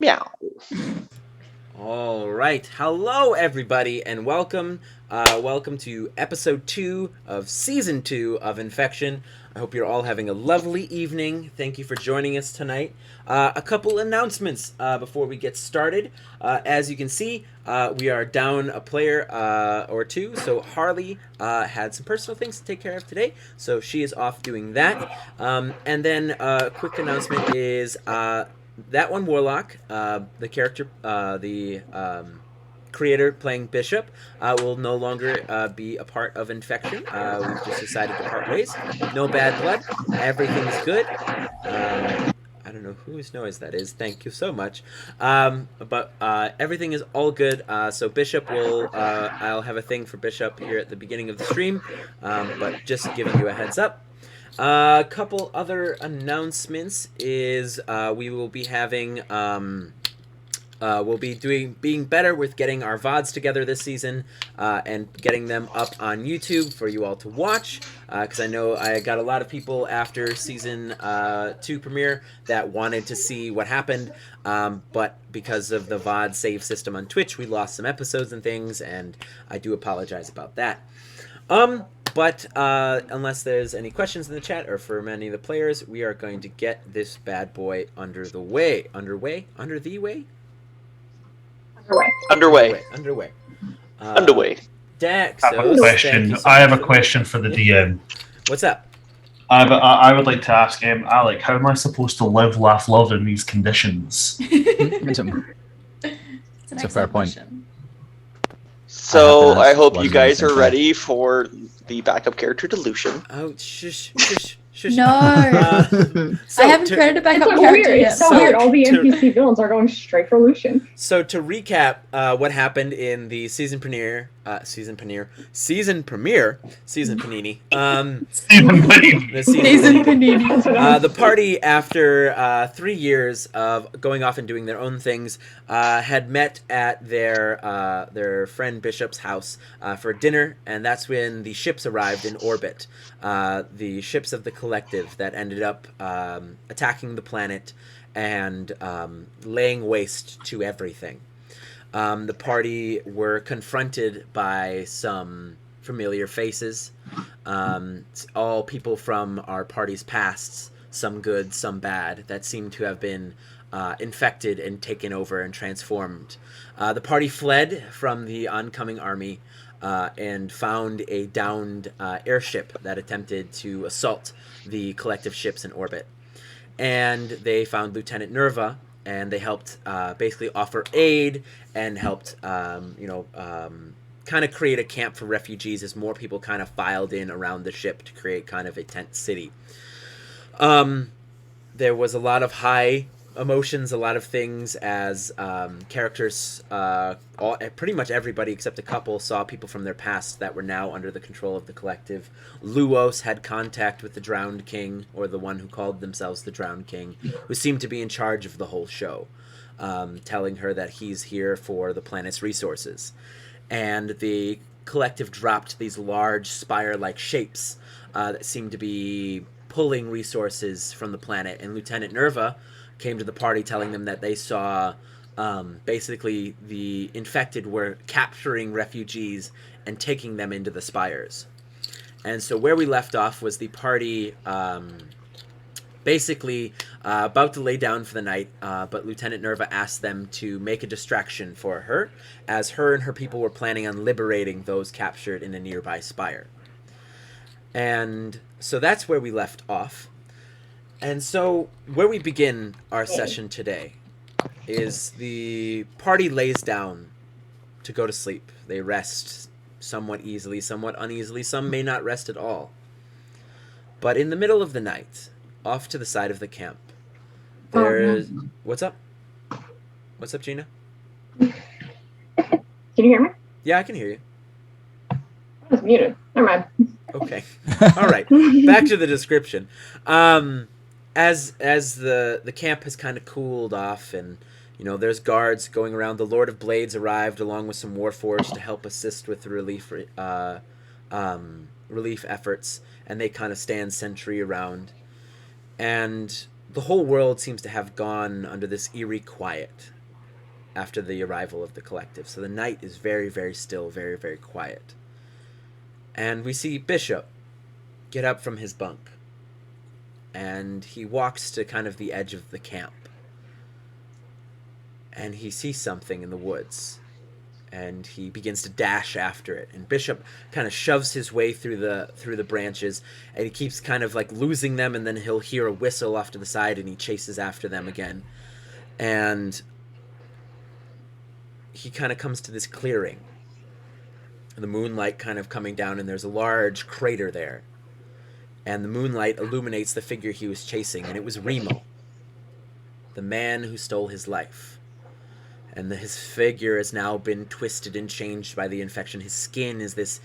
Meow. All right. Hello, everybody, and welcome. Welcome to episode 2 of season 2 of Infection. I hope you're all having a lovely evening. Thank you for joining us tonight. A couple announcements before we get started. As you can see, we are down a player or two. So Harley had some personal things to take care of today, so she is off doing that. And then a quick announcement is that one Warlock, the character, the creator playing Bishop, will no longer be a part of Infection. We've just decided to part ways. No bad blood. Everything's good. I don't know whose noise that is. Thank you so much. But everything is all good. So Bishop will, I'll have a thing for Bishop here at the beginning of the stream. But just giving you a heads up. A couple other announcements is we will be having we'll be being better with getting our VODs together this season and getting them up on YouTube for you all to watch, because I know I got a lot of people after season 2 premiere that wanted to see what happened, but because of the VOD save system on Twitch, we lost some episodes and things, and I do apologize about that. But unless there's any questions in the chat or for many of the players, we are going to get this bad boy underway. Underway. Dex, I have a question. I have a question for the DM. What's up? I would like to ask Alec, how am I supposed to live, laugh, love in these conditions? It's a fair point. So I hope you guys are ready for the backup character Delusion. Oh, shush. No. I haven't created a backup character yet. It's so weird. All the NPC villains are going straight for Lucian. So to recap what happened in the season premiere, season panini. The party, after 3 years of going off and doing their own things, had met at their friend Bishop's house for dinner, and that's when the ships arrived in orbit. The ships of the collective that ended up attacking the planet and laying waste to everything. The party were confronted by some familiar faces, all people from our party's pasts, some good, some bad, that seemed to have been infected and taken over and transformed. The party fled from the oncoming army and found a downed airship that attempted to assault the collective ships in orbit. And they found Lieutenant Nerva, and they helped basically offer aid and helped, kind of create a camp for refugees as more people kind of filed in around the ship to create kind of a tent city. There was a lot of high emotions, a lot of things as characters, pretty much everybody except a couple saw people from their past that were now under the control of the collective. Luos had contact with the Drowned King, or the one who called themselves the Drowned King, who seemed to be in charge of the whole show, telling her that he's here for the planet's resources. And the collective dropped these large spire-like shapes that seemed to be pulling resources from the planet, and Lieutenant Nerva came to the party telling them that they saw basically the infected were capturing refugees and taking them into the spires. And so where we left off was the party basically about to lay down for the night, but Lieutenant Nerva asked them to make a distraction for her, as her and her people were planning on liberating those captured in a nearby spire. And so that's where we left off. And so where we begin our session today is the party lays down to go to sleep. They rest somewhat easily, somewhat uneasily. Some may not rest at all. But in the middle of the night, off to the side of the camp, there's... What's up? What's up, Gina? Can you hear me? Yeah, I can hear you. I was muted. Never mind. Okay. All right. Back to the description. As the camp has kind of cooled off, and there's guards going around, the Lord of Blades arrived along with some Warforged to help assist with the relief efforts, and they kind of stand sentry around. And the whole world seems to have gone under this eerie quiet after the arrival of the collective. So the night is very, very still, very, very quiet. And we see Bishop get up from his bunk. And he walks to kind of the edge of the camp. And he sees something in the woods. And he begins to dash after it. And Bishop kind of shoves his way through the branches, and he keeps kind of like losing them, and then he'll hear a whistle off to the side, and he chases after them again. And he kind of comes to this clearing. The moonlight kind of coming down, and there's a large crater there. And the moonlight illuminates the figure he was chasing, and it was Remo, the man who stole his life. And his figure has now been twisted and changed by the infection. His skin is this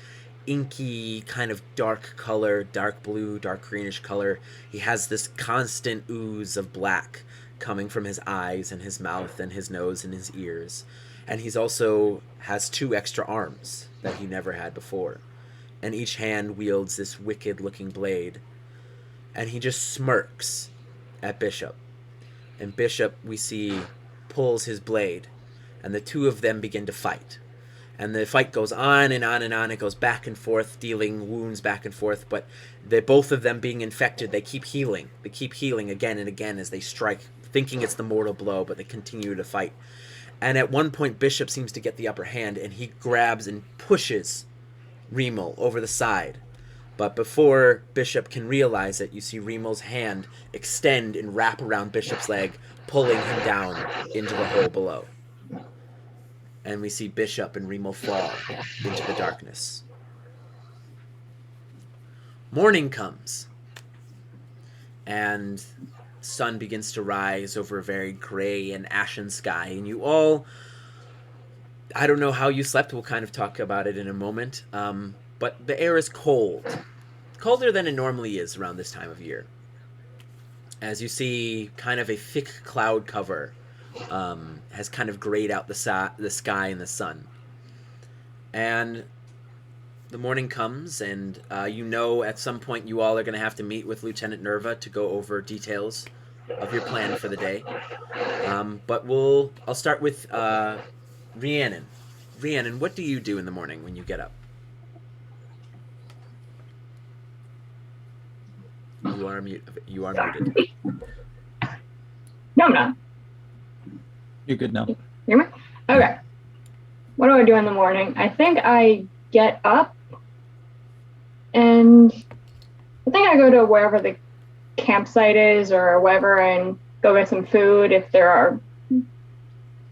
inky kind of dark color, dark blue, dark greenish color. He has this constant ooze of black coming from his eyes and his mouth and his nose and his ears. And he's also has 2 extra arms that he never had before. And each hand wields this wicked-looking blade. And he just smirks at Bishop. And Bishop, we see, pulls his blade. And the 2 of them begin to fight. And the fight goes on and on and on. It goes back and forth, dealing wounds back and forth. But both of them being infected, they keep healing. They keep healing again and again as they strike, thinking it's the mortal blow, but they continue to fight. And at one point, Bishop seems to get the upper hand, and he grabs and pushes Remo over the side. But before Bishop can realize it, you see Remo's hand extend and wrap around Bishop's leg, pulling him down into the hole below. And we see Bishop and Remo fall into the darkness. Morning comes, and sun begins to rise over a very gray and ashen sky, and you all, I don't know how you slept, we'll kind of talk about it in a moment, but the air is cold, colder than it normally is around this time of year, as you see kind of a thick cloud cover has kind of grayed out the sky and the sun. And the morning comes, and you know at some point you all are going to have to meet with Lieutenant Nerva to go over details of your plan for the day. But I'll start with Rhiannon. Rhiannon, what do you do in the morning when you get up? You are muted. No, I'm not. You're good now. Hear me? Okay. What do I do in the morning? I think I get up, and I think I go to wherever the campsite is or wherever and go get some food. If there are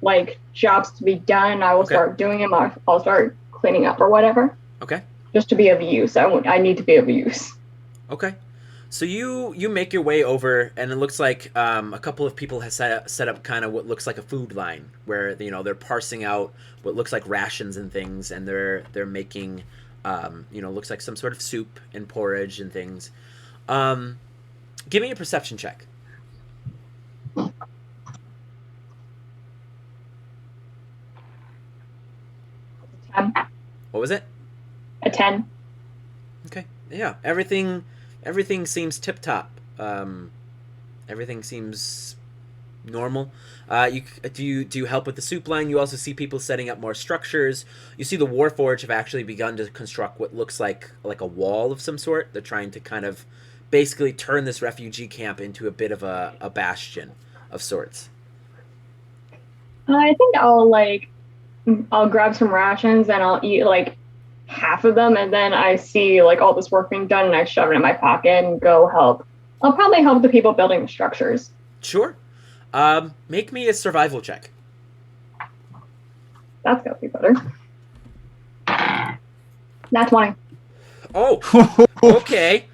like jobs to be done, I will start doing them. I'll start cleaning up or whatever. Okay. Just to be of use. I need to be of use. Okay. So you make your way over, and it looks like a couple of people have set up kind of what looks like a food line, where they're parsing out what looks like rations and things, and they're making looks like some sort of soup and porridge and things. Give me a perception check. What was it? A 10. Okay. Yeah. Everything seems tip-top. Everything seems normal. Do you help with the soup line? You also see people setting up more structures. You see the Warforge have actually begun to construct what looks like a wall of some sort. They're trying to kind of basically turn this refugee camp into a bit of a bastion of sorts. I think I'll grab some rations and I'll eat half of them, and then I see all this work being done and I shove it in my pocket and go help. I'll probably help the people building the structures. Sure. Make me a survival check. That's gotta be better. Nat 20. Oh, okay.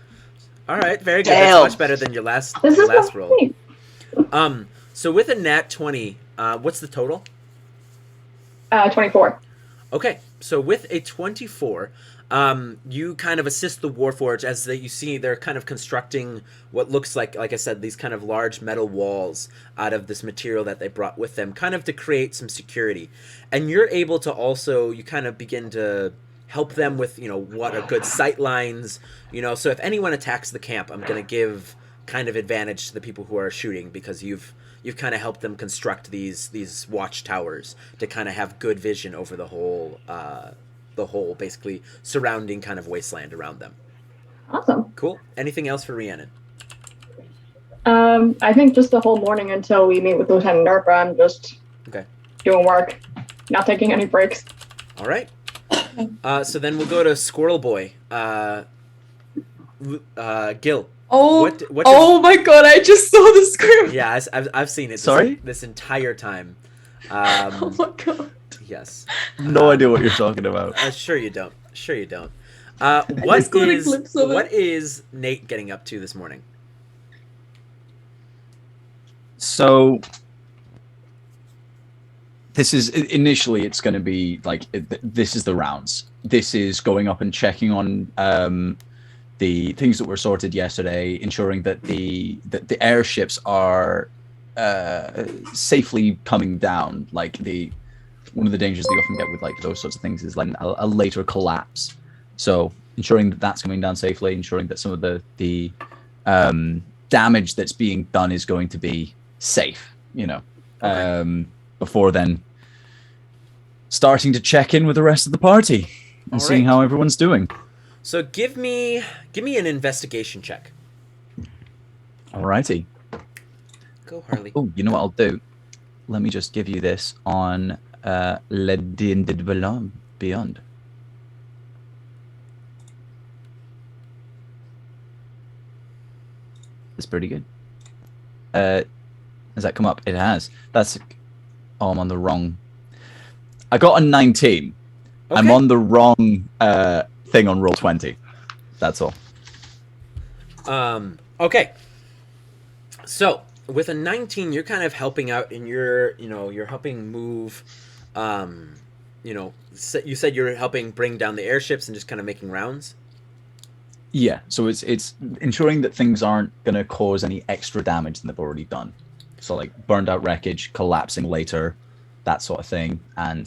All right, very good. Damn. That's much better than your last roll. So with a nat 20, what's the total? 24. Okay, so with a 24, you kind of assist the Warforge as you see they're kind of constructing what looks like I said, these kind of large metal walls out of this material that they brought with them, kind of to create some security. And you're able to also, you kind of begin to help them with, what are good sight lines, so if anyone attacks the camp, I'm going to give kind of advantage to the people who are shooting, because you've kind of helped them construct these watchtowers to kind of have good vision over the whole basically surrounding kind of wasteland around them. Awesome. Cool. Anything else for Rhiannon? I think just the whole morning until we meet with Lieutenant Darpa, I'm just doing work, not taking any breaks. All right. So then we'll go to Squirrel Boy. Gil. Oh, What oh my god, I just saw the script. Yeah, I've seen it. Sorry? This entire time. Oh my god. Yes. No idea what you're talking about. Sure you don't. Sure you don't. just got a glimpse of it. What is Nate getting up to this morning? So this is initially it's going to be like this is the rounds. This is going up and checking on the things that were sorted yesterday, ensuring that the airships are safely coming down. Like one of the dangers that you often get with like those sorts of things is like a later collapse. So ensuring that that's coming down safely, ensuring that some of the damage that's being done is going to be safe, you know. Okay. Before then starting to check in with the rest of the party and seeing how everyone's doing. So give me an investigation check. Alrighty. Go, Harley. Oh, you know what I'll do? Let me just give you this on Le DND Beyond. That's pretty good. Has that come up? It has. That's... Oh, I'm on the wrong... I got a 19. Okay. I'm on the wrong thing on Roll20. That's all. Okay. So, with a 19, you're kind of helping out in you're helping move, you said you're helping bring down the airships and just kind of making rounds? Yeah, so it's ensuring that things aren't going to cause any extra damage than they've already done. So like burned out wreckage, collapsing later, that sort of thing, and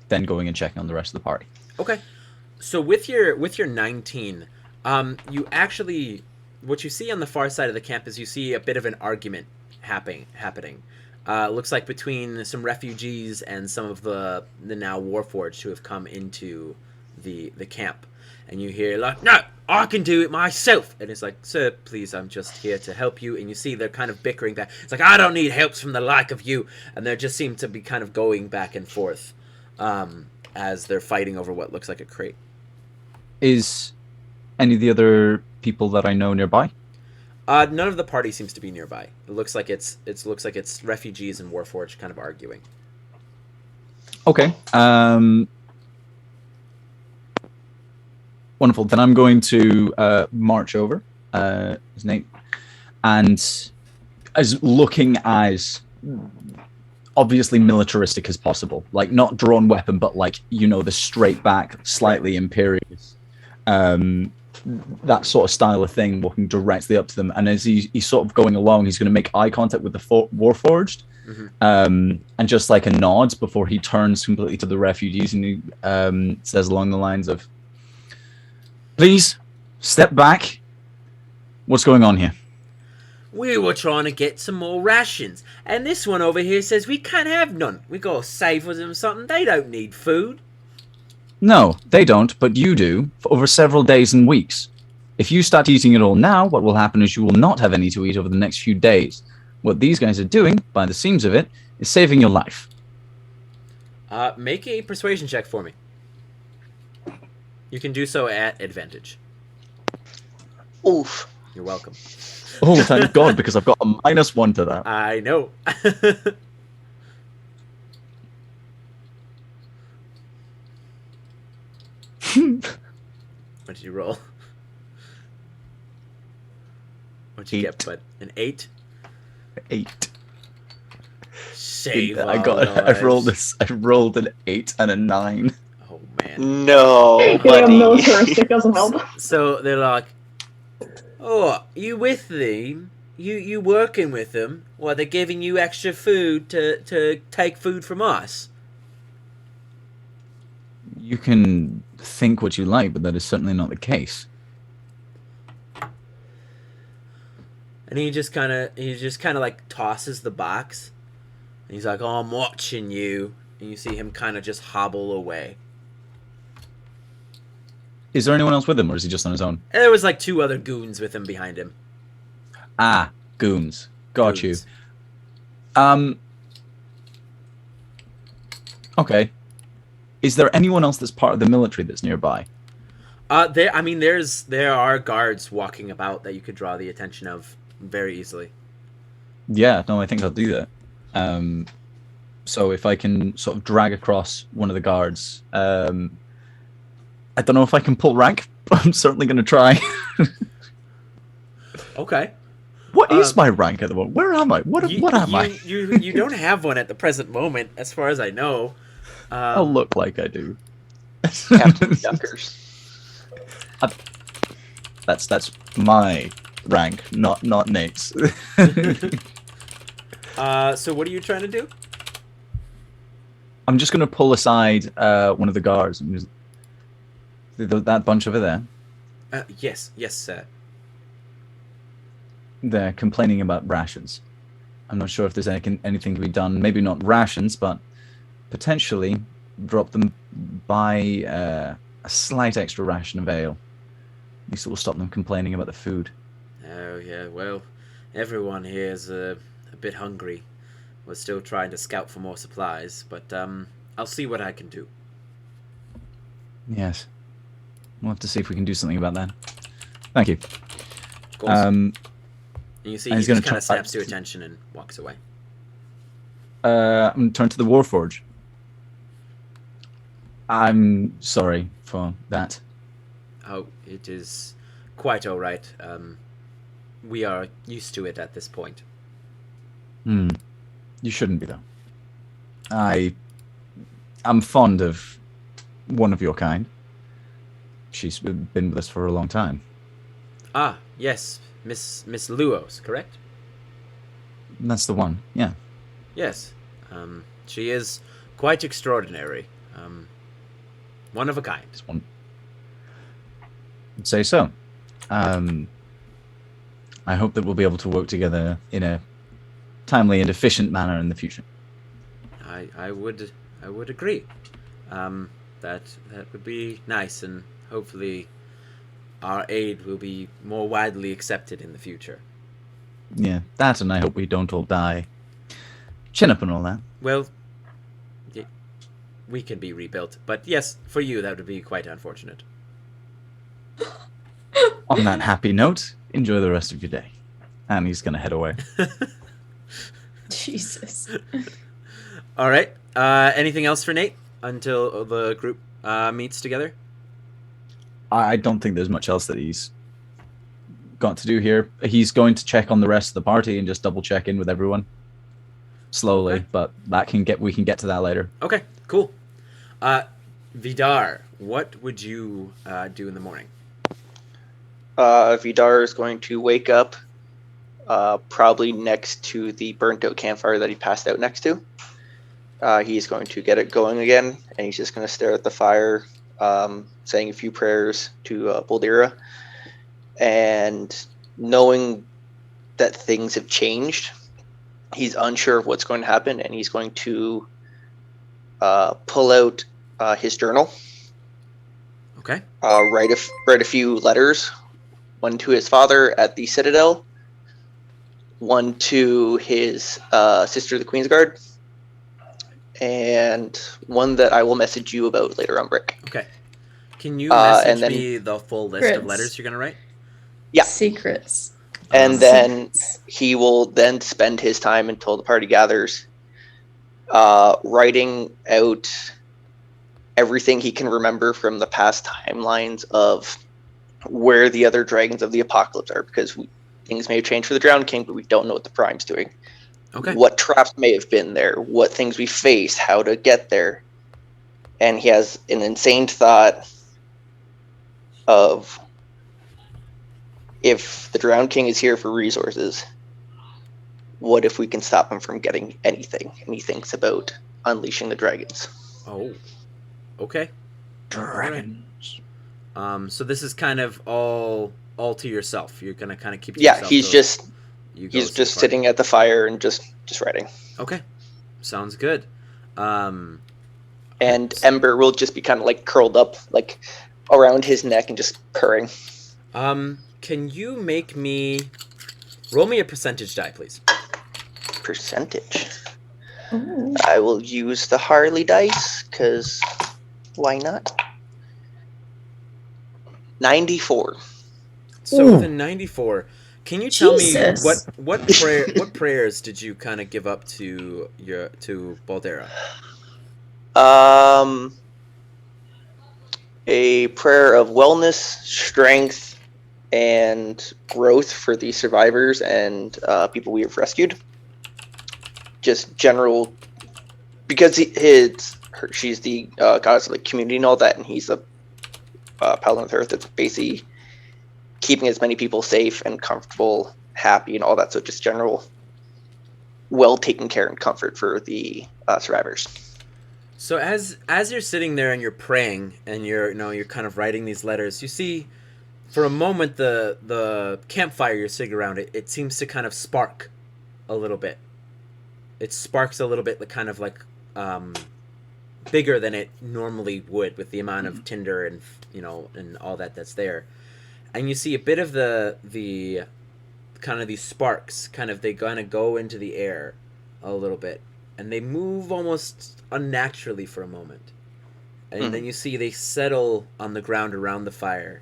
then going and checking on the rest of the party. Okay. So with your 19, you actually, what you see on the far side of the camp is you see a bit of an argument happening. Looks like between some refugees and some of the now Warforged who have come into the camp. And you hear like, no, I can do it myself. And it's like, sir, please, I'm just here to help you. And you see they're kind of bickering back. It's like, I don't need helps from the like of you. And they just seem to be kind of going back and forth as they're fighting over what looks like a crate. Is any of the other people that I know nearby? None of the party seems to be nearby. It looks like it's refugees and Warforged kind of arguing. Okay. Wonderful. Then I'm going to march over, as Nate, and as looking as obviously militaristic as possible, like not drawn weapon, but like the straight back, slightly imperious, that sort of style of thing, walking directly up to them. And as he's sort of going along, he's going to make eye contact with the Warforged, and just like a nod before he turns completely to the refugees, and he says along the lines of, "Please, step back. What's going on here?" We were trying to get some more rations, and this one over here says we can't have none. We gotta save for them something. They don't need food. No, they don't, but you do, for over several days and weeks. If you start eating it all now, what will happen is you will not have any to eat over the next few days. What these guys are doing, by the seams of it, is saving your life. Make a persuasion check for me. You can do so at advantage. Oof. You're welcome. Oh, thank God, because I've got a -1 to that. I know. What did you roll? What'd you get, bud? An 8? 8. Save I've rolled an 8 and a 9. Oh man. No, Getting militaristic doesn't help. So they're like, "Oh, you with them? You working with them? Well, they're giving you extra food to take food from us." You can think what you like, but that is certainly not the case. And he just kind of like tosses the box. And he's like, "Oh, I'm watching you." And you see him kind of just hobble away. Is there anyone else with him, or is he just on his own? And there was like 2 other goons with him behind him. Ah, goons. Got Goons. you. Okay. Is there anyone else that's part of the military that's nearby? There are guards walking about that you could draw the attention of very easily. Yeah, no, I think I'll do that. So if I can sort of drag across one of the guards, I don't know if I can pull rank, but I'm certainly going to try. Okay. What is my rank at the moment? Where am I? What am I? You don't have one at the present moment, as far as I know. I'll look like I do. Captain Dunkers. That's my rank, not Nate's. So what are you trying to do? I'm just going to pull aside one of the guards. That bunch over there. Yes, sir. They're complaining about rations. I'm not sure if there's anything to be done. Maybe not rations, but potentially drop them by a slight extra ration of ale. At least it will stop them complaining about the food. Oh, yeah, well, everyone here is a bit hungry. We're still trying to scout for more supplies, but I'll see what I can do. Yes. We'll have to see if we can do something about that. Thank you. Of course. And you see and he he's gonna just kind of try- snaps to attention and walks away. I'm going to turn to the Warforge. I'm sorry for that. Oh, it is quite all right. We are used to it at this point. You shouldn't be, though. I'm fond of one of your kind. She's been with us for a long time. Ah, yes, Miss Luos, correct? That's the one, yeah. Yes. She is quite extraordinary. One of a kind. Just one. I'd say so. I hope that we'll be able to work together in a timely and efficient manner in the future. I would agree. That would be nice, and hopefully our aid will be more widely accepted in the future. Yeah, that, and I hope we don't all die. Chin up and all that. Well, we can be rebuilt, but yes, for you that would be quite unfortunate. On that happy note, enjoy the rest of your day. And he's going to head away. Jesus. All right. Anything else for Nate until the group meets together? I don't think there's much else that he's got to do here. He's going to check on the rest of the party and just double check in with everyone slowly, Okay. but we can get to that later. Okay, cool. Vidar, what would you do in the morning? Vidar is going to wake up probably next to the burnt out campfire that he passed out next to. He's going to get it going again, and he's just going to stare at the fire, saying a few prayers to Boldira. And knowing that things have changed, he's unsure of what's going to happen, and he's going to pull out his journal. Okay. Write a few letters, one to his father at the Citadel, one to his sister, the Queen's Guard, and one that I will message you about later on, Brick. Okay. Can you message and then- me the full list of Secrets. letters you're going to write? Yeah. Secrets. And then Secrets. he will then spend his time until the party gathers, writing out everything he can remember from the past timelines of where the other dragons of the apocalypse are, because things may have changed for the Drowned King, but we don't know what the Prime's doing. Okay. What traps may have been there, what things we face, how to get there. And he has an insane thought of, if the Drowned King is here for resources, what if we can stop him from getting anything? And he thinks about unleashing the dragons. Oh. Okay. Dragons. So this is kind of all to yourself. You're going to kind of keep to Yeah, yourself. he's those- just You go He's to the just party. sitting at the fire and just writing. Okay, sounds good. And Ember will just be kind of like curled up, like around his neck and just purring. Can you roll me a percentage die, please? Percentage. Ooh. I will use the Harley dice, because why not? 94. So Ooh. with a 94, can you tell Jesus. me what prayers did you kind of give up to Baldera? A prayer of wellness, strength, and growth for the survivors and people we have rescued. Just general, because she's the goddess of the community and all that, and he's the paladin of the earth. That's basically keeping as many people safe and comfortable, happy, and all that. So just general, well taken care and comfort for the survivors. So as you're sitting there and you're praying and you're kind of writing these letters, you see, for a moment the campfire you're sitting around it seems to kind of spark a little bit. It sparks a little bit, kind of like bigger than it normally would with the amount of tinder and and all that's there. And you see a bit of the kind of these sparks, they kind of go into the air a little bit, and they move almost unnaturally for a moment. And then you see they settle on the ground around the fire,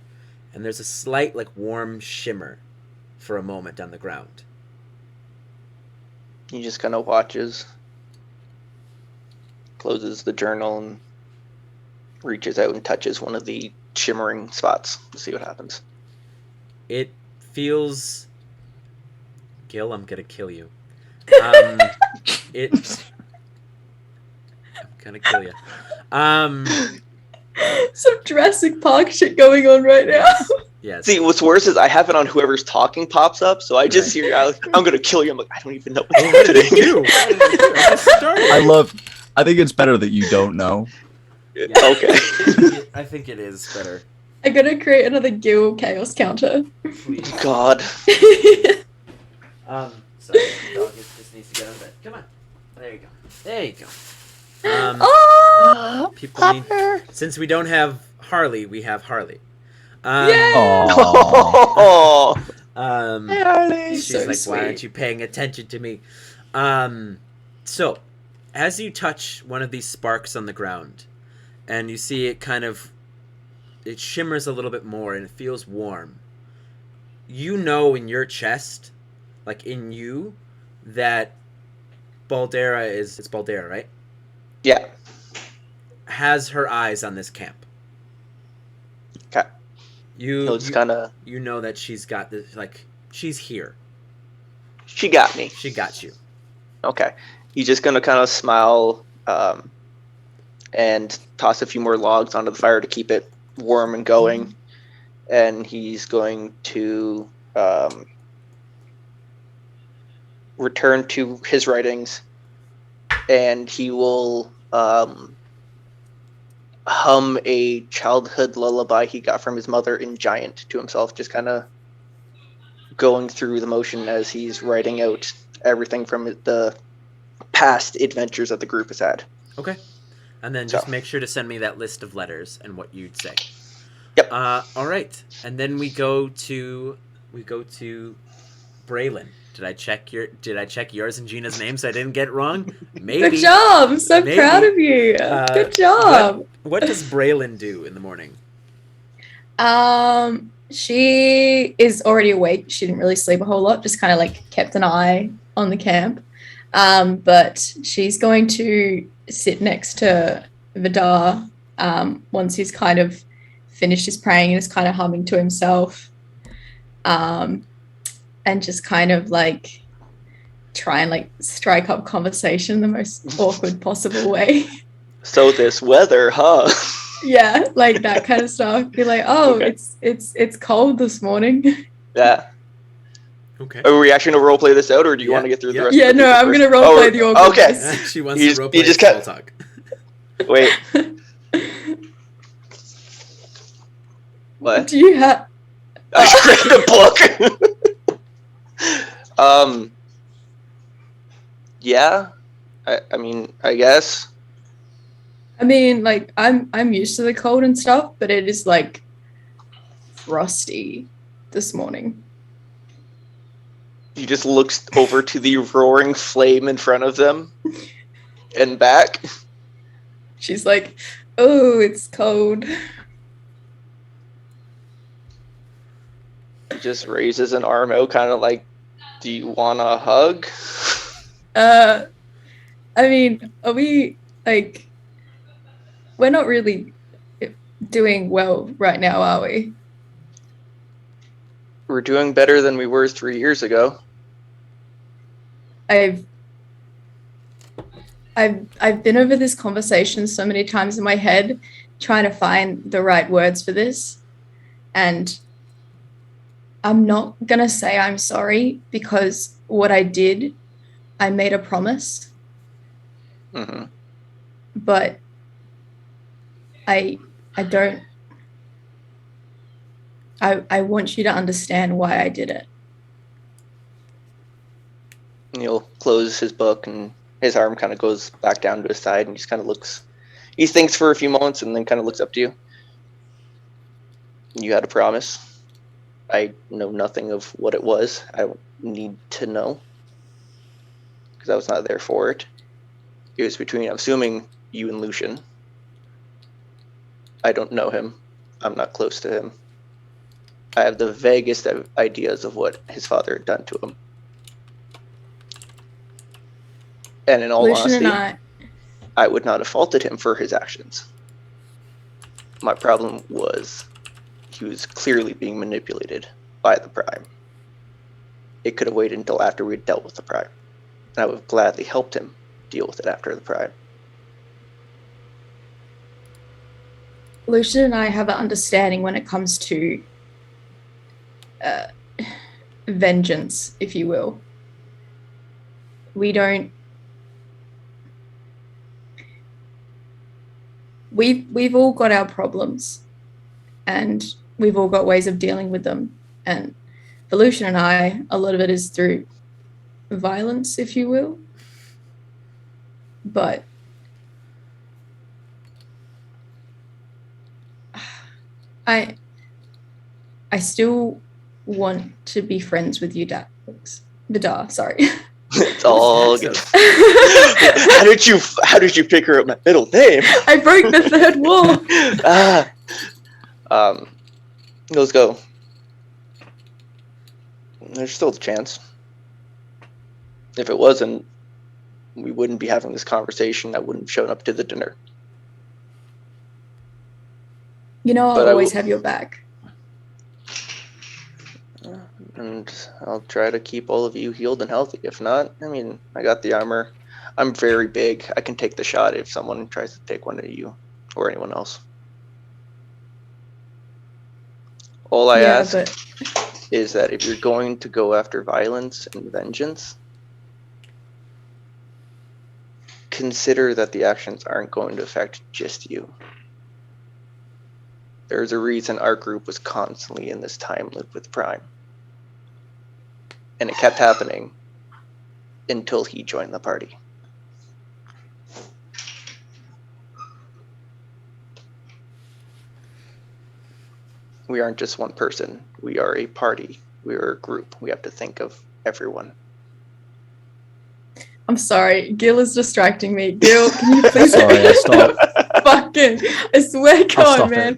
and there's a slight warm shimmer for a moment on the ground. He just kind of watches, closes the journal, and reaches out and touches one of the shimmering spots to see what happens. It feels... Gil, I'm gonna kill you. I'm gonna kill you. Some Jurassic Park shit going on right now. Yes. See, what's worse is I have it on whoever's talking pops up, so I just hear, I'm gonna kill you. I'm like, I don't even know what What to did do. you do? I just started. I think it's better that you don't know. Yeah. Okay. I think it is better. I gotta create another Gil chaos counter. Please. God. Sorry, the dog just needs to get out of bed. Come on. There you go. There you go. Oh! People need... Since we don't have Harley, we have Harley. Yay! Oh. Hey, Harley. she's So like, sweet. why aren't you paying attention to me? So, as you touch one of these sparks on the ground, and you see it it shimmers a little bit more, and it feels warm. You know in your chest, in you, that Baldera it's Baldera, right? Yeah. Has her eyes on this camp. Okay. You kind of. you know that she's got this, she's here. She got me. She got you. Okay. He's just gonna kind of smile, and toss a few more logs onto the fire to keep it warm and going. And he's going to return to his writings, and he will hum a childhood lullaby he got from his mother in Giant to himself, just kind of going through the motion as he's writing out everything from the past adventures that the group has had. Okay. And then just make sure to send me that list of letters and what you'd say. Yep. All right. And then we go to Braylon. Did I check yours and Gina's name so I didn't get it wrong? Maybe. Good job! I'm so Maybe. proud of you. Good job. What does Braylon do in the morning? She is already awake. She didn't really sleep a whole lot, just kind of kept an eye on the camp. But she's going to sit next to Vidar once he's kind of finished his praying and is kind of humming to himself. And just kind of try and strike up conversation in the most awkward possible way. So this weather, huh? Yeah, that kind of stuff. Be like, oh, Okay. it's cold this morning. Yeah. Okay. Are we actually gonna roleplay this out, or do you want to get through the rest? Yeah, of the no, people I'm first? gonna roleplay the awkwardness. Okay. She wants You to just- roleplay you just small kept- talk. Wait. What? Do you have? I read the book. Yeah. I mean, I guess. I mean, like I'm used to the cold and stuff, but it is like frosty this morning. He just looks over to the roaring flame in front of them and back. She's like, "Oh, it's cold." He just raises an arm out, kind of like, "Do you want a hug?" I mean, are we like? We're not really doing well right now, are we? We're doing better than we were 3 years ago. I've been over this conversation so many times in my head, trying to find the right words for this, and I'm not gonna say I'm sorry because what I did, I made a promise. Mm-hmm. But I don't. I want you to understand why I did it. And he'll close his book, and his arm kind of goes back down to his side, and he just kind of looks. He thinks for a few moments, and then kind of looks up to you. You had a promise. I know nothing of what it was. I don't need to know because I was not there for it. It was between, I'm assuming, you and Lucian. I don't know him. I'm not close to him. I have the vaguest of ideas of what his father had done to him. And in all Lucian honesty, I would not have faulted him for his actions. My problem was he was clearly being manipulated by the Prime. It could have waited until after we had dealt with the Prime. And I would have gladly helped him deal with it after the Prime. Lucian and I have an understanding when it comes to vengeance, if you will. We don't. We've all got our problems, and we've all got ways of dealing with them. And for Lucian and I, a lot of it is through violence, if you will. But I still want to be friends with you, Vidar. Sorry. It's all good. How did you pick her up my middle name? I broke the third wall. Let's go. There's still a chance. If it wasn't, we wouldn't be having this conversation. I wouldn't have shown up to the dinner. You know, I'll always have your back. And I'll try to keep all of you healed and healthy. If not, I mean, I got the armor. I'm very big. I can take the shot if someone tries to take one of you or anyone else. All I ask is that if you're going to go after violence and vengeance, consider that the actions aren't going to affect just you. There's a reason our group was constantly in this time loop with Prime. And it kept happening until he joined the party. We aren't just one person. We are a party. We are a group. We have to think of everyone. I'm sorry. Gil is distracting me. Gil, can you please... Sorry, I stopped. Fucking, I swear, God, man.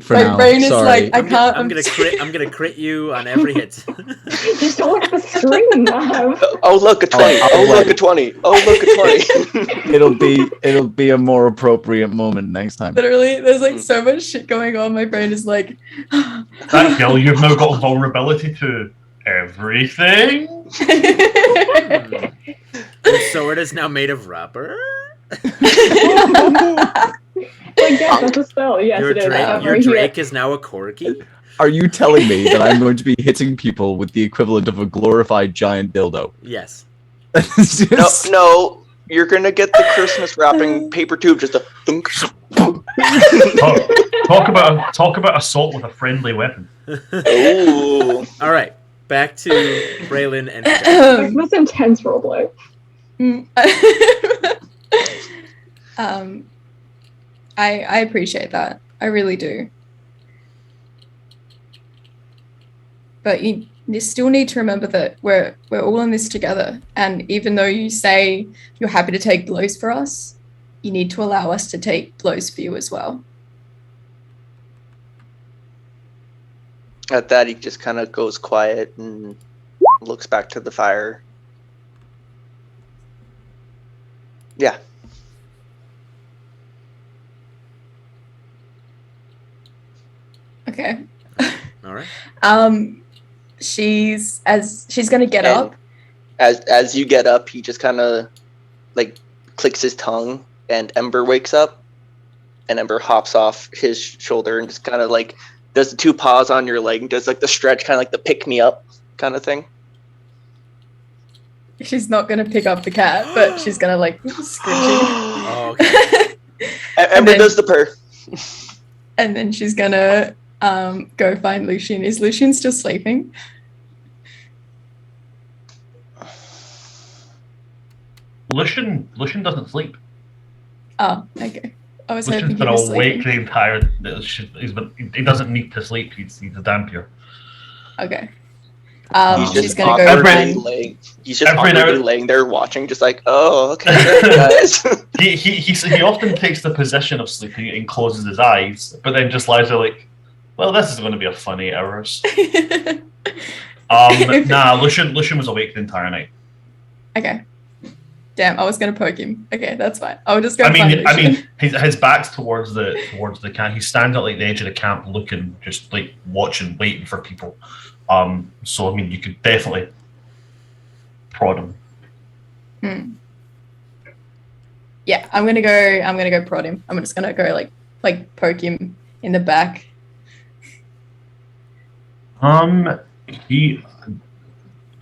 My brain is like, I can't. I'm gonna crit you on every hit. Just don't have to scream. Oh, look, a 20. Look, a 20. Oh, look, a 20. It'll be a more appropriate moment next time. Literally, there's like so much shit going on. My brain is like... That Gil, you've now got vulnerability to everything. Your sword is now made of rubber? Like, yes, that's a spell. Yes, Your Drake is now a corgi? Are you telling me that I'm going to be hitting people with the equivalent of a glorified giant dildo? Yes. No, you're gonna get the Christmas wrapping paper tube, just a thunk. Talk about assault with a friendly weapon. Ooh. All right. back to Braylon and Like most intense roleplay. I appreciate that. I really do. But you still need to remember that we're all in this together. And even though you say you're happy to take blows for us, you need to allow us to take blows for you as well. At that, he just kind of goes quiet and looks back to the fire. Yeah. Okay. All right. She's gonna get And up. As you get up, he just kind of like clicks his tongue, and Ember wakes up, and Ember hops off his shoulder and just kind of like does the two paws on your leg and does like the stretch, kind of like the pick me up kind of thing. She's not gonna pick up the cat, but she's gonna like scritch Oh, okay. Ember then- does the purr. and then she's gonna go find Lucian. Is Lucian still sleeping? Lucian doesn't sleep. Oh, okay. I was hoping Lucian's he been was awake sleeping. the entire. He doesn't need to sleep. He's a dampier. Okay. He's She's just gonna go awkwardly find. laying. He's just Every awkwardly now- laying there watching, just like, oh, okay, great, guys. He often takes the position of sleeping and closes his eyes, but then just lies there like, well, this is going to be a fun 8 hours. Nah, Lucian was awake the entire night. Okay. Damn, I was gonna poke him. Okay, that's fine. I'll just go I find Lucian. mean, his back's towards the camp. He's standing at like the edge of the camp, looking, just like watching, waiting for people. So I mean, you could definitely prod him. Yeah, I'm gonna go prod him. I'm just gonna go like poke him in the back.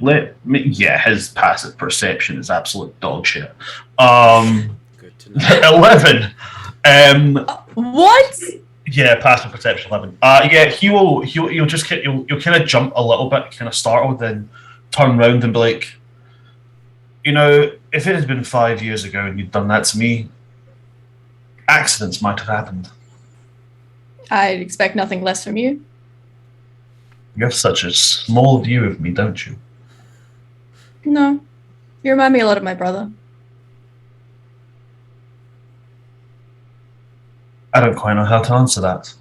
His passive perception is absolute dog shit. Good to know. 11. What? Yeah, passive perception 11. Yeah, he'll kind of jump a little bit, kind of startled, then turn around and be like, you know, if it had been 5 years ago and you'd done that to me, accidents might have happened. I'd expect nothing less from you. You have such a small view of me, don't you? No, you remind me a lot of my brother. I don't quite know how to answer that.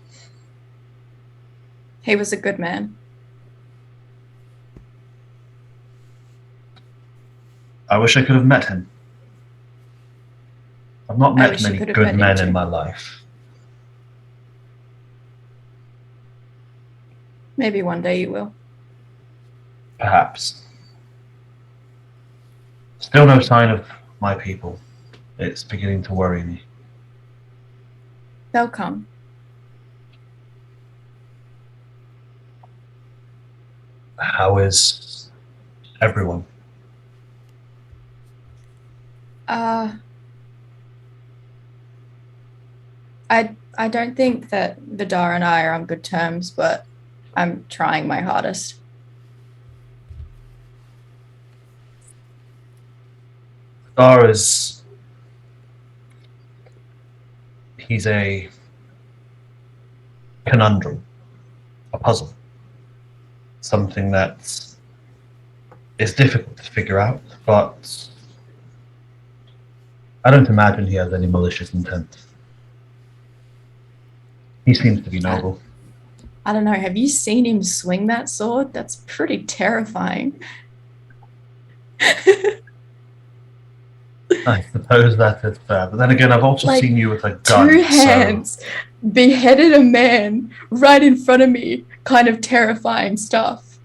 He was a good man. I wish I could have met him. I've not I met wish you many could have good met him men too. in my life. Maybe one day you will. Perhaps. Still no sign of my people. It's beginning to worry me. They'll come. How is everyone? I don't think that Vidar and I are on good terms, but I'm trying my hardest. Dar is... He's a conundrum, a puzzle, something that is difficult to figure out, but I don't imagine he has any malicious intent. He seems to be noble. I don't know. Have you seen him swing that sword? That's pretty terrifying. I suppose that is fair, but then again, I've also Like, seen you with a gun. Two hands beheaded a man right in front of me. Kind of terrifying stuff.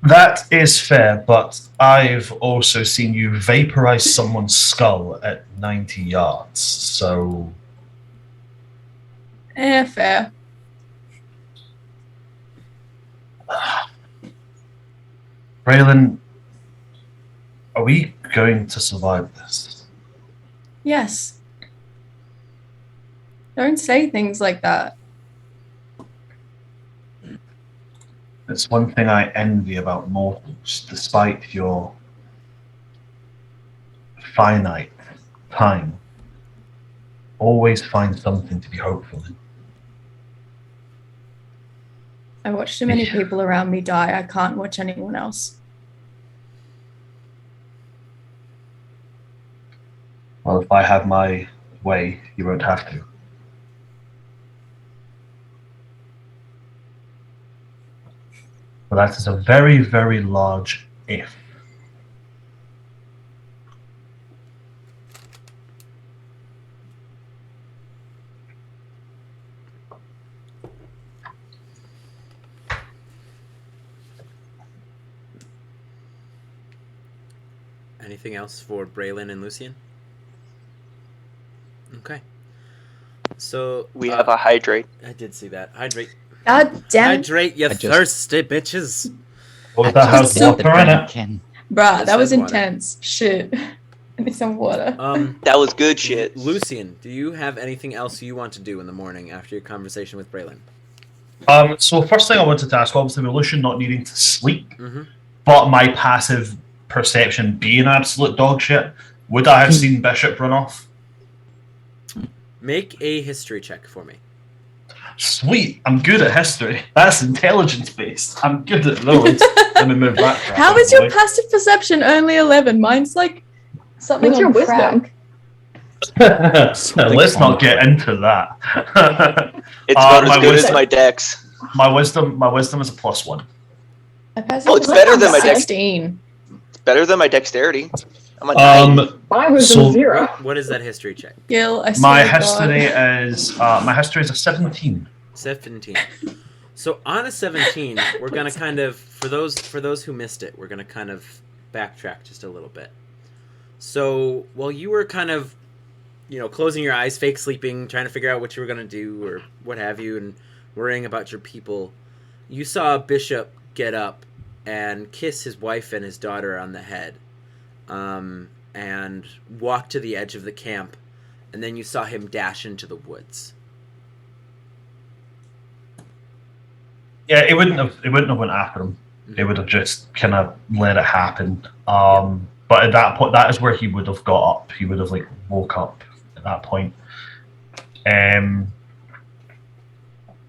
So that is fair, but I've also seen you vaporize someone's skull at 90 yards, so... Fair. Braylon, are we going to survive this? Yes. Don't say things like that. It's one thing I envy about mortals, despite your finite time. Always find something to be hopeful in. I watch too many Yeah. people around me die. I can't watch anyone else. Well, if I have my way, you won't have to. But that is a very, very large if. Anything else for Braylon and Lucian? Okay. So We have a hydrate. I did see that. Hydrate. God damn it. Hydrate, you I just- thirsty bitches. Well, that has just water in it. Bruh, Just that was said water. intense. Shit. I need some water. That was good shit. Lucian, do you have anything else you want to do in the morning after your conversation with Braylon? So first thing I wanted to ask, obviously, with Lucian not needing to sleep, Mm-hmm. but my passive perception being absolute dog shit, would I have seen Bishop run off? Make a history check for me. Sweet, I'm good at history. That's intelligence based. I'm good at those. Let me move that. crap How out is of the your way. passive perception only 11? Mine's like something What's on your crack. wisdom? Let's not get into that. It's about my as good as wisdom- my dex. my wisdom is a +1. My passive Oh, it's perception better than is my dex. 16. It's better than my dexterity. I'm a 9. Mine was So- 0. What is that history check? Gil, I My swear to God. history is a 17. 17. So on a 17, we're gonna kind of for those who missed it, we're gonna kind of backtrack just a little bit. So while you were kind of, closing your eyes, fake sleeping, trying to figure out what you were gonna do or what have you, and worrying about your people, you saw Bishop get up and kiss his wife and his daughter on the head, and walk to the edge of the camp, and then you saw him dash into the woods. Yeah, it wouldn't have went after him. It would have just kind of let it happen. But at that point, that is where he would have got up. He would have woke up at that point.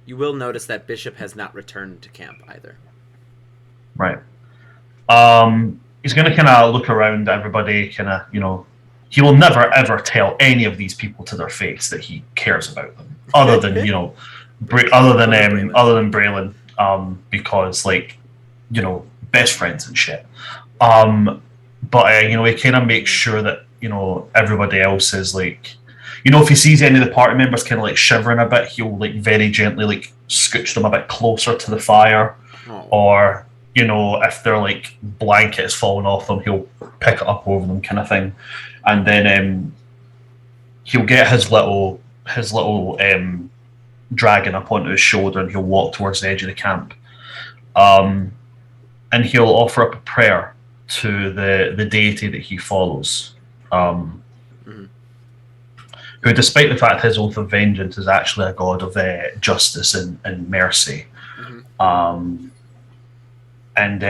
You will notice that Bishop has not returned to camp either. Right. He's going to kind of look around at everybody, he will never ever tell any of these people to their face that he cares about them, other than Braylon, because best friends and shit. But he kind of makes sure that everybody else is if he sees any of the party members kind of shivering a bit, he'll very gently scooch them a bit closer to the fire, Oh. or if their blanket is falling off them, he'll pick it up over them, kind of thing, and then he'll get his little dragon up onto his shoulder, and he'll walk towards the edge of the camp, and he'll offer up a prayer to the deity that he follows, who, despite the fact his oath of vengeance is actually a god of justice and mercy. Mhm. And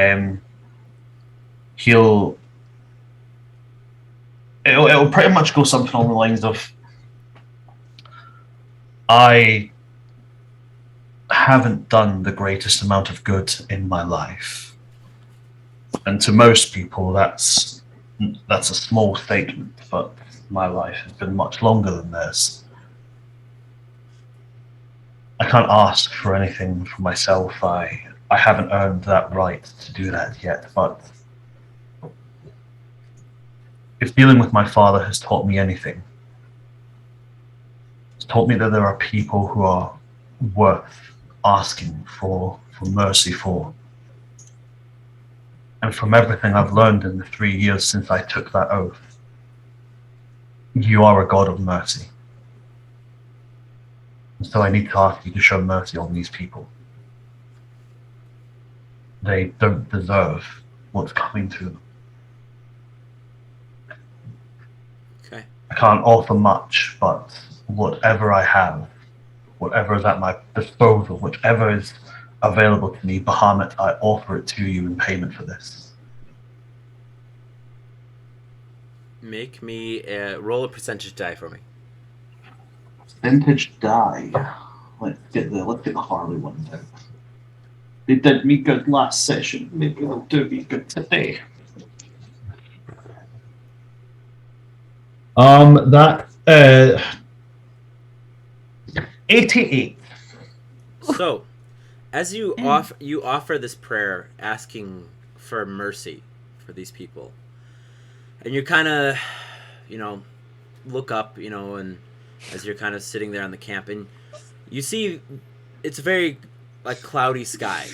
it'll pretty much go something along the lines of, I haven't done the greatest amount of good in my life, and to most people that's a small statement, but my life has been much longer than this. I can't ask for anything for myself. I haven't earned that right to do that yet, but if dealing with my father has taught me anything, it's taught me that there are people who are worth asking for mercy for. And from everything I've learned in the 3 years since I took that oath, you are a God of mercy. And so I need to ask you to show mercy on these people. They don't deserve what's coming to them. Okay. I can't offer much, but whatever I have, whatever is at my disposal, whichever is available to me, Bahamut, I offer it to you in payment for this. Make me roll a percentage die for me. Vintage die. Let's get the Harley one out. They did me good last session. Maybe they'll do me good today. That 88. So, as you offer this prayer, asking for mercy for these people, and you kind of, look up, and as you're kind of sitting there on the camp, and you see it's a very cloudy sky.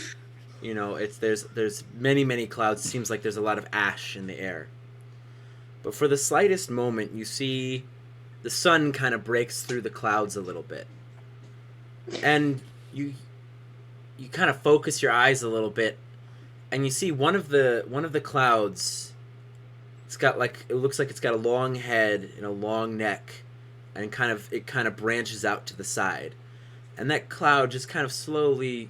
There's many clouds. It seems like there's a lot of ash in the air. But for the slightest moment, you see the sun kind of breaks through the clouds a little bit. And you kind of focus your eyes a little bit, and you see one of the clouds. It's got it looks like it's got a long head and a long neck, and it kind of branches out to the side. And that cloud just kind of slowly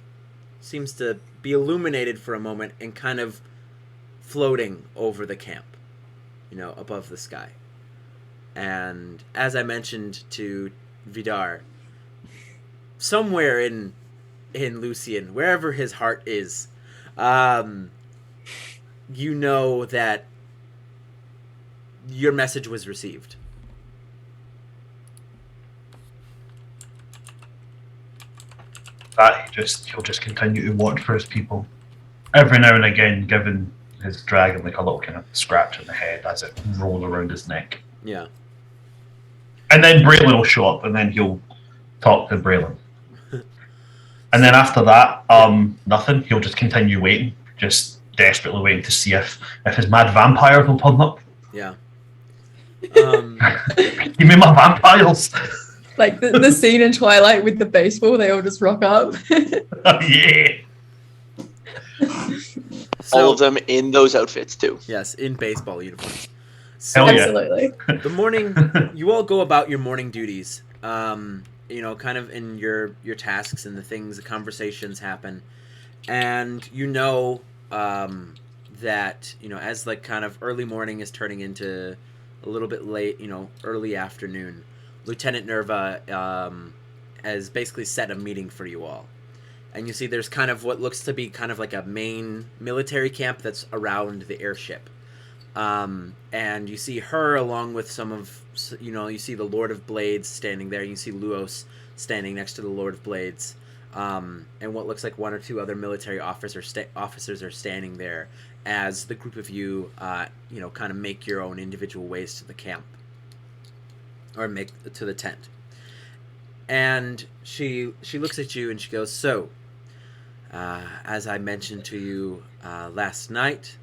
seems to be illuminated for a moment and kind of floating over the camp, above the sky. And as I mentioned to Vidar, somewhere in Lucian, wherever his heart is, you know that your message was received. That he'll just continue to watch for his people. Every now and again, giving his dragon a little kind of scratch on the head as it rolls around his neck. Yeah. And then Braylon will show up, and then he'll talk to Braylon. And then after that, nothing. He'll just continue waiting, just desperately waiting to see if his mad vampires will turn up. Yeah. Give me my vampires. Like the scene in Twilight with the baseball, they all just rock up. Yeah. All of them in those outfits too. Yes, in baseball uniforms. So, Hell yeah. Absolutely. the morning, you all go about your morning duties. Kind of in your tasks and the conversations happen, and that as kind of early morning is turning into a little bit late, early afternoon. Lieutenant Nerva has basically set a meeting for you all. And you see there's kind of what looks to be kind of like a main military camp that's around the airship. And you see her along with some of, you see the Lord of Blades standing there. You see Luos standing next to the Lord of Blades. And what looks like one or two other military officers are standing there as the group of you, kind of make your own individual ways to the camp. Or make to the tent. And she looks at you and she goes, so, as I mentioned to you last night,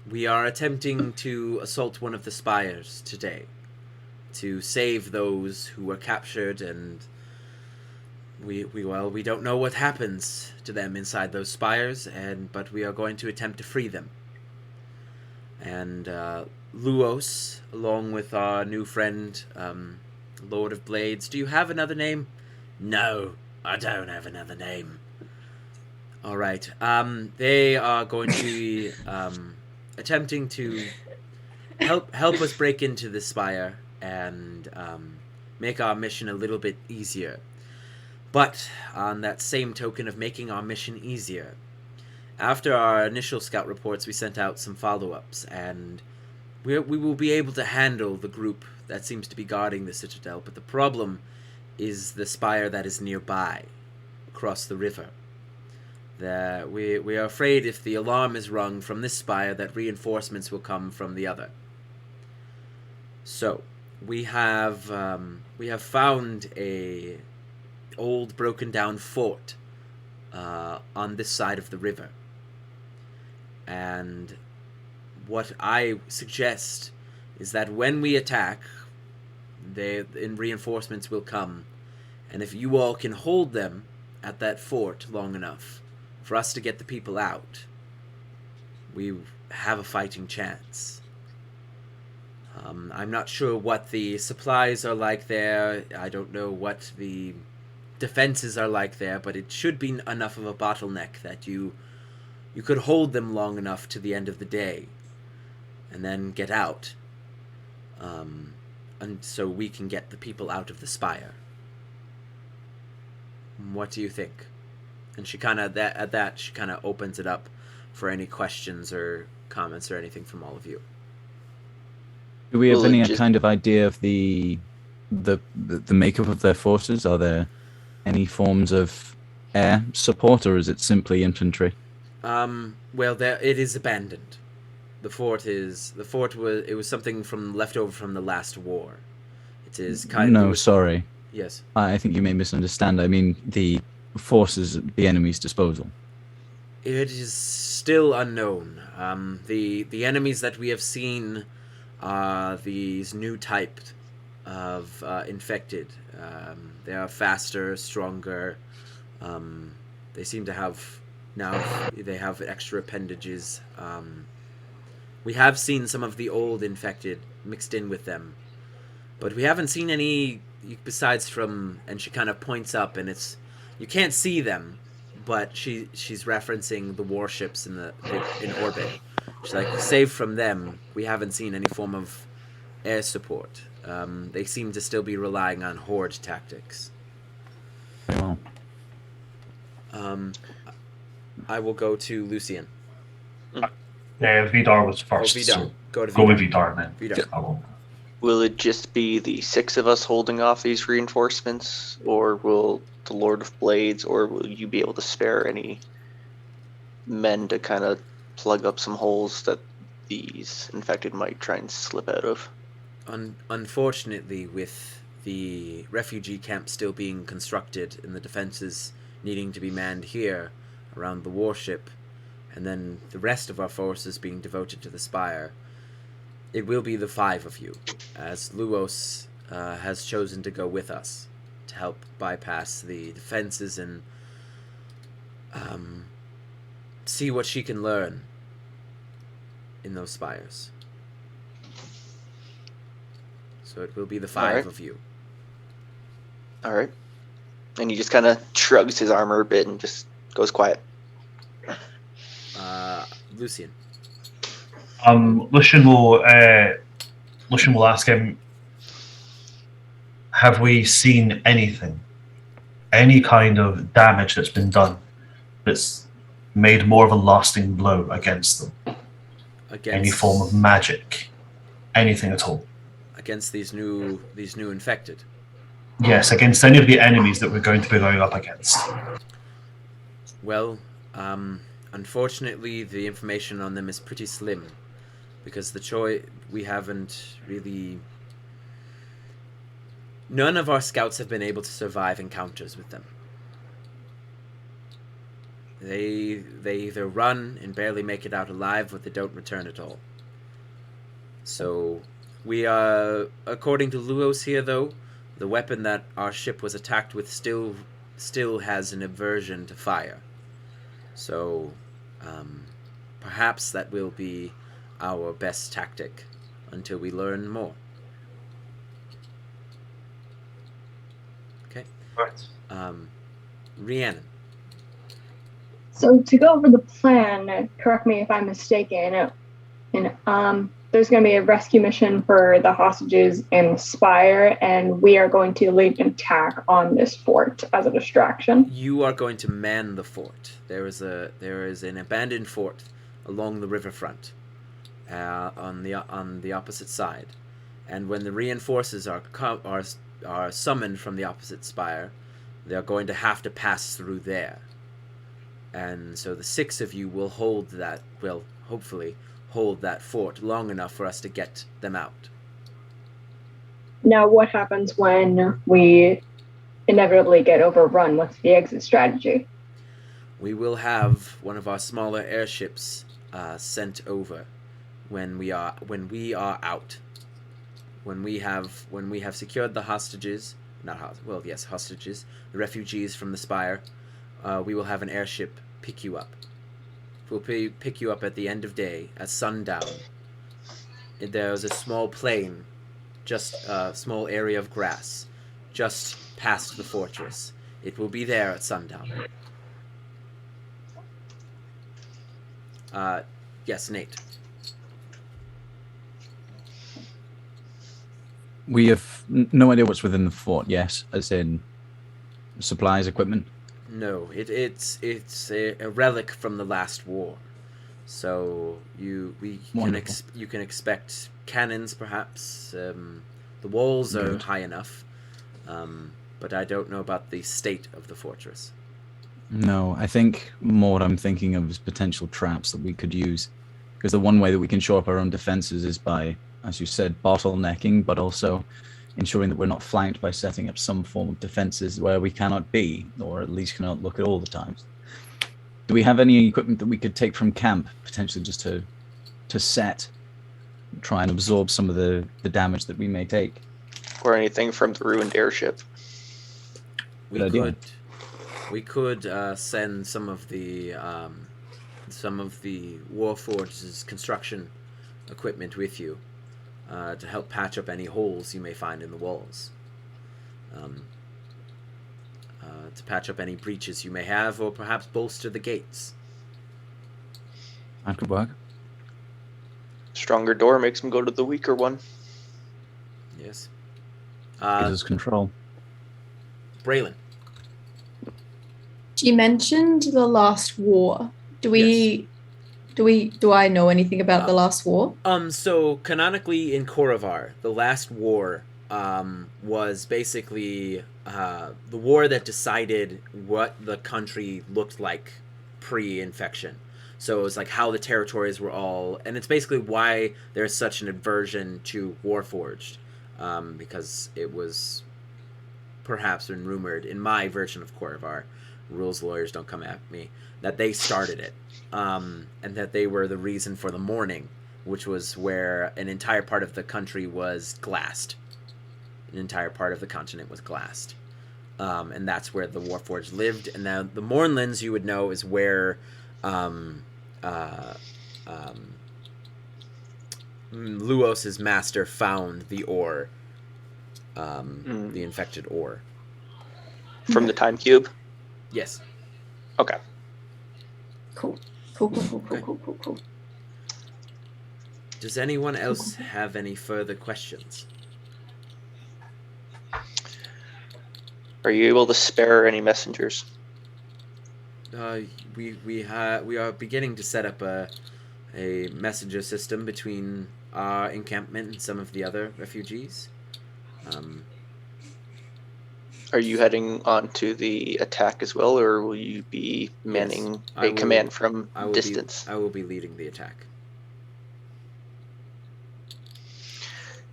we are attempting to assault one of the spires today to save those who were captured, and we don't know what happens to them inside those spires, but we are going to attempt to free them. And Luos, along with our new friend, Lord of Blades. Do you have another name? No, I don't have another name. All right. They are going to be attempting to help us break into the spire and make our mission a little bit easier. But on that same token of making our mission easier, after our initial scout reports, we sent out some follow-ups, and we will be able to handle the group that seems to be guarding the citadel. But the problem is the spire that is nearby, across the river. We are afraid if the alarm is rung from this spire that reinforcements will come from the other. So we have found a old broken down fort on this side of the river. And what I suggest is that when we attack, reinforcements will come, and if you all can hold them at that fort long enough for us to get the people out, we have a fighting chance. I'm not sure what the supplies are like there. I don't know what the defenses are like there, but it should be enough of a bottleneck that you could hold them long enough to the end of the day, and then get out, and so we can get the people out of the spire. What do you think? And she kind of she kind of opens it up for any questions or comments or anything from all of you. Do we have Well, any just- kind of idea of the makeup of their forces? Are there any forms of air support, or is it simply infantry? Well, it is abandoned. The fort was something left over from the last war. It is No, sorry. Yes. I think you may misunderstand. I mean the forces at the enemy's disposal. It is still unknown. The enemies that we have seen are these new type of infected. They are faster, stronger. They seem to have they have extra appendages. We have seen some of the old infected mixed in with them, but we haven't seen any besides from. And she kind of points up, and you can't see them, but she's referencing the warships in orbit. She's like, save from them, we haven't seen any form of air support. They seem to still be relying on horde tactics. Very well. I will go to Lucian. Vidar was first. Vidar. So Go to go with Vidar. Vidar then. Vidar. I will. Will it just be the 6 of us holding off these reinforcements, or will the Lord of Blades, or will you be able to spare any men to kind of plug up some holes that these infected might try and slip out of? Unfortunately, with the refugee camp still being constructed and the defenses needing to be manned here around the warship, and then the rest of our forces being devoted to the spire, it will be the 5 of you, as Luos has chosen to go with us to help bypass the defenses and see what she can learn in those spires. So it will be the 5 Alright. of you. All right. And he just kind of shrugs his armor a bit and just goes quiet. Lucian. Lucian will ask him, have we seen anything? Any kind of damage that's been done that's made more of a lasting blow against them? Any form of magic? Anything at all? Against these new infected. Yes, against any of the enemies that we're going to be going up against. Well, unfortunately, the information on them is pretty slim, because we haven't really. None of our scouts have been able to survive encounters with them. They either run and barely make it out alive, or they don't return at all. So, we are, according to Luos here, though, the weapon that our ship was attacked with still has an aversion to fire. So, perhaps that will be our best tactic until we learn more. Okay. Right. Rhiannon. So to go over the plan, correct me if I'm mistaken, there's going to be a rescue mission for the hostages in the spire, and we are going to lead an attack on this fort as a distraction. You are going to man the fort. There is an abandoned fort along the riverfront, on the opposite side, and when the reinforcements are summoned from the opposite spire, they are going to have to pass through there. And so the 6 of you will hopefully hold that fort long enough for us to get them out. Now, what happens when we inevitably get overrun? What's the exit strategy? We will have one of our smaller airships sent over when we are out. When we have secured the hostages, hostages, the refugees from the spire, we will have an airship pick you up. We'll pick you up at the end of day, at sundown. There's a small plain, just a small area of grass, just past the fortress. It will be there at sundown. Yes, Nate. We have no idea what's within the fort. Yes, as in supplies, equipment. No, it's a relic from the last war. So you can expect cannons, perhaps. The walls are high enough, but I don't know about the state of the fortress. No, I think more what I'm thinking of is potential traps that we could use. Because the one way that we can shore up our own defenses is by, as you said, bottlenecking, but also ensuring that we're not flanked by setting up some form of defenses where we cannot be, or at least cannot look at all the times. Do we have any equipment that we could take from camp, potentially just to set, try and absorb some of the damage that we may take? Or anything from the ruined airship. We could send some of the Warforge's construction equipment with you to help patch up any holes you may find in the walls, to patch up any breaches you may have, or perhaps bolster the gates. That could work. Stronger door makes him go to the weaker one. Yes. Gives us control. Braylon. You mentioned the last war. Do I know anything about the last war? So canonically in Korrivar, the last war was basically the war that decided what the country looked like pre-infection. So it was like how the territories were all, and it's basically why there's such an aversion to Warforged, because it was perhaps been rumored in my version of Korrivar, rules lawyers don't come at me, that they started it, and that they were the reason for the mourning, which was where an entire part of the country was glassed. An entire part of the continent was glassed. And that's where the Warforged lived. And now the Mournlands, you would know, is where Luos's master found the ore, the infected ore. From the time cube? Yes. Okay. Cool. Does anyone else have any further questions? Are you able to spare any messengers? We are beginning to set up a messenger system between our encampment and some of the other refugees. Are you heading on to the attack as well, or will you be manning a command from distance? I will be leading the attack.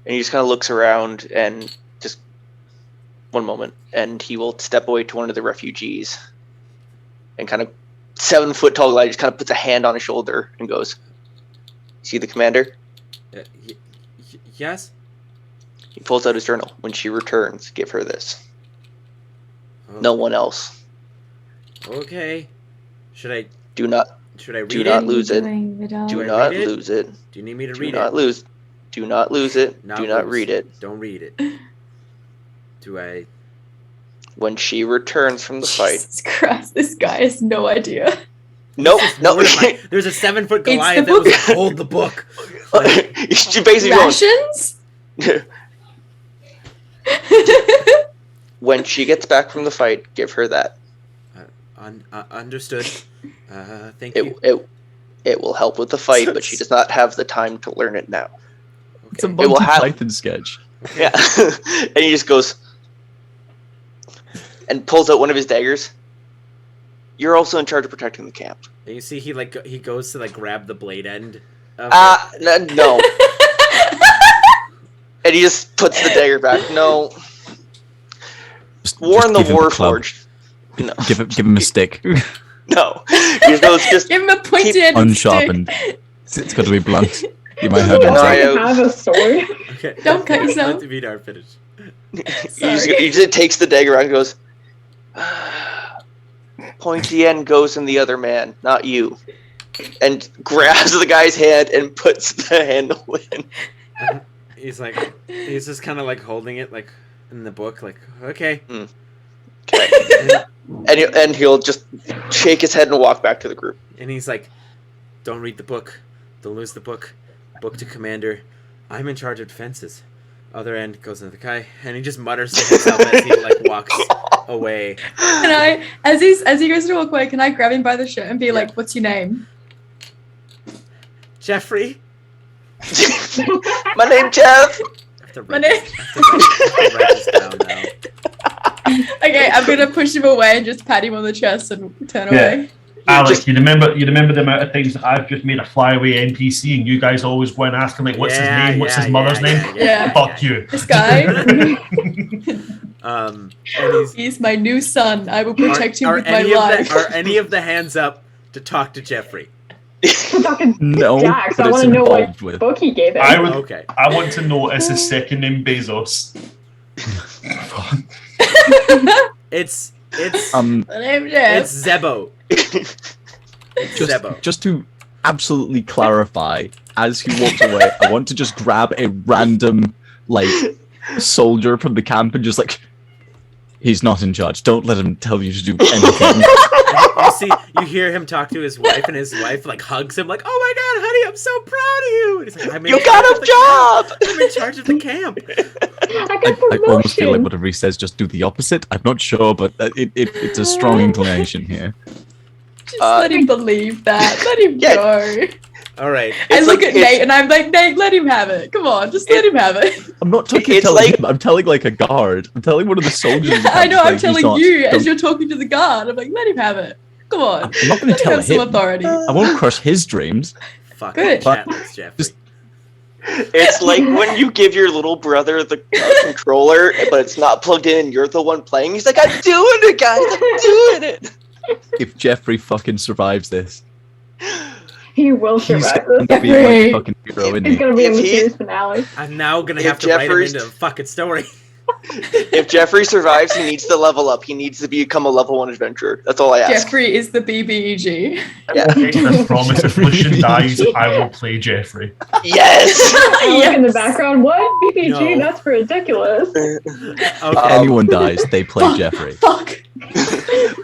And he just kind of looks around and just one moment, and he will step away to one of the refugees and kind of 7 foot tall guy just kind of puts a hand on his shoulder and goes, "See the commander?" Yes? He pulls out his journal. "When she returns, give her this. Oh. No one else. Okay. Should I Do not read do it? not lose it. Doing, Vidal? Do I not read it? lose it. Do you need me to Do read not it? lose. Do not lose it. Do not lose. read it. Don't read it. Do I? When she returns from the fight." Jesus Christ, this guy has no idea. Nope. No. There's a 7 foot It's Goliath the that was book. like, hold the book. Like, She basically goes, Rations? "When she gets back from the fight, give her that. understood. Thank you. It will help with the fight, but she does not have the time to learn it now." It's a Okay. It will Monty have- Python sketch. Okay. Yeah. And he just goes and pulls out one of his daggers. "You're also in charge of protecting the camp." And you see he goes to like grab the blade end. Of No. And he just puts the dagger back. "No. Warn the give him a club. Warforged." No. Give him a stick. No. He goes, "Just Give him a pointed Unsharpened. It's got to be blunt. You might hurt No, himself. I- have a sword. Okay. Don't cut yourself. Let Vidar finish. he just takes the dagger out and goes, "Pointy end goes in the other man, not you." And grabs the guy's hand and puts the handle in. He's just kind of like holding it like in the book, like okay. Okay. And he'll just shake his head and walk back to the group. And he's like, "Don't read the book. Don't lose the book. Book to commander. I'm in charge of defenses." Other end goes into the guy, and he just mutters to himself as he like walks away. Can I, as he goes to walk away, can I grab him by the shirt and be like, "What's your name?" Jeffrey. My name Jeff. My name. I have to write this down now. Okay, I'm gonna push him away and just pat him on the chest and turn away. Alex, you remember the amount of things that I've just made a flyaway NPC and you guys always go and ask him like, what's his name, what's his mother's name? Yeah. Fuck you. This guy. And He's my new son. I will protect him with my any life. are any of the hands up to talk to Jeffrey? Fucking No, Dax, but I it's want to know what involved with. book he gave it. Okay. I want to know is his second name Bezos. It's My name Jeff. it's Zebo. It's Zebo. Just to absolutely clarify, as he walks away, I want to just grab a random like soldier from the camp and just like, he's not in charge. Don't let him tell you to do anything. You hear him talk to his wife, and his wife like hugs him, like, "Oh my God, honey, I'm so proud of you." And he's like, You got a job. I'm in charge of the camp. I almost feel like whatever he says, just do the opposite. I'm not sure, but it's a strong inclination here. Just let him believe that. Let him go. All right. I look like- at Nate and I'm like, Nate, let him have it. Come on, just let him have it. I'm not talking It's telling like- him. I'm telling like a guard. I'm telling one of the soldiers. in the I know, camp, I'm he's telling not- you as don't- you're talking to the guard. I'm like, let him have it. Come on. I'm not going to Let him tell have some him. authority. I won't crush his dreams. Fucking Good. chatless Jeffrey. Just- It's like when you give your little brother the controller, but it's not plugged in and you're the one playing. He's like, I'm doing it, guys. I'm doing it. If Jeffrey fucking survives this, He will he's survive going this. to be like a fucking hero, isn't It's he? gonna be in If the he- series finale. I'm now gonna If have to write him Jeffrey's- into a fucking story. If Jeffrey survives, he needs to level up. He needs to become a level 1 adventurer. That's all I ask. Jeffrey is the BBEG. Yeah. I promise if Lucian dies, I will play Jeffrey. Yes. I look in the background. What? BBG? No. That's ridiculous. Okay. Anyone dies, they play Jeffrey. Fuck.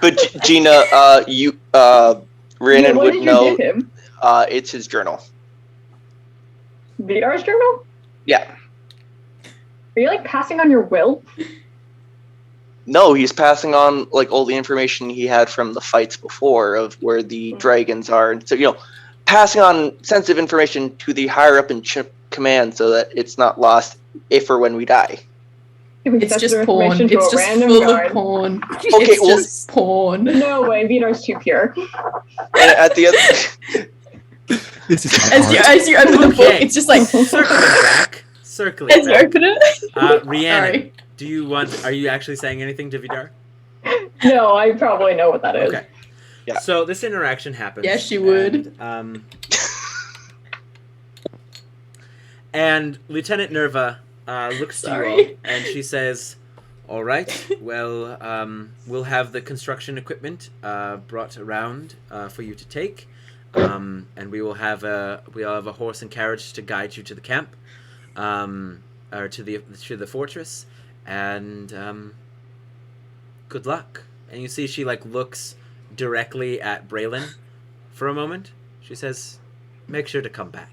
But Gina, you, Rhiannon What would did you know. give him? It's his journal. Vidar's journal? Yeah. Are you like passing on your will? No, he's passing on like all the information he had from the fights before of where the dragons are, and so passing on sensitive information to the higher up in command so that it's not lost if or when we die. Giving It's sensitive just porn. information to It's a just random full guard. of porn. Okay, It's well- just porn. No way, Vidar's too pure. And at the other, This is As you open the book, Okay. it's just like Circling as you back. open it. Rhiannon, Sorry. are you actually saying anything to Vidar? No, I probably know what that is. Okay. Yeah. So this interaction happens. Yes, you would. And Lieutenant Nerva looks to you all, Sorry. and she says, "All right, well, we'll have the construction equipment brought around for you to take, and we'll have a horse and carriage to guide you to the camp, or to the fortress, and good luck." And you see she like looks directly at Braylon for a moment. She says, "Make sure to come back."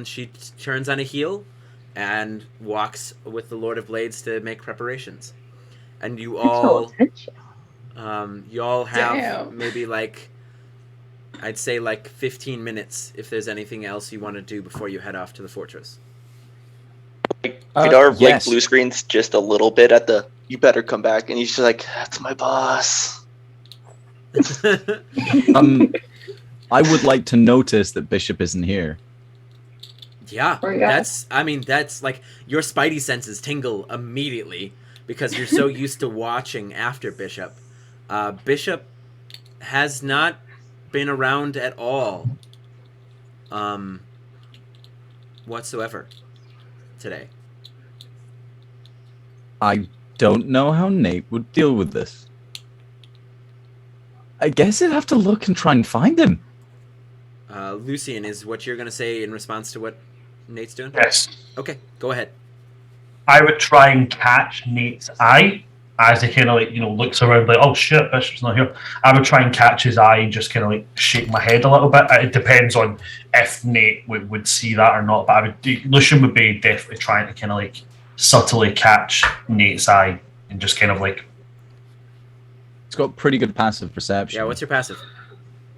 She turns on a heel and walks with the Lord of Blades to make preparations. And you all have Damn. maybe like, I'd say like 15 minutes if there's anything else you want to do before you head off to the fortress. Vidar yes. blue screens just a little bit at the, you better come back. And he's just like, that's my boss. I would like to notice that Bishop isn't here. Yeah, Where you at? that's like your spidey senses tingle immediately because you're so used to watching after Bishop. Bishop has not been around at all, whatsoever today. I don't know how Nate would deal with this. I guess I'd have to look and try and find him. Lucian, is what you're gonna say in response to what Nate's doing? Yes. Okay, go ahead. I would try and catch Nate's eye as he kind of looks around like, oh shit, Bishop's not here. I would try and catch his eye and just kind of shake my head a little bit. It depends on if Nate would see that or not. But Lucian would be definitely trying to kind of subtly catch Nate's eye and just kind of It's got pretty good passive perception. Yeah, what's your passive?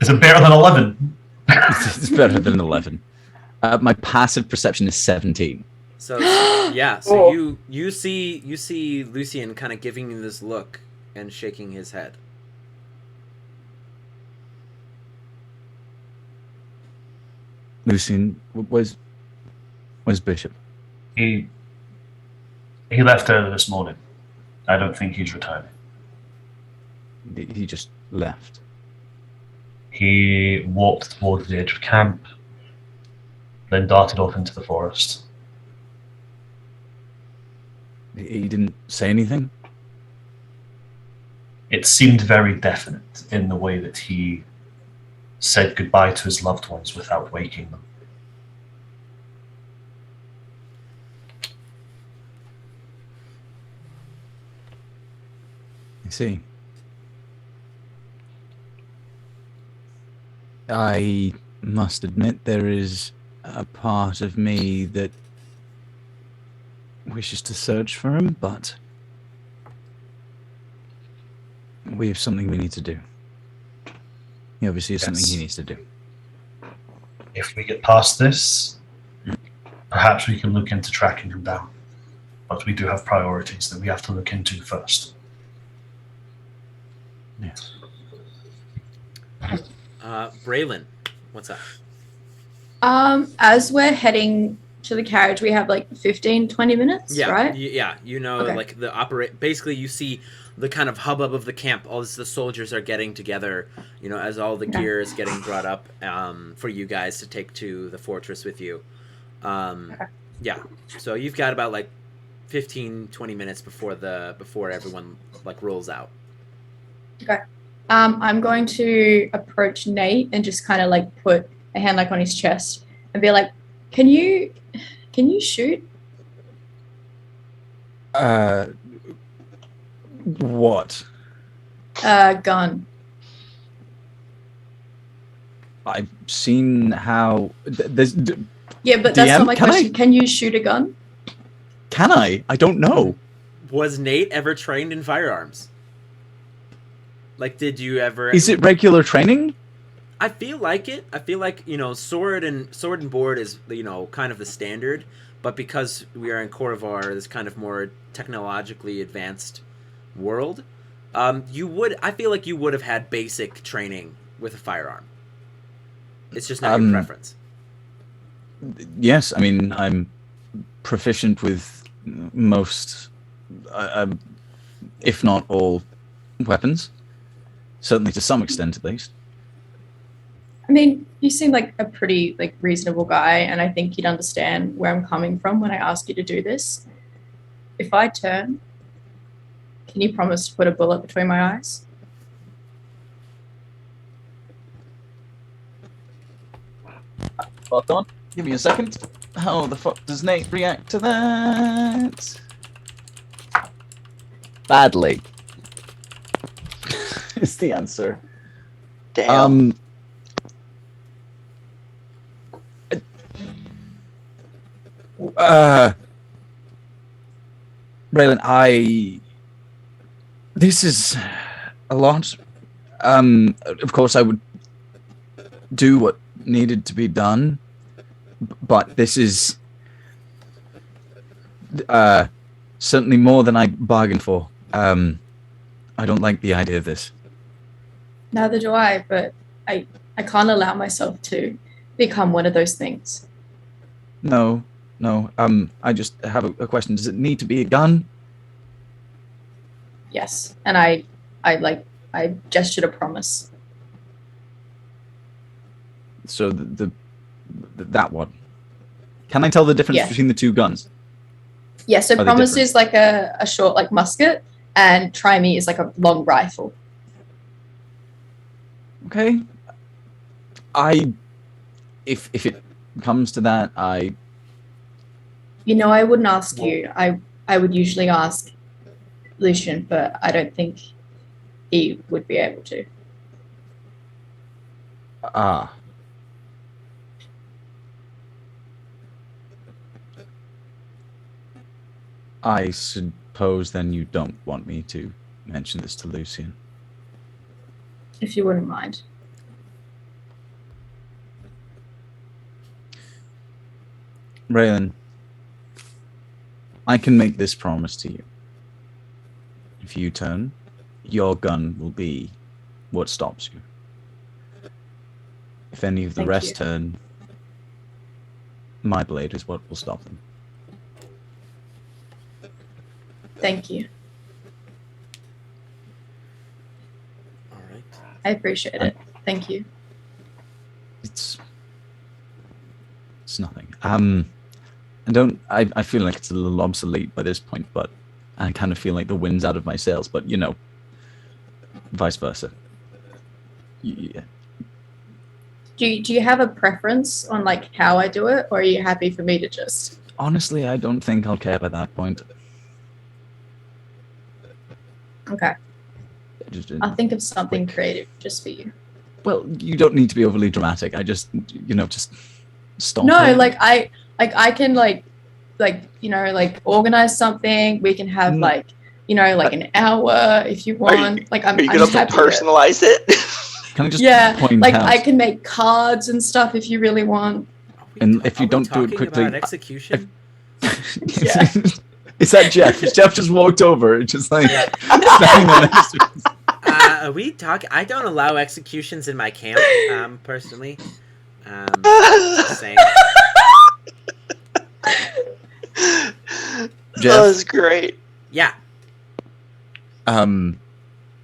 Is it better than 11? It's better than 11. My passive perception is 17. So yeah, so you see Lucian kind of giving you this look and shaking his head. Lucian, where's Bishop? He left early this morning. I don't think he's returning. He just left. He walked towards the edge of camp, then darted off into the forest. He didn't say anything? It seemed very definite in the way that he said goodbye to his loved ones without waking them. I see. I must admit there is a part of me that wishes to search for him, but we have something we need to do. He obviously has something he needs to do. If we get past this, perhaps we can look into tracking him down. But we do have priorities that we have to look into first. Yes. Braylon, what's up? As we're heading to the carriage, we have 15, 20 minutes, Yeah, right? Okay. Basically, you see the kind of hubbub of the camp. All this, the soldiers are getting together, as all the gear is getting brought up for you guys to take to the fortress with you. Yeah, so you've got about 15, 20 minutes before everyone rolls out. Okay. I'm going to approach Nate and just kind of put a hand on his chest and be like, Can you shoot? What? Gun. I've seen how there's. Yeah, but that's DM, not my can question. Can you shoot a gun? Can I? I don't know. Was Nate ever trained in firearms? Did you ever? Is it regular training? I feel like it. I feel like sword and board is kind of the standard, but because we are in Korrivar, this kind of more technologically advanced world, I feel like you would have had basic training with a firearm. It's just not your preference. Yes, I mean I'm proficient with most, if not all, weapons. Certainly to some extent, at least. I mean, you seem like a pretty reasonable guy, and I think you'd understand where I'm coming from when I ask you to do this. If I turn, can you promise to put a bullet between my eyes? Spot on. Give me a second. How the fuck does Nate react to that? Badly. Is the answer. Damn. Braylon, this is a lot. Of course I would do what needed to be done, but this is certainly more than I bargained for. I don't like the idea of this. Neither do I, but I can't allow myself to become one of those things. No. I just have a question. Does it need to be a gun? Yes, and I gestured a promise. So that one. Can I tell the difference between the two guns? Yeah, so Are they promise different? is a short musket, and try me is a long rifle. Okay. If it comes to that, I wouldn't ask you. I I would usually ask Lucian, but I don't think he would be able to. Ah. I suppose then you don't want me to mention this to Lucian. If you wouldn't mind. Raylan, I can make this promise to you. If you turn, your gun will be what stops you. If any of the Thank rest you. turn, my blade is what will stop them. Thank you. All right. I appreciate it. Thank you. It's nothing. I feel like it's a little obsolete by this point, but I kind of feel like the wind's out of my sails, but you know, vice versa. Yeah. Do you have a preference on like how I do it, or are you happy for me to just? Honestly, I don't think I'll care by that point. Okay, Just, I'll think of something creative just for you. well, you don't need to be overly dramatic. I just, just stop. No, it. like I can like organize something. We can have like an hour if you want. Are you I'm gonna just happy to- personalize it? Can I just Yeah, point like out? I can make cards and stuff if you really want. And if you Are we don't do it talking quickly- about execution? Yeah. Is that Jeff? Jeff just walked over, just like standing there next to us. Are we talking? I don't allow executions in my camp, personally. Just saying. That Jeff? was great. Yeah.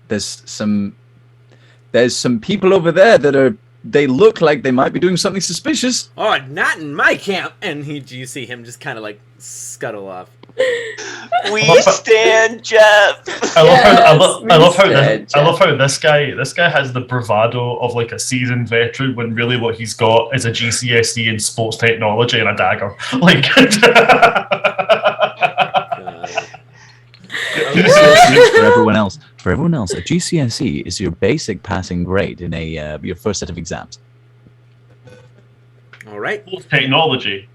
There's some people over there they look like they might be doing something suspicious. Oh, not in my camp. And you see him just kind of like scuttle off. We stand Jeff. I love how this guy has the bravado of like a seasoned veteran when really what he's got is a GCSE in sports technology and a dagger. Like for everyone else, a GCSE is your basic passing grade in your first set of exams. All right. sports technology.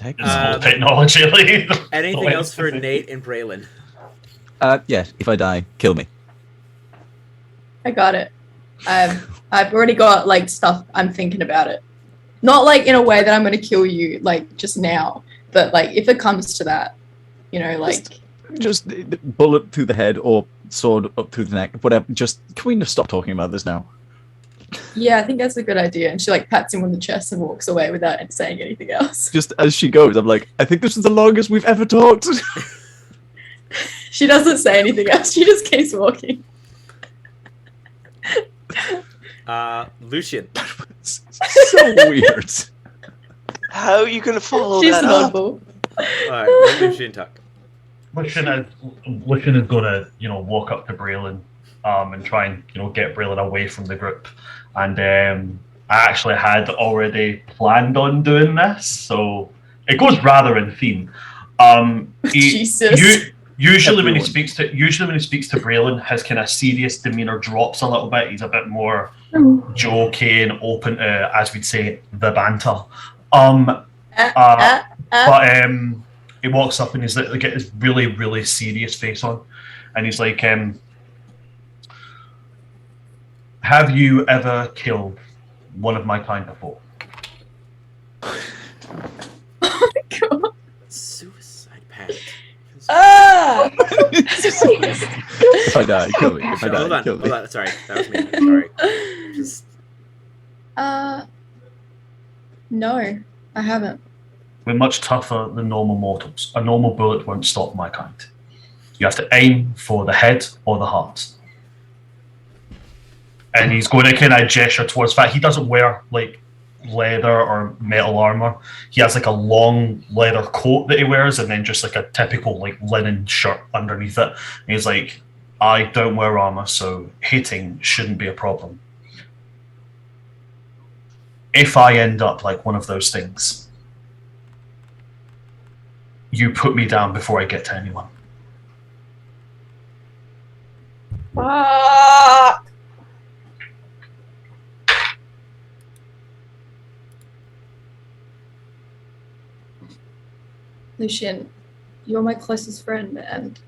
Um, Technology. Anything else for Nate and Braylon? Yeah, if I die, kill me. I got it. I've already got like stuff. I'm thinking about it. Not like in a way that I'm going to kill you like just now, but like if it comes to that, like. Just bullet through the head or sword up through the neck, whatever. Just can we just stop talking about this now? Yeah, I think that's a good idea. And she like pats him on the chest and walks away without saying anything else. Just as she goes, I'm like, I think this is the longest we've ever talked. She doesn't say anything else. She just keeps walking. Lucian. So weird. How are you gonna follow She's that up? notable. All right, let Lucian talk. Lucian is going to, walk up to Braylon, and try and, get Braylon away from the group. And I actually had already planned on doing this, so it goes rather in theme. Jesus. Usually when he speaks to Braylon, his kind of serious demeanor drops a little bit. He's a bit more joking, open to, as we'd say, the banter. But he walks up and he's like, get his really, really serious face on, and he's like, "Have you ever killed one of my kind before?" God. Suicide pact. Ah! If I die, kill me. If I Hold die, on, kill me. hold on. Sorry, that was me. Sorry. Just No, I haven't. We're much tougher than normal mortals. A normal bullet won't stop my kind. You have to aim for the head or the heart. And he's going to kind of gesture towards that. He doesn't wear like leather or metal armor. He has like a long leather coat that he wears, and then just like a typical like linen shirt underneath it. And he's like, I don't wear armor, so hitting shouldn't be a problem. If I end up like one of those things, you put me down before I get to anyone. Fuck. Lucian, you're my closest friend, and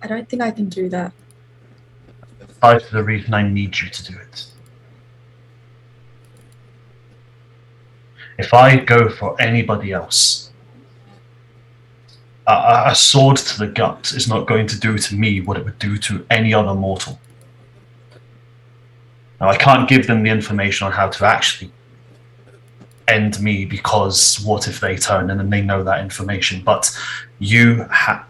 I don't think I can do that. That's the reason I need you to do it. If I go for anybody else, a sword to the gut is not going to do to me what it would do to any other mortal. Now, I can't give them the information on how to actually end me, because what if they turn in and they know that information? But you have...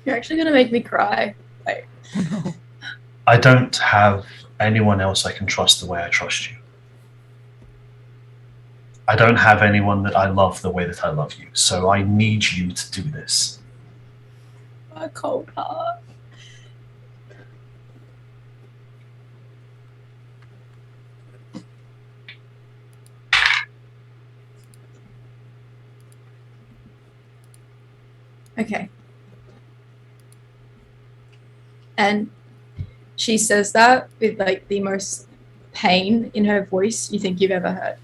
You're actually gonna make me cry. Like, I don't have anyone else I can trust the way I trust you. I don't have anyone that I love the way that I love you. So I need you to do this. a cold heart. Okay. And she says that with like the most pain in her voice you think you've ever heard.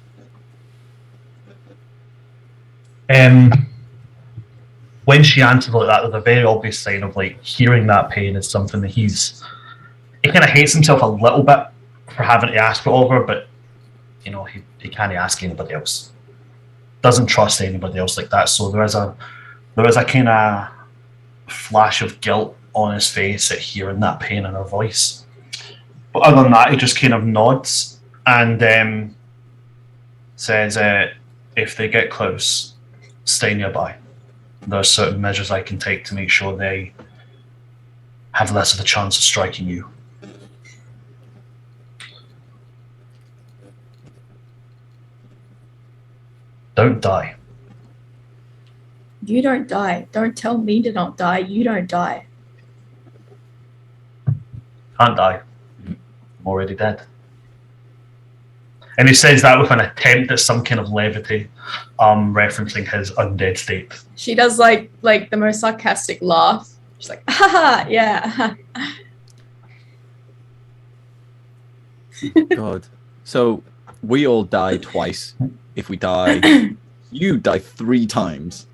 When she answers like that, there's a very obvious sign of like hearing that pain is something that he kind of hates himself a little bit for having to ask it of her, but you know, he can't ask anybody else. Doesn't trust anybody else like that. So there is a kind of flash of guilt on his face at hearing that pain in her voice. But other than that, he just kind of nods and says, if they get close, stay nearby. There are certain measures I can take to make sure they have less of a chance of striking you. Don't die. You don't die. Don't tell me to not die. You don't die. Can't die. I'm already dead. And he says that with an attempt at some kind of levity, referencing his undead state. She does like the most sarcastic laugh. She's like, haha, yeah. God. So we all die twice. If we die, you die 3 times.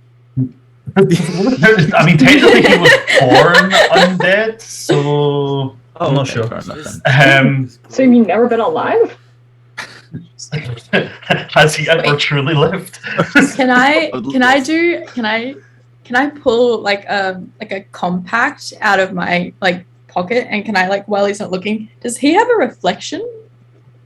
I mean, technically he was born undead, so I'm not sure. So you've never been alive? Has he ever truly lived? Can I pull like a compact out of my like pocket, and can I, like, while he's not looking, does he have a reflection?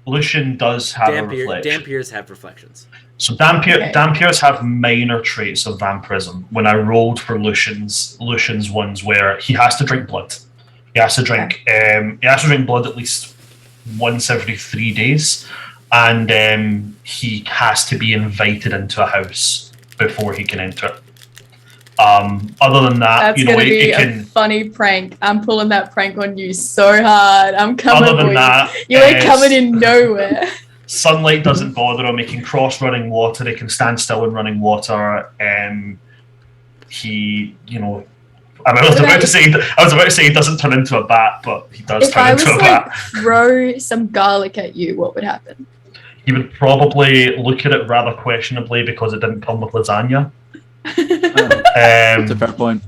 Lucian does have a reflection. Dampiers have reflections. So Dampiers have minor traits of vampirism. When I rolled for Lucian's ones, where he has to drink blood. He has to drink blood at least once every 3 days, and he has to be invited into a house before he can enter it. Other than that, That's gonna be a funny prank. I'm pulling that prank on you so hard. I'm coming for you. You ain't coming in nowhere. Sunlight doesn't bother him. He can cross running water. He can stand still in running water. He, you know, I was about to say he doesn't turn into a bat, but he does turn into a bat. If I was throw some garlic at you, what would happen? He would probably look at it rather questionably because it didn't come with lasagna. That's a fair point.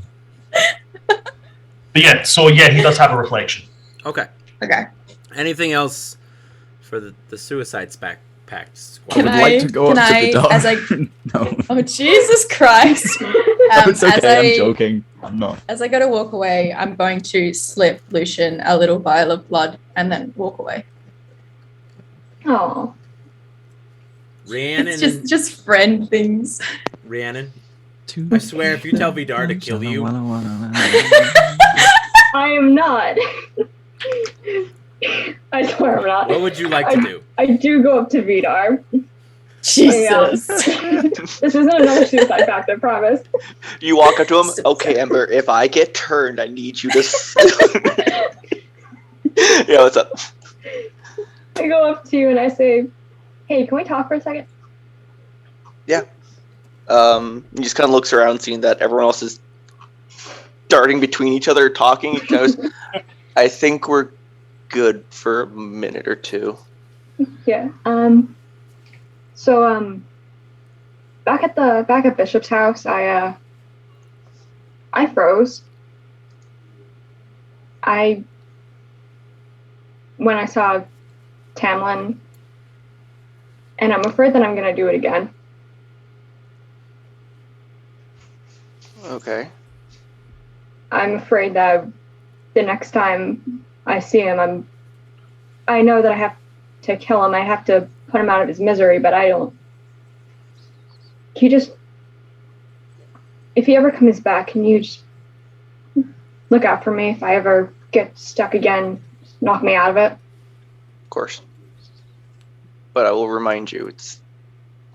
But yeah, so yeah, he does have a reflection. Okay. Anything else for the Suicide Pact squad? I would like to go up to the dog. No. Oh, Jesus Christ. It's okay, I'm joking. I'm not. As I go to walk away, I'm going to slip Lucian a little vial of blood and then walk away. Oh. Rhiannon, it's just friend things. Rhiannon, I swear, if you tell Vidar to kill you, I am not. I swear I'm not. What would you like to do? I do go up to Vidar. Jesus. This isn't another suicide pact, I promise. You walk up to him. Okay, Ember, if I get turned, I need you to... Yeah, what's up? I go up to you and I say, Hey, can we talk for a second? He just kind of looks around, seeing that everyone else is darting between each other, talking. He goes, I think we're good for a minute or two. Yeah. So back at Bishop's house, I froze. When I saw Tamlin, and I'm afraid that I'm gonna do it again. Okay. I'm afraid that the next time I see him, I know that I have to kill him. I have to put him out of his misery, but I don't. If he ever comes back, can you just look out for me? If I ever get stuck again, just knock me out of it. Of course. But I will remind you, it's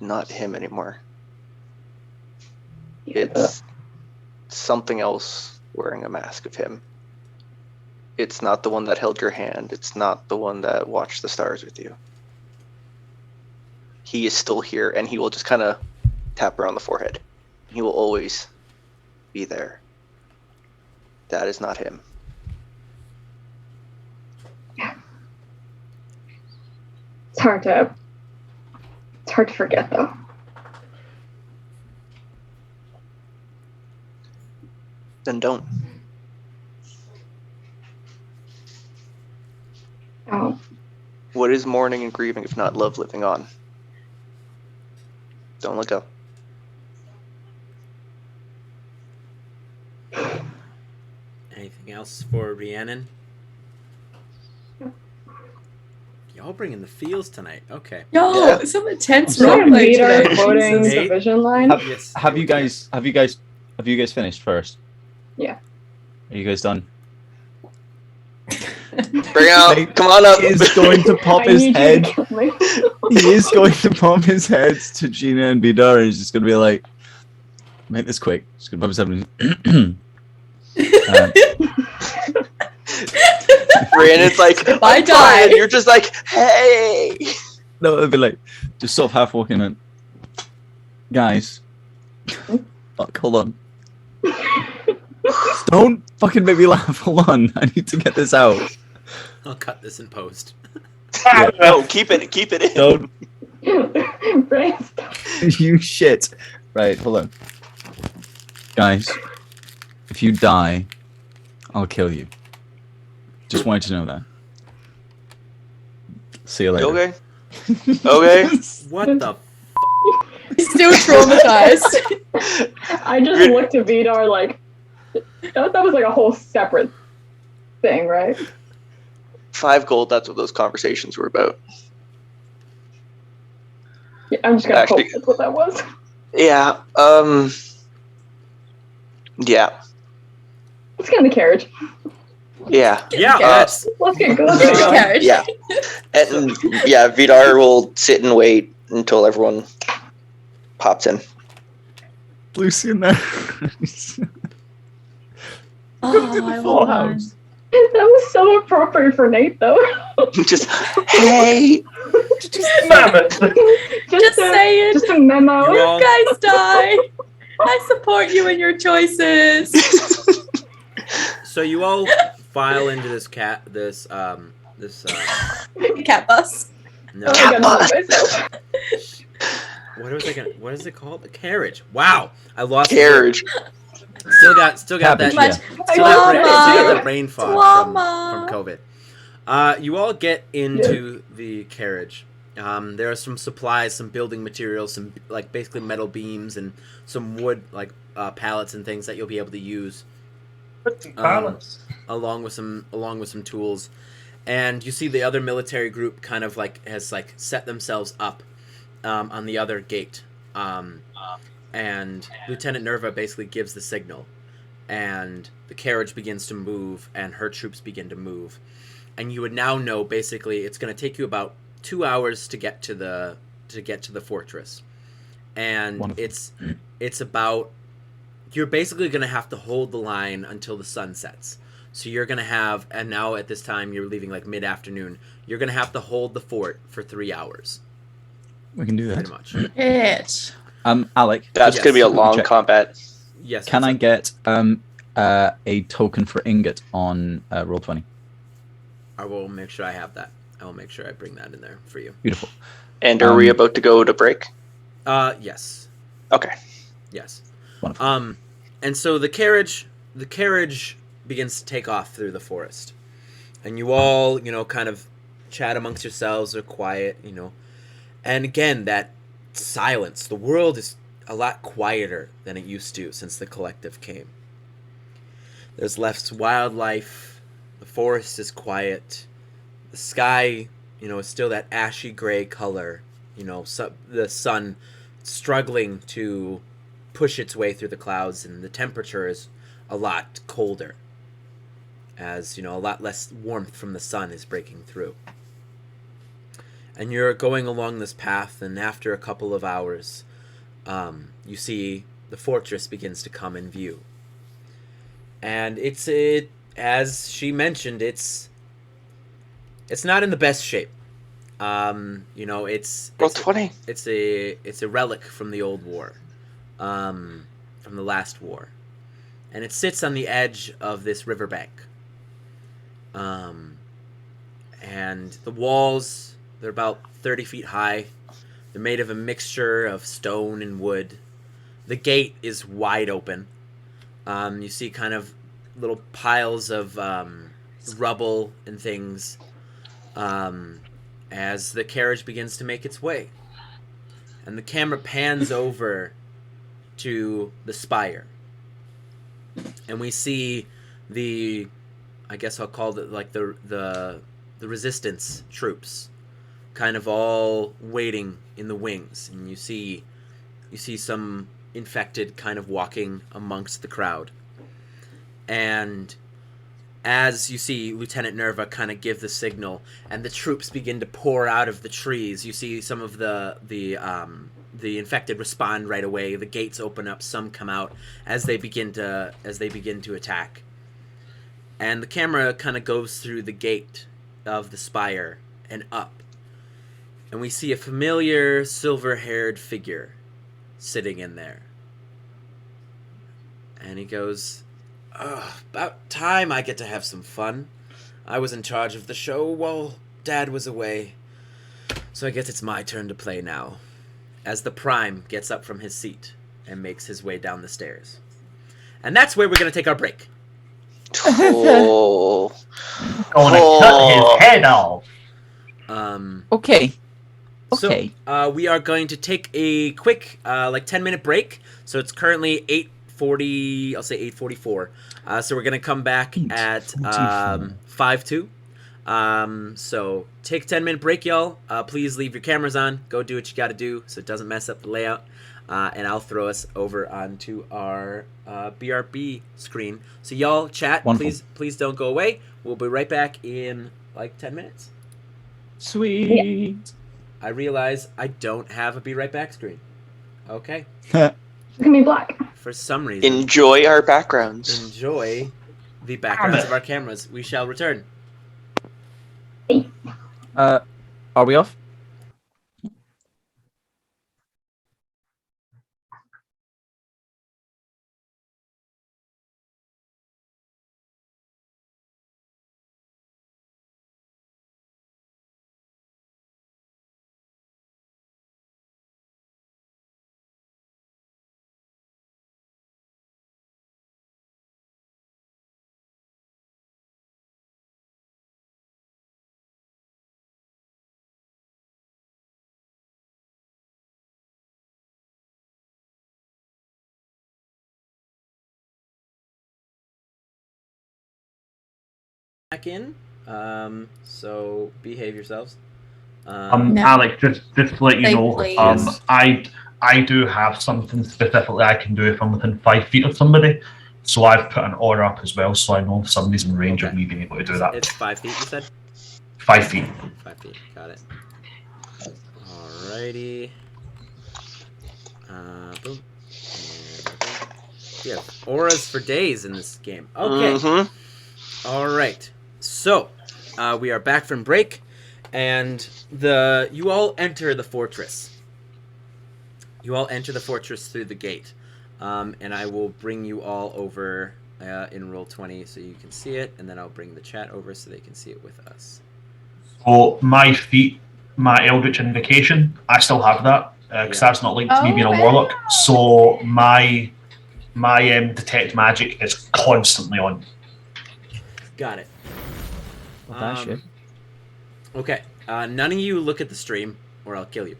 not him anymore. It's something else wearing a mask of him. It's not the one that held your hand. It's not the one that watched the stars with you. He is still here, and he will just kind of tap her on the forehead. He will always be there. That is not him. It's hard to forget, though. Then don't. Oh, What is mourning and grieving if not love living on? Don't let go. Anything else for Rhiannon? Y'all bringing the feels tonight. Okay. Yo, Yeah. some intense I'm sorry. roleplay Meet our today. quoting Jesus. Hey. division line. Yes. Have you guys finished first? Yeah. Are you guys done? Bring out. Nate Come on up. He is going to pop I his need head. you to kill me. He is going to pop his head to Gina and Vidar, and he's just going to be like, make this quick. Just going to pop his head. Rhiannon's like, If I I'm die. fine. You're just like, hey. No, it'd be like, just sort of half walking in. Guys. Fuck, hold on. Don't fucking make me laugh. Hold on. I need to get this out. I'll cut this in post. Yeah. No, keep it in. Don't. Right? You shit. Right, hold on. Guys, if you die, I'll kill you. Just wanted to know that. See you later. Okay. Okay. What the? He's still traumatized. I just looked at Vidar like that was like a whole separate thing, right? 5 gold. That's what those conversations were about. Yeah, I'm just gonna Actually- hope that's what that was. Yeah. Yeah. Let's get in the carriage. Yeah. Yeah. Okay. Let's. Let's get going. Let's get going. Carriage. Yeah. And yeah, Vidar will sit and wait until everyone pops in. Lucy in there. Oh, I Full love house. That was so appropriate for Nate, though. Just, hey. Mammoth. Just saying. Just a memo. You all- You guys die. I support you in your choices. So you all file into this cat. This Cat bus. No. Oh my God, I'm myself. What is it called? The carriage. Wow. I lost the Carriage. word. Still got Cabbage, that. yeah. Still got Drama. brain fog Drama. from COVID. You all get into the carriage. There are some supplies, some building materials, some like basically metal beams and some wood like pallets and things that you'll be able to use, along with some tools. And you see the other military group kind of like has like set themselves up on the other gate. And Lieutenant Nerva basically gives the signal, and the carriage begins to move, and her troops begin to move. And you would now know basically it's going to take you about 2 hours to get to the fortress, and Wonderful. it's about, you're basically going to have to hold the line until the sun sets. So you're going to have, and now at this time you're leaving like mid-afternoon, you're going to have to hold the fort for 3 hours. We can do that. pretty much. It. Alec. That's Yes. going to be a long Check. combat. Yes. Can what's I up? get a token for ingot on roll 20? I will make sure I have that. I will make sure I bring that in there for you. Beautiful. And are we Um, about to go to break? Yes. Okay. Yes. Wonderful. And so the carriage begins to take off through the forest, and you all, kind of chat amongst yourselves, are quiet, and again that silence. The world is a lot quieter than it used to since the collective came. There's less wildlife. The forest is quiet. The sky, is still that ashy gray color. The sun struggling to push its way through the clouds, and the temperature is a lot colder as, a lot less warmth from the sun is breaking through. And you're going along this path, and after a couple of hours, you see the fortress begins to come in view. And as she mentioned, it's not in the best shape. It's Roll 20. it's a relic from the old war, from the last war, and it sits on the edge of this riverbank. And the walls, they're about 30 feet high. They're made of a mixture of stone and wood. The gate is wide open. You see kind of little piles of rubble and things as the carriage begins to make its way. And the camera pans over to the spire. And we see I guess I'll call it like the resistance troops kind of all waiting in the wings. And you see some infected kind of walking amongst the crowd. And as you see Lieutenant Nerva kind of give the signal, and the troops begin to pour out of the trees, you see some of the infected respond right away. The gates open up, some come out as they begin to attack. And the camera kind of goes through the gate of the spire and up, and we see a familiar silver-haired figure sitting in there. And he goes, about time I get to have some fun. I was in charge of the show while Dad was away, so I guess it's my turn to play now. As the Prime gets up from his seat and makes his way down the stairs. And that's where we're going to take our break. Oh. Gonna cut his head off. Okay. So, we are going to take a quick, 10-minute break. So it's currently 8:40, I'll say 8:44. So we're going to come back at 5:02. So take a 10-minute break, y'all. Please leave your cameras on. Go do what you got to do so it doesn't mess up the layout. And I'll throw us over onto our BRB screen. So y'all chat. Wonderful. Please don't go away. We'll be right back in 10 minutes. Sweet. I realize I don't have a be right back screen. Okay. It's gonna be black. For some reason. Enjoy our backgrounds. Enjoy the backgrounds of our cameras. We shall return. Are we off? Back in. So behave yourselves. No. Alex, just to let you know, Thankfully. I do have something specifically I can do if I'm within 5 feet of somebody. So I've put an order up as well, so I know if somebody's in range of Okay. me being able to do that. It's 5 feet, you said? 5 feet. 5 feet. Got it. Alrighty. Boom. And boom. Yeah, auras for days in this game. Okay. Mm-hmm. All right. So, we are back from break, and you all enter the fortress. You all enter the fortress through the gate, and I will bring you all over in Roll20 so you can see it, and then I'll bring the chat over so they can see it with us. So my feat, my Eldritch Invocation, I still have that because that's not linked to me being a warlock. So my detect magic is constantly on. Got it. Well, that shit. Okay. None of you look at the stream, or I'll kill you.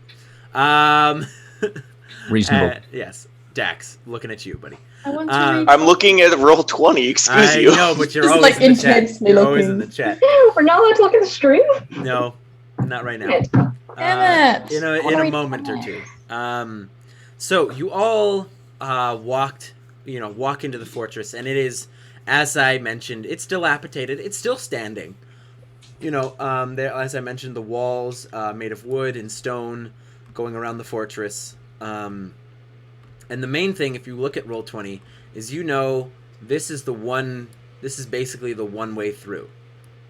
Reasonable. Yes. Dax, looking at you, buddy. I want to read. I'm looking at Roll20. Excuse you. I know, but you're Just, always like, in the chat. intensely You're always in looking. the chat. We're not allowed to look at the stream? No, not right now. Damn it. In a moment or two. So you all walk into the fortress, and it is, as I mentioned, it's dilapidated. It's still standing. There, as I mentioned, the walls made of wood and stone going around the fortress. And the main thing, if you look at Roll20, is this is basically the one way through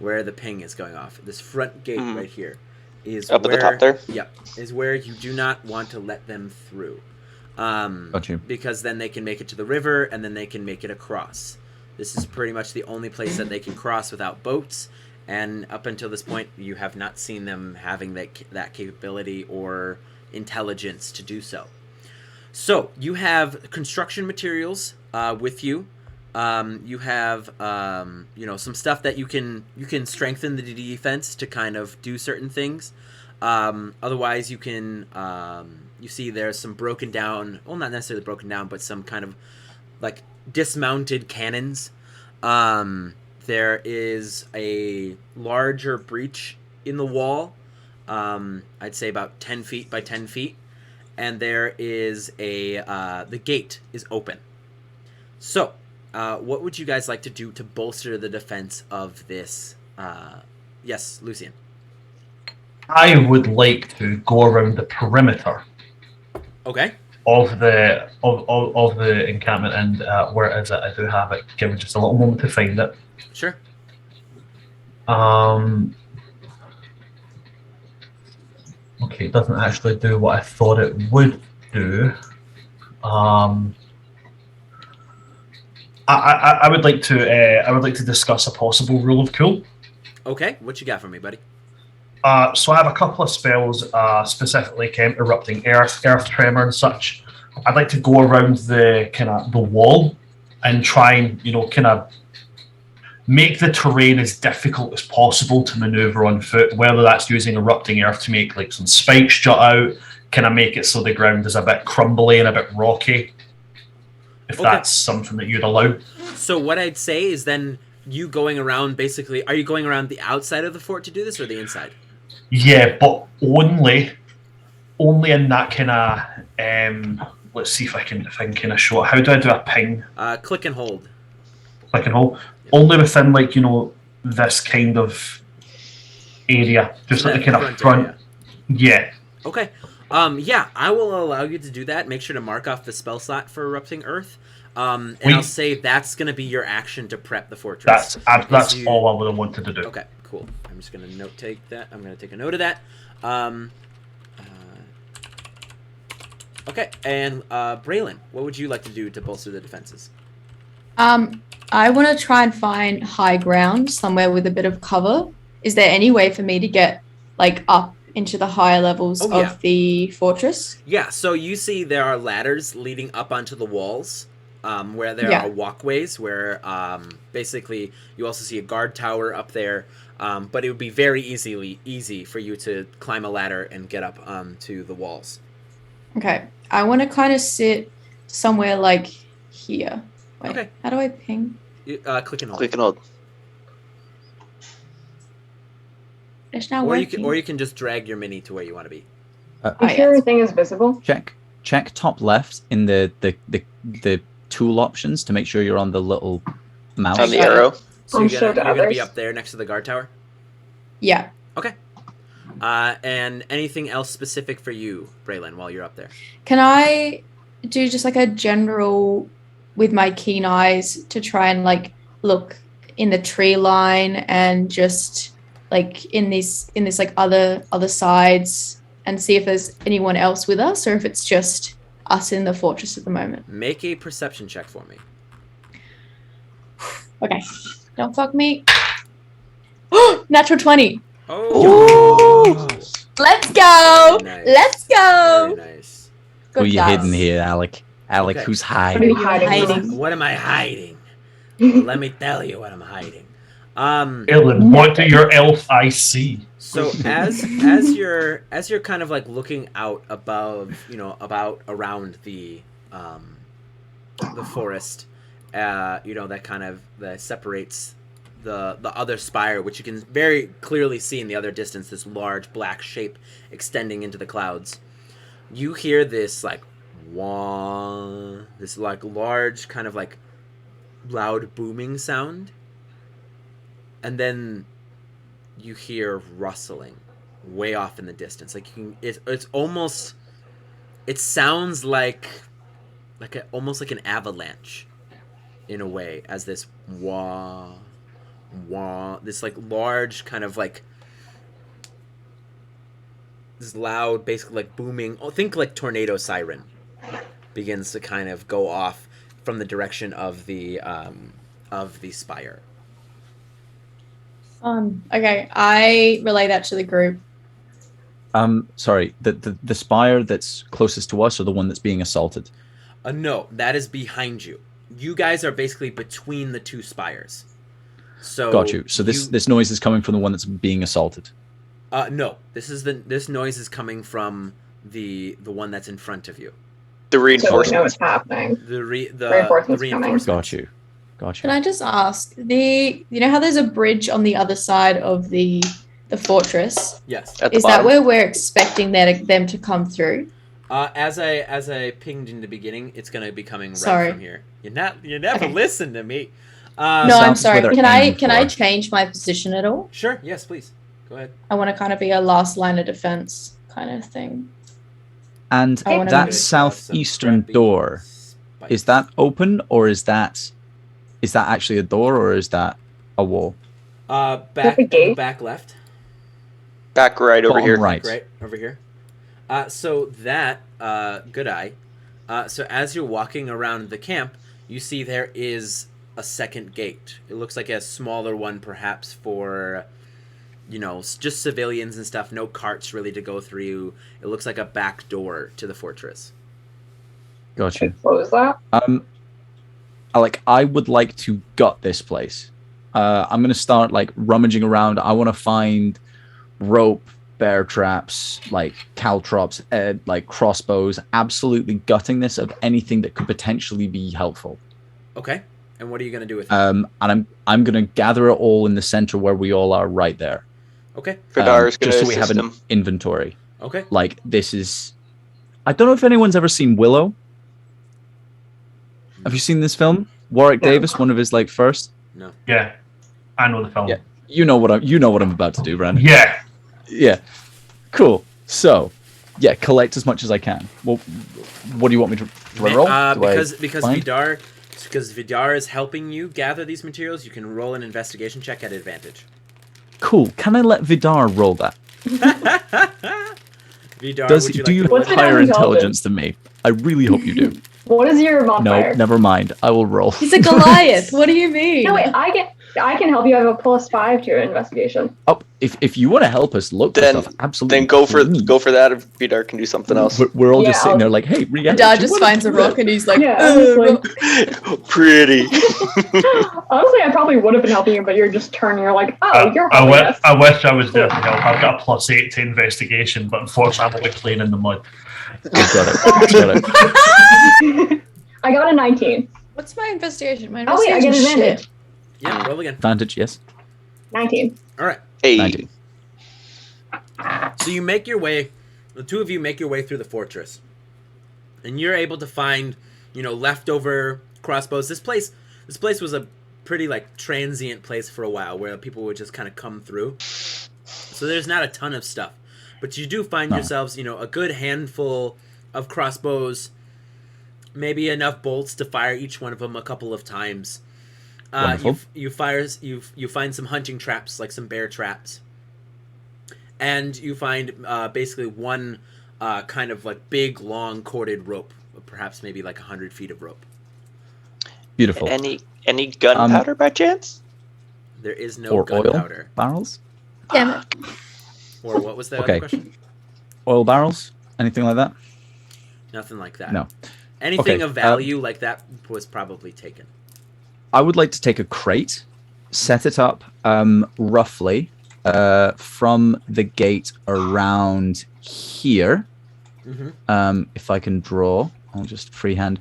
where the ping is going off. This front gate right here is up at the top there. Yep, is where you do not want to let them through. Got you. Because then they can make it to the river, and then they can make it across. This is pretty much the only place that they can cross without boats, and up until this point, you have not seen them having that capability or intelligence to do so. So you have construction materials with you. You have some stuff that you can strengthen the defense to kind of do certain things. Otherwise, you can you see there's some broken down, well, not necessarily broken down, but some kind of like dismounted cannons. There is a larger breach in the wall. I'd say about 10 feet by 10 feet. And there is the gate is open. So, what would you guys like to do to bolster the defense of this? Yes, Lucian. I would like to go around the perimeter. Okay. Of the encampment, and where is it? I do have it. Give me just a little moment to find it. Sure. Okay, it doesn't actually do what I thought it would do. I would like to discuss a possible rule of cool. Okay, what you got for me, buddy? So I have a couple of spells, specifically erupting earth tremor and such. I'd like to go around the wall and try and kind of make the terrain as difficult as possible to maneuver on foot. Whether that's using erupting earth to make like some spikes jut out, kind of make it so the ground is a bit crumbly and a bit rocky. If that's something that you'd allow. So what I'd say is then you going around basically. Are you going around the outside of the fort to do this, or the inside? Yeah, but only in that kind of. Let's see if I can kind of show it. How do I do a ping? Click and hold. Click and hold. Yep. Only within this kind of area, just like the kind of front. Area. Yeah. Okay. Yeah, I will allow you to do that. Make sure to mark off the spell slot for Erupting Earth. And I'll say that's going to be your action to prep the fortress. That's all I would have wanted to do. Okay, cool. I'm just going to take that. I'm going to take a note of that. Okay, and Braylon, what would you like to do to bolster the defenses? I want to try and find high ground somewhere with a bit of cover. Is there any way for me to get up into the higher levels of the fortress? Yeah, so you see there are ladders leading up onto the walls, where there are walkways, where basically you also see a guard tower up there, but it would be very easy for you to climb a ladder and get up to the walls. Okay, I want to kind of sit somewhere like here. Wait, okay. How do I ping? Click and hold. Click and hold. It's not working. Or you can just drag your mini to where you want to be. Everything is visible. Check top left in the tool options to make sure you're on the little mouse. On the arrow. So you're gonna be up there next to the guard tower? Yeah. Okay. And anything else specific for you, Braylon, while you're up there? Can I do just a general with my keen eyes to try and look in the tree line and just in this other sides and see if there's anyone else with us, or if it's just us in the fortress at the moment. Make a perception check for me. Okay. Don't fuck me. Natural 20. Oh, Let's go. Very nice. Let's go. very nice. Who Good you dice. hidden here, Alec? Alec, Okay. who's What are hiding? you hiding? hiding? What am I hiding? Well, let me tell you what I'm hiding. Ellen, what do your elf eyes see? So as you're kind of like looking out above, about around the forest, that kind of that separates the other spire, which you can very clearly see in the other distance, this large black shape extending into the clouds. You hear this like wah, this like large kind of like loud booming sound, and then you hear rustling way off in the distance. Like it's almost, it sounds like almost like an avalanche in a way, as this wah wah, this like large kind of like this loud, basically like booming, think like tornado siren begins to kind of go off from the direction of the spire. Okay, I relay that to the group. Sorry, the spire that's closest to us or the one that's being assaulted? No, that is behind you. You guys are basically between the two spires. So Got you. So this noise is coming from the one that's being assaulted. No, this noise is coming from the one that's in front of you. The So we know reinforcement. what's happening. The Reinforcements coming. reinforcements. Got you. Can I just ask, you know how there's a bridge on the other side of the fortress? Yes. At the Is that bottom. where we're expecting them to come through? As I pinged in the beginning, it's gonna be coming right Sorry. from here. You never Okay. listen to me. No, I'm South is sorry. where they're Can I aiming for. change my position at all? Sure. Yes, please. Go ahead. I want to kind of be a last line of defense kind of thing. And I wanna that move. southeastern door, is that open, or is that actually a door, or is that a wall? Back a gate? back left. Back right over Bottom here. right. Right over here. So that good eye. So as you're walking around the camp, you see there is a second gate. It looks like a smaller one, perhaps for just civilians and stuff. No carts really to go through. It looks like a back door to the fortress. Got you. What was that? Alec, I would like to gut this place. I'm gonna start like rummaging around. I want to find rope, bear traps, like caltrops, like crossbows. Absolutely gutting this of anything that could potentially be helpful. Okay. And what are you gonna do with it? And I'm gonna gather it all in the center where we all are, right there. Okay. Vidar's gonna just so we assist have an him. inventory. Okay. Like this is. I don't know if anyone's ever seen Willow. Have you seen this film? Warwick No. Davis, one of his like first. No. Yeah, I know the film. Yeah. You know what I'm about to do, Brandon. Yeah. Yeah. Cool. So, yeah, collect as much as I can. Well, what do you want me to roll? Because Vidar is helping you gather these materials, you can roll an investigation check at advantage. Cool. Can I let Vidar roll that? Vidar, Do would you you like What's have Vidar's higher intelligence? intelligence than me? I really hope you do. What is your No, modifier? never mind. I will roll. He's a Goliath. What do you mean? No, wait, I can help you. I have a +5 to your investigation. Oh, if you want to help us look for Then- stuff, absolutely. Then go for please. that if Vidar can do something else. We're all just Yeah, sitting I'll- there like, hey, Rihanna, Dad do you just wanna finds do a rock that? and he's like, Yeah, I was like- Pretty. Honestly, I probably would have been helping you, but you're just turning. You're like, oh, you're I, helping wi- us. I wish I was there to help. I've got a +8 to investigation, but unfortunately, I'm only playing in the mud. We've got it. I got a 19. What's my investigation? My Oh wait, I get investigation's advantage. shit. Yeah, roll again. Advantage, yes. 19. All right. Hey. 19. So you make your way, the two of you make your way through the fortress. And you're able to find, leftover crossbows. This place was a pretty like transient place for a while where people would just kind of come through. So there's not a ton of stuff. But you do find No. yourselves, a good handful of crossbows, maybe enough bolts to fire each one of them a couple of times. Wonderful. You find some hunting traps, like some bear traps, and you find basically one kind of like big long corded rope, perhaps maybe like 100 feet of rope. Beautiful. Any gunpowder by chance? There is no Or oil gunpowder. barrels? Damn it. Or what was the Okay. other question? Oil barrels? Anything like that? Nothing like that. No. Anything Okay, of value like that was probably taken. I would like to take a crate, set it up roughly from the gate around here. Mm-hmm. If I can draw, I'll just freehand.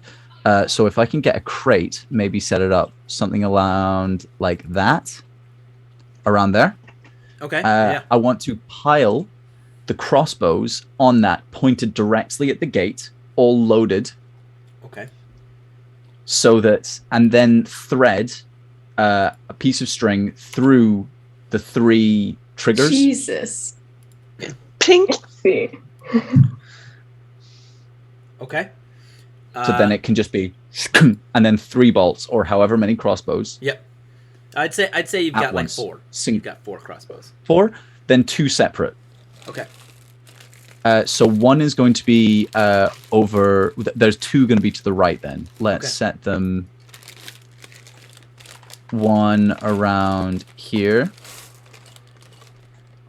So if I can get a crate, maybe set it up something around like that, around there. Okay. Yeah. I want to pile the crossbows on that, pointed directly at the gate, all loaded, Okay. so that, and then thread a piece of string through the 3 triggers. Jesus. Pink. See. Okay. So then it can just be, and then 3 bolts or however many crossbows. Yep. I'd say you've At got like once. 4. Sing- You've got 4 crossbows. 4, then 2 separate. Okay. So one is going to be over. There's 2 going to be to the right. Then let's Okay. set them. One around here,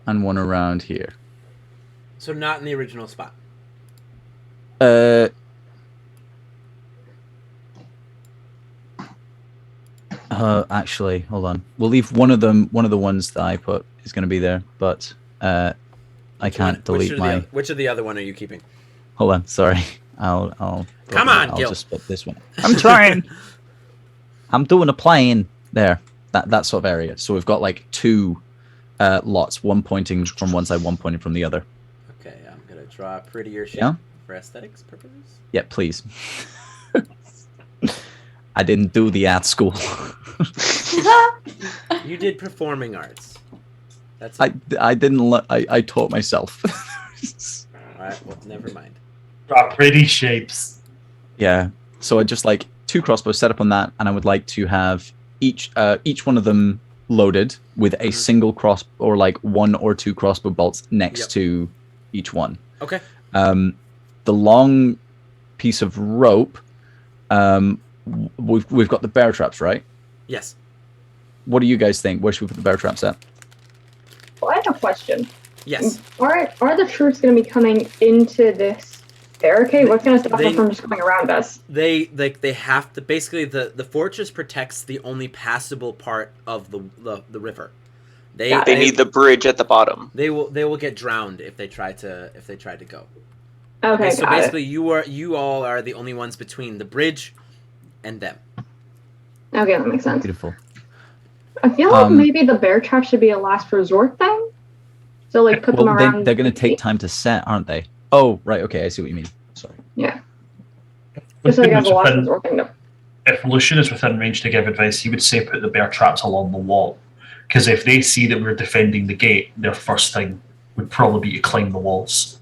and one around here. So not in the original spot. Actually, hold on. We'll leave one of them. One of the ones that I put is going to be there, but I can't delete my. Which of the other one are you keeping? Hold on. Sorry. I'll. Come on, I'll Gil. just put this one. I'm trying. I'm doing a plane there. That sort of area. So we've got like 2 lots. One pointing from one side, one pointing from the other. Okay, I'm gonna draw a prettier shape Yeah? for aesthetics purposes. Yeah, please. I didn't do the art school. You did performing arts. That's I didn't. I taught myself. all right. Well, never mind. Pretty shapes. Yeah. So I just like 2 crossbows set up on that, and I would like to have each one of them loaded with a single cross, or like 1 or 2 crossbow bolts next Yep. to each one. Okay. The long piece of rope. We've got the bear traps, right? Yes. What do you guys think? Where should we put the bear traps at? Well, I have a question. Yes. Are the troops going to be coming into this barricade? What's going to stop They- them from just coming around us? They have to basically the fortress protects the only passable part of the river. They need the bridge at the bottom. They will get drowned if they try to go. Okay, So got it. basically you all are the only ones between the bridge and them. Okay, that makes sense. Beautiful. I feel like maybe the bear trap should be a last resort thing. So like put them Well, around. they're going to take time to set, aren't they? Oh, right. Okay, I see what you mean. Sorry. Yeah. Just like as a last Within- resort thing. To... If Lucian is within range to give advice, he would say put the bear traps along the wall. Because if they see that we're defending the gate, their first thing would probably be to climb the walls.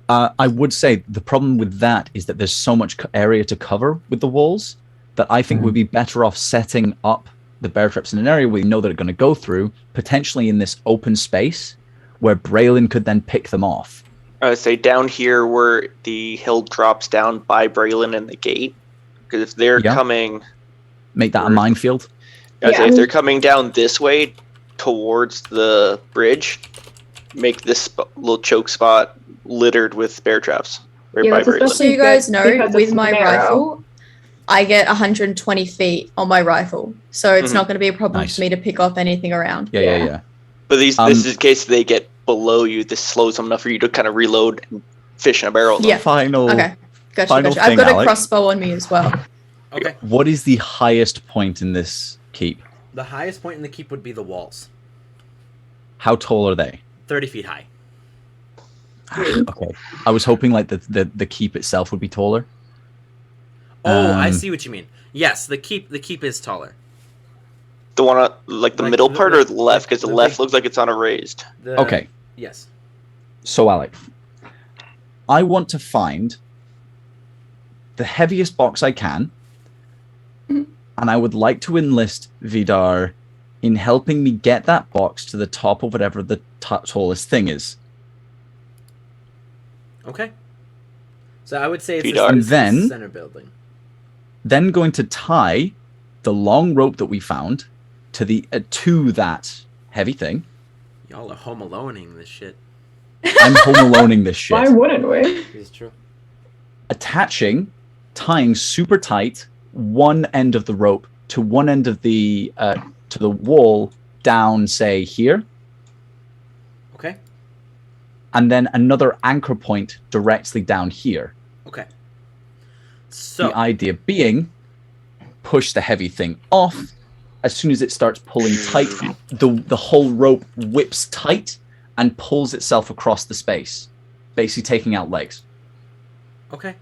I would say the problem with that is that there's so much area to cover with the walls that I think we'd be better off setting up the bear traps in an area we know that are going to go through, potentially in this open space where Braylon could then pick them off. I would say down here where the hill drops down by Braylon and the gate. Because if they're Yeah. coming, Make that a minefield. I would say Yeah. if they're coming down this way towards the bridge, make this little choke spot littered with bear traps. Right Yeah, by that's Braylon. So you guys know, Because with it's my narrow. rifle, I get 120 feet on my rifle, so it's Mhm. not going to be a problem Nice. for me to pick off anything around. Yeah. But this Um, is in case they get below you. This slows them enough for you to kind of reload and fish in a barrel. Yeah. Final. Okay, gotcha. Final I've thing, got a Alex. crossbow on me as well. Okay. What is the highest point in this keep? The highest point in the keep would be the walls. How tall are they? 30 feet high. Okay. I was hoping like the keep itself would be taller. Oh, I Um, see what you mean. Yes, the keep is taller. The one on like the Like middle the- part or the left? Because the the left big- looks like it's on a raised. The, Okay. Yes. So, Alec, I want to find the heaviest box I can, Mhm. and I would like to enlist Vidar in helping me get that box to the top of whatever the tallest thing is. Okay. So I would say it's Vidar. this Then- center building. Then going to tie the long rope that we found to that heavy thing. Y'all are home aloneing this shit. I'm home aloneing this Why shit. wouldn't we? It's true. Tying super tight one end of the rope to one end of the to the wall down, say here, Okay. and then another anchor point directly down here. Okay. So The idea being, push the heavy thing off. As soon as it starts pulling tight, the whole rope whips tight and pulls itself across the space, basically taking out legs. okay.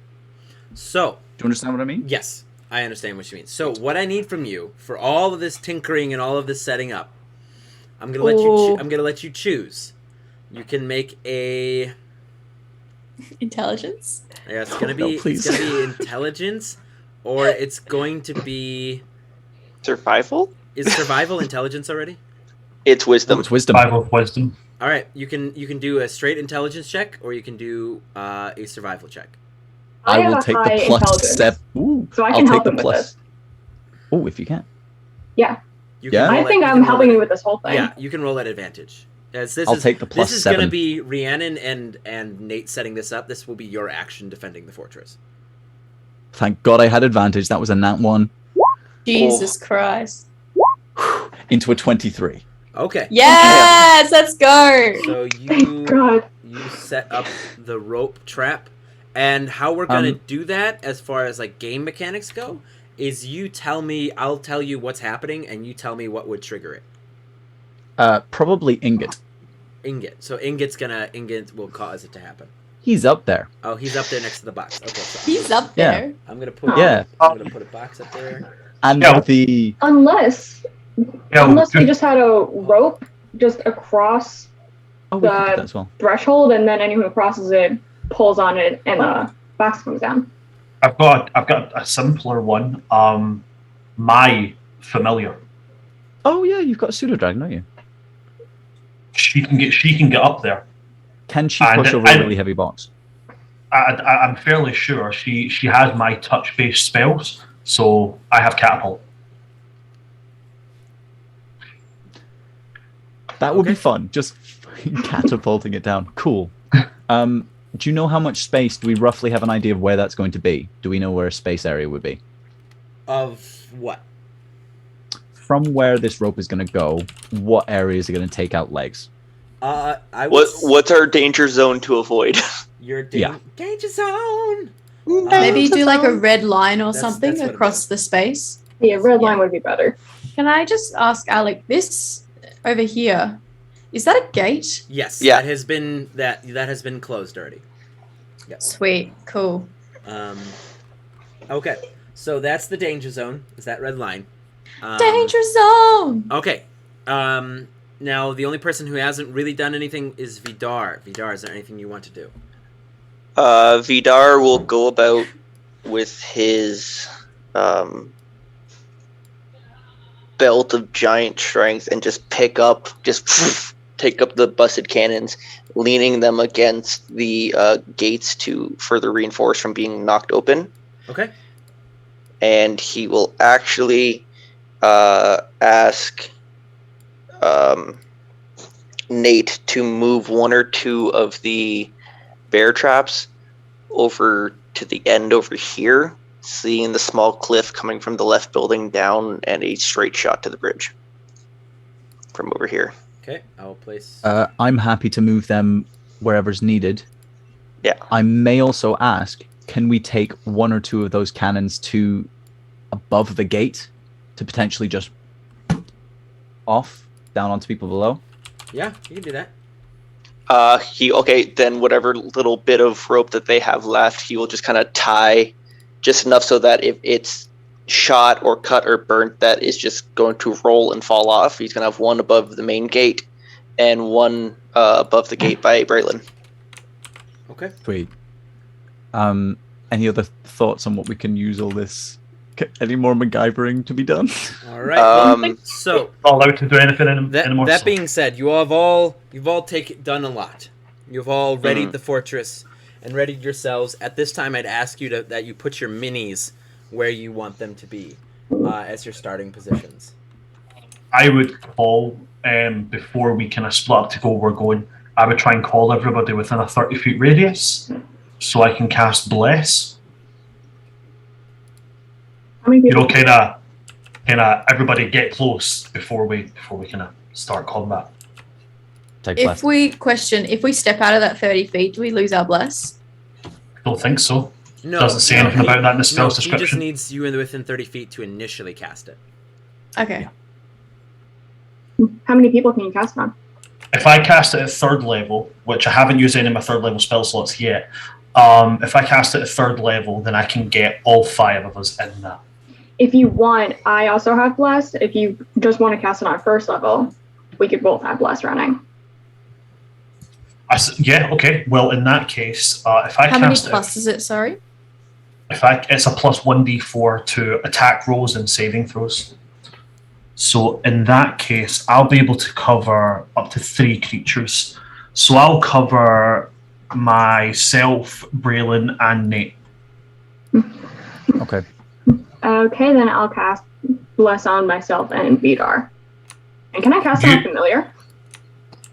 So Do you understand what I mean? yes, I understand what you mean. So what I need from you for all of this tinkering and all of this setting up, I'm gonna let you. Ooh. I'm gonna let you choose. You can make a. Intelligence. Yeah, it's gonna Oh, no, be. please. It's gonna be intelligence, or it's going to be. Survival? Is survival intelligence already? It's Oh, wisdom. it's wisdom. 5 of wisdom. All right, you can do a straight intelligence check, or you can do a survival check. I have will a take high the plus intelligence, step. Ooh, so I I'll can take help the him with plus. this. Oh, if you can. Yeah, You Yeah? roll I at- think you I'm can roll helping at- you with this whole thing. Yeah, you can roll at advantage. As this I'll is, take the plus This is going to 7. be Rhiannon and Nate setting this up. This will be your action defending the fortress. Thank God I had advantage. That was a nat 1 Jesus Christ. into a 23. Okay. Yes, let's go. So Thank God. you set up the rope trap, and how we're gonna do that as far as like game mechanics go is you tell me, I'll tell you what's happening, and you tell me what would trigger it. Probably Ingot. Ingot. So Ingot will cause it to happen. He's up there. Oh, he's up there next to the box. Okay. So He's up Yeah. there. I'm gonna put. Yeah. I'm gonna put a box up there. And Yeah. the Unless Yeah, we just had a rope just across we can do the- that as well. threshold, and then anyone who crosses it pulls on it, and the box comes down. I've got a simpler one. My familiar. Oh yeah, you've got a pseudo dragon, don't you? She can get up there. Can she And push over I- a really heavy box? I'm fairly sure she has my touch based spells, so I have catapult. That would be Okay. fun. Just catapulting it down. Cool. Do you know how much space? Do we roughly have an idea of where that's going to be? Do we know where a space area would be? Of what? From where this rope is going to go, what areas are going to take out legs? I would. What's our danger zone to avoid? Your Yeah. danger zone. Maybe do like a red line or That's something what it across is. the space. Yeah, red line would be better. Can I just ask Alec, this over here, is that a gate? Yes. Yeah. That has been closed already. Yes. Sweet, cool. Okay. So that's the danger zone. Is that red line? Danger zone! Okay. Now the only person who hasn't really done anything is Vidar. Vidar, is there anything you want to do? Vidar will go about with his belt of giant strength and just take up the busted cannons, leaning them against the gates to further reinforce from being knocked open. Okay. And he will actually ask Nate to move one or two of the bear traps over to the end over here, seeing the small cliff coming from the left building down and a straight shot to the bridge from over here. Okay. I'll place. I'm happy to move them wherever's needed. Yeah. I may also ask, can we take one or two of those cannons to above the gate to potentially just off down onto people below? Yeah, you can do that. Then whatever little bit of rope that they have left, he will just kind of tie just enough so that if it's shot or cut or burnt, that is just going to roll and fall off. He's going to have one above the main gate and one above the gate by Braylon. Okay. Sweet. Any other thoughts on what we can use all this? Any more MacGyvering to be done? All right. Um, So Not allowed to do anything anymore. that so- being said, you've all done a lot. You've all readied Mhm. the fortress, and readied yourselves. At this time, I'd ask you that you put your minis where you want them to be as your starting positions. I would call before we kind of split up to go where we're going. I would try and call everybody within a 30-foot radius, so I can cast Bless. How many You people? know, kind of everybody get close before we kind of start combat. Take If left. if we step out of that 30 feet, do we lose our bless? Don't think so. No, Doesn't say anything about that in the spell's He just description. needs you within 30 feet to initially cast it. Okay. How many people can you cast on? If I cast it at 3rd level, which I haven't used any of my 3rd level spell slots yet, if I cast it at 3rd level, then I can get all 5 of us in that. If you want, I also have bless. If you just want to cast it on 1st level, we could both have bless running. Yeah, okay. Well, in that case, if I How many cast it, plus is it? Sorry. it's a plus 1d4 to attack rolls and saving throws. So in that case, I'll be able to cover up to 3 creatures. So I'll cover myself, Braylon, and Nate. Okay. Okay, then I'll cast bless on myself and Vidar. And can I cast it on familiar?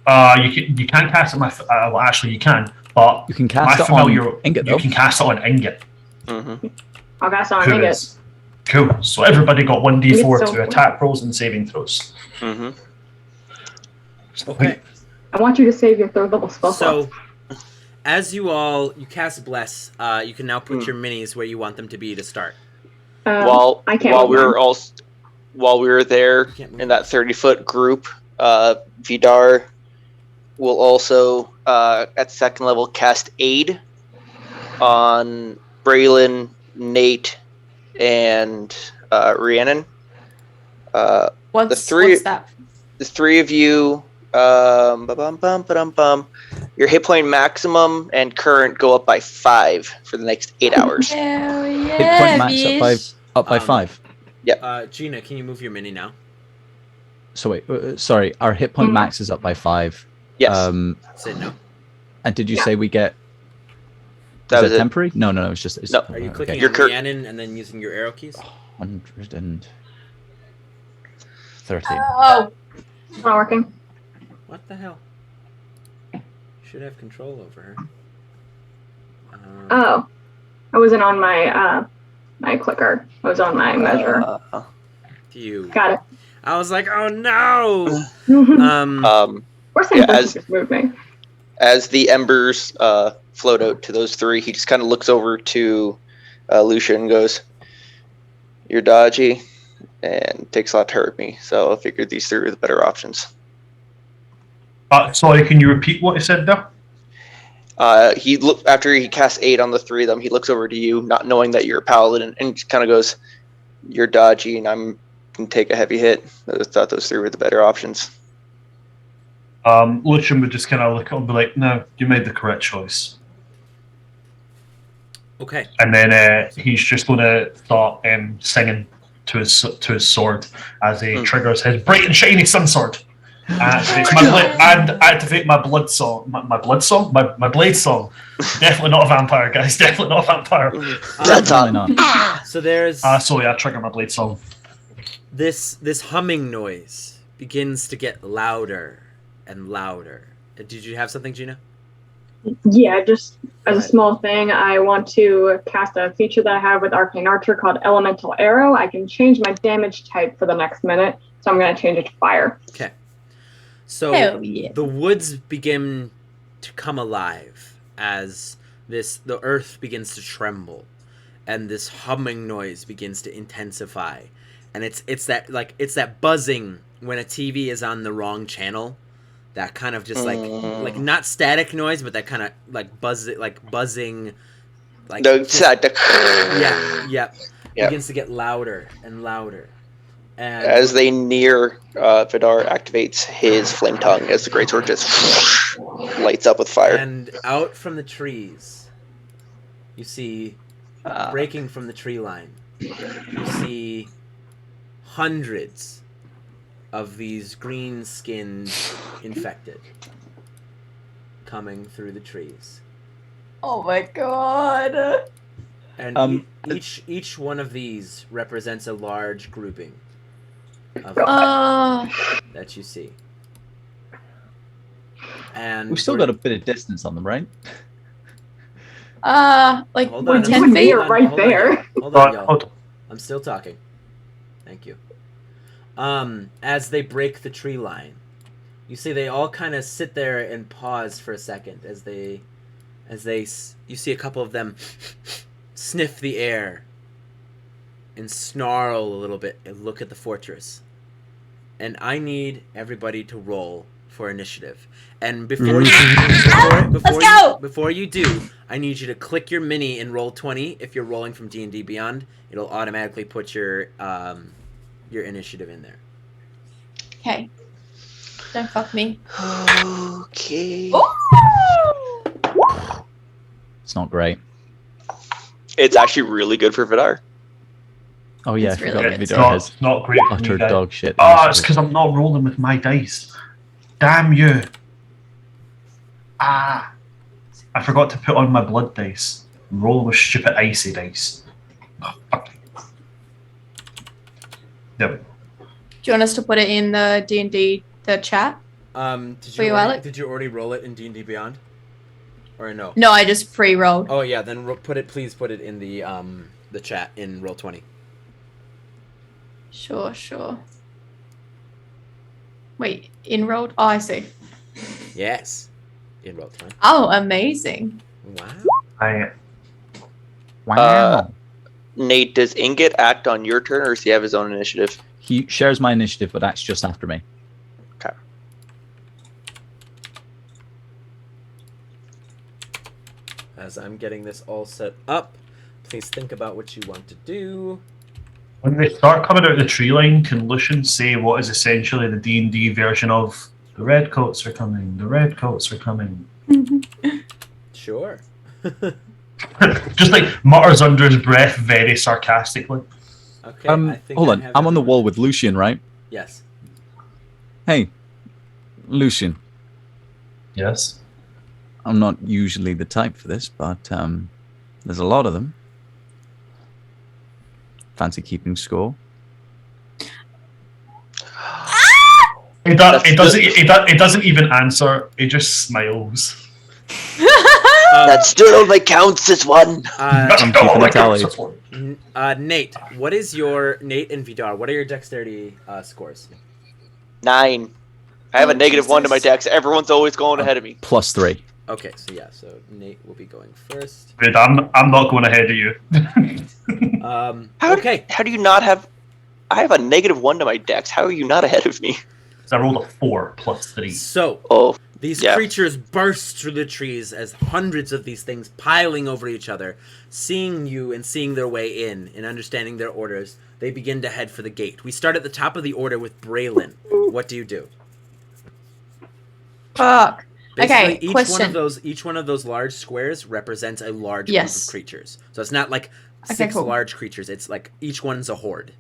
You can't cast it on well, actually you can, but You can my cast it familiar, on Ingot, you though. can cast it on Ingot. Mm-hmm. I'll cast it on Who Ingot. is cool. So everybody got 1d4 It's so to attack rolls and saving throws. Mm-hmm. Okay. I want you to save your 3rd level spell So, slots. as you cast Bless, you can now put your minis where you want them to be to start. I can't move mine. While we were there Can't move. in that 30-foot group, Vidar will also at 2nd level cast Aid on Braylon, Nate, and Rhiannon. What's three- that? The 3 of you, your hit point maximum and current go up by 5 for the next 8 hours. Hell Hit yeah, point max bitch. up by 5. Gina, can you move your mini now? So wait, sorry, our hit point max is up by 5. Yes. Say no. And did you say we get? That Is was it it. temporary? No, it's just. It's, No. Are you clicking Your on cur- Rhiannon and then using your arrow keys? 113. Oh, It's not working. What the hell? Should have control over her. Oh. I wasn't on my my clicker. I was on my measure. You. Got it. I was like, oh no. We're saying yeah, as- just moved me. As the embers float out to those 3, he just kind of looks over to Lucia and goes, "You're dodgy, and takes a lot to hurt me. So I figured these 3 were the better options." Sorry, can you repeat what you said there? After he casts Aid on the 3 of them, he looks over to you, not knowing that you're a paladin, and just kind of goes, "You're dodgy, and I'm can take a heavy hit." I thought those 3 were the better options. Lucian would just kind of look up and be like, "No, you made the correct choice." Okay. And then he's just going to start singing to his sword as he triggers his bright and shiny sun sword. And activate my blood song. My blade song. Definitely not a vampire, guys. Definitely not a vampire. Definitely not. So there's Sorry, I trigger my blade song. this humming noise begins to get louder and louder. Did you have something, Gina? Yeah, just as a small thing, I want to cast a feature that I have with Arcane Archer called Elemental Arrow. I can change my damage type for the next minute, so I'm going to change it to fire. Okay. So hell yeah. the woods begin to come alive as the earth begins to tremble, and this humming noise begins to intensify, and it's that buzzing when a TV is on the wrong channel. That kind of just like not static noise, but that kind of like buzzing, like yeah, begins to get louder and louder. And as they near, Vidar activates his flame tongue as the greatsword just lights up with fire. And out from the trees, you see, breaking from the tree line, you see hundreds of these green-skinned infected coming through the trees. Oh my god. And each one of these represents a large grouping of that you see. And We've still got a bit of distance on them, right? Like Hold on, 10 feet? You're right there. Hold on, y'all. Hold on. I'm still talking. Thank you. As they break the tree line, you see they all kind of sit there and pause for a second you see a couple of them sniff the air and snarl a little bit and look at the fortress. And I need everybody to roll for initiative. And before you do, I need you to click your mini and roll 20. If you're rolling from D&D Beyond, it'll automatically put your initiative in there. Okay. Don't fuck me. Okay. It's not great. It's actually really good for Vidar. Oh yeah, It's I really forgot good. Vidar has It's not great for utter me, guys. dog shit. It's because I'm not rolling with my dice. Damn you. I forgot to put on my blood dice. I'm rolling with stupid icy dice. Oh, fuck. Yep. Do you want us to put it in the D&D, the chat? Did you already roll it in D&D Beyond? Or no? No, I just pre-rolled. Oh yeah, then please put it in the chat in Roll20. Sure. Wait, enrolled? Oh, I see. Yes. In Roll20. Oh, amazing. Wow. Wow. Nate, does Ingot act on your turn, or does he have his own initiative? He shares my initiative, but acts just after me. Okay. As I'm getting this all set up, please think about what you want to do. When they start coming out of the tree line, can Lucian say what is essentially the D&D version of the redcoats are coming, the redcoats are coming? Sure. Just like mutters under his breath very sarcastically. Okay. I think hold I on. have I'm on the everyone. wall with Lucian, right? Yes. Hey, Lucian. Yes. I'm not usually the type for this, but there's a lot of them. Fancy keeping score? He doesn't even answer. He just smiles. That still only counts as one. I'm keeping a tally. Nate, what is your Nate and Vidar? What are your dexterity scores? 9. I have a negative 1 to my Jesus. dex. Everyone's always going ahead of me. +3. Okay, so Nate will be going first. Good, I'm not going ahead of you. Okay. How do you not have? I have a negative 1 to my dex. How are you not ahead of me? I rolled a 4 + 3. So Oh, these yeah. creatures burst through the trees as hundreds of these things piling over each other, seeing you and seeing their way in and understanding their orders. They begin to head for the gate. We start at the top of the order with Braylon. What do you do? Fuck. Basically, Okay, question. Each one of those large squares represents a large group Yes. of creatures. So it's not like Okay, 6 cool. large creatures. It's like each one's a horde.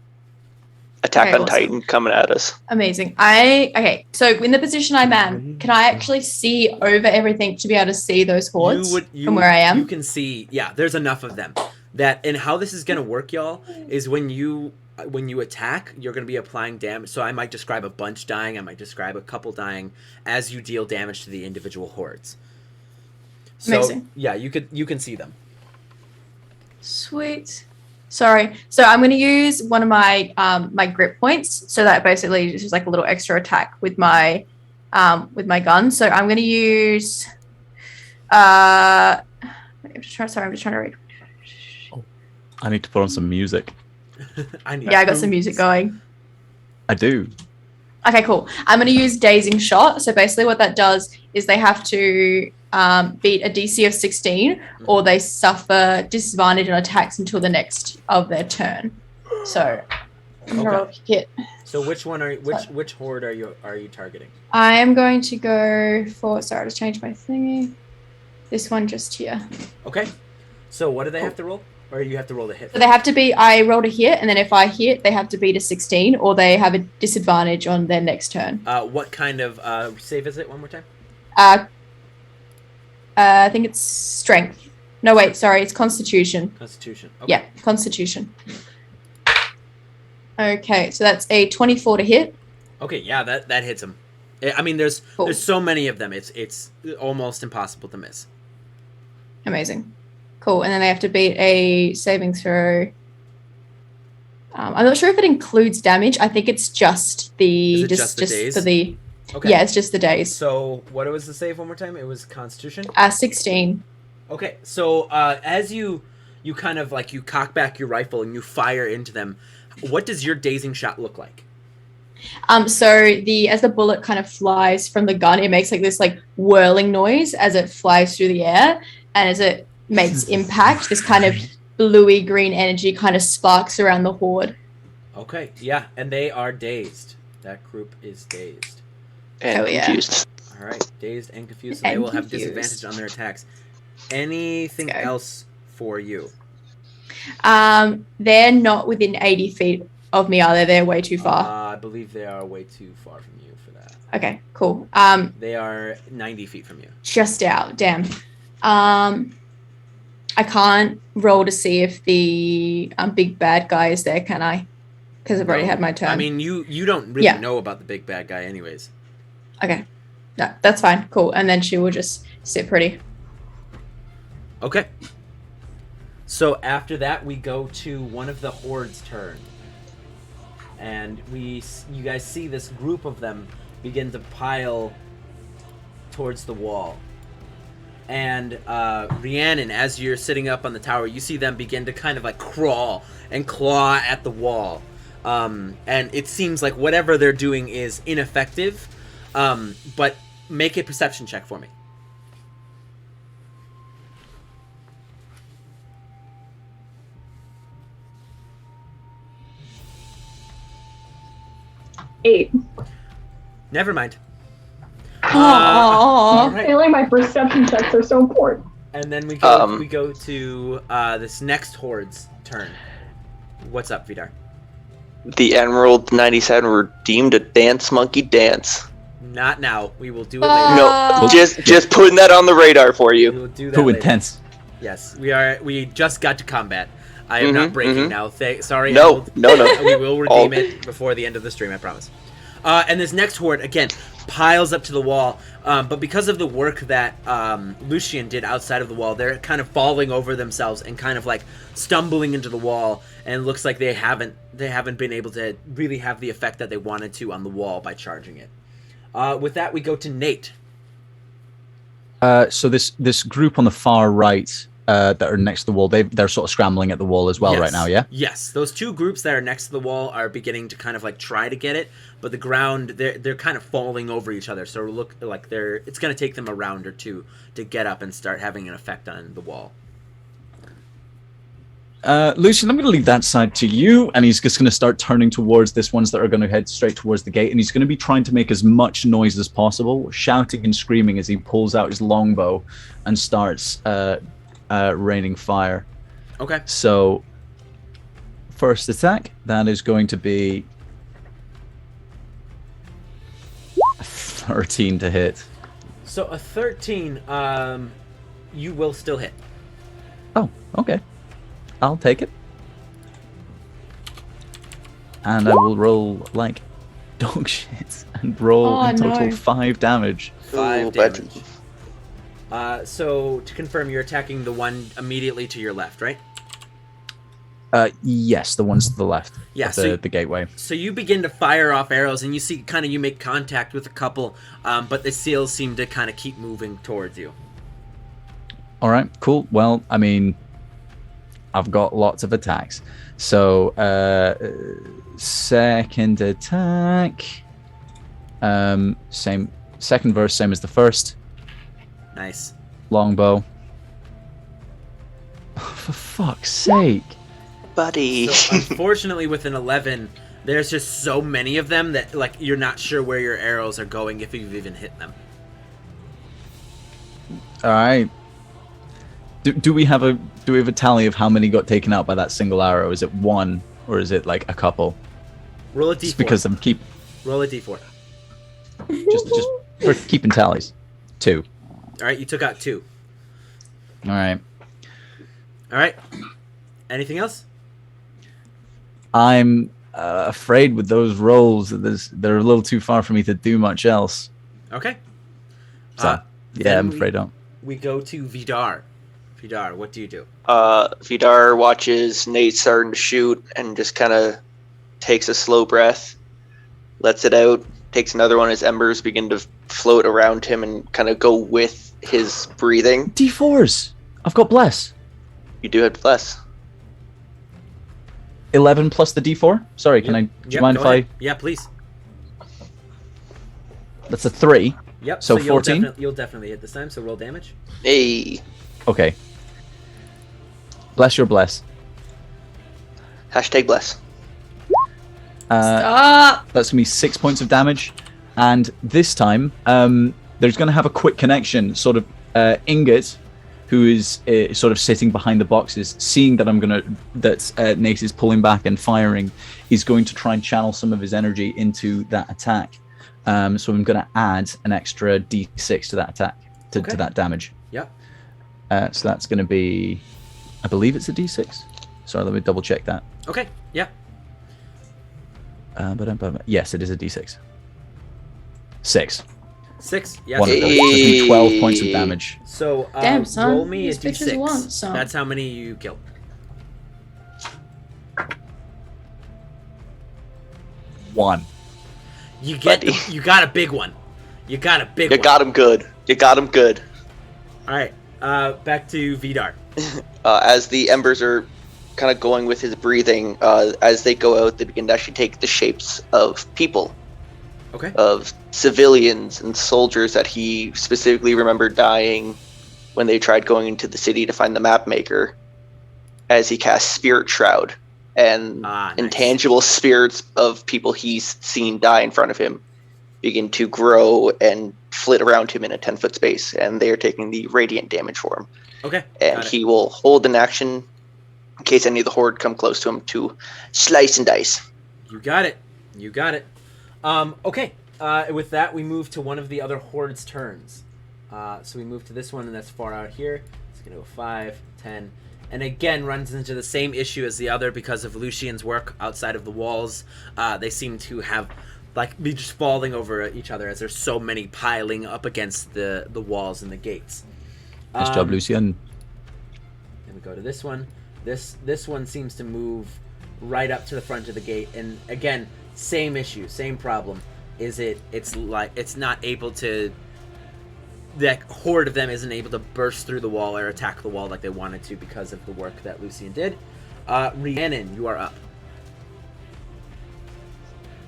Attack Okay, on awesome. Titan coming at us. Amazing. Okay, so in the position I'm in, can I actually see over everything to be able to see those hordes from where I am? You can see, yeah, there's enough of them. And how this is gonna work, y'all, is when you attack, you're gonna be applying damage. So I might describe a bunch dying, I might describe a couple dying as you deal damage to the individual hordes. So Amazing. yeah, you can see them. Sweet. Sorry. So I'm going to use one of my my grip points, so that basically is just like a little extra attack with my gun. So I'm going to use. I'm just trying to read. I need to put on some music. I got some music going. I do. Okay, cool. I'm going to use Dazing Shot. So basically what that does is they have to beat a DC of 16 or they suffer disadvantage on attacks until the next of their turn. So I'm gonna roll a hit. So which horde are you targeting? I am going to go for, sorry, I just changed my thingy. This one just here. Okay. So what do they have to roll? Or you have to roll the hit? So they have to be, I rolled a hit, and then if I hit, they have to beat a 16, or they have a disadvantage on their next turn. What kind of save is it? One more time. I think it's strength. No, wait, sorry, it's Constitution. Constitution. Okay. Yeah, Constitution. Okay, so that's a 24 to hit. Okay, yeah, that hits him. I mean, there's so many of them. It's almost impossible to miss. Amazing. Cool. And then they have to beat a saving throw. I'm not sure if it includes damage. I think it's just the just the days? for the Okay. Yeah, it's just the days. So what was the save one more time? It was Constitution. 16. Okay, so as you kind of like you cock back your rifle and you fire into them, what does your dazing shot look like? So as the bullet kind of flies from the gun, it makes like this like whirling noise as it flies through the air, and as it makes impact, this kind of bluey green energy kind of sparks around the horde. Okay, yeah, and they are dazed. That group is dazed. And confused. All right, dazed and confused. So they will have disadvantage on their attacks. Anything else for you? They're not within 80 feet of me, are they? They're way too far. I believe they are way too far from you for that. Okay, cool. They are 90 feet from you. Just out. Damn. I can't roll to see if the big bad guy is there, can I? Because I've already had my turn. I mean, you don't really know about the big bad guy anyways. Okay. No, that's fine. Cool. And then she will just sit pretty. Okay. So after that, we go to one of the horde's turn. And you guys see this group of them begin to pile towards the wall. And Rhiannon, as you're sitting up on the tower, you see them begin to kind of like crawl and claw at the wall. And it seems like whatever they're doing is ineffective. But make a perception check for me. Eight. Never mind. All right. I feel like my perception checks are so important. And then we go to this next horde's turn. What's up, Vidar? The Emerald 97 redeemed a dance monkey dance. Not now. We will do it later. No, just putting that on the radar for We you. will do that Too later. intense. Yes, we just got to combat. I am not breaking now. Sorry. No. We will redeem it before the end of the stream, I promise. And this next horde, again, piles up to the wall. But because of the work that Lucian did outside of the wall, they're kind of falling over themselves and kind of like stumbling into the wall. And it looks like they haven't been able to really have the effect that they wanted to on the wall by charging it. With that, we go to Nate. So this group on the far right that are next to the wall, they're sort of scrambling at the wall as well right now, yeah? Yes, those two groups that are next to the wall are beginning to kind of like try to get it, but the ground, they're kind of falling over each other, so look like it's going to take them a round or two to get up and start having an effect on the wall. Lucian, I'm going to leave that side to you, and he's just going to start turning towards this ones that are going to head straight towards the gate, and he's going to be trying to make as much noise as possible, shouting and screaming as he pulls out his longbow and starts raining fire. Okay. So, first attack, that is going to be 13 to hit. So a 13, you will still hit. Oh, okay. I'll take it. And I will roll like dog shit and roll in total 5 damage. 5 Ooh, damage. So to confirm, you're attacking the one immediately to your left, right? Yes, the ones to the left. Yeah, of the gateway. So you begin to fire off arrows, and you see you make contact with a couple, but the seals seem to kind of keep moving towards you. All right, cool. Well, I mean, I've got lots of attacks. So, second attack. Same. Second verse, same as the first. Nice. Longbow. For fuck's sake. Buddy. So, unfortunately, with an 11, there's just so many of them that like you're not sure where your arrows are going if you've even hit them. All right. Do we have a tally of how many got taken out by that single arrow? Is it one or is it like a couple? Roll a d4. Just because I'm Roll a d4. just for keeping tallies. 2. All right, you took out 2. All right. All right. Anything else? I'm afraid with those rolls that they're a little too far for me to do much else. Okay. So then I'm afraid not. We go to Vidar. Vidar, what do you do? Vidar watches Nate starting to shoot and just kind of takes a slow breath, lets it out, takes another one as embers begin to float around him and kind of go with his breathing. D4s. I've got bless. You do have bless. 11 plus the D4. Sorry, do you mind if I? Yeah, please. That's a 3. Yep. So 14? You'll definitely hit this time. So roll damage. Hey. Okay. Bless your bless. Hashtag bless. Stop. That's gonna be 6 points of damage, and this time there's gonna have a quick connection. Sort of Ingot, who is sort of sitting behind the boxes, seeing that Nate is pulling back and firing, is going to try and channel some of his energy into that attack. So I'm going to add an extra D6 to that attack, to that damage. Yep. So that's going to be, I believe it's a D6. Sorry, let me double check that. Okay. Yeah. Yes, it is a D6. 6. 6. Yeah. Wonderful. So it's gonna be 12 points of damage. So Damn, son. roll me a These bitches D6. want some. That's how many you killed. 1. You got a big one. You got a big one. You got him good. You got him good. All right. Back to Vidar. As the embers are kind of going with his breathing, as they go out, they begin to actually take the shapes of people. Okay. Of civilians and soldiers that he specifically remembered dying when they tried going into the city to find the map maker, as he casts Spirit Shroud, and nice. intangible spirits of people he's seen die in front of him begin to grow and flit around him in a 10-foot space, and they are taking the radiant damage for him. Okay. And he will hold an action in case any of the horde come close to him to slice and dice. You got it. You got it. Okay. With that, we move to one of the other horde's turns. So we move to this one, and that's far out here. It's going to go 5, 10, and again runs into the same issue as the other because of Lucian's work outside of the walls. They seem to have be just falling over each other as there's so many piling up against the walls and the gates. Nice job, Lucian. Then we go to this one. This one seems to move right up to the front of the gate, and again, same issue, same problem. It's not able to. That horde of them isn't able to burst through the wall or attack the wall like they wanted to because of the work that Lucian did. Rhiannon, you are up.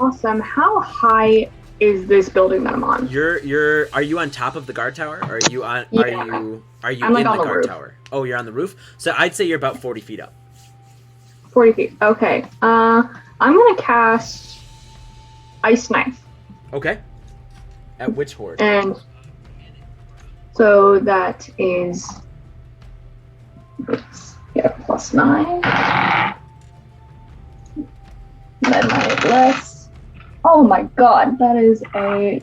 Awesome. How high is this building that I'm on? Are you on top of the guard tower? Or are you on? Yeah. Are you I'm, in on the the guard roof. tower? Oh, you're on the roof. So I'd say you're about 40 feet up. 40 feet. Okay. I'm gonna cast Ice Knife. Okay. At which horde? And so that is +9. Then my bless. Oh my god, that is a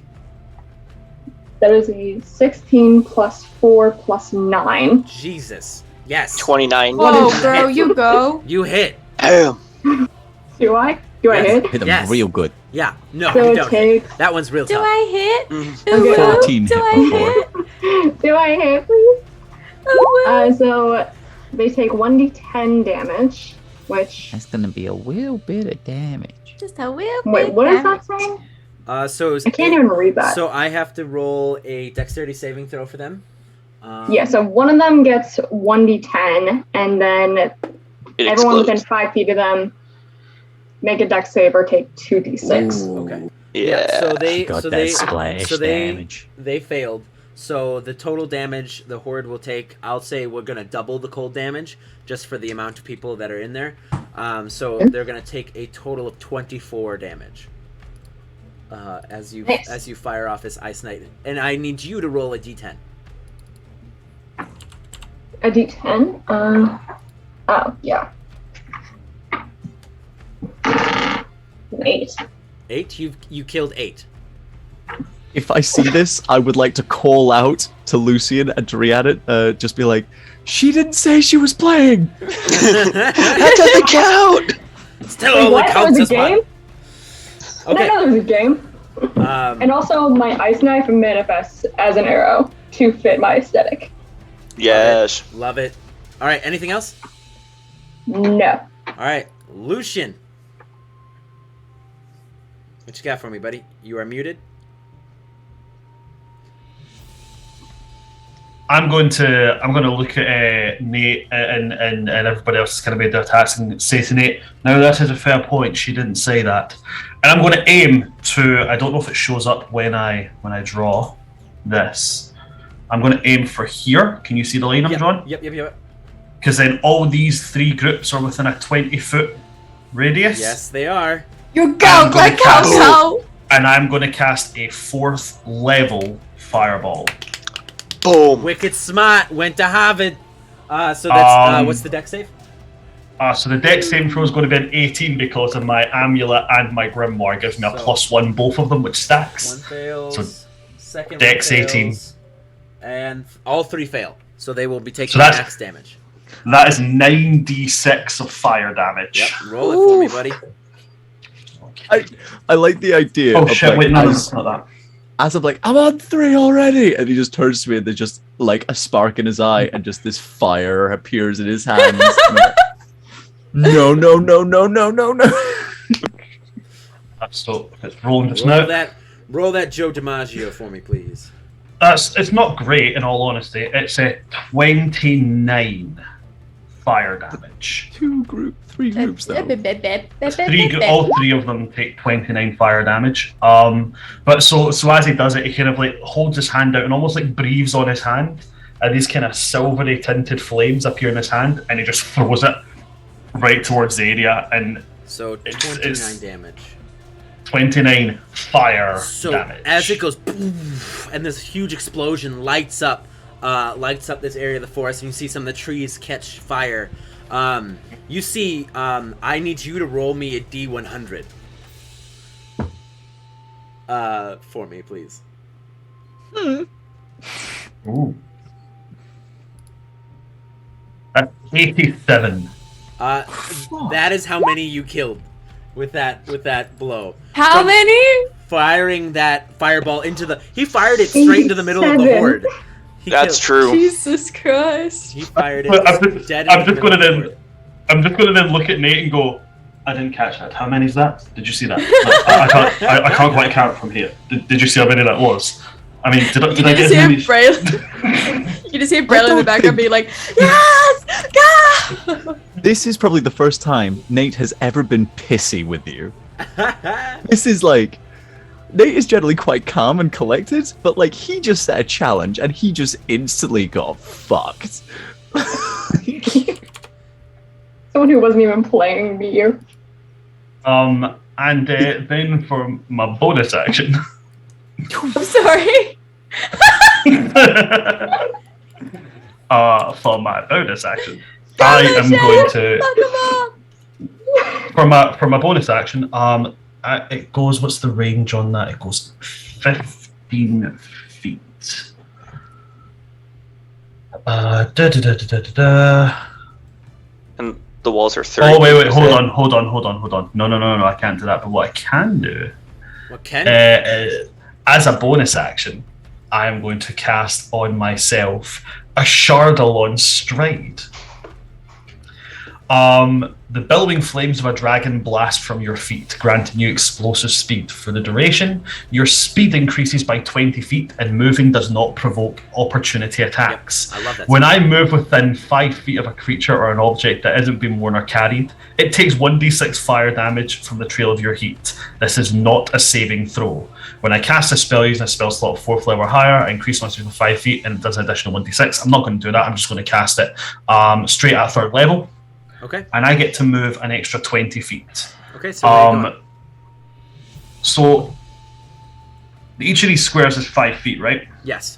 16 + 4 + 9. Jesus. Yes. 29. Whoa, girl, you go. You hit. Damn. Do I? Do I Yes. hit? Hit them Yes. real good. Yeah. No, So you it don't hit. takes. That one's real Do tough. I hit? Mhm. Ooh, Okay. 14 do hit I before. hit? Do I hit, please? Ooh, So they take 1d10 damage, which. That's gonna be a little bit of damage. just a little Wait, bit what is damage. that saying? So it was I can't even read that. So I have to roll a dexterity saving throw for them. Yeah, so one of them gets 1d10, and then It everyone within explodes. 5 feet of them make a dex save or take 2d6. Okay. Yeah. So they Got so that they splash so they damage. they failed. So the total damage the horde will take, I'll say we're gonna double the cold damage just for the amount of people that are in there. So they're gonna take a total of 24 damage. As you fire off this Ice Knight, and I need you to roll a d10. A d10? Oh, yeah. 8. 8. You killed 8. if I see this, I would like to call out to Lucian and to Rhiannon, just be like, she didn't say she was playing! That doesn't count! Still Wait, only what? There counts was as a game? one. I didn't know there was a game. And also, my ice knife manifests as an arrow to fit my aesthetic. Yes. Love it. All right, anything else? No. All right, Lucian. What you got for me, buddy? You are muted. I'm going to look at Nate and everybody else is going to made their attacks and say to Nate, now that is a fair point. She didn't say that, and I'm going to aim to. I don't know if it shows up when I draw this. I'm going to aim for here. Can you see the line I'm drawing? Yep. Because then all these three groups are within a 20-foot radius. Yes, they are. You go, Glen Cow. And I'm going to cast a 4th level fireball. Boom. Wicked smart. Went to Harvard. So that's what's the deck save? So the dex saving throw is going to be an 18 because of my amulet and my grimoire gives me a +1 both of them, which stacks. One fails. So second dex one 18. fails, and all 3 fail. So they will be taking So that's- max damage. That is 9d6 of fire damage. Yep. Roll it for me, buddy. I like the idea. Oh of shit! like, Wait, no, as, not that. as I'm like, I'm on 3 already, and he just turns to me, and there's just like a spark in his eye, and just this fire appears in his hands. And I'm like, no. So it's rolling just now. Roll that Joe DiMaggio for me, please. It's not great in all honesty. It's a 29 fire damage. 3 groups though. All three of them take 29 fire damage. But so as he does it, he kind of like holds his hand out and almost like breathes on his hand, and these kind of silvery tinted flames appear in his hand, and he just throws it right towards the area, and So 29 damage. 29 fire So damage. as it goes, poof, and this huge explosion lights up this area of the forest, and you see some of the trees catch fire. You see, I need you to roll me a D100 for me, please. Ooh. That's 87. That is how many you killed with that blow. How many? Firing that fireball into the... He fired it straight into the middle of the 87. horde. That's true. Jesus Christ. He fired it dead I'm into just the going to middle of the then. horde. I'm just going to then look at Nate and go, I didn't catch that. How many is that? Did you see that? I can't quite count from here. Did you see how many that was? I mean, did I get just hear many? Braille. You just hear Braille in the background being like, yes, go! This is probably the first time Nate has ever been pissy with you. This is like, Nate is generally quite calm and collected, but like he just set a challenge and he just instantly got fucked. Someone who wasn't even playing beat you. And then for my bonus action. I'm sorry. For my bonus action, I am going to. For my bonus action, it goes. What's the range on that? It goes 15 feet. And the walls are 30. Oh wait, hold on. No, I can't do that. But what I can do, What can? as a bonus action, I am going to cast on myself a Chardalon Stride. The billowing flames of a dragon blast from your feet, granting you explosive speed. For the duration, your speed increases by 20 feet, and moving does not provoke opportunity attacks. Yep, I love that. When I move within 5 feet of a creature or an object that isn't being worn or carried, it takes 1d6 fire damage from the trail of your heat. This is not a saving throw. When I cast a spell using a spell slot of 4th level or higher, I increase my speed by 5 feet, and it does an additional 1d6. I'm not going to do that. I'm just going to cast it straight at 3rd level. Okay. And I get to move an extra 20 feet. Okay. So where are you going? So each of these squares is 5 feet, right? Yes.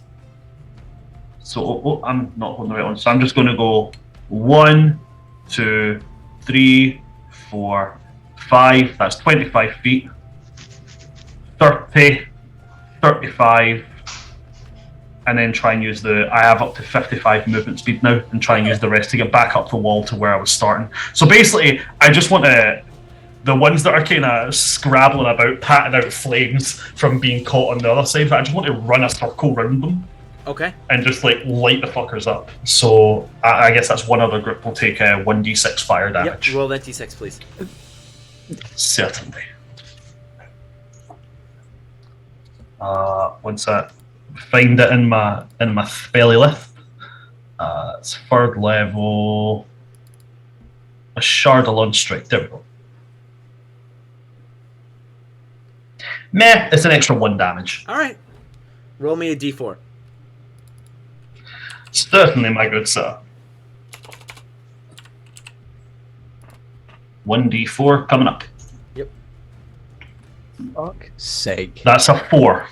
So I'm not holding the right one. So I'm just going to go 1, 2, 3, 4, 5. That's 25 feet. 30, 35, and then try and use I have up to 55 movement speed now, and try and use the rest to get back up the wall to where I was starting. So basically, I just want the ones that are kind of scrabbling about, patting out flames from being caught on the other side, I just want to run a circle around them. Okay. And just like light the fuckers up. So I guess that's one other group will take 1d6 fire damage. Yep, roll that d6, please. Certainly. Once I find it in my spelly list, it's 3rd level. A shard of launch strike. There we go. Meh, it's an extra 1 damage. All right. Roll me a d4. Certainly, my good sir. 1d4 coming up. Yep. Fuck sake. That's a 4.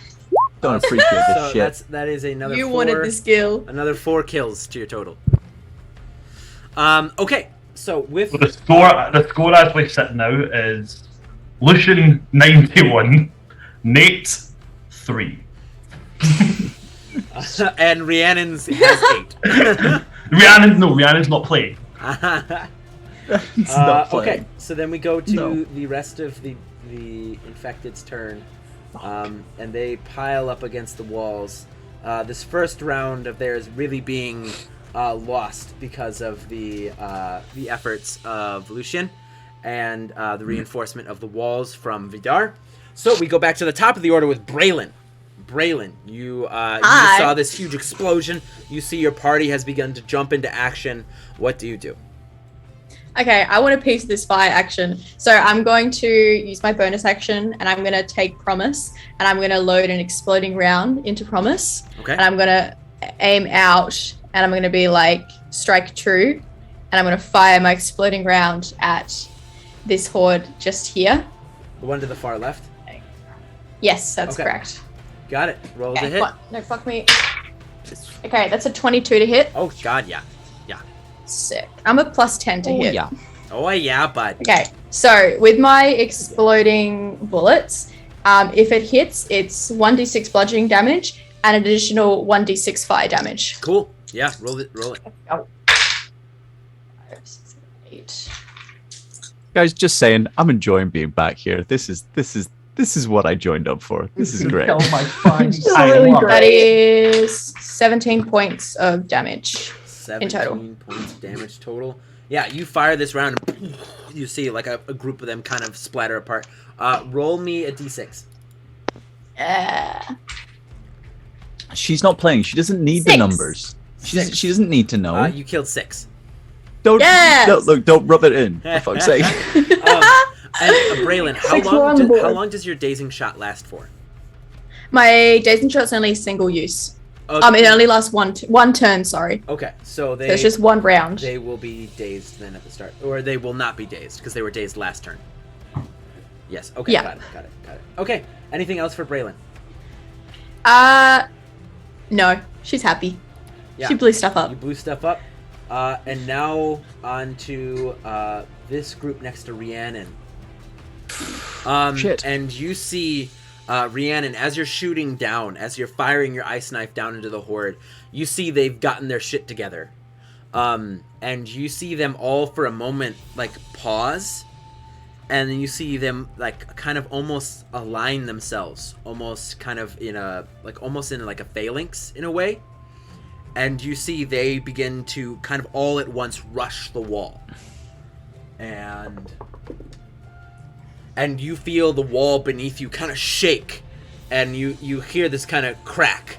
Don't appreciate this So shit. that is another You 4. wanted the skill. Another 4 kills to your total. Okay, so with So the score as we sit now is Lucian 91, Nate 3. and Rhiannon's has 8. Rhiannon's not playing. It's not Okay, playing. so then we go to No. the rest of the infected's turn, and they pile up against the walls. This first round of theirs really being lost because of the efforts of Lucian and the reinforcement of the walls from Vidar. So we go back to the top of the order with Braylon. Braylon, you Hi. saw this huge explosion. You see your party has begun to jump into action. What do you do? Okay, I want a piece of this fire action. So I'm going to use my bonus action and I'm going to take Promise and I'm going to load an exploding round into Promise. Okay. And I'm going to aim out and I'm going to be like, strike true. And I'm going to fire my exploding round at this horde just here. The one to the far left. Yes, that's Okay. correct. Got it. Roll Okay, to hit. come on. No, fuck me. Okay, that's a 22 to hit. Oh god, yeah. Sick. I'm a plus 10 to hit. Yeah. Oh yeah, bud. Okay, so with my exploding bullets, if it hits, it's 1d6 bludgeoning damage and an additional 1d6 fire damage. Cool. Yeah, roll it. Roll it. 5, 6, 8. Guys, just saying, I'm enjoying being back here. This is what I joined up for. This is great. Oh my fine. It's really love it. That is 17 points of damage. 17 total. points of damage total. Yeah, you fire this round and you see like a group of them kind of splatter apart. Roll me a d6. She's not playing. She doesn't need the 6. numbers. She doesn't need to know. You killed 6. Don't Yes! don't rub it in. For fuck's sake. And Braylon, Six were on the board. how long does your dazing shot last for? My dazing shot's only single use. Okay. It only lasts one turn, sorry. Okay, so So it's just one round. they will be dazed then at the start, or they will not be dazed because they were dazed last turn. Yes. Okay. Yeah. Got it. Okay. Anything else for Braylon? No, she's happy. Yeah. She blew stuff up. You blew stuff up, and now on to this group next to Rhiannon. Shit. And you see Rhiannon, as you're shooting down, as you're firing your ice knife down into the horde, you see they've gotten their shit together. And you see them all for a moment, like, pause. And then you see them, like, kind of almost align themselves. Almost kind of in a phalanx, in a way. And you see they begin to kind of all at once rush the wall. And you feel the wall beneath you kind of shake, and you hear this kind of crack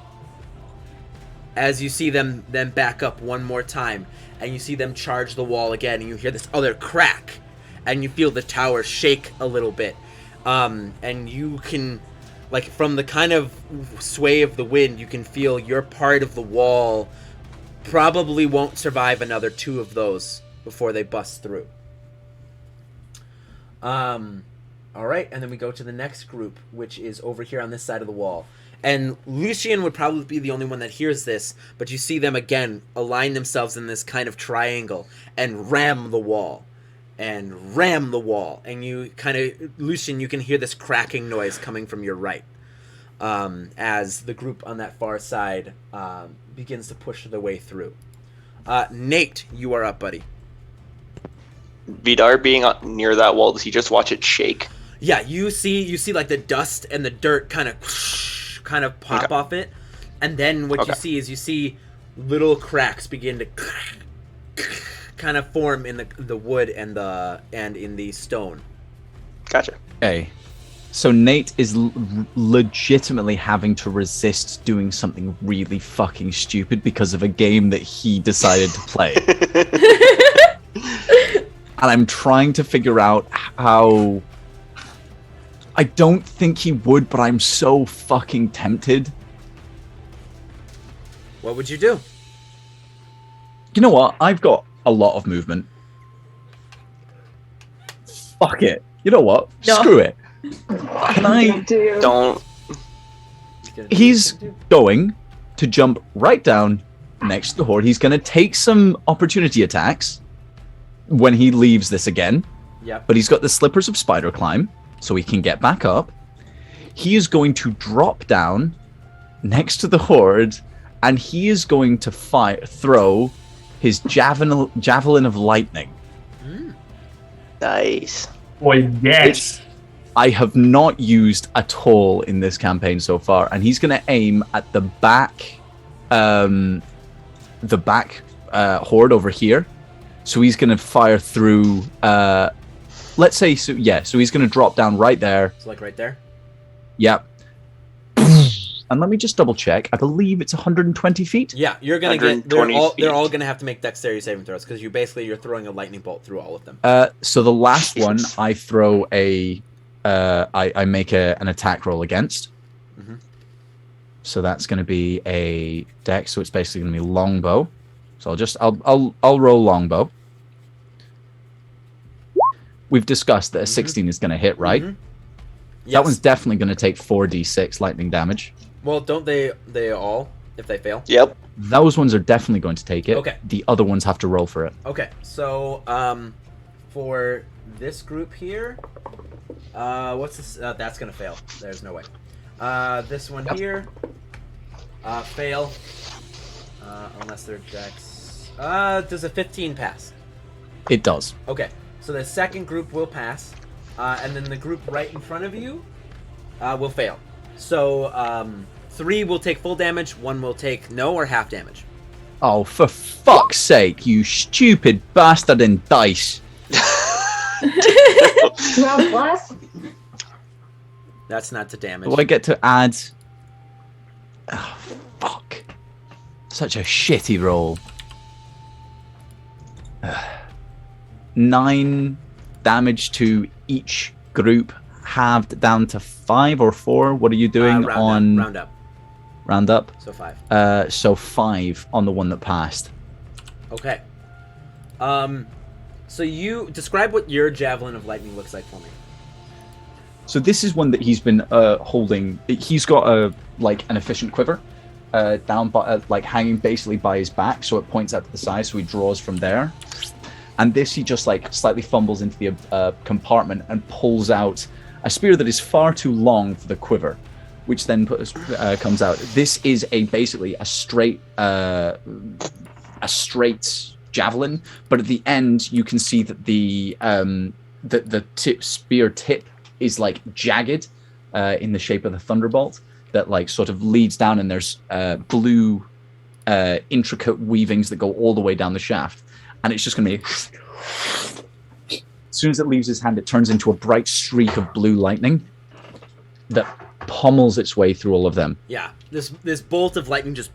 as you see them then back up one more time, and you see them charge the wall again, and you hear this other crack, and you feel the tower shake a little bit, and you can, like, from the kind of sway of the wind, you can feel your part of the wall probably won't survive another 2 of those before they bust through. All right, and then we go to the next group, which is over here on this side of the wall. And Lucian would probably be the only one that hears this, but you see them again align themselves in this kind of triangle and ram the wall. And you kind of, Lucian, you can hear this cracking noise coming from your right. as the group on that far side begins to push their way through. Nate, you are up, buddy. Vidar being near that wall, does he just watch it shake? Yeah, you see like the dust and the dirt kind of pop off it, and then what you see little cracks begin to kind of form in the wood and in the stone. Gotcha. Okay. So Nate is legitimately having to resist doing something really fucking stupid because of a game that he decided to play. And I'm trying to figure out how... I don't think he would, but I'm so fucking tempted. What would you do? You know what? I've got a lot of movement. Fuck it. You know what? No. Screw it. Can I... Don't. He's going to jump right down next to the horde. He's going to take some opportunity attacks when he leaves this again. Yep. But he's got the slippers of spider climb, so he can get back up. He is going to drop down next to the horde, and he is going to throw his javelin of lightning. Nice. Boy, yes. I have not used at all in this campaign so far, and he's going to aim at the back horde over here. So he's going to fire through. Let's say so. Yeah. So he's going to drop down right there. So like right there. Yep. And let me just double check. I believe it's 120 feet. Yeah, you're gonna get. 120 They're all gonna have to make dexterity saving throws because you're throwing a lightning bolt through all of them. So the last one, I throw a. I make an attack roll against. Mm-hmm. So that's going to be a dex. So it's basically going to be longbow. So I'll roll longbow. We've discussed that a 16 is going to hit, right? Mm-hmm. Yes. That one's definitely going to take 4d6 lightning damage. Well, don't they all if they fail? Yep. Those ones are definitely going to take it. Okay. The other ones have to roll for it. Okay, so for this group here, what's this? That's gonna fail. There's no way. This one here, fail. Unless they're dex. Does a 15 pass? It does. Okay, so the second group will pass, and then the group right in front of you will fail. So 3 will take full damage, 1 will take no or half damage. Oh, for fuck's sake, you stupid bastard in dice. Well, plus. That's not to damage. Do I get to add... Oh, fuck. Such a shitty roll. 9 damage to each group, halved down to 5 or 4. What are you doing round up. Round up? So 5. So 5 on the one that passed. Okay. So you describe what your javelin of lightning looks like for me. So this is one that he's been holding. He's got an efficient quiver down by, hanging basically by his back, so it points out to the side, so he draws from there. And this he just slightly fumbles into the compartment and pulls out a spear that is far too long for the quiver, which then comes out. This is basically a straight javelin, but at the end you can see that the spear tip is jagged in the shape of the thunderbolt that sort of leads down, and there's blue intricate weavings that go all the way down the shaft, and it's just going to be as soon as it leaves his hand, it turns into a bright streak of blue lightning that pummels its way through all of them. Yeah, this bolt of lightning just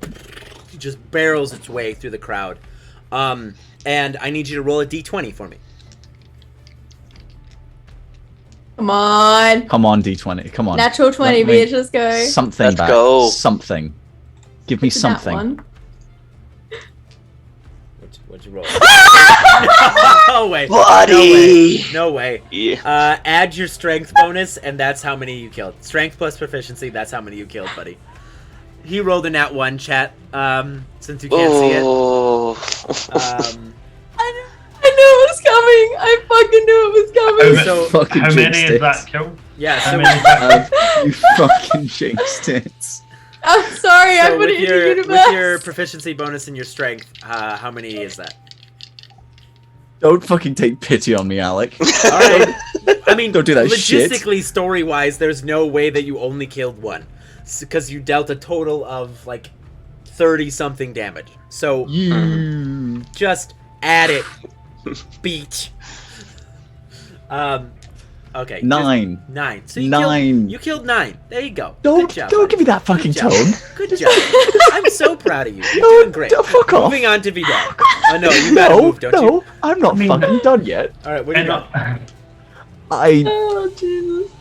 barrels its way through the crowd. And I need you to roll a d20 for me. Come on. Come on, D20. Come on. Natural 20, bitch. Let's go. Something Let's back. go. Something. Give me Look at that something. one. What'd you roll? No way. Bloody. No way. Yeah. Add your strength bonus, and that's how many you killed. Strength plus proficiency, that's how many you killed, buddy. He rolled a nat 1, chat, since you can't see it. I knew it was coming. I fucking knew it was coming. How Fucking many jinxed is it. that kill? Yeah. How So, many You fucking jinxed it. I'm sorry, I so put with it in the your universe. proficiency bonus and your strength, how many is that? Don't fucking take pity on me, Alec. All right. I mean, Don't do that shit. logistically, story-wise, there's no way that you only killed one, because you dealt a total of like 30-something damage. So You. just add it, beach. Okay. just 9. 9. So you 9. You killed 9. There you go. Don't Good job, don't buddy. give me that fucking Good job. tone. Good job. I'm so proud of you. You're No, doing great. fuck off. Moving on to Vidal. Oh no, you gotta No, move, don't no, you? I'm not fucking done yet. All right, what do you got? I Oh, Jesus.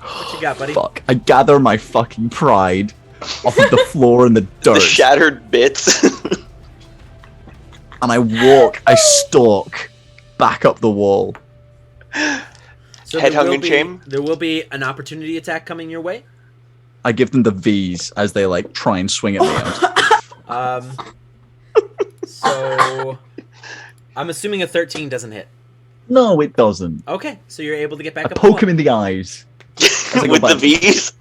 What you got, buddy? fuck. I gather my fucking pride off of the floor in the The dirt, shattered bits. and I stalk back up the wall. So Head there hung will in be- shame? There will be an opportunity attack coming your way. I give them the V's as they like try and swing at me out. So I'm assuming a 13 doesn't hit. No, it doesn't. Okay, so you're able to get back I up. poke him in the eyes. I go With the back. V's.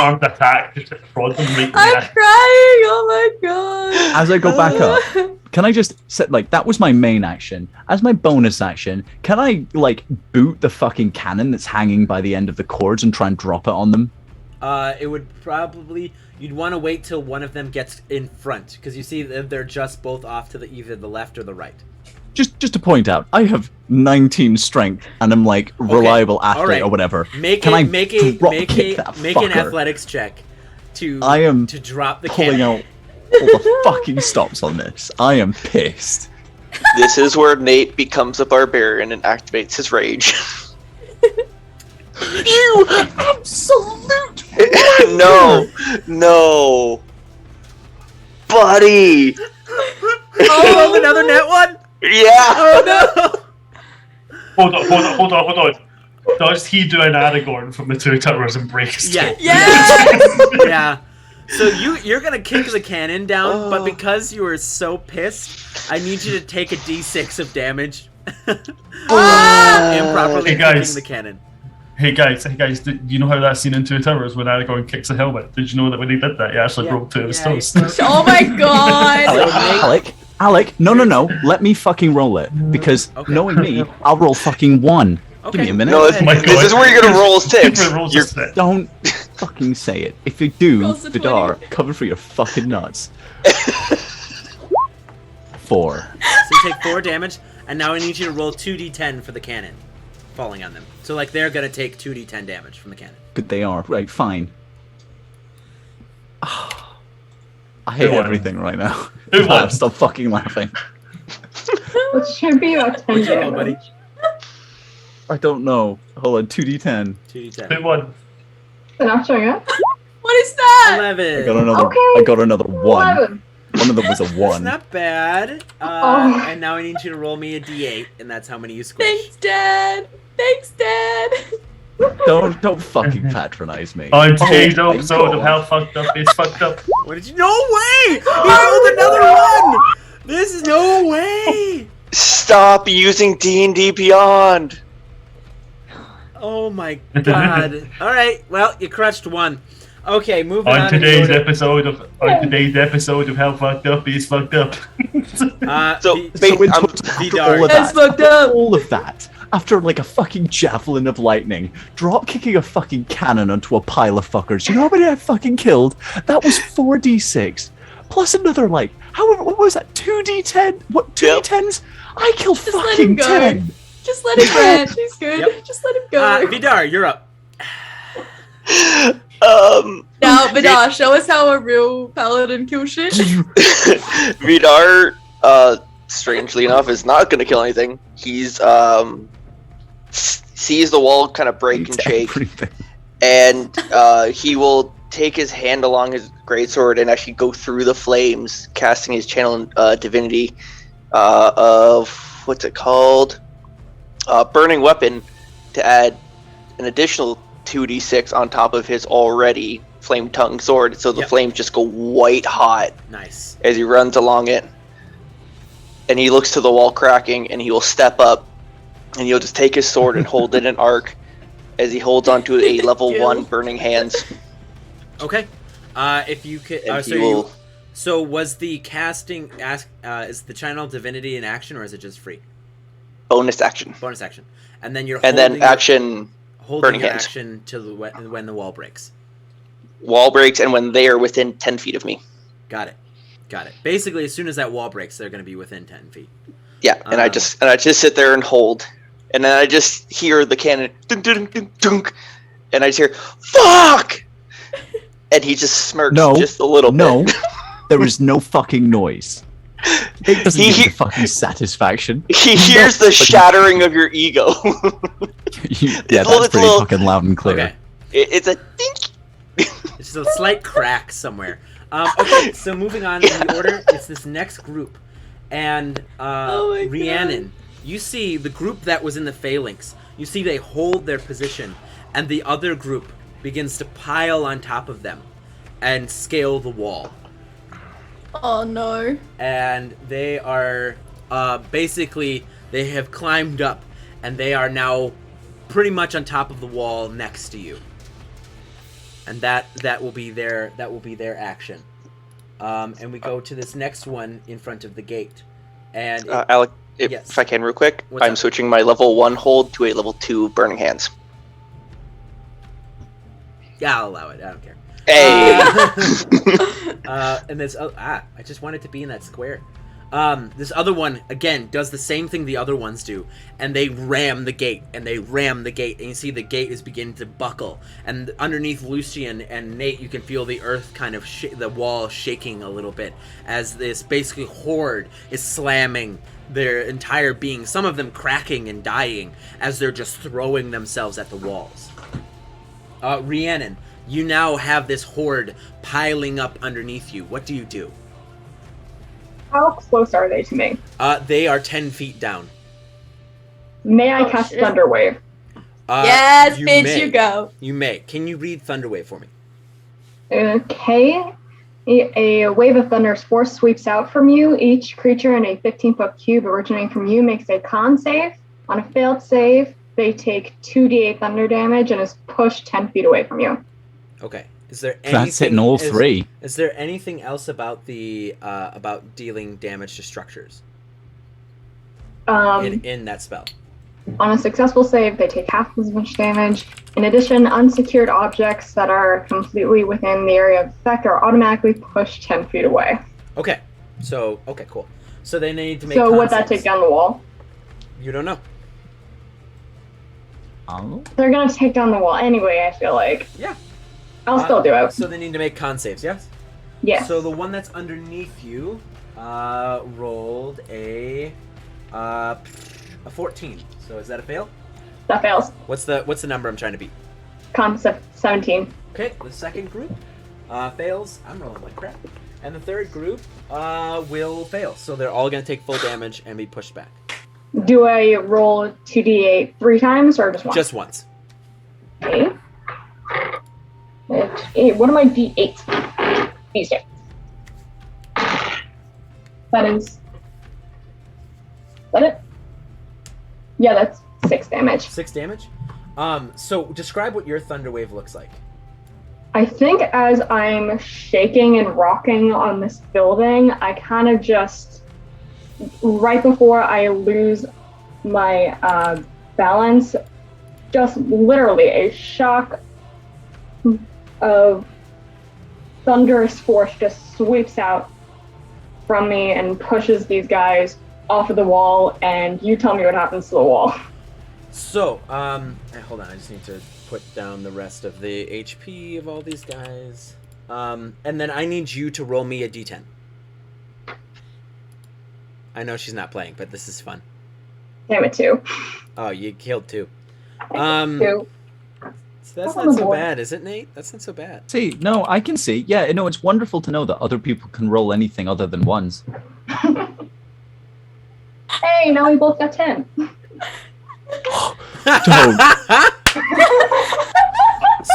armed attack just to prod them right in the I'm eye. crying. Oh my god. As I go back up, can I just set like that was my main action? As my bonus action, can I like boot the fucking cannon that's hanging by the end of the cords and try and drop it on them? It would probably you'd want to wait till one of them gets in front because you see they're just both off to the either the left or the right. Just to point out, I have 19 strength and I'm like reliable athlete alright. or whatever. Make Can a I make a drop make kick a that make an fucker? athletics check to I am to drop the pulling cannon. out all the fucking stops on this. I am pissed. This is where Nate becomes a barbarian and activates his rage. You absolute No, buddy. Oh, another net one! Yeah. Oh no! Hold on. Does he do an Aragorn from the Two Towers and break his Yeah. toe? Yes! Yeah. So you're gonna kick the cannon down, but because you are so pissed, I need you to take a d6 of damage. Improperly Hey, guys. kicking the cannon. Hey guys, do you know how that scene in Two Towers when Aragorn kicks a helmet? Did you know that when he did that, he actually Yeah. broke two of his Yeah, toes? he broke- Oh my god! Alec, no, let me fucking roll it. Because Okay. knowing me, I'll roll fucking 1. Okay. Give me a minute. No, Go my ahead. this is where you're gonna roll six. He rolls a You're- six. Don't fucking say it. If you do, Rolls a Vidar, 20. cover for your fucking nuts. 4. So you take 4 damage, and now I need you to roll 2d10 for the cannon falling on them. So like they're gonna take 2d10 damage from the cannon. Good they are. Right, fine. I hate Who won? everything right now. Who won? Stop fucking laughing. It should be about 10 What'd you roll, buddy? damage. I don't know. Hold on, 2d10. 2d10. Who won? They're not showing up. What is that? 11. I got another. Okay. I got another 1. 11. One of them was a That's 1. not bad. Oh. And now I need you to roll me a d8, and that's how many you squish. Thanks, Dad. Thanks, Dad. Don't fucking patronize me. On today's my episode of God. How Fucked Up Is Fucked Up. What did you? No way! He rolled another one. This is no way. Stop using D&D Beyond. Oh my god! All right, well you crushed 1. Okay, moving on. On in the today's order. episode of How Fucked Up Is Fucked Up. So, V- ba- So in I'm- total, after Vidar. all of That's that, fucked up. all of that, after like a fucking javelin of lightning, drop kicking a fucking cannon onto a pile of fuckers. You know how many I fucking killed? That was 4d6 plus another like, however, what was that? 2d10? What 2d10s? I killed Just let fucking him go. 10. Just let him rant. He's good. Yep. Just let him go. Vidar, you're up. Now, Vidar, show us how a real paladin kills shit. Vidar, strangely enough, is not going to kill anything. He's sees the wall kind of break and It's shake, everything. and he will take his hand along his greatsword and actually go through the flames, casting his channel divinity of what's it called, burning weapon, to add an additional 2d6 on top of his already flame tongue sword, so the Yep. flames just go white hot Nice. as he runs along it. And he looks to the wall cracking, and he will step up, and he'll just take his sword and hold it in arc, as he holds onto a level 1 burning hands. Okay. If you could, And he will. so was the casting is the channel divinity in action, or is it just free? Bonus action. Bonus action, and then you're And holding then action. holding burning your hands. action till when the wall breaks. Wall breaks, and when they are within 10 feet of me. Got it. Basically, as soon as that wall breaks, they're going to be within 10 feet. Yeah, and I just sit there and hold, and then I just hear the cannon, dunk, dunk, dunk, dunk, and I just hear "fuck," and he just smirks just a little bit. There is no fucking noise. It doesn't He- give you fucking satisfaction. He hears the shattering of your ego. Yeah, It's that's pretty little- fucking loud and clear. Okay. It's a dink. It's just a slight crack somewhere. Okay, so moving on in the order, it's this next group. And Rhiannon, you see the group that was in the phalanx. You see they hold their position, and the other group begins to pile on top of them and scale the wall. Oh no. And they are basically, they have climbed up, and they are now pretty much on top of the wall next to you. And that will be their action. And we go to this next one in front of the gate. And Alec, Yes. if I can real quick, What's I'm up? switching my level 1 hold to a level 2 burning hands. yeah, I'll allow it. I don't care. Hey! And this I just wanted to be in that square. This other one again does the same thing the other ones do, and they ram the gate, and you see the gate is beginning to buckle, and underneath Lucian and Nate, you can feel the earth kind of the wall shaking a little bit as this basically horde is slamming their entire being, some of them cracking and dying as they're just throwing themselves at the walls. Rhiannon, you now have this horde piling up underneath you. What do you do? How close are they to me? They are 10 feet down. May I Oh, cast shit. Thunderwave? Yes, you bitch, may. you go. You may. Can you read Thunderwave for me? Okay. A wave of thunderous force sweeps out from you. Each creature in a 15-foot cube originating from you makes a con save. On a failed save, they take 2d8 thunder damage and is pushed 10 feet away from you. Okay. Is there anything? That's hitting all three. Is there anything else about the about dealing damage to structures in that spell? On a successful save, they take half as much damage. In addition, unsecured objects that are completely within the area of effect are automatically pushed 10 feet away. Okay. So okay, cool. So they need to make. So con would that saves. take down the wall? You don't know. Oh. They're gonna take down the wall anyway, I feel like. Yeah. I'll still do it. So they need to make con saves. Yes. Yes. So the one that's underneath you rolled a 14. So is that a fail? That fails. What's the number I'm trying to beat? Con 17. Okay, the second group fails. I'm rolling like crap. And the third group will fail. So they're all going to take full damage and be pushed back. Do I roll 2d8 3 times or just once? Just once. Okay. What are my d8s? These two. That is that it? Yeah, that's 6 damage. 6 damage? So describe what your thunder wave looks like. I think as I'm shaking and rocking on this building, I kind of just, right before I lose my balance, just literally a shock of thunderous force just sweeps out from me and pushes these guys off of the wall, and you tell me what happens to the wall. So, hold on, I just need to put down the rest of the HP of all these guys. And then I need you to roll me a d10. I know she's not playing, but this is fun. Damn it, 2. Oh, you killed 2. 2. So that's on not the so board. bad, is it, Nate? That's not so bad. See, no, I can see. Yeah, no, it's wonderful to know that other people can roll anything other than ones. Hey, now we both got 10. Don't.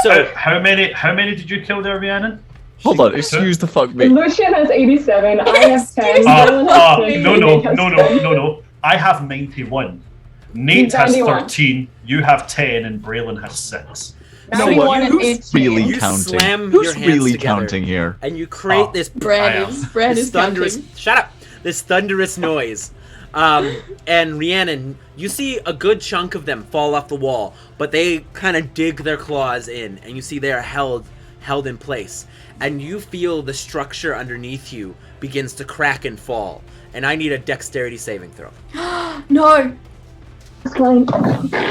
So, How many did you kill there, Rhiannon? Hold on, excuse the fuck me. Lucian has 87. I have 10. Excuse Dylan has 6, No. Nate has 10. I have 91. Nate has 91. 13, you have 10, and Braylon has 6. No, 91 and who's 18. really You counting? slam your Who's hands really together. counting here? And you create Oh. this Brand is thunderous. counting. Shut up! This thunderous noise. And Rhiannon, you see a good chunk of them fall off the wall, but they kind of dig their claws in, and you see they are held in place. And you feel the structure underneath you begins to crack and fall. And I need a dexterity saving throw. No.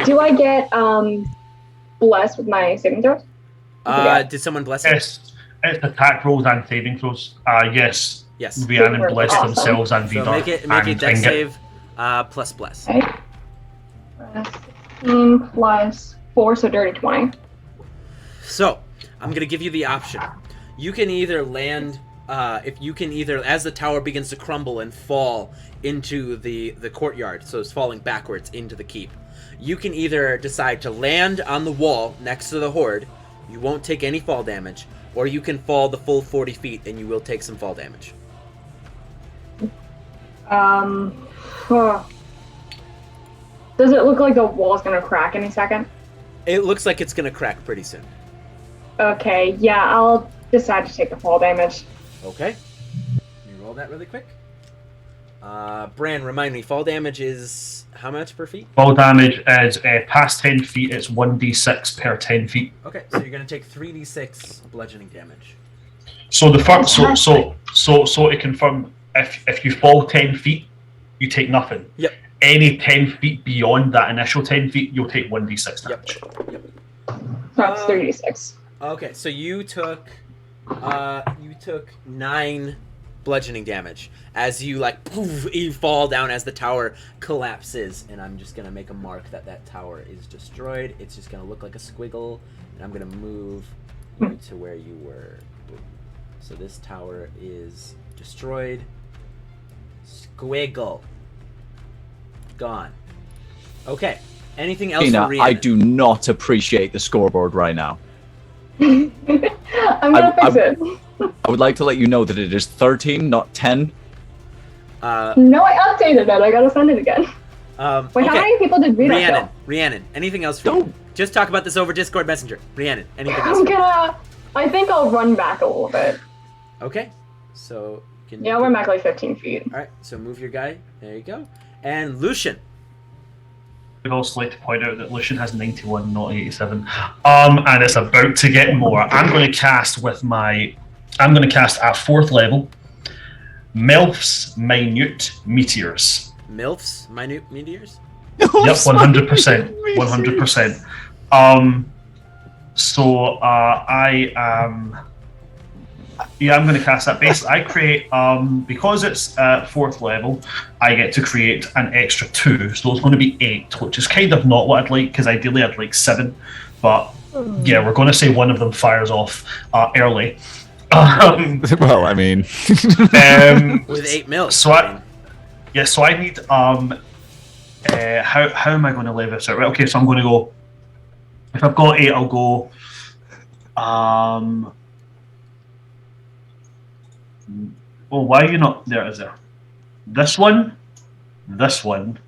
Do I get blessed with my saving throws? Did someone bless you? Yes, it's attack rolls and saving throws. Yes, Yes. Rhiannon blessed Awesome. themselves and So Vidar. make it and dex Ingot. save plus bless. Okay. 16 plus 4, so dirty 20. So, I'm going to give you the option. You can either land, as the tower begins to crumble and fall into the courtyard, so it's falling backwards into the keep, you can either decide to land on the wall next to the horde, you won't take any fall damage, or you can fall the full 40 feet and you will take some fall damage. Does it look like the wall's gonna crack any second? It looks like it's going to crack pretty soon. Okay, yeah, I'll decide to take the fall damage. Okay. Let me roll that really quick. Bran, remind me, fall damage is how much per feet? Fall damage is past 10 feet, it's 1d6 per 10 feet. Okay, so you're going to take 3d6 bludgeoning damage. So the first, so to confirm, if you fall 10 feet, you take nothing. Yep. Any 10 feet beyond that initial 10 feet, you'll take 1d6 damage. Yep. That's 36. Okay, so you took 9 bludgeoning damage as you poof, you fall down as the tower collapses, and I'm just gonna make a mark that tower is destroyed. It's just gonna look like a squiggle, and I'm gonna move you to where you were. Boom. So this tower is destroyed. Squiggle. Gone. Okay. Anything else Tina, for I Rhiannon? do not appreciate the scoreboard right now. I'm gonna fix it. I would like to let you know that it is 13, not 10. No, I updated it. I gotta send it again. Wait, how okay. many people did Vito kill? Rhiannon, anything else for you? Don't. Just talk about this over Discord Messenger. Rhiannon, anything else? I think I'll run back a little bit. Okay. So can Yeah, I'll run back like 15 feet. All right. So move your guy. There you go. And Lucian. I'd also like to point out that Lucian has 91, not 87. And it's about to get more. I'm going to cast at 4th level, MILF's Minute Meteors. MILFs, minute meteors. Yep, 100%. 100%. So I am. Yeah, I'm going to cast that. Basically, I create because it's 4th level, I get to create an extra 2, so it's going to be 8, which is kind of not what I'd like because ideally I'd like 7, but yeah, we're going to say one of them fires off early. Well, I mean, With 8 mils. So I need how am I going to lay this out? Right, okay, so I'm going to go. If I've got 8, I'll go. Well, why are you not there? Is there this one, this one,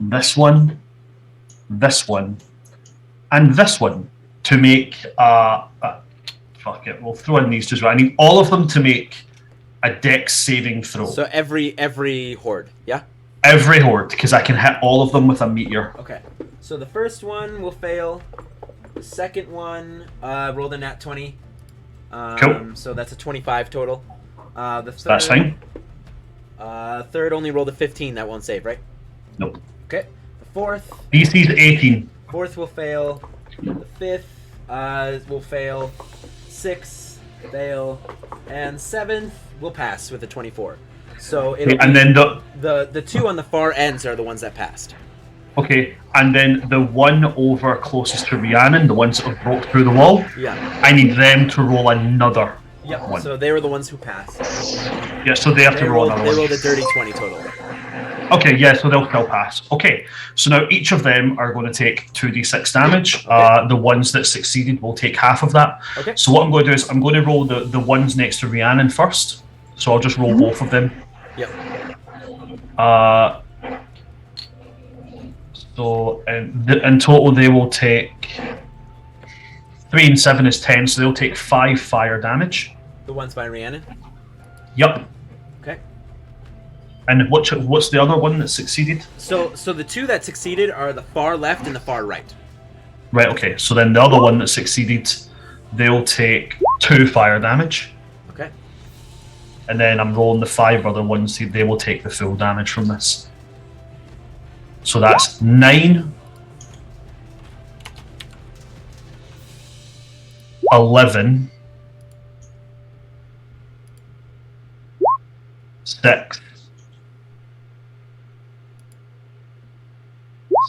this one, this one, and this one to make fuck it. We'll throw in these two as well. I need all of them to make a dex saving throw. So every horde, yeah. Every horde, because I can hit all of them with a meteor. Okay. So the first one will fail. The second one rolled a nat 20. Cool. So that's a 25 total. The third, That's fine. Third only rolled a 15. That won't save, right? Nope. Okay. The fourth DC's 18. will fail. The fifth will fail. Sixth fail, and seventh will pass with a 24. So it'll And be then the two on the far ends are the ones that passed. okay, and then the one over closest to Rhiannon, the ones that have broke through the wall, Yeah. I need them to roll another Yep. one. So they were the ones who passed. Yeah, so they have to roll another They one. rolled a dirty 20 total. Okay, yeah, so they'll still pass. Okay, so now each of them are going to take 2d6 damage. Okay. The ones that succeeded will take half of that. Okay. So what I'm going to do is I'm going to roll the ones next to Rhiannon first. So I'll just roll both of them. Yep. So in total, they will take 3 and 7 is 10, so they'll take 5 fire damage. The ones by Rhiannon? Yup. Okay. And what's the other one that succeeded? So the two that succeeded are the far left and the far right. Right, okay. So then the other one that succeeded, they'll take 2 fire damage. Okay. And then I'm rolling the 5 other ones, they will take the full damage from this. So that's 9, 11, 6,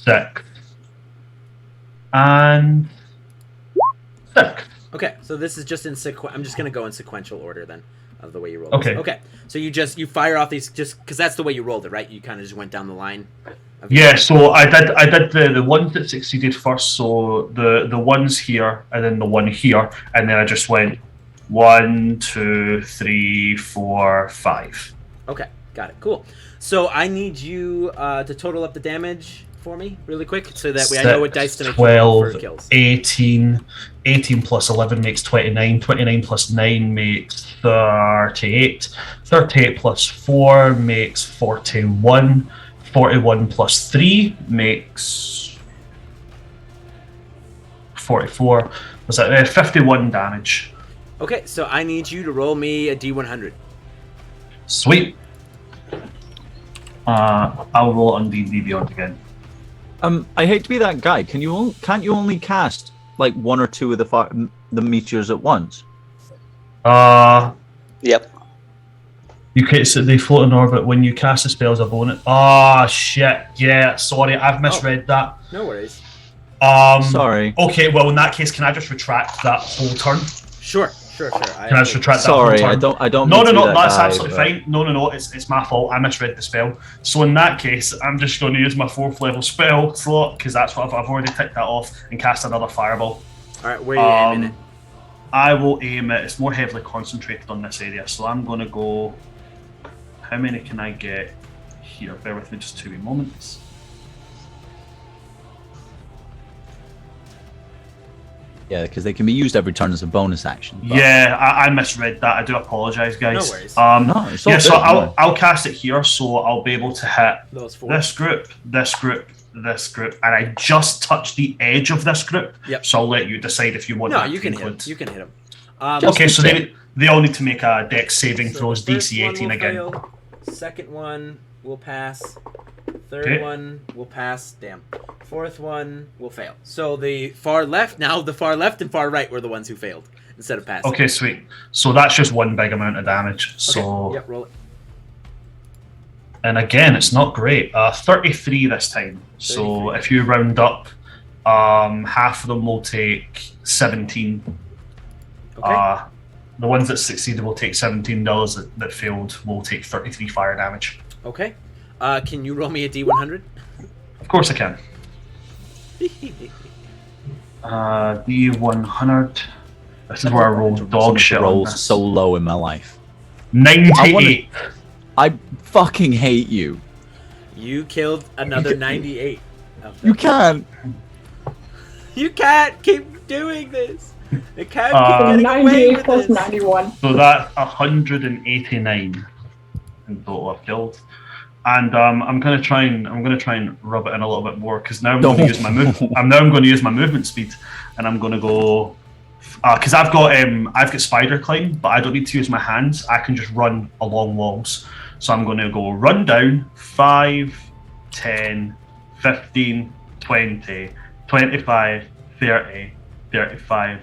6, and 6. Okay, so this is just in I'm just gonna go in sequential order then, of the way you roll. Okay. This. Okay. So you fire off these just because that's the way you rolled it, right? You kind of just went down the line. Yeah. So I did the ones that succeeded first. So the ones here, and then the one here, and then I just went 1, 2, 3, 4, 5. Okay, got it. Cool. So I need you to total up the damage for me really quick, so that way I know what dice to make 12, for kills. 18 plus 11 makes 29, 29 plus 9 makes 38, 38 plus 4 makes 41, 41 plus 3 makes 44. Was that 51 damage? Okay, so I need you to roll me a D100. Sweet. I'll roll it on D&D Beyond again. I hate to be that guy. Can't you only cast like 1 or 2 of the meteors at once? Yep. You can, so they float in orbit when you cast a spell as a bonus. Oh shit! Yeah, sorry, I've misread that. No worries. Sorry. Okay, well in that case, can I just retract that whole turn? Sure. Can I just retract that Sorry, whole turn? I don't. No, mean to be that that's guy, absolutely but- fine. No, it's my fault. I misread the spell. So in that case, I'm just going to use my 4th level spell slot because that's what I've already ticked that off and cast another fireball. All right, where are you aiming it? I will aim it. It's more heavily concentrated on this area, so I'm going to go. How many can I get here? Bear with me just 2 moments. Yeah, because they can be used every turn as a bonus action. but- Yeah, I misread that. I do apologise, guys. No worries. No, it's all Yeah, so good, no. I'll cast it here, so I'll be able to hit Those 4. this group, this group, this group, and I just touched the edge of this group. Yep. So I'll let you decide if you want. No, that you to can hit include. them. You can hit them. Okay, so Just they all need to make a dex saving So throws, the first DC one 18 will again. fail, second one will pass. Third Okay. one will pass. Damn. Fourth one will fail. So the far left and far right were the ones who failed instead of passing. Okay, sweet. So that's just one big amount of damage. Okay. So, Yep, roll it. and again, it's not great. 33 this time. So 33. if you round up, half of them will take 17. Okay. The ones that succeeded will take 17. Those that failed will take 33 fire damage. Okay. Can you roll me a D100? Of course I can. D100. This is where I roll dog shit on rolls this. so low in my life. 98. I fucking hate you. You killed another 98. of them. You can't. You can't keep doing this. It can't Uh, keep getting away 98 with plus this. 91. So that's 189 in total I've killed. And I'm gonna try and rub it in a little bit more because now I'm going to use my I'm going to use my movement speed, and I'm going to go because I've got spider climb, but I don't need to use my hands. I can just run along walls. So I'm going to go run down 5, 10, 15, 20, 25, 30, 35,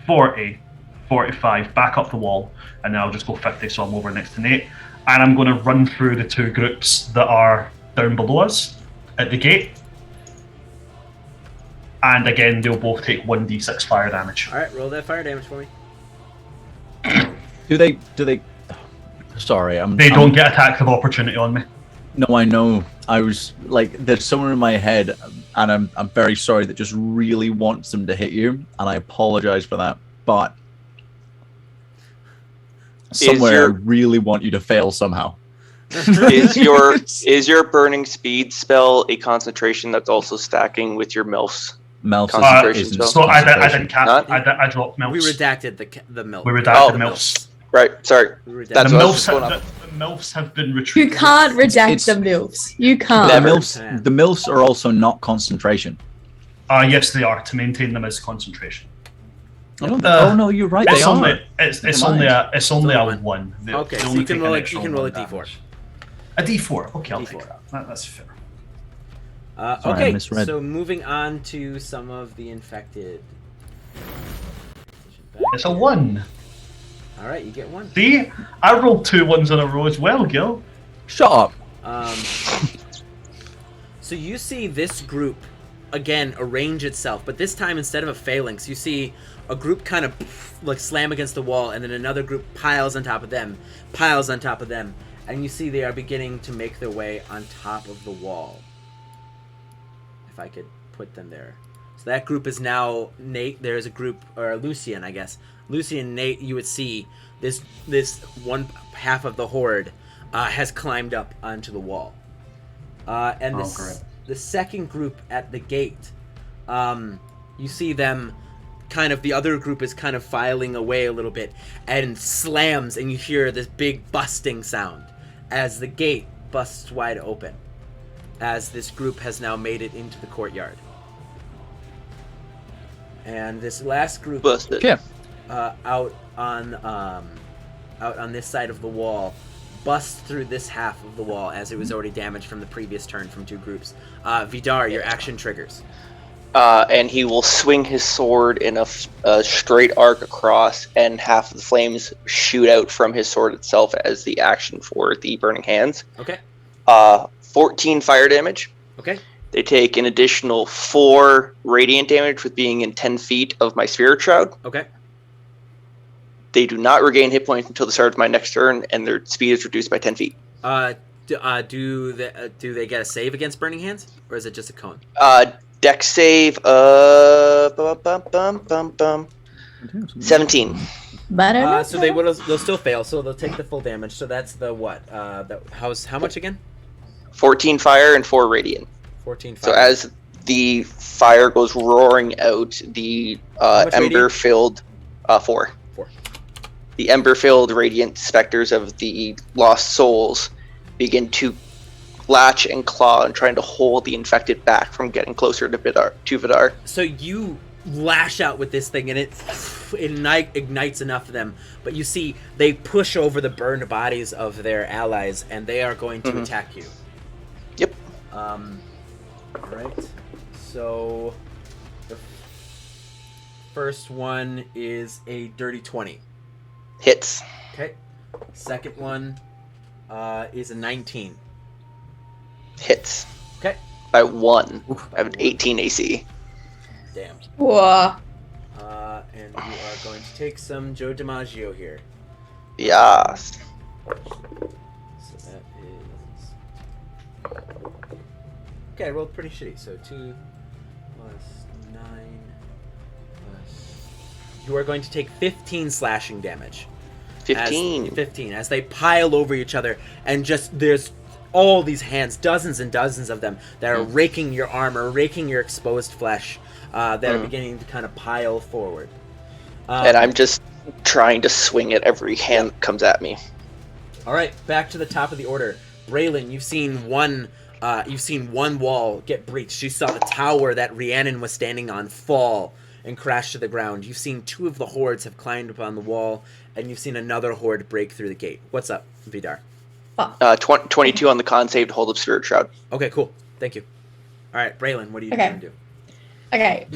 40, 45, back up the wall, and then I'll just go 50, so I'm over next to Nate. And I'm going to run through the 2 groups that are down below us at the gate. And again, they'll both take 1d6 fire damage. All right, roll that fire damage for me. Do they? Sorry, They don't get attacks of opportunity on me. No, I know. I was like, there's someone in my head, and I'm very sorry that just really wants them to hit you, and I apologize for that. But somewhere I really want you to fail somehow. Is your burning speed spell a concentration that's also stacking with your MILFs? Melf's Concentration isn't spell. So I concentration. didn't cap. Not? I dropped milfs. We redacted the milk. We redacted Oh. milfs. Right. Sorry. We redacted That's The what I was milfs, just going have, off. the milfs have been You retrieved. can't redact It's- the MILFs. You The can't. Never. MILFs are also not concentration. Yes, they are to maintain them as concentration. Oh no, you're right. They It's are. only it's Never only mind. a only a one. one. They- Okay, they so only you can take roll an a extra you can roll a one d4. damage. A d4. Okay, I'll D4. take that. That's fair. Sorry, I Okay, misread. so moving on to some of the infected. It's a 1. All right, you get 1. See, I rolled 2 ones in a row as well, Gil. Shut up. So you see this group again arrange itself, but this time instead of a phalanx, you see a group kind of like slam against the wall, and then another group piles on top of them, and you see they are beginning to make their way on top of the wall. If I could put them there. So that group is now Nate. There's a group, or Lucian, I guess. Lucian, Nate, you would see this one half of the horde has climbed up onto the wall. And great. the second group at the gate, you see them kind of, the other group is kind of filing away a little bit and slams, and you hear this big busting sound as the gate busts wide open, as this group has now made it into the courtyard. And this last group Busted. Yeah. out on this side of the wall busts through this half of the wall, as it was already damaged from the previous turn from 2 groups. Vidar, your action triggers. And he will swing his sword in a straight arc across, and half of the flames shoot out from his sword itself as the action for the burning hands. Okay. 14 fire damage. Okay. They take an additional 4 radiant damage with being in 10 feet of my spirit shroud. Okay. They do not regain hit points until the start of my next turn, and their speed is reduced by 10 feet. Do they get a save against burning hands, or is it just a cone? Dex save 17. But So they'll still fail, so they'll take the full damage. So that's the what? How much again? 14 fire and 4 radiant. 14. So as the fire goes roaring out, the much ember-filled 4. 4. The ember-filled radiant specters of the lost souls begin to latch and claw and trying to hold the infected back from getting closer to Vidar. So you lash out with this thing, and it ignites enough of them. But you see, they push over the burned bodies of their allies, and they are going to attack you. Yep. Right. So the first one is a dirty 20. Hits. Okay. Second one is a 19. Hits. Okay. By 1. I have an 18 AC. Damn. whoa. And you are going to take some Joe DiMaggio here. Yes. So that is... Okay, I rolled pretty shitty. So 2 plus 9 plus... You are going to take 15 slashing damage. 15. 15. As they pile over each other, and just there's all these hands, dozens and dozens of them, that are raking your armor, raking your exposed flesh, that are beginning to kind of pile forward. And I'm just trying to swing at every hand that comes at me. All right, back to the top of the order. Braylon, you've seen one wall get breached. You saw the tower that Rhiannon was standing on fall and crash to the ground. You've seen 2 of the hordes have climbed up on the wall, and you've seen another horde break through the gate. What's up, Vidar? 22 on the con save to hold up Spirit Shroud. Okay, cool. Thank you. All right, Braylon, what are you Okay. going to do? Okay.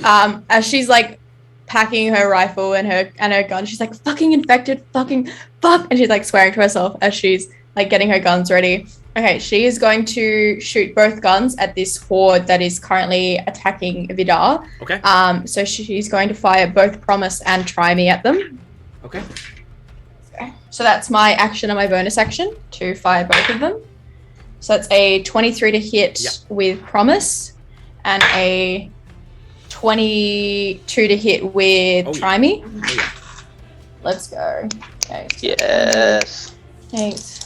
As she's like packing her rifle and her gun, she's like, fucking infected, fucking fuck, and she's like swearing to herself as she's like getting her guns ready. Okay, she is going to shoot both guns at this horde that is currently attacking Vidar. Okay. So she's going to fire both Promise and Try Me at them. Okay. Okay. So that's my action and my bonus action to fire both of them. So that's a 23 to hit with Promise and a 22 to hit with Try Me. Oh, yeah. Let's go. Okay. Yes. 8,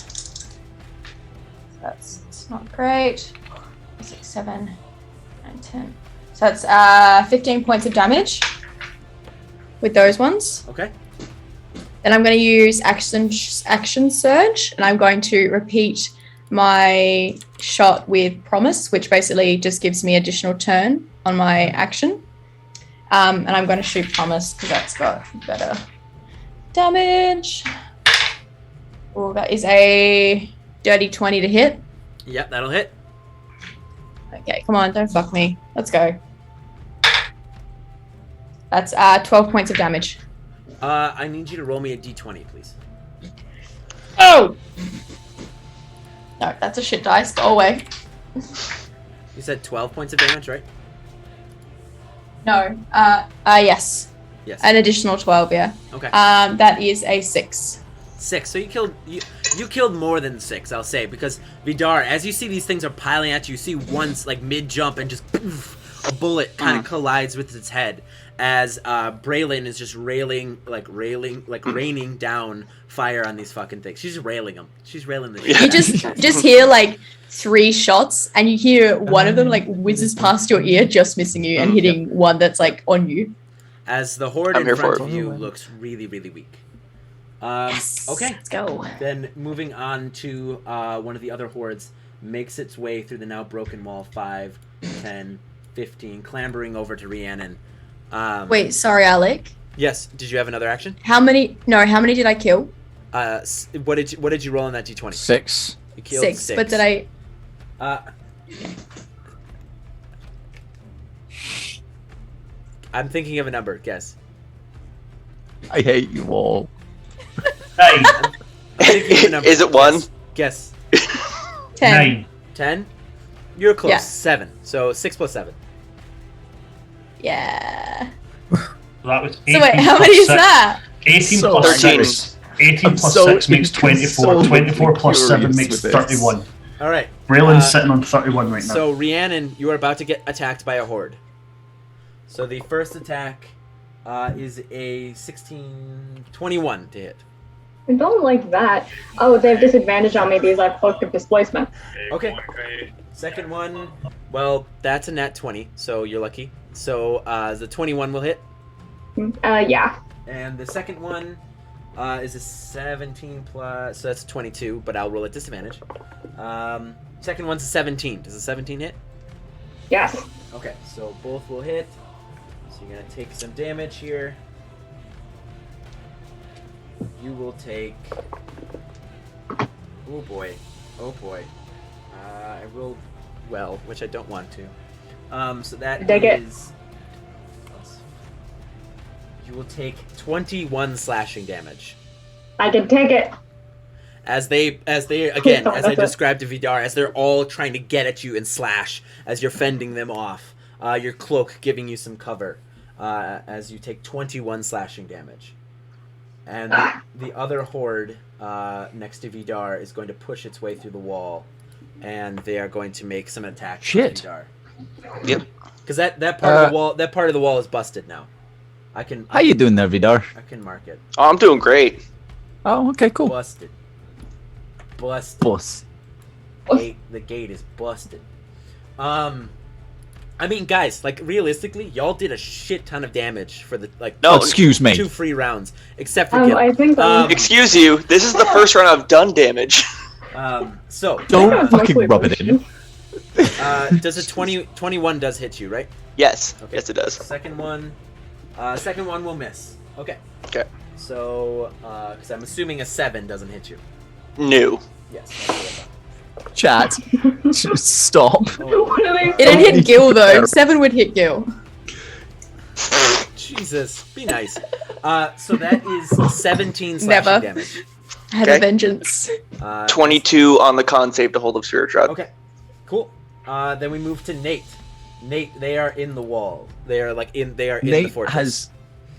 That's not great. 6, 7, 9, 10. So that's 15 points of damage with those ones. Okay. Then I'm going to use action surge, and I'm going to repeat my shot with promise, which basically just gives me additional turn on my action. And I'm going to shoot promise because that's got better damage. Oh, that is a dirty 20 to hit. Yep, that'll hit. Okay, come on, don't fuck me. Let's go. That's 12 points of damage. I need you to roll me a d20, please. Oh! No, that's a shit dice. Go away. You said 12 points of damage, right? No. Yes. Yes. An additional 12, yeah. Okay. That is a 6. 6. So you killed more than 6, I'll say, because Vidar, as you see these things are piling at you, you see once like mid jump and just poof, a bullet kind of collides with its head as Braylon is just raining down fire on these fucking things. She's railing them. She's railing the shit. You just hear like 3 shots, and you hear one of them like whizzes past your ear, just missing you and hitting one that's like on you. As the horde I'm in here front for of it. you looks really, really weak. Yes. Okay. Let's go. Then moving on to one of the other hordes, makes its way through the now broken wall, 5, 10, 15, clambering over to Rhiannon. Wait, sorry, Alec. Yes. Did you have another action? How many did I kill? What did you roll on that d20? 6. You killed 6. But did I? I'm thinking of a number. Guess. I hate you all. Hey, I'm thinking of a number. Is it 1? Guess. 10. 9. 10. You're close. Yeah. 7. So 6 plus 7. Yeah. That was 18 So wait, how plus many is 6. that? 18 So plus 13. 6. 18 I'm plus so 6 makes 24. inconsolably 24 plus 7 furious makes with this. 31. All right. Braylon's sitting on 31 right now. So Rhiannon, you are about to get attacked by a horde. So the first attack is a 21 to hit. I don't like that. Oh, they have disadvantage on me because I have cloak of displacement. Okay. Second one, well, that's a nat 20, so you're lucky. So the 21 will hit. Yeah. And the second one is a 17 plus, so that's 22, but I'll roll at disadvantage. Second one's a 17. Does a 17 hit? Yes. Okay, so both will hit. So you're going to take some damage here. You will take... Oh boy. Oh boy. I rolled well, which I don't want to. So that Take it. is... You will take 21 slashing damage. I can take it. As they again, as I described to Vidar, as they're all trying to get at you and slash, as you're fending them off, your cloak giving you some cover, as you take 21 slashing damage. And the other horde next to Vidar is going to push its way through the wall, and they are going to make some attacks. Shit. Vidar. Yep. Because that part of the wall is busted now. How you doing there, Vidar? I can mark it. Oh, I'm doing great. Oh, okay, cool. Busted. Boss. The gate is busted. I mean, guys, like realistically, y'all did a shit ton of damage for the No, Excuse me. 2 free rounds, except for Gil. I think Excuse you. This is the first round I've done damage. So Don't fucking rub it in. does a 21 does hit you, right? Yes. Okay. Yes, it does. Second one will miss. Okay. Okay. So, because I'm assuming a 7 doesn't hit you. New. Yes. That's what I thought. Chat. Just stop. Oh, What are they It'd hit Gil though. 7 would hit Gil. Jesus, be nice. So that is 17 slashing Never. damage. I had Okay. a vengeance. 22 on the con save to hold of Spirit Shroud. Okay, cool. Then we move to Nate. Nate, they are in the wall. They are in the fortress.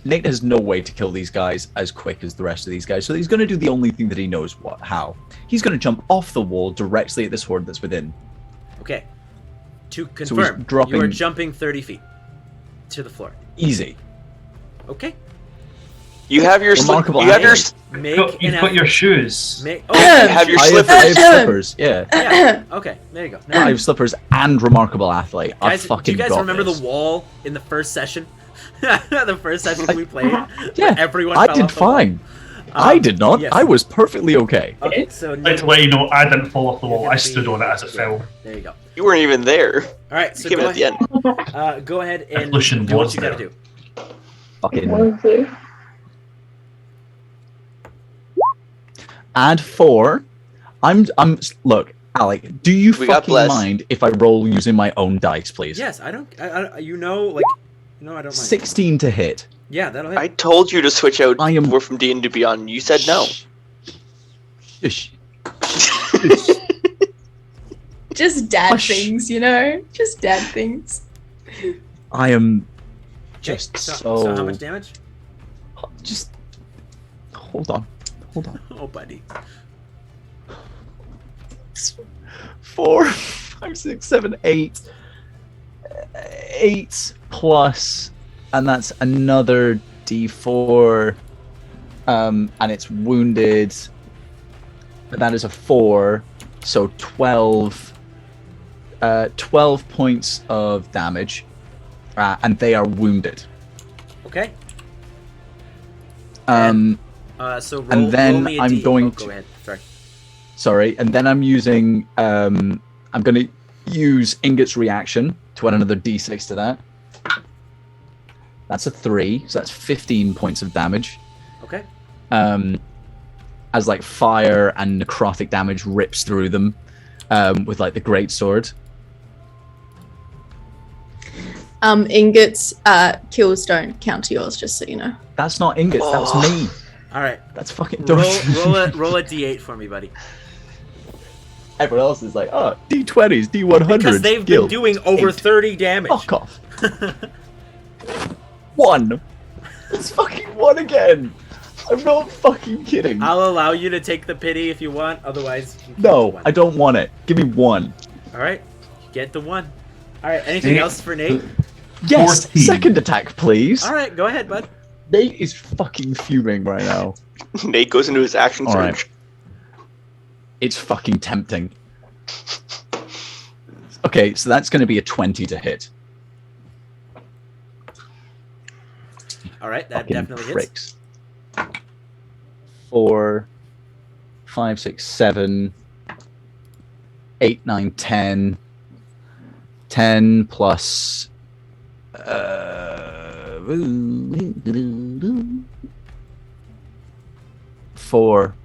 Nate has no way to kill these guys as quick as the rest of these guys, so he's going to do the only thing that he knows how. He's going to jump off the wall directly at this horde that's within. Okay. To So he's confirm, dropping- you are jumping 30 feet to the floor. Easy. Okay. You have your Remarkable you have your athlete. You've got your shoes. you have your I slippers. have slippers. Yeah. Yeah. Okay. There you go. Now, I have slippers and remarkable athlete. I guys, fucking do you guys got remember this. the wall in the first session? The first session we played. Yeah, Everyone. I fell did off the wall? fine. I did not. yes. I was perfectly okay. Okay. So Like to let you know, I didn't fall off the wall. You're I gonna stood be- on it as it fell. There you go. You weren't even there. All right. You So came in go at the ahead. end. Go ahead and Evolution do what was you gotta there. do. Fucking Let's see. add 4. I'm. Look, Alec. Do you We got fucking blessed. mind if I roll using my own dice, please? Yes. I don't. You know, like. No, I don't mind. 16 to hit. Yeah, that'll hit. I told you to switch out. I am- We're from D&D Beyond. You said no. Ish. Just dad Hush. things, you know? Just dad things. I am Okay, just so how much damage? Just hold on. Oh, buddy. 4, 5, 6, 7, 8. 8 plus, and that's another D4. And it's wounded. But that is a 4, so 12. 12 points of damage, and they are wounded. Okay. So roll, And then roll me a I'm D. going Go to- ahead. Sorry. Sorry, and then I'm using. I'm going to use Ingot's reaction to add another D6 to that. That's a 3, so that's 15 points of damage. Okay. As like fire and necrotic damage rips through them, with like the great sword. Ingot's kills don't count to yours, just so you know. That's not Ingot's. That was me. All right. That's fucking. Roll a D8 for me, buddy. Everyone else is like, oh, D20s, D100s. Because they've been doing over 30 damage. Fuck off. 1. It's fucking 1 again. I'm not fucking kidding. I'll allow you to take the pity if you want. Otherwise, you can No, keep the I don't want it. Give me 1. All right. Get the 1. All right. Anything Nate. else for Nate? Yes, 14. second attack, please. All right. Go ahead, bud. Nate is fucking fuming right now. Nate goes into his action All right. surge. It's fucking tempting. Okay, so that's going to be a 20 to hit. All right. That Fucking definitely hits. pricks. 4, 5, 6, 7, 8, 9, 10. 10 plus 4,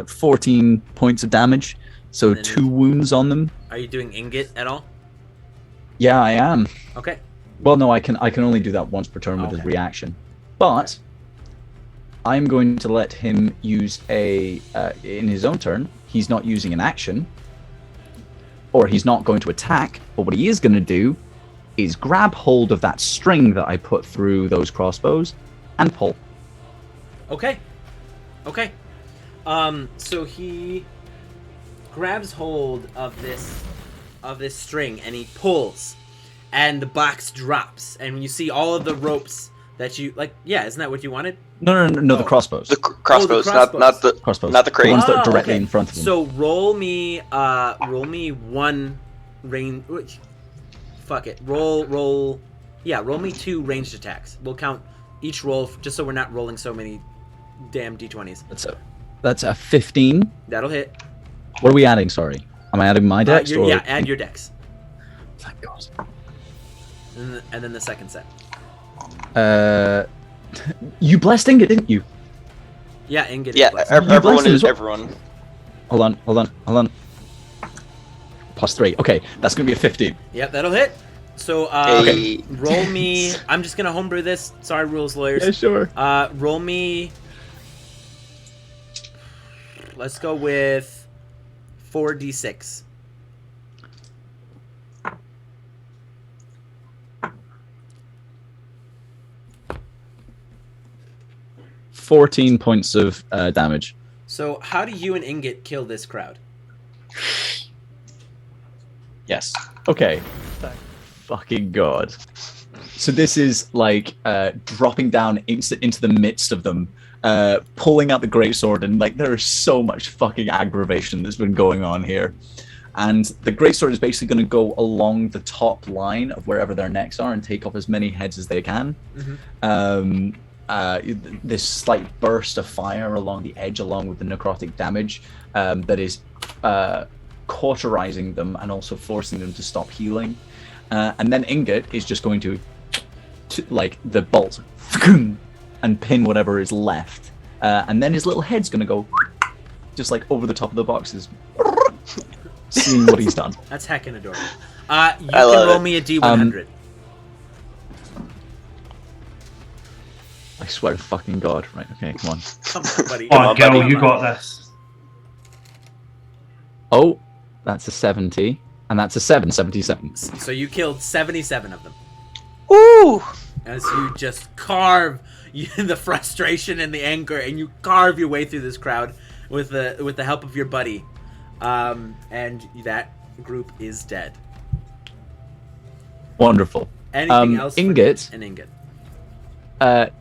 14 points of damage. So And then- 2 wounds on them. Are you doing Ingot at all? Yeah, I am. Okay. Well, no, I can only do that once per turn with his Okay. reaction. But I'm going to let him use a in his own turn. He's not using an action, or he's not going to attack. But what he is going to do is grab hold of that string that I put through those crossbows and pull. Okay. Okay. So he grabs hold of this string and he pulls, and the box drops, and when you see all of the ropes that you like, yeah, isn't that what you wanted? No, the Oh. crossbows. The crossbows, crossbows. not the Crossbows. not the crane. The ones that are Oh, directly okay. in front of him. So roll me one range. Fuck it. Roll me 2 ranged attacks. We'll count each roll just so we're not rolling so many damn d20s. That's a 15. That'll hit. What are we adding? Sorry, am I adding my dex? or... Yeah, add your dex, Thank God. and then the second set. You blessed Ingot, didn't you? Yeah, Ingot. Yeah, is blessed. everyone blessed him is as well. everyone. Hold on. +3. Okay, that's gonna be a 15. Yep, that'll hit. So Okay. roll me. I'm just gonna homebrew this. Sorry, rules lawyers. sure. Roll me. Let's go with 4d6. $14 points of damage. So how do you and Ingot kill this crowd? Yes. Okay. Thank fucking God. So this is like dropping down into the midst of them, pulling out the greatsword, and like there is so much fucking aggravation that's been going on here. And the greatsword is basically going to go along the top line of wherever their necks are and take off as many heads as they can. This slight burst of fire along the edge, along with the necrotic damage, that is cauterizing them and also forcing them to stop healing. And then Ingot is just going to like the bolt and pin whatever is left. And then his little head's going to go just like over the top of the boxes. Seeing what he's done. That's heckin' adorable. You can roll me a D100. I swear to fucking God. Right, okay, come on. Come on, buddy. Come on, girl, you got this. Oh, that's a 70. And that's a 77. So you killed 77 of them. Ooh! As you just carve the frustration and the anger, and you carve your way through this crowd with the help of your buddy. And that group is dead. Wonderful. Anything else? Ingot. And Ingot.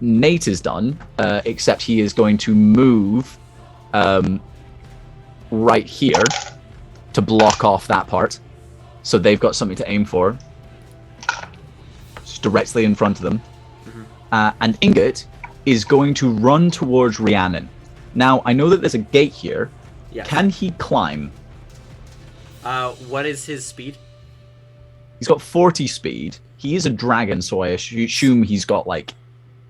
Nate is done, except he is going to move right here to block off that part. So they've got something to aim for. Just directly in front of them. And Ingot is going to run towards Rhiannon. Now, I know that there's a gate here. Yes. Can he climb? What is his speed? He's got 40 speed. He is a dragon, so I assume he's got like...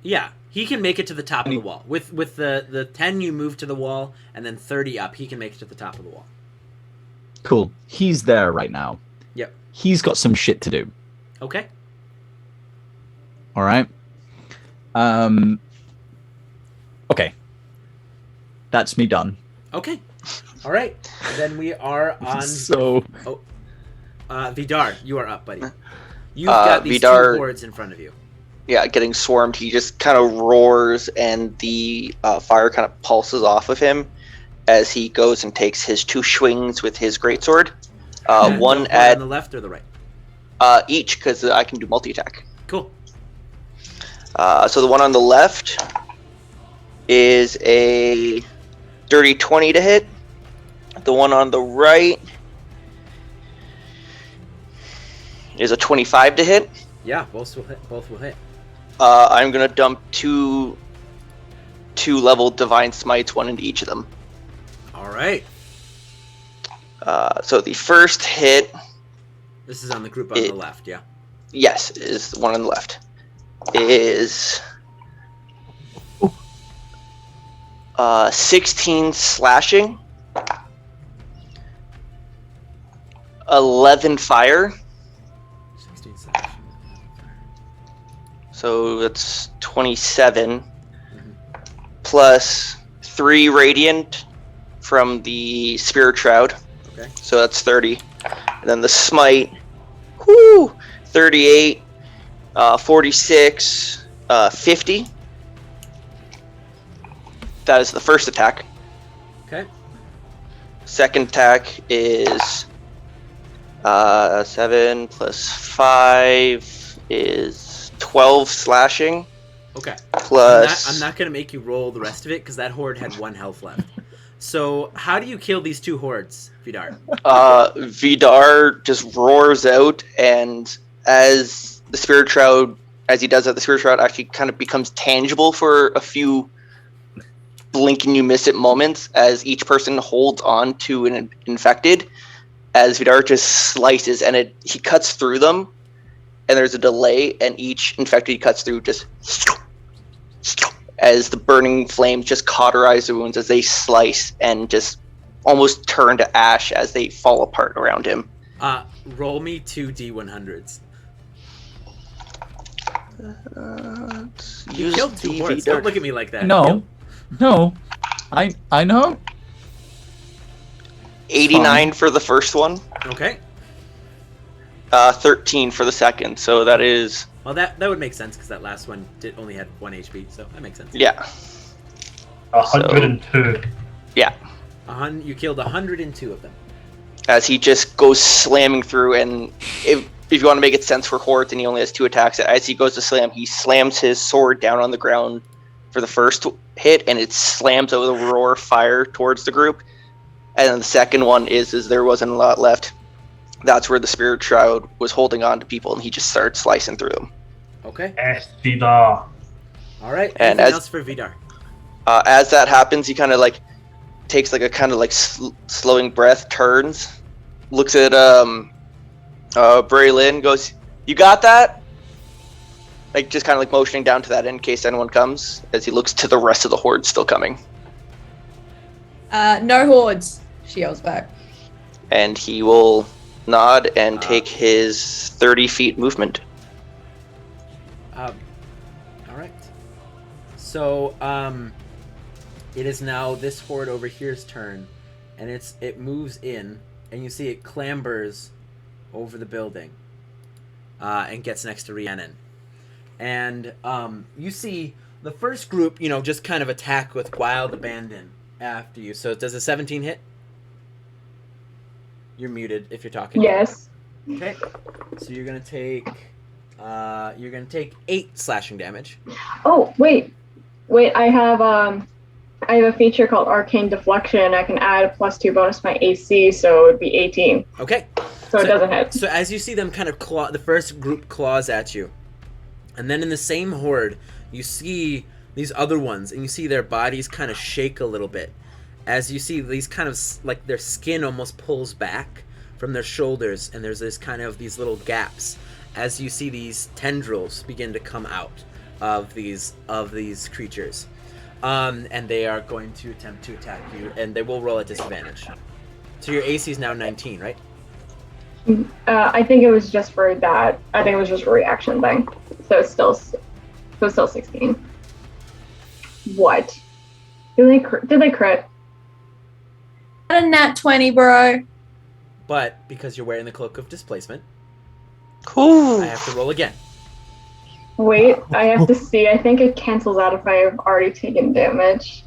Yeah, he can make it to the top of the wall. With the 10 you move to the wall, and then 30 up, he can make it to the top of the wall. Cool. He's there right now. Yep. He's got some shit to do. Okay. All right. Okay. That's me done. Okay. All right. Then we are on... So... Oh. Vidar, you are up, buddy. You've got these Vidar, two hordes in front of you. Yeah, getting swarmed. He just kind of roars, and the fire kind of pulses off of him as he goes and takes his two swings with his greatsword. One at on the left or the right? Each, because I can do multi-attack. Cool. So the one on the left is a dirty 20 to hit. The one on the right is a 25 to hit. Yeah, both will hit. I'm gonna dump two level divine smites, one into each of them. All right. So the first hit. This is on the group on the left, yeah. Yes, is the one on the left. Is 16 slashing, 11 fire. 16 slashing. So that's 27, plus 3 radiant from the spirit shroud. Okay. So that's 30. And then the smite, 38, 46, 50. That is the first attack. Okay. Second attack is 7 plus 5 is 12 slashing. Okay. Plus... I'm not going to make you roll the rest of it, because that horde had 1 health left. So, how do you kill these two hordes, Vidar? Vidar just roars out, and as the spirit shroud, as he does that, the spirit shroud actually kind of becomes tangible for a few blink and you miss it moments as each person holds on to an infected, as Vidar just slices, and he cuts through them, and there's a delay, and each infected he cuts through just as the burning flames just cauterize the wounds as they slice and just almost turn to ash as they fall apart around him. Roll me 2 D100s. You killed 2 hordes. Don't look at me like that. No. I know. 89 for the first one. Okay. 13 for the second. So that is... Well, that would make sense, because that last one only had 1 HP, so that makes sense. Yeah. 102. Yeah. You killed 102 of them. As he just goes slamming through, and if you want to make it sense for hordes, and he only has 2 attacks, as he goes to slam, he slams his sword down on the ground for the first hit, and it slams out the roar of fire towards the group. And then the second one is there wasn't a lot left. That's where the Spirit Shroud was holding on to people, and he just starts slicing through them. Okay. Vidar. All right. And Anything else for Vidar? As that happens, he kind of like takes like a kind of like slowing breath, turns, looks at Braylon, goes, "You got that?" Like just kind of like motioning down to that in case anyone comes, as he looks to the rest of the horde still coming. No hordes, she yells back. And he will nod and take his 30 feet movement. All right. So, it is now this horde over here's turn, and it moves in, and you see it clambers over the building, and gets next to Rhiannon. And you see the first group, just kind of attack with wild abandon after you. So does a 17 hit? You're muted if you're talking. Yes. Okay. So you're gonna take 8 slashing damage. Oh, wait. I have a feature called Arcane Deflection. I can add a +2 bonus to my AC, so it would be 18. Okay. So it doesn't hit. So as you see them kind of claw, the first group claws at you, and then in the same horde, you see these other ones, and you see their bodies kind of shake a little bit. As you see these kind of, like, their skin almost pulls back from their shoulders, and there's this kind of these little gaps. As you see these tendrils begin to come out of these creatures. And they are going to attempt to attack you, and they will roll at disadvantage. So your AC is now 19, right? I think it was just for that. I think it was just a reaction thing. So it's still 16. What? Did they crit? Not a nat 20, bro. But because you're wearing the Cloak of Displacement, Cool. I have to roll again. Wait, I have to see. I think it cancels out if I have already taken damage.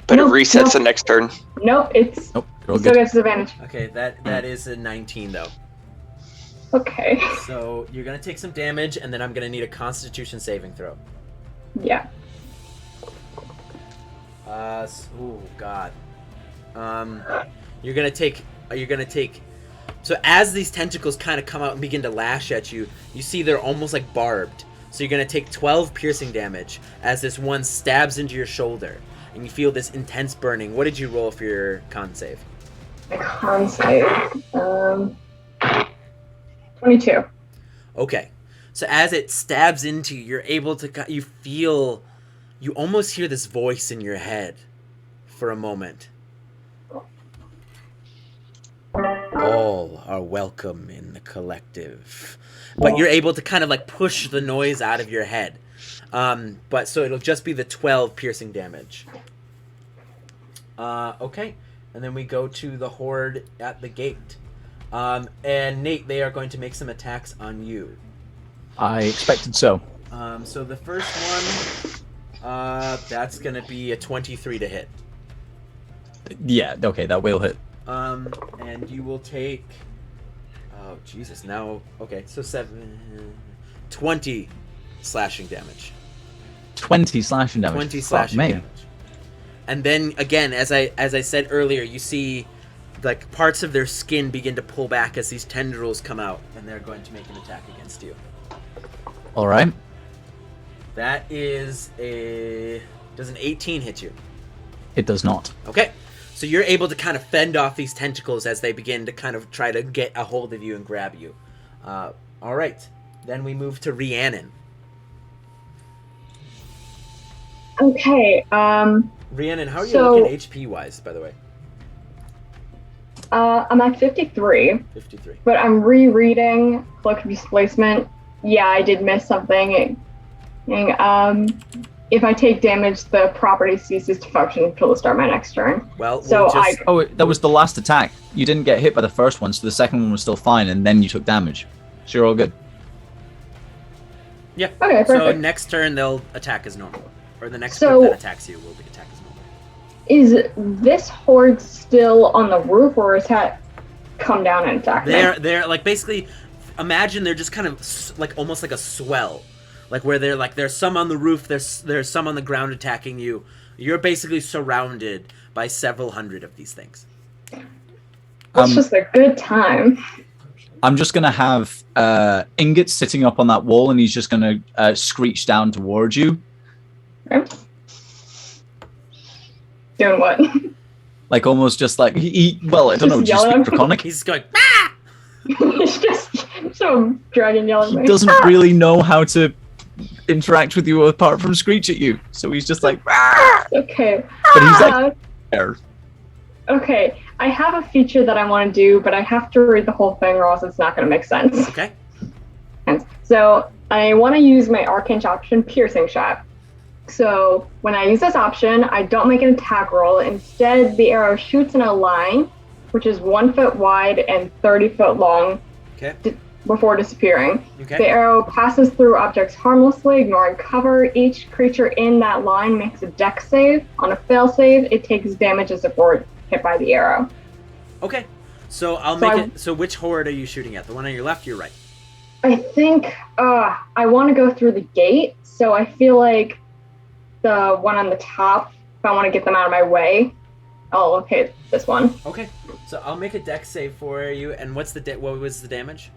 But Nope, it resets nope. the next turn. Nope, it's Nope, you're all still good. gets disadvantage. Okay, that is a 19 though. Okay. So you're gonna take some damage, and then I'm gonna need a Constitution saving throw. Yeah. Oh God. You're gonna take. So as these tentacles kind of come out and begin to lash at you, you see they're almost like barbed. So you're gonna take 12 piercing damage as this one stabs into your shoulder, and you feel this intense burning. What did you roll for your con save? My con save. 22. Okay. So as it stabs into you, you're able to. You almost hear this voice in your head for a moment. All are welcome in the collective. But you're able to kind of like push the noise out of your head. But so it'll just be the 12 piercing damage. Okay. And then we go to the horde at the gate. And Nate, they are going to make some attacks on you. I expected so. So the first one, that's going to be a 23 to hit. Yeah, okay, that will hit. And you will take... Oh, Jesus, now... Okay, so 20 slashing damage. 20 slashing damage. 20 Fuck slashing me. damage. And then, again, as I said earlier, you see, like, parts of their skin begin to pull back as these tendrils come out, and they're going to make an attack against you. All right. That is a... Does an 18 hit you? It does not. Okay. So you're able to kind of fend off these tentacles as they begin to kind of try to get a hold of you and grab you. All right. Then we move to Rhiannon. Okay. Rhiannon, how are you So- looking HP-wise, by the way? I'm at 53, 53. but I'm rereading Cloak of Displacement. Yeah, I did miss something. If I take damage, the property ceases to function until the start of my next turn. Well, So Oh, that was the last attack. You didn't get hit by the first one, so the second one was still fine, and then you took damage. So you're all good. Yeah. Okay, So perfect. next turn, they'll attack as normal. Or the next So- group that attacks you will attack as normal. Is this horde still on the roof, or is that come down and attack me. They're like basically, imagine they're just kind of like almost like a swell, like where they're like there's some on the roof, there's some on the ground attacking you. You're basically surrounded by several hundred of these things. It's just a good time. I'm just gonna have Ingot sitting up on that wall, and he's just gonna screech down towards you. Okay. Doing what? Like almost just like well, I don't know, Just do you yell at speak him? Draconic? He's going, ah! It's just some dragon yelling at He me. doesn't really know how to interact with you apart from screech at you. So he's just like, "Ah!" Okay. But he's like, there. Okay, I have a feature that I want to do, but I have to read the whole thing or else it's not going to make sense. Okay. And so I want to use my arcane option, Piercing Shot. So when I use this option, I don't make an attack roll. Instead, the arrow shoots in a line, which is 1 foot wide and 30 foot long Okay. before disappearing. Okay. The arrow passes through objects harmlessly, ignoring cover. Each creature in that line makes a dex save. On a fail save, it takes damage as if were hit by the arrow. Okay. So I'll So make it. So which horde are you shooting at? The one on your left or your right? I think I want to go through the gate, so I feel like the one on the top, if I want to get them out of my way, I'll hit this one. Okay. So I'll make a dex save for you. And what's the what was the damage?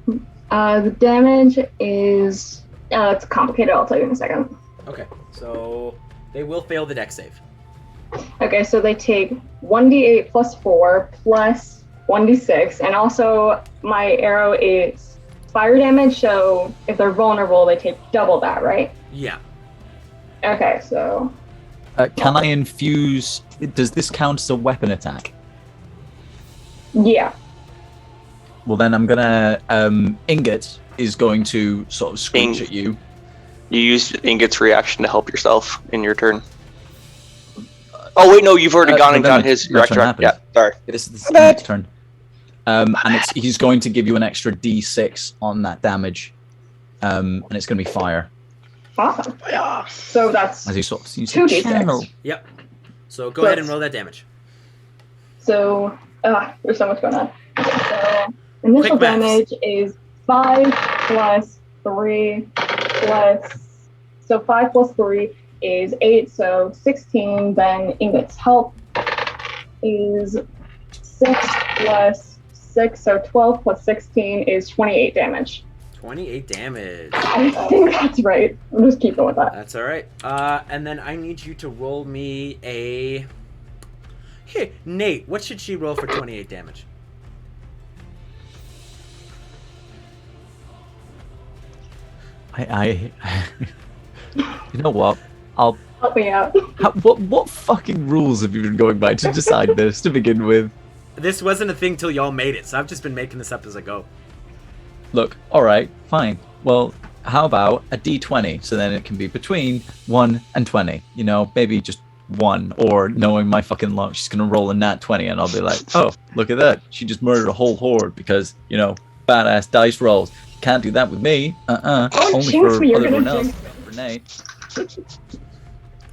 The damage is it's complicated. I'll tell you in a second. Okay. So they will fail the dex save. Okay, so they take 1d8 plus 4 plus 1d6, and also my arrow is fire damage, so if they're vulnerable, they take double that, right? Yeah. Okay, so Can I infuse? Does this count as a weapon attack? yeah. Well, then I'm gonna. Ingot is going to sort of screech at you. You use Ingot's reaction to help yourself in your turn. Oh wait, no, you've already gone and then done my- his my turn reaction. happens. Yeah, sorry. This is the next turn. And he's going to give you an extra D6 on that damage, and it's going to be fire. Awesome. Yeah. So that's As he sort of seems 2d6. channel. Yep. So go ahead and roll that damage. so there's so much going on. So initial Quick maths. damage is 5 plus 3 plus 5 plus 3 is 8, so 16. Then Ingot's help is 6 plus 6, so 12 plus 16 is 28 damage. 28 damage. I think that's right. I'm just keeping with that. That's all right. And then I need you to roll me a. Here, Nate. What should she roll for 28 damage? I you know what? I'll. Help me out. What fucking rules have you been going by to decide this to begin with? This wasn't a thing till y'all made it, so I've just been making this up as I go. Look, all right, fine. Well, how about a D20? So then it can be between 1 and 20. You know, maybe just 1, or knowing my fucking luck, she's gonna roll a nat 20, and I'll be like, oh, look at that. She just murdered a whole horde because, you know, badass dice rolls. Can't do that with me. Only jinx for me, you're everyone gonna else. jinx For Nate.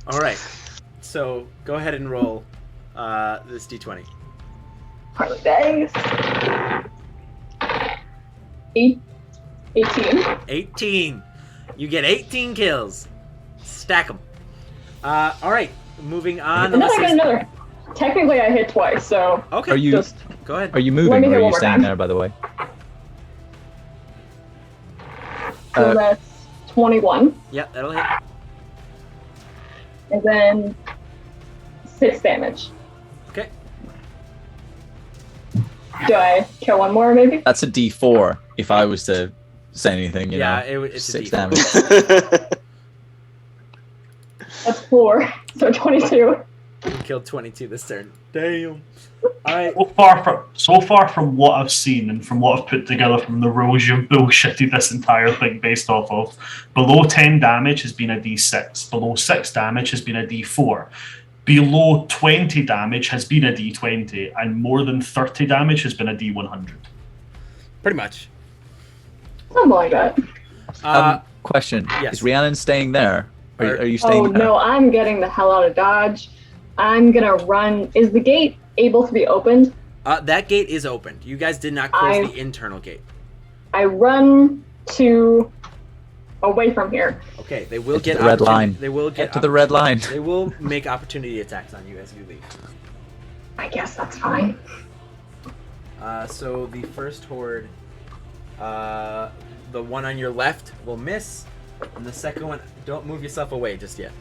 All right. So go ahead and roll this d20. Harley Days. 18. 18. You get 18 kills. Stack them. All right. Moving on. And then I got another. Technically, I hit twice, so Okay. Are you just Go ahead. are you Let moving me or hit are one you more staying time. there? By the way. so that's 21, Yeah, that'll hit. and then 6 damage. Okay. Do I kill one more, maybe? That's a D4. If I was to say anything, you Yeah, know, it's a 6 D4. damage. That's 4, so 22. You killed 22 this turn. Damn. All right. So far from what I've seen and from what I've put together from the rules you've bullshitted this entire thing based off of, below 10 damage has been a D6, below 6 damage has been a D4, below 20 damage has been a D20, and more than 30 damage has been a D100. Pretty much. Something like that. Question: Yes. Is Rhiannon staying there? Are you Oh staying there? no, I'm getting the hell out of Dodge. I'm gonna run. Is the gate able to be opened? That gate is opened. You guys did not close the internal gate. I run away from here. Okay, they will get the red line. They will get to the red line. They will make opportunity attacks on you as you leave. I guess that's fine. So the first horde, the one on your left will miss, and the second one, don't move yourself away just yet.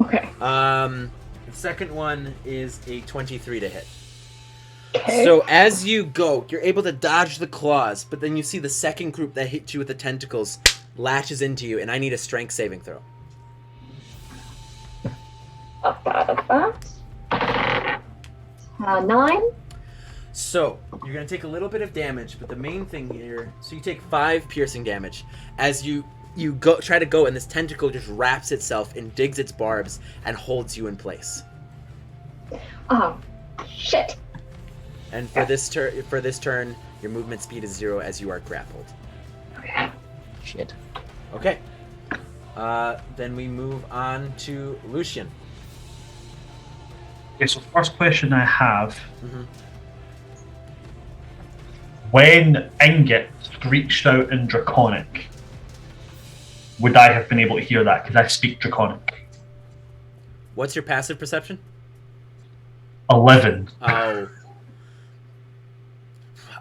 Okay. The second one is a 23 to hit. Okay. So as you go, you're able to dodge the claws, but then you see the second group that hit you with the tentacles latches into you, and I need a strength saving throw. About that. 9. So you're gonna take a little bit of damage, but the main thing here, so you take 5 piercing damage as you go try to go, and this tentacle just wraps itself and digs its barbs and holds you in place. Oh, shit. And for this turn, your movement speed is 0 as you are grappled. Okay. Shit. Okay. Then we move on to Lucian. Okay, so first question I have: Mhm. when Ingot screeched out in Draconic, would I have been able to hear that? Because I speak Draconic. What's your passive perception? 11. Oh.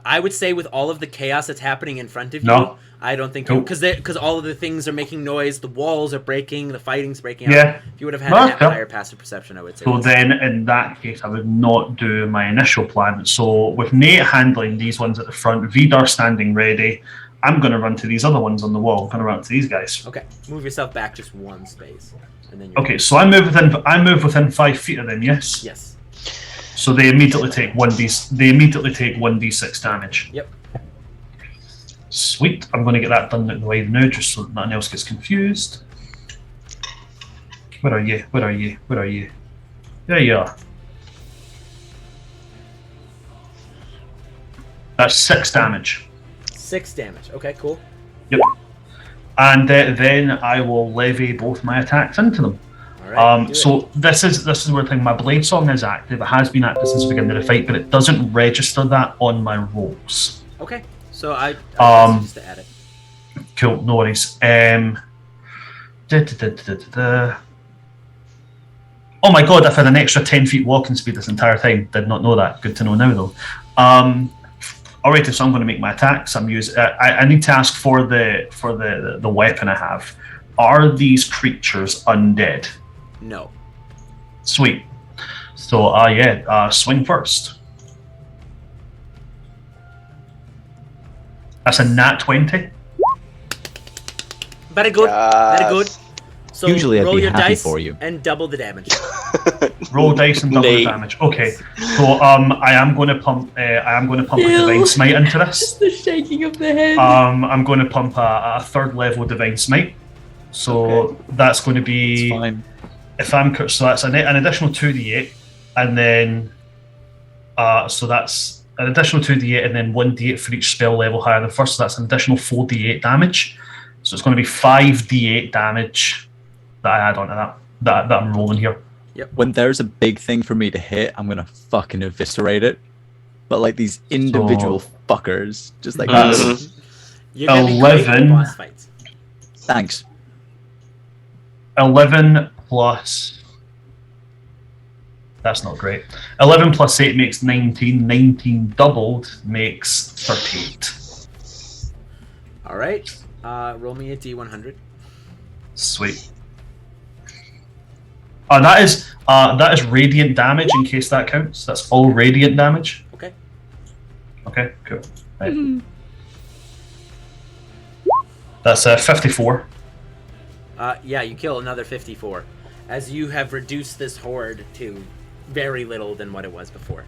I would say with all of the chaos that's happening in front of you, No. I don't think Nope. because all of the things are making noise, the walls are breaking, the fighting's breaking Yeah. out. If you would have had No, a that's fair. higher passive perception, I would say. So then, in that case, I would not do my initial plan. So with Nate handling these ones at the front, Vidar standing ready, I'm going to run to these other ones on the wall. I'm going to run to these guys. Okay, move yourself back just one space, and then you're Okay, so I move within 5 feet of them. Yes. Yes. So they immediately take 1d6 damage. Yep. Sweet. I'm going to get that done out of the way now, just so that nothing else gets confused. Where are you? Where are you? Where are you? There you are. That's 6 damage. 6 damage. Okay, cool. Yep. And then I will levy both my attacks into them. All right. do So this is where the thing. My blade song is active. It has been active since the beginning of the fight, but it doesn't register that on my rolls. it. Okay. So I just to add it. Cool, no worries. Oh my god, I've had an extra 10 feet walking speed this entire time. Did not know that. Good to know now, though. Alright, so I'm going to make my attacks. I need to ask for the weapon I have. Are these creatures undead? No. Sweet. So, swing first. That's a nat 20. Very good. Very good. So Usually I'd roll be your happy dice for you. and double the damage. Roll dice and double the Nate. damage. Okay. So I am going to pump a divine smite into this. Just the shaking of the head. I'm going to pump a 3rd level divine smite. So that's going to It's be fine. so that's an additional 2d8, and then so that's an additional 2d8 and then 1d8 for each spell level higher than first. So that's an additional 4d8 damage. So it's going to be 5d8 damage that I add onto that I'm rolling here. When there's a big thing for me to hit, I'm gonna fucking eviscerate it. But like these individual fuckers, just like You're gonna be great for 11. boss fights. thanks. 11 plus. That's not great. 11 plus 8 makes 19. 19 doubled makes 38. All right. Roll me a d100. Sweet. That is radiant damage. In case that counts, that's all radiant damage. Okay. Okay, cool. Right. That's 54. Yeah, you kill another 54, as you have reduced this horde to very little than what it was before.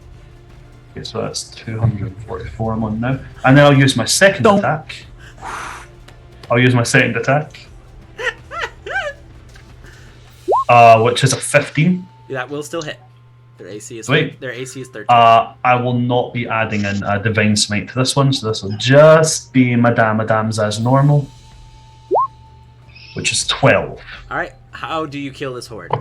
Okay, so that's 244 I'm on now, and then I'll use my second attack. Which is a 15. That will still hit. Their AC is Sweet. 13. I will not be adding in a divine smite to this one, so this will just be Madame's as normal, which is 12. All right. How do you kill this horde?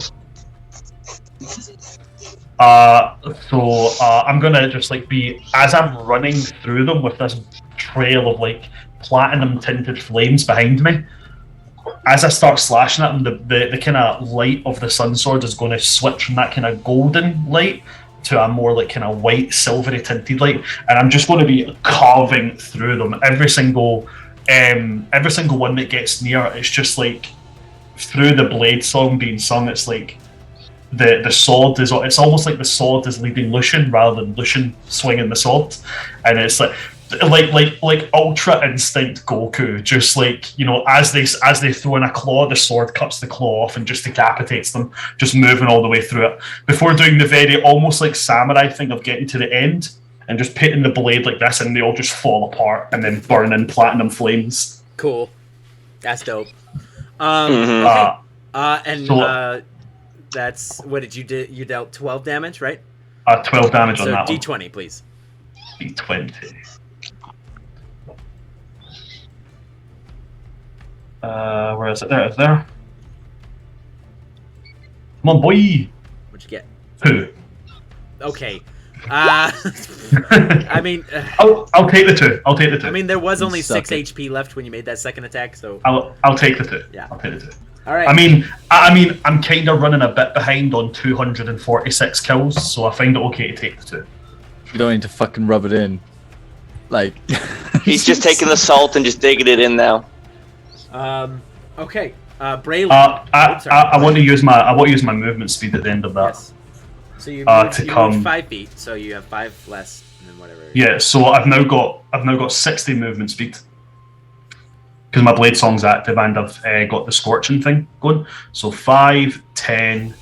I'm gonna just like be as I'm running through them with this trail of like platinum tinted flames behind me. As I start slashing at them, the kind of light of the sun sword is going to switch from that kind of golden light to a more like kind of white, silvery tinted light, and I'm just going to be carving through them. Every single one that gets near, it's just like through the blade song being sung. It's like the sword is. It's almost like the sword is leading Lucian rather than Lucian swinging the sword, and it's like Ultra Instinct Goku, just like, you know, as they throw in a claw, the sword cuts the claw off and just decapitates them, just moving all the way through it before doing the very almost like samurai thing of getting to the end and just pitting the blade like this, and they all just fall apart and then burn in platinum flames. Cool. That's dope. Mhm. Okay. That's what did you do? You dealt 12 damage, right? 12 damage on So that D20, please. one. D20. Where is it? There it is. There. Come on, boy. What'd you get? 2. Okay. I mean, I'll take the 2. I'll take the 2. I mean, there was only Suck 6 it. HP left when you made that second attack, so. I'll take the 2. Yeah. I'll take the 2. All right. I mean, I'm kind of running a bit behind on 246 kills, so I find it okay to take the 2. You don't need to fucking rub it in. Like He's just taking the salt and just digging it in now. Okay. Braylon. I want to use my movement speed at the end of that. Yes. So you to come. moved 5 feet, so you have 5 less, and then whatever. Yeah, so I've now got 60 movement speed because my blade song's active and I've got the scorching thing going. So 5, 10,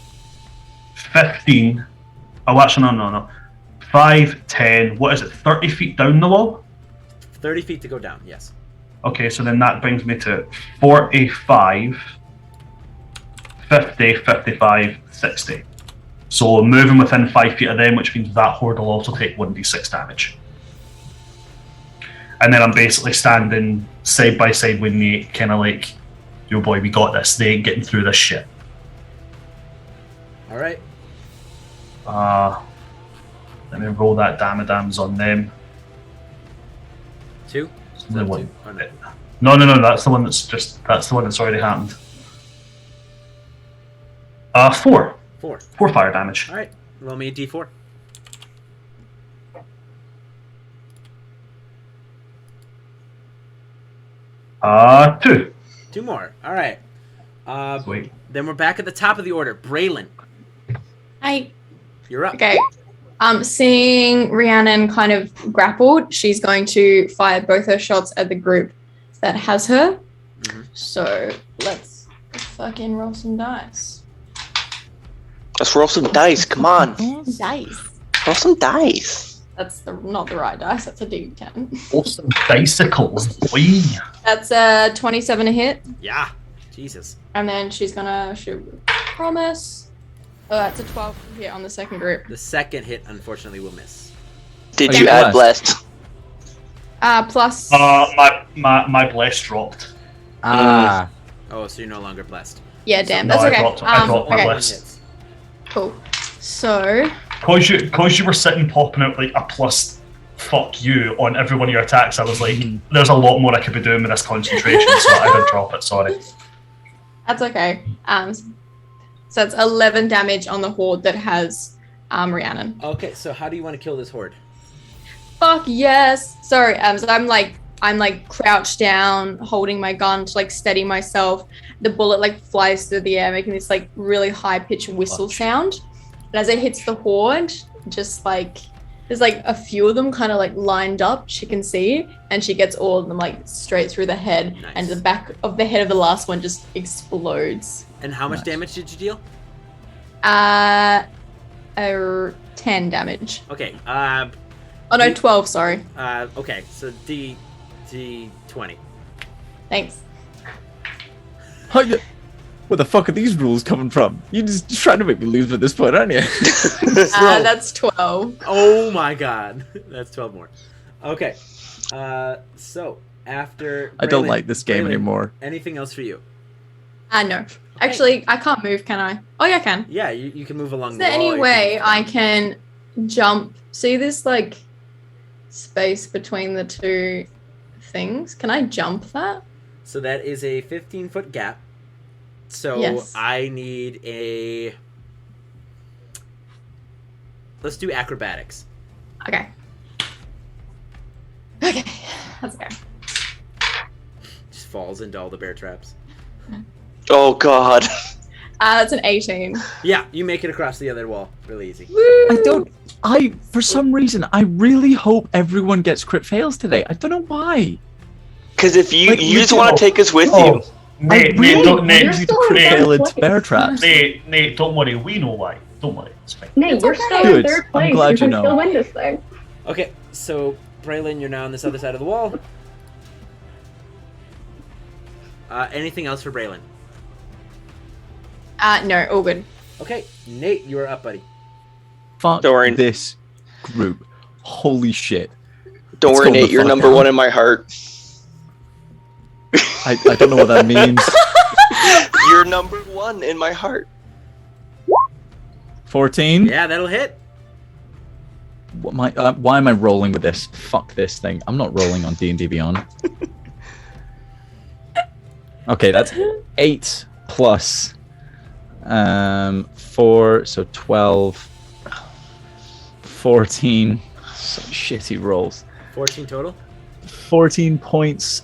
15. Oh, actually, no. 5, 10. What is it? 30 feet down the wall. 30 feet to go down. Yes. Okay, so then that brings me to 45, 50, 55, 60. So moving within 5 feet of them, which means that horde will also take 1d6 damage. And then I'm basically standing side by side with Nate, kind of like, yo boy, we got this. They ain't getting through this shit. All right. Let me roll that damage on them. 2. The that one. 2? Oh, no. No. That's the one that's already happened. 4. 4. 4 fire damage. All right. Roll me a D4. Two. 2 more. All right. Sweet. Then we're back at the top of the order. Braylon, you're up. Okay. Seeing Rhiannon kind of grappled, she's going to fire both her shots at the group that has her. Mhm. So let's fucking roll some dice. Let's roll some dice. Come on. Dice. Roll some dice. That's not the right dice. That's a D10. Awesome dicicles, boy. That's a 27 to hit. Yeah. Jesus. And then she's gonna shoot with promise. Oh, that's a 12 to hit on the second group. The second hit, unfortunately, will miss. Did Oh, you you add blessed. blessed? Plus. My bless dropped. Ah. Oh, so you're no longer blessed. Yeah, damn. No, That's I okay. dropped my Okay. bless. Hits. Cool. So. Cause you were sitting popping out like a plus fuck you on every one of your attacks, I was like, there's a lot more I could be doing with this concentration, so I did drop it, sorry. That's okay. So it's 11 damage on the horde that has Rhiannon. Okay, so how do you want to kill this horde? Fuck yes. Sorry. So I'm like crouched down, holding my gun to like steady myself. The bullet like flies through the air, making this like really high pitched whistle sound. And as it hits the horde, just like there's like a few of them kind of like lined up, she can see, and she gets all of them like straight through the head, Nice. and the back of the head of the last one just explodes. And how much Nice. damage did you deal? 10 damage. Okay. Oh no, 12. Sorry. Okay. So D20. Thanks. Where the fuck are these rules coming from? You're just trying to make me lose at this point, aren't you? That's 12. Oh my god. That's 12 more. Okay. So after I don't Braylon- like this game Braylon, anymore. Anything else for you? No. Actually, I can't move, can I? Oh, yeah, I can. Yeah, you can move along Is the there wall. any you way can- I can jump? See this, like, space between the two things? Can I jump that? So that is a 15-foot gap. So Yes. I need a... Let's do acrobatics. Okay. Okay. Let's go. Just falls into all the bear traps. Oh God. That's an 18. Yeah, you make it across the other wall. Really easy. For some reason, I really hope everyone gets crit fails today. I don't know why. Because if you Like, you just legit- want to take us with Oh, you. Nate, really Nate, don't, want Nate, you to You're still crit in fail third into bear place. traps. Nate, don't worry. We know why. Don't worry. It's fine. Nate, It's you're okay. still Good. in third I'm place. glad You you can know. still win this thing. Okay, so Braylon, you're now on this other side of the wall. Anything else for Braylon? No, all good. Okay, Nate, you are up, buddy. Fuck Don't worry. this group. Holy shit. Don't Let's worry, go the Nate. You're fuck number out. one in my heart. I don't know what that means. You're number one in my heart. 14? Yeah, that'll hit. Why am I rolling with this? Fuck this thing. I'm not rolling on D&D Beyond. Okay, that's 8 plus 4, so 12, 14. Some shitty rolls. 14 total. 14 points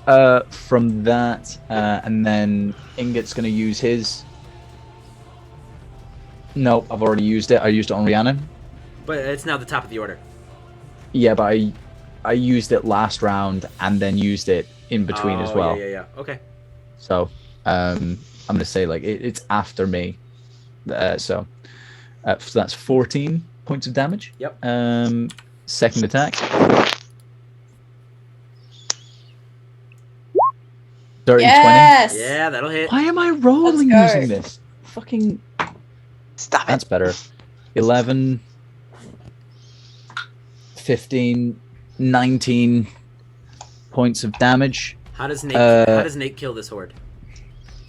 from that, and then Ingot's going to use his. Nope, I've already used it. I used it on Rhiannon. But it's now the top of the order. Yeah, but I used it last round and then used it in between as well. Yeah. Okay. So I'm going to say like it's after me. So that's 14 points of damage. Yep. Second attack. Dirty Yes. Yeah, that'll hit. 20. Why am I rolling Let's go. using this? Fucking. Stop it. That's better. 11, 15, 19 points of damage. How does Nate? Uh, how does Nate kill this horde?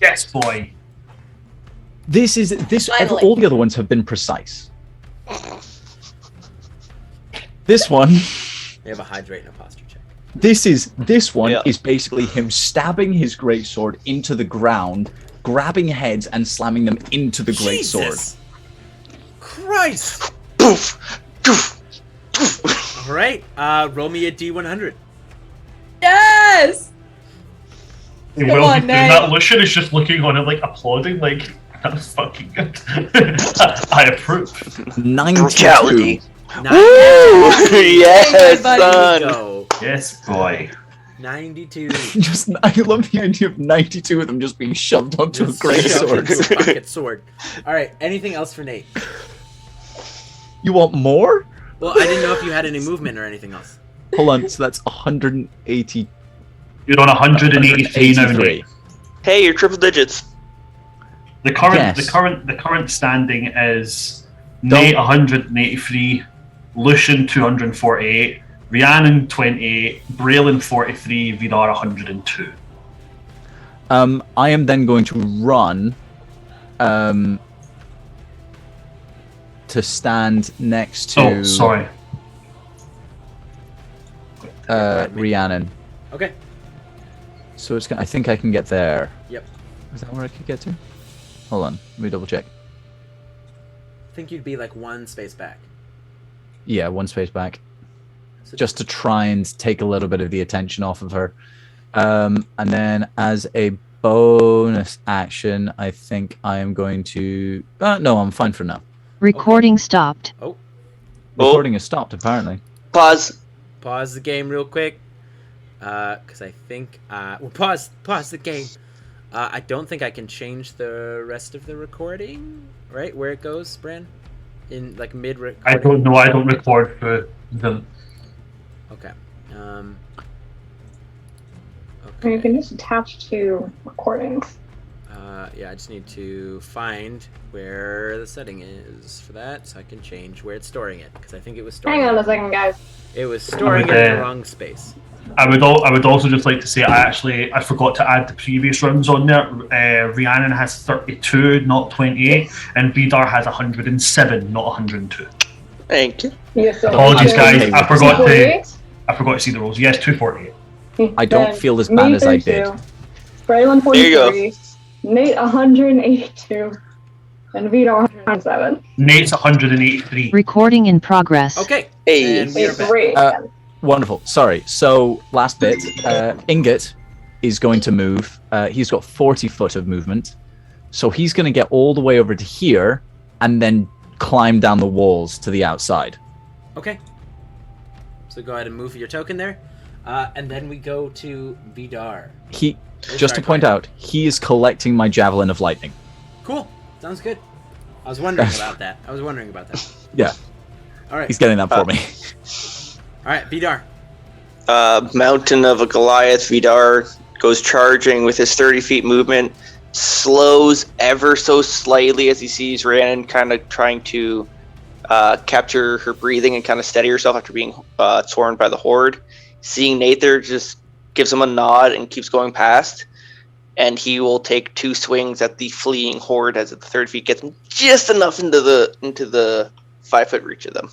Yes, boy. This. Finally. All the other ones have been precise. This one. They have a hydrate and a posture check. This one Yeah. is basically him stabbing his greatsword into the ground, grabbing heads and slamming them into the greatsword. Jesus Christ! Poof. Poof. Poof. All right, roll me a D100. Yes. Hey, Come well, on, you doing Nate. that. Lucian is just looking on it, like applauding, like that's fucking good. I approve. 92. Brutality. Nine- Woo! Yes, buddy. son. Go. Yes, boy. 92. Just, I love the idea of 92 of them just being shoved onto a Just shoved greatsword. into a bucket sword. All right, anything else for Nate? You want more? Well, I didn't know if you had any movement or anything else. Hold on, so that's 180. You're on 183 now. Nate. Hey, you're triple digits. The current, Yes. the current standing is Nate 183, Lucian 248, Rhiannon 28, Braylon 43, Vidar 102. I am then going to run to stand next to Oh, sorry. Rhiannon. Okay. So it's. I think I can get there. Yep. Is that where I could get to? Hold on, let me double check. I think you'd be like one space back. Yeah, one space back, So just to try and take a little bit of the attention off of her. And then as a bonus action, I think I am going to. No, I'm fine for now. Recording stopped. Oh, Recording has stopped apparently. Pause. pause the game real quick. Because I think well, pause the game. I don't think I can change the rest of the recording, right? Where it goes, Bran? In like mid recording. I don't know. I don't record for the. Okay. And you Okay. can just attach to recordings. Yeah, I just need to find where the setting is for that, so I can change where it's storing it, because I think it was storing Hang on it. a second, guys. It was storing it in the wrong space. I would also just like to say I forgot to add the previous rounds on there. Rhiannon has 32, not 28, and Vidar has 107, not 102. Thank you. Yes, Apologies, guys. I forgot to 248? see the rules. Yes, 248. I don't Then feel as bad me as I 32, did. Braylon There you go. 43, Nate 182, and Vito 107. Nate's 183. Recording in progress. Okay. Hey. And we are It's back. great. Wonderful. Sorry. So last bit, Ingot is going to move. He's got 40 foot of movement, so he's going to get all the way over to here and then climb down the walls to the outside. Okay. So go ahead and move your token there. And then we go to Vidar. Just to point out, he is collecting my Javelin of Lightning. Cool. Sounds good. I was wondering about that. Yeah, All right. he's getting that for me. All right, Vidar. Mountain of a Goliath, Vidar goes charging with his 30 feet movement, slows ever so slightly as he sees Rhiannon kind of trying to capture her breathing and kind of steady herself after being torn by the horde. Seeing Nate there just gives him a nod and keeps going past, and he will take 2 swings at the fleeing horde as the 30 feet gets just enough into the 5 foot reach of them.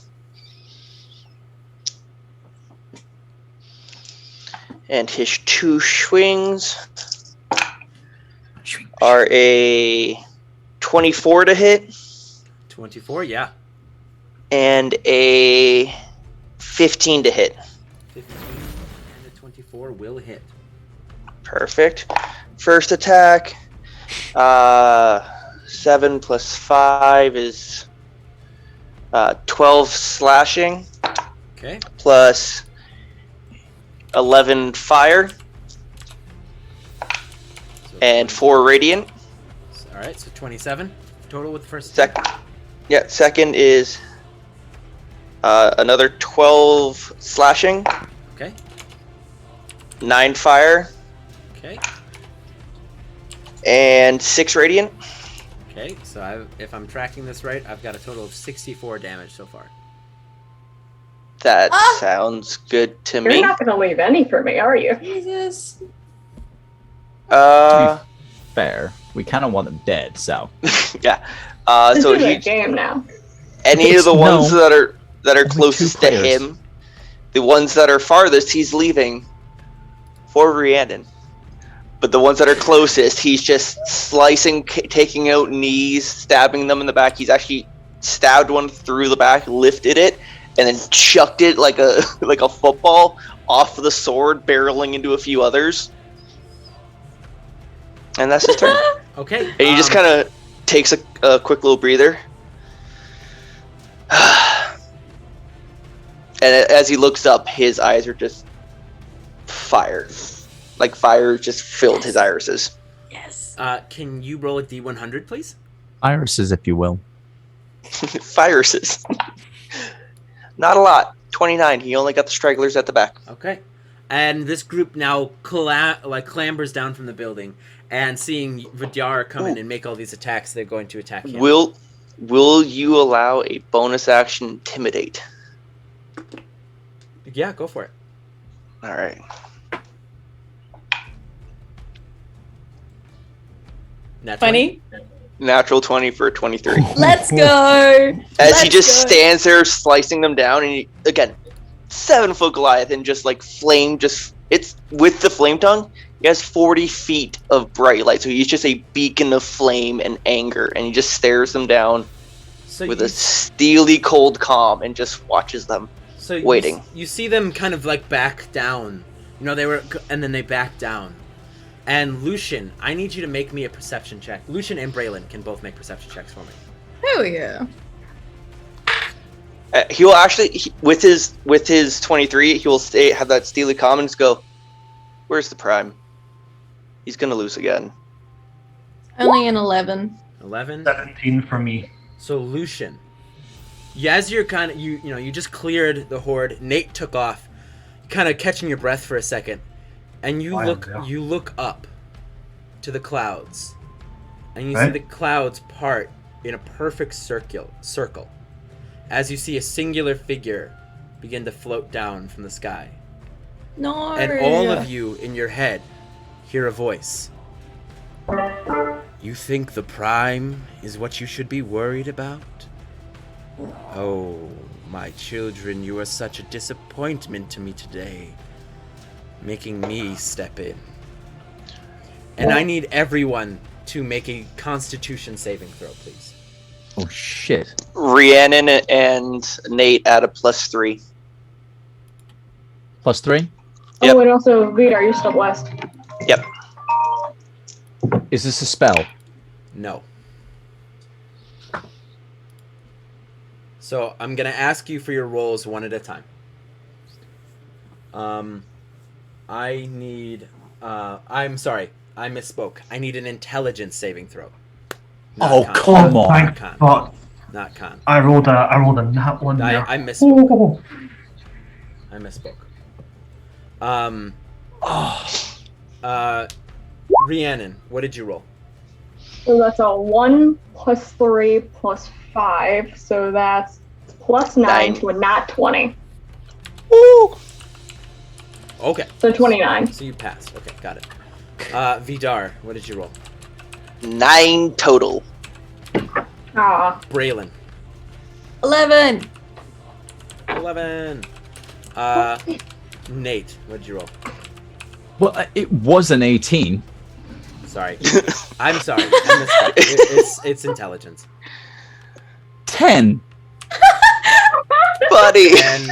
And his 2 swings are a 24 to hit 24, yeah. and a 15 to hit. 15 and a 24 will hit. Perfect. First attack, 7 plus 5 is 12 slashing, Okay. plus 11 fire, So and 4 radiant. All right, so 27 total with the first attack. Second is another 12 slashing, Okay. 9 fire, Okay. and 6 radiant. Okay. So if I'm tracking this right, I've got a total of 64 damage so far. That sounds good to You're me. not going to leave any for me, are you? Jesus. Fair. We kind of want them dead, so. Yeah. This So is a he, game now. any of the ones No. that are Only closest 2 to players. him, the ones that are farthest, he's leaving for Rhiannon. But the ones that are closest, he's just slicing, taking out knees, stabbing them in the back. He's actually stabbed one through the back, lifted it, and then chucked it like a football off of the sword, barreling into a few others. And that's his turn. Okay. And he just kind of takes a quick little breather. And as he looks up, his eyes are just fire. Like fire just filled his irises. Yes. Can you roll a D100, please? Irises, if you will. Firuses. Not a lot. 29. He only got the stragglers at the back. Okay. And this group now clambers down from the building, and seeing Vidar come in and make all these attacks, they're going to attack him. Will you allow a bonus action intimidate? Yeah, go for it. All right. Nat 20. Natural 20 for a 23. Let's go. As he Let's just go. stands there slicing them down, and he, again, 7 foot Goliath, and just like flame, it's with the flame tongue. He has 40 feet of bright light, so he's just a beacon of flame and anger, and he just stares them down So with a steely cold calm and just watches them. So waiting. You see them kind of like back down. You know, and then they back down. And Lucian, I need you to make me a perception check. Lucian and Braylon can both make perception checks for me. Hell yeah. He will actually, with his 23, he will have that steely calm and just go, "Where's the prime?" He's gonna lose again. Only an 11. 11. 17 for me. So Lucian, as you're kind of you just cleared the horde. Nate took off, kind of catching your breath for a second, and you look up to the clouds, and you see the clouds part in a perfect circle as you see a singular figure begin to float down from the sky. No. And all of you in your head hear a voice. You think the Prime is what you should be worried about? Oh, my children, you are such a disappointment to me today, making me step in. And I need everyone to make a Constitution saving throw, please. Oh shit. Rhiannon and Nate add a +3. +3? Yep. Oh, and also, Vidar, you're still blessed. Yep. Is this a spell? No. So I'm gonna ask you for your rolls one at a time. I need. I'm sorry. I misspoke. I need an intelligence saving throw. Not con. Come on. Thank Con. God. Not con. I rolled a nat one there. I misspoke. Oh. I misspoke. Rhiannon, what did you roll? So that's a 1 + 3 + 5. So that's +9 9. to a nat 20. Woo! Okay. So 29. So you passed. Okay, got it. Vidar, what did you roll? 9 total. Ah, Braylon. 11. 11. Nate, what did you roll? Well, it was an 18. Sorry. I'm sorry. I missed it's intelligence. 10. Buddy. And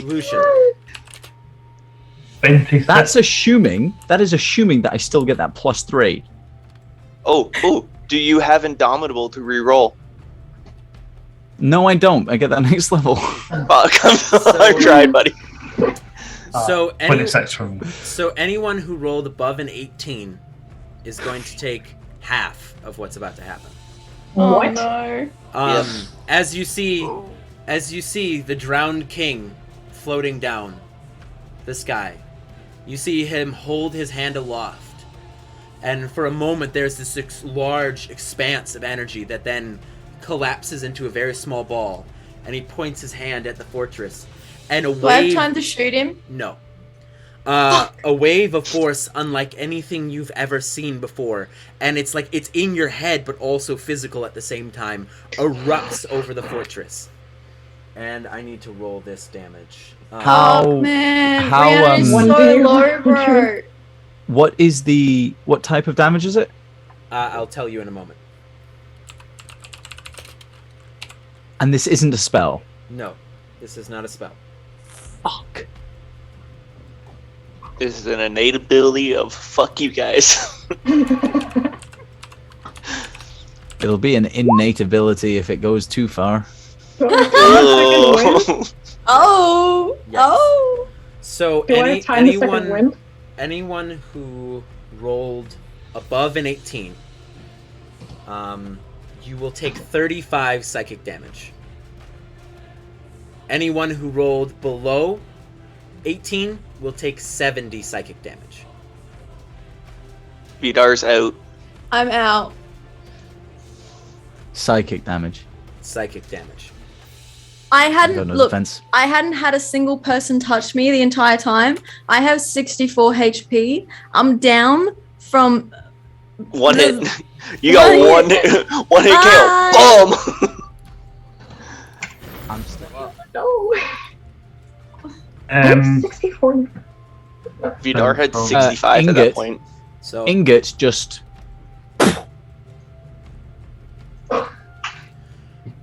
Lucian. 26. That is assuming that I still get that +3. Oh, do you have Indomitable to re-roll? No, I don't. I get that next level. Oh, come on, I tried, buddy. So 26 from So anyone who rolled above an 18 is going to take half of what's about to happen. Oh What? no. Yes. As you see the drowned king floating down the sky, you see him hold his hand aloft, and for a moment there's this large expanse of energy that then collapses into a very small ball, and he points his hand at the fortress, and a Do I have wave. time to shoot him? No. A wave of force unlike anything you've ever seen before, and it's like it's in your head but also physical at the same time, erupts over the fortress. And I need to roll this damage. How- Oh man, how, Rihanna is One so day- low, bro. What type of damage is it? I'll tell you in a moment. And this isn't a spell. No, this is not a spell. Fuck. This is an innate ability of fuck you guys. It'll be an innate ability if it goes too far. do I have time to second wind? Oh, Yes. oh. So Do I have time to second wind? anyone who rolled above an 18, you will take 35 psychic damage. Anyone who rolled below 18 will take 70 psychic damage. Vidar's out. I'm out. Psychic damage. Psychic damage. I Got hadn't no defense. I hadn't had a single person touch me the entire time. I have 64 HP. I'm down from One the- hit. You got one hit. One hit KO. Boom. I'm stuck. No. um 64. Vidar had Uh, 65 at that Ingot. point. So Ingot just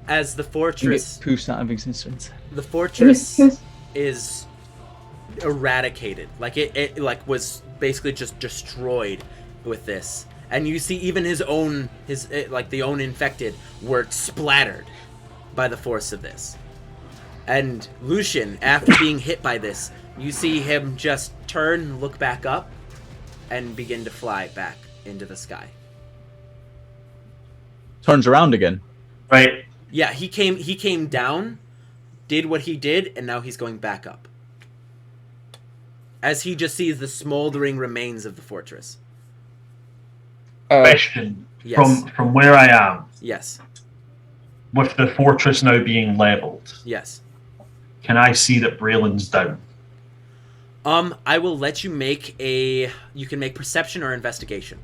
as the Ingot fortress poofs out of existence. the fortress is eradicated, like it like was basically just destroyed with this, and you see even the own infected were splattered by the force of this. And Lucian, after being hit by this, you see him just turn, look back up, and begin to fly back into the sky. Turns around again. right. Yeah, he came down, did what he did, and now he's going back up. As he just sees the smoldering remains of the fortress. Question. Yes. From where I am, Yes. with the fortress now being leveled, Yes. can I see that Braylon's down? I will let you make a. You can make perception or investigation.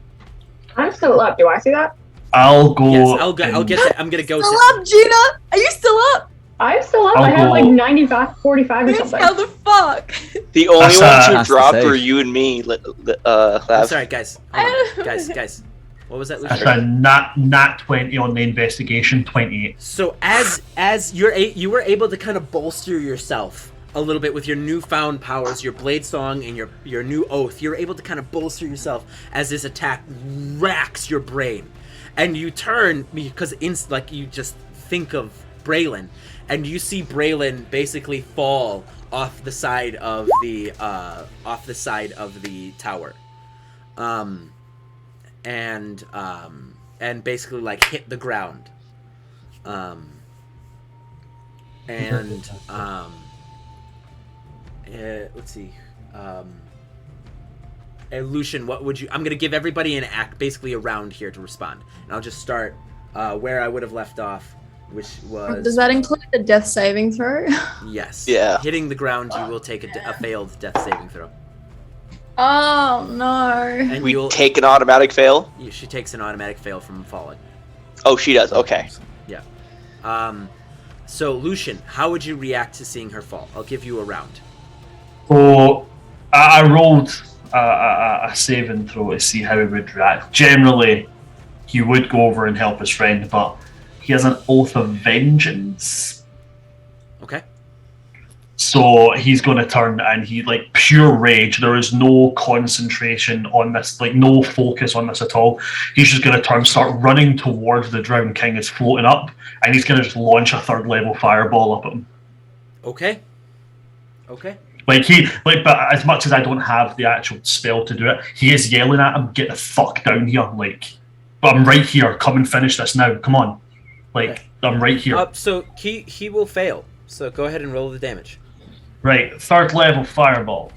I'm still up. Do I see that? I'll go. Yes, I'll get that. I'm gonna go. Still up, Gina? Are you still up? I'm still up. I'll I had go- like 95, 45 or Yes, something. how the fuck? The only That's, ones who that's the dropped save. were you and me. I'm Lav. sorry, guys. Hold on. Guys. What was that, That's Lucian? a nat 20 on the investigation, 28. So as you were able to kind of bolster yourself a little bit with your newfound powers, your blade song and your new oath, you're able to kind of bolster yourself as this attack racks your brain, and you turn because you just think of Braylon, and you see Braylon basically fall off the side of the tower, and basically like hit the ground, let's see. Lucian, what would you? I'm gonna give everybody an act, basically a round here to respond, and I'll just start where I would have left off, which was. Does that include the death saving throw? Yes. Yeah. Hitting the ground, you will take a failed death saving throw, Oh no. and We you'll. take an automatic fail. She takes an automatic fail from falling. Oh, she does. Okay. So Lucian, how would you react to seeing her fall? I'll give you a round. So I rolled a saving throw to see how he would react. Generally, he would go over and help his friend, but he has an oath of vengeance. Okay. So he's going to turn and he, like, pure rage. There is no concentration on this, like, no focus on this at all. He's just going to turn, start running towards the drowned king is floating up, and he's going to just launch a 3rd level fireball up at him. Okay. But as much as I don't have the actual spell to do it, he is yelling at him, "Get the fuck down here!" Like, but I'm right here. Come and finish this now. Come on, like, Okay. I'm right here. So he will fail. So go ahead and roll the damage. Right, 3rd level fireball,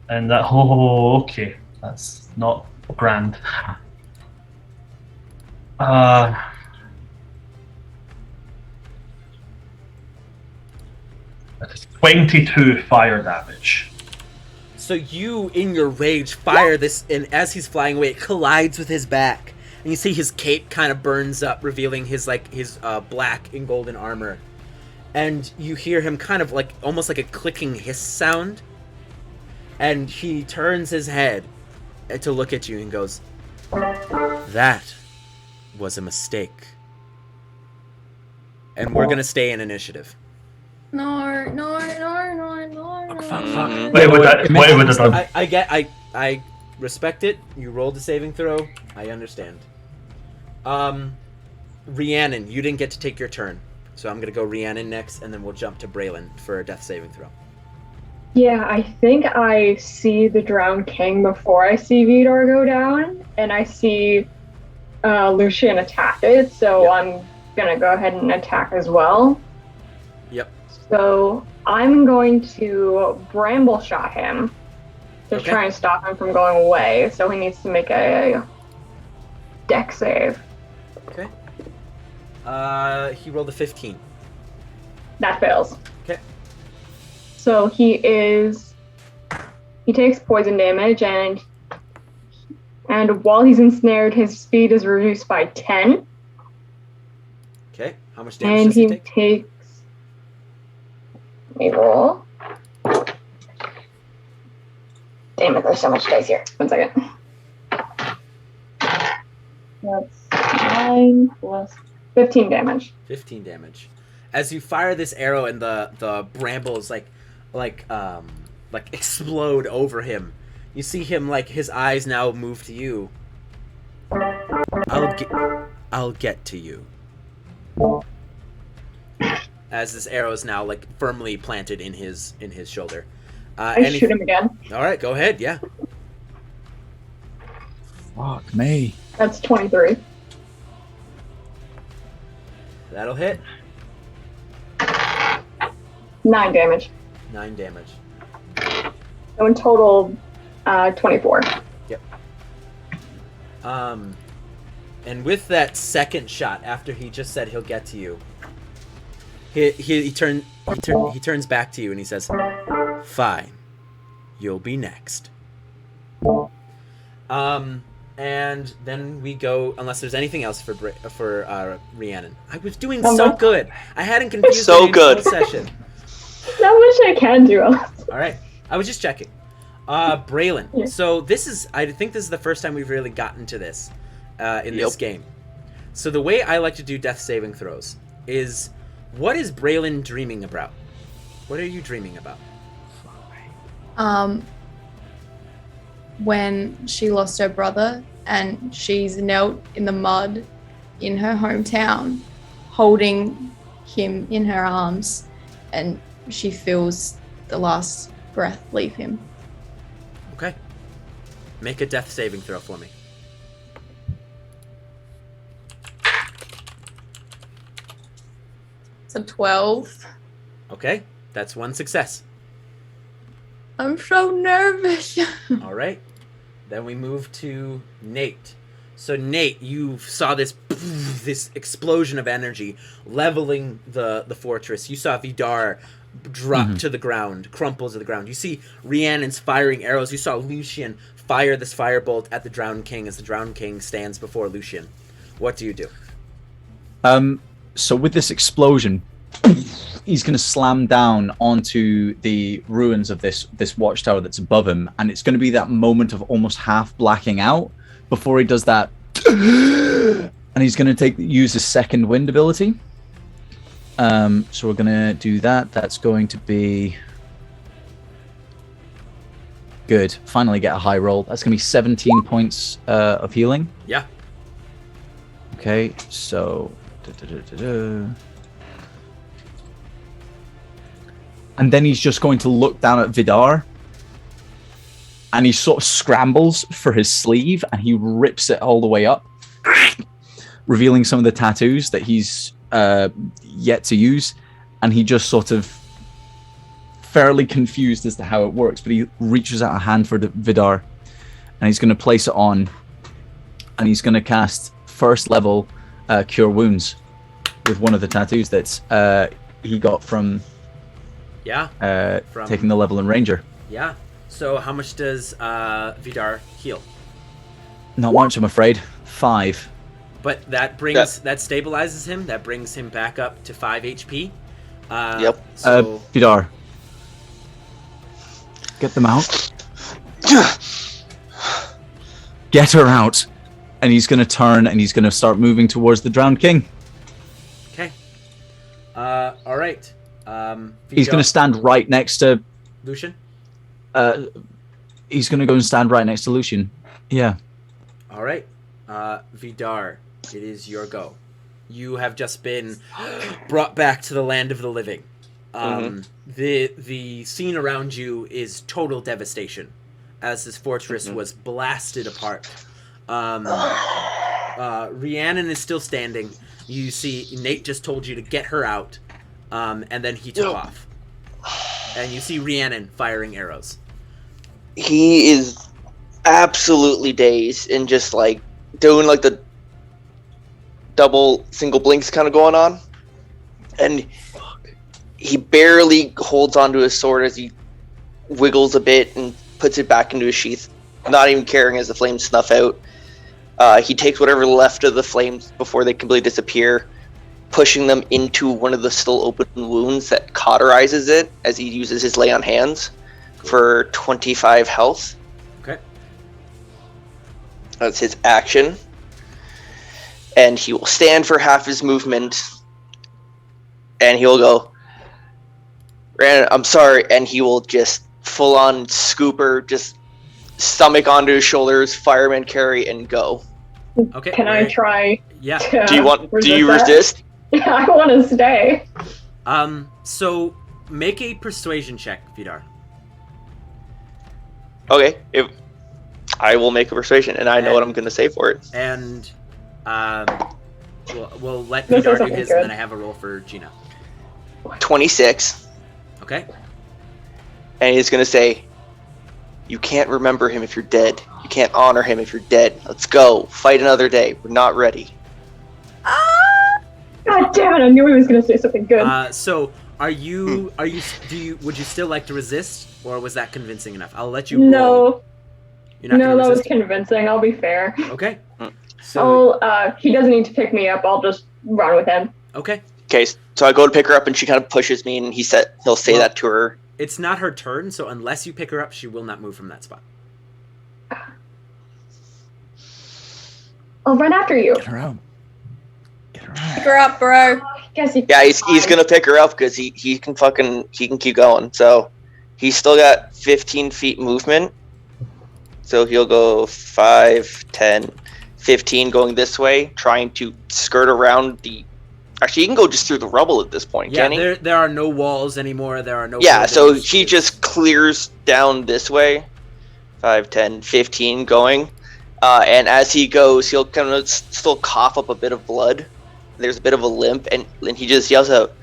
and that. Oh, okay, that's not grand. That is 22 fire damage. So you, in your rage, fire this, and as he's flying away, it collides with his back, and you see his cape kind of burns up, revealing his black and golden armor, and you hear him kind of like almost like a clicking hiss sound, and he turns his head to look at you and goes, "That was a mistake," and we're gonna stay in initiative. No. Mm. What would have done? I respect it. You rolled a saving throw. I understand. Rhiannon, you didn't get to take your turn, so I'm gonna go Rhiannon next, and then we'll jump to Braylon for a death saving throw. Yeah, I think I see the drowned king before I see Vidor go down, and I see Lucian attack it, so Yep. I'm gonna go ahead and attack as well. Yep. So I'm going to bramble shot him to Okay. try and stop him from going away. So he needs to make a deck save. Okay. He rolled a 15. That fails. Okay. So he takes poison damage, and while he's ensnared, his speed is reduced by 10. Okay. How much damage And does he he take? takes. Let me roll. Damn it, there's so much dice here. 1 second. That's 9 plus 15 damage. 15 damage. As you fire this arrow and the brambles like explode over him, you see him, like, his eyes now move to you. I'll get to you. As this arrow is now, like, firmly planted in his shoulder. I shoot him again. All right, go ahead. Yeah. Fuck me. That's 23. That'll hit. 9 damage. 9 damage. So in total, 24. And with that second shot, after he just said he'll get to you, he turns back to you and he says, "Fine, you'll be next." And then we go, unless there's anything else for Rhiannon. I was doing so good. I hadn't confused So the good. whole session. Not much I can do. All right, I was just checking. Braylon. Yeah. So I think this is the first time we've really gotten to this in this game. So the way I like to do death saving throws is, what is Braylon dreaming about? What are you dreaming about? When she lost her brother and she's knelt in the mud in her hometown, holding him in her arms, and she feels the last breath leave him. Okay. Make a death saving throw for me. It's a 12. Okay, that's one success. I'm so nervous. All right. Then we move to Nate. So Nate, you saw this explosion of energy leveling the fortress. You saw Vidar drop to the ground, crumple to the ground. You see Rhiannon's firing arrows. You saw Lucian fire this firebolt at the Drowned King as the Drowned King stands before Lucian. What do you do? So with this explosion, he's going to slam down onto the ruins of this watchtower that's above him, and it's going to be that moment of almost half blacking out before he does that. And he's going to use his second wind ability. So we're going to do that. That's going to be good. Finally get a high roll. That's going to be 17 points of healing. Yeah. Okay, so and then he's just going to look down at Vidar, and he sort of scrambles for his sleeve, and he rips it all the way up, revealing some of the tattoos that he's yet to use, and he just sort of fairly confused as to how it works, but he reaches out a hand for Vidar, and he's going to place it on, and he's going to cast first level Cure Wounds with one of the tattoos that he got from taking the level in Ranger. Yeah. So how much does Vidar heal? Not much, I'm afraid. 5. But that stabilizes him. That brings him back up to 5 HP. Yep. So Vidar, get them out. Get her out. And he's going to turn and he's going to start moving towards the Drowned King. okay. All right. He's going to stand right next to Lucian. He's going to go and stand right next to Lucian. Yeah. All right. Vidar, it is your go. You have just been brought back to the land of the living. The scene around you is total devastation as this fortress was blasted apart. Rhiannon is still standing. You see Nate just told you to get her out, and then he took off. And you see Rhiannon firing arrows. He is absolutely dazed and just like doing like the double single blinks kind of going on, and he barely holds onto his sword as he wiggles a bit and puts it back into his sheath, not even caring as the flames snuff out. He takes whatever left of the flames before they completely disappear, pushing them into one of the still open wounds that cauterizes it as he uses his lay on hands for 25 health. Okay. That's his action. And he will stand for half his movement, and he'll go, I'm sorry, and he will just full on scooper, just stomach onto his shoulders, fireman carry, and go. Okay. Can I try? Yeah. Do you resist? Yeah, I want to stay. So make a persuasion check, Vidar. Okay, if I will make a persuasion, and I know what I'm going to say for it. And we'll let This is Vidar do something his, good. and then I have a roll for Gina. 26, Okay. and he's going to say, "You can't remember him if you're dead. You can't honor him if you're dead. Let's go. Fight another day. We're not ready. God damn it! I knew he was gonna say something good. So would you still like to resist, or was that convincing enough? I'll let you roll. No, You're not no, gonna that was resist? convincing. I'll be fair. Okay. So He doesn't need to pick me up. I'll just run with him. okay. Okay, so I go to pick her up, and she kind of pushes me, and he'll say that to her. It's not her turn, so unless you pick her up, she will not move from that spot. I'll run after you. Get her out. Get her out. Pick her up, bro. Guess he. Yeah, he's gonna pick her up because he can keep going. So he's still got 15 feet movement. So he'll go 5, 10, 15 going this way, trying to skirt around the. Actually, he can go just through the rubble at this point, Yeah, can he? there are no walls anymore. There are no. Yeah, so buildings. he just clears down this way. 5, 10, 15 going. And as he goes, he'll kind of still cough up a bit of blood. There's a bit of a limp, and he just yells out,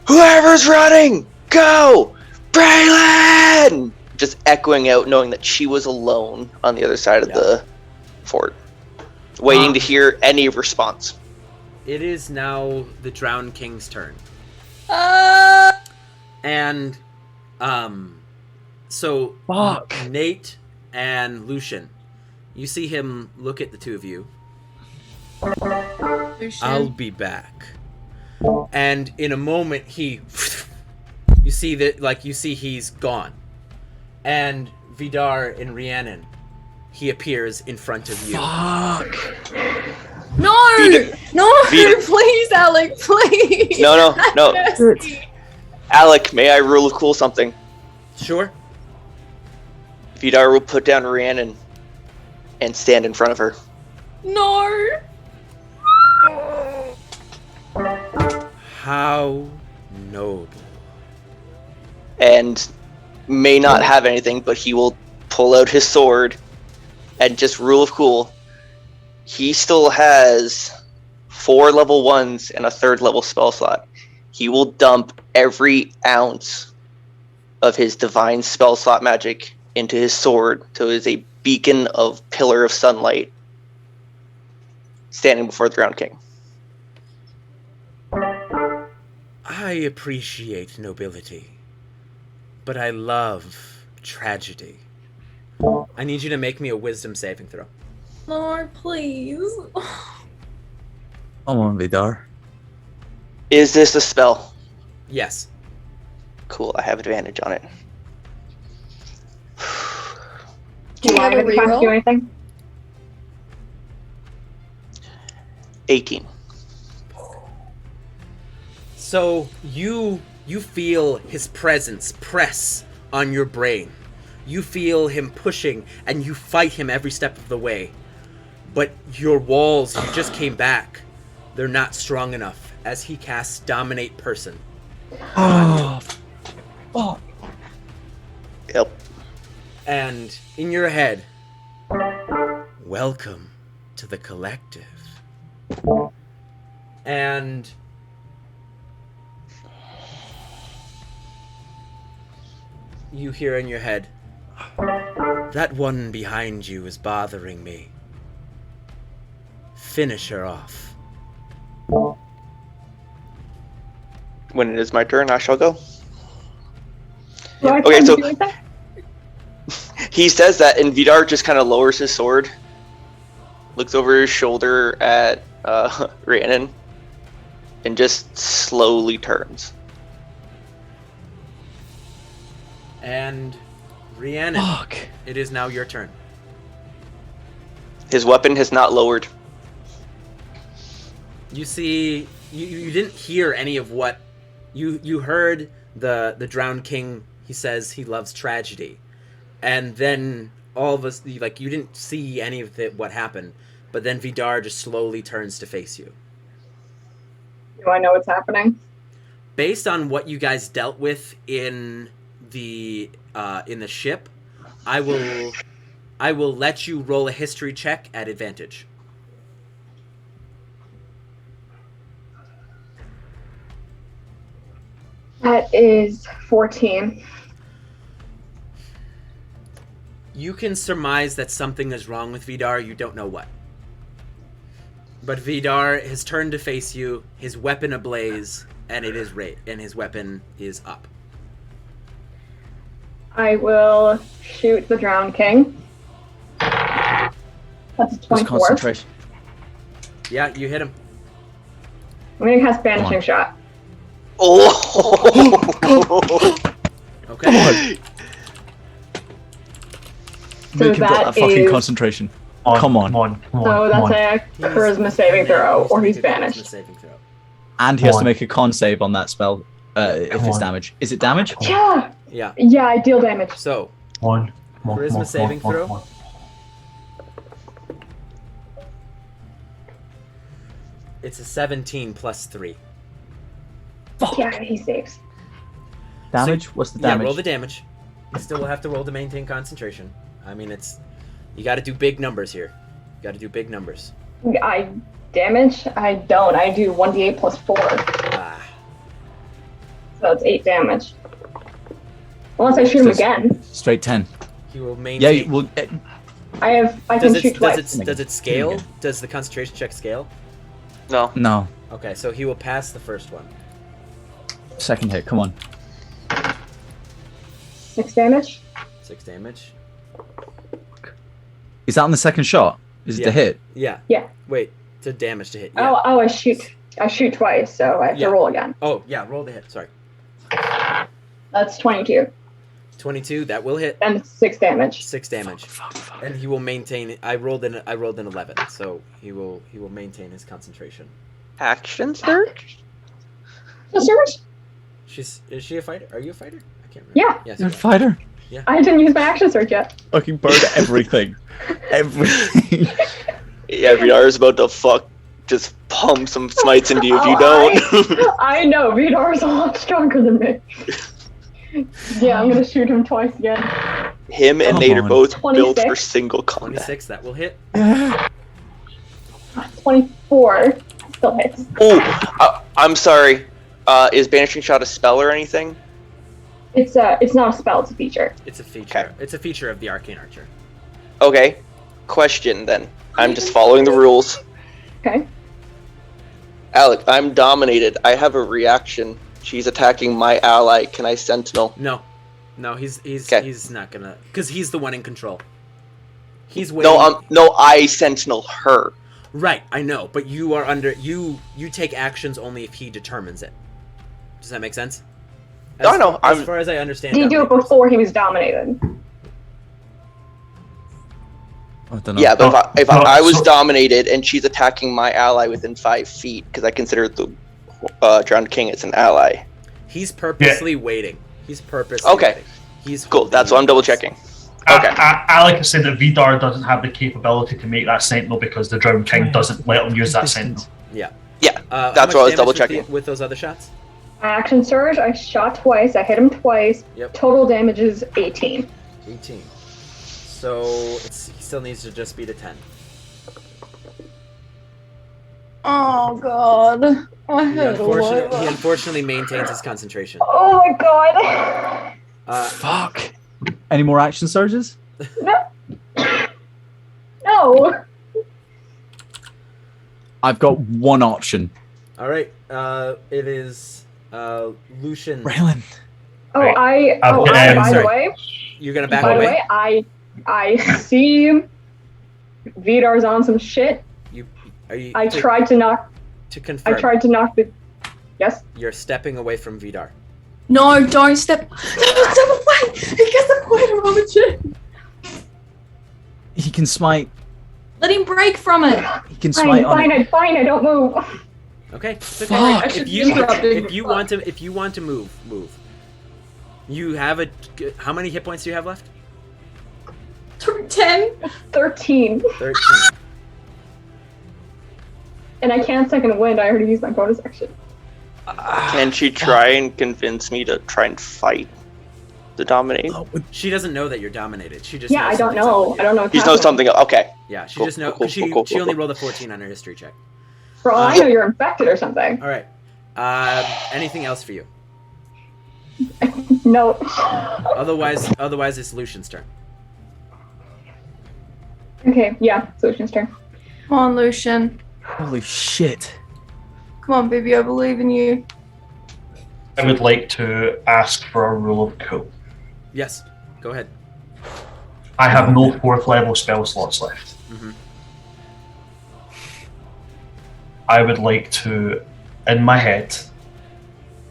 "Whoever's running, go! Braylon!" Just echoing out, knowing that she was alone on the other side of the fort, waiting to hear any response. It is now the Drowned King's turn. And, so Fuck. Nate and Lucian, you see him look at the two of you. I'll be back. And in a moment, you see he's gone. And Vidar and Rhiannon, he appears in front of you. Fuck. No! No! Vida- Please, Alec, please! No. Mercy. Alec, may I rule of cool something? Sure. Vidar will put down Rhiannon and stand in front of her. No! How noble. And may not have anything, but he will pull out his sword and just rule of cool. He still has 4 level 1s and a 3rd level spell slot. He will dump every ounce of his divine spell slot magic into his sword, so it is a beacon of pillar of sunlight standing before the Drowned King. I appreciate nobility, but I love tragedy. I need you to make me a wisdom saving throw. No, please. Come on, Vidar. Is this a spell? Yes. Cool, I have advantage on it. Do you have want a me to reroll? do anything? 18. So you feel his presence press on your brain. You feel him pushing, and you fight him every step of the way. But your walls, you just came back. They're not strong enough as he casts Dominate Person. Oh, fuck. Yep. And in your head, welcome to the collective. And you hear in your head, that one behind you is bothering me. Finish her off. When it is my turn, I shall go. Do I Okay, plan to so- do anything? He says that, and Vidar just kind of lowers his sword, looks over his shoulder at Rhiannon, and just slowly turns. And Rhiannon, Fuck. it is now your turn. His weapon has not lowered. You see, you didn't hear any of what you heard. The Drowned King, he says he loves tragedy, and then all of us, like, you didn't see any of what happened, but then Vidar just slowly turns to face you. Do I know what's happening? Based on what you guys dealt with in the ship, I will let you roll a history check at advantage. That is 14. You can surmise that something is wrong with Vidar. You don't know what. But Vidar has turned to face you, his weapon ablaze, and it is and his weapon is up. I will shoot the Drowned King. That's a What's 24. concentration? Yeah, you hit him. I'm gonna cast Banishing Shot. Oh! Okay. So Make him drop that that fucking is- concentration. Come on. So that's a charisma saving throw, or he's Charisma banished. saving throw. And he has to Come on. make a con save on that spell if Come it's on. damage. Is it damage? Yeah, Yeah. yeah, I deal damage. So, One. Charisma saving throw? it's a 17 plus 3. Yeah, he saves. Damage? What's the damage? Yeah, roll the damage. You still will have to roll to maintain concentration. I mean, you got to do big numbers here. You got to do big numbers. I damage? I don't. I do 1d8 plus 4. Ah, So it's 8 damage. Unless I shoot him Just- again. Straight 10. he will Yeah, maintain. well, I can shoot twice. Does it scale? Does the concentration check scale? No. no. Okay, so he will pass the first one. Second hit, come on. 6 damage? 6 damage. Is that on the second shot? Is it Yeah. the hit? Yeah. Yeah. Wait, it's a damage to hit. Yeah. Oh, I shoot twice, so I have Yeah. to roll again. Oh, yeah, roll the hit. Sorry. That's 22. 22, that will hit. And 6 damage. 6 damage. And he will maintain. I rolled an 11, so he will maintain his concentration. Action surge? So, Serge, Is she a fighter? Are you a fighter? I can't remember. Yeah. Yes. You're a fighter. I didn't use my action surge yet. Fucking burn everything. Everything. Yeah, Vidar is about to just pump some smites into you if you Oh, don't. I know, Vidar is a lot stronger than me. Yeah, I'm gonna shoot him twice again. Him and Come Nate are on. both built 26. for single combat. 26, that will hit. 24 still hits. Oh, I'm sorry. Is Banishing Shot a spell or anything? It's not a spell, it's a feature. It's a feature. Okay. It's a feature of the Arcane Archer. Okay. Question then. I'm just following the rules. Okay. Alec, I'm dominated. I have a reaction. She's attacking my ally. Can I Sentinel? No, he's Okay. he's not gonna, because he's the one in control. He's waiting. No, I Sentinel her. Right, I know, but you are under you take actions only if he determines it. Does that make sense? No, no, As I'm- far as I understand. Did he do it dominating before he was dominated? I don't know. Yeah, but if No, I was so- dominated and she's attacking my ally within 5 feet, because I consider the Drowned King as an ally. person. He's purposely waiting. He's purposely Okay. waiting. He's Cool. holding That's you what I'm double close. checking. Okay. Alec has said that Vidar doesn't have the capability to make that Sentinel because the Drowned King doesn't let him use that Sentinel. Yeah. Yeah, How that's much what I was damage double with checking. with those other shots. Action surge, I shot twice, I hit him twice. Yep. Total damage is 18. 18. So he still needs to just beat a 10. Oh god. I He heard a lot. unfortunately maintains his concentration. Oh my god! Fuck. Any more action surges? No! I've got one option. All right. It is Lucian. Raylan. Oh, Right. by the sorry. way, You're gonna back by the away. way, I see Vidar's on some shit. Are you? I to, tried to knock the. Yes? You're stepping away from Vidar. No, don't step. Don't step away. He gets away from Robin. He can smite. Let him break from it. He can smite on it. Fine, I don't move. Okay. It's okay. Fuck. I should If you interrupt him. if you want to move. You have how many hit points do you have left? 10. 13. 13. And I can't second wind, I already used my bonus action. Can she try and convince me to try and fight the dominate? She doesn't know that you're dominated. She just Yeah, knows I don't something's know. up with I you. don't know what's She knows happening. something. Okay. Yeah, she Cool, just knows. cool, She cool, she only cool. rolled a 14 on her history check. For all I know, you're infected or something. All right. Anything else for you? No. Otherwise, it's Lucian's turn. Okay, yeah, it's Lucian's turn. Come on, Lucian. Holy shit. Come on, baby, I believe in you. I would like to ask for a rule of cool. Yes, go ahead. I have no 4th level spell slots left. Mhm. I would like to, in my head,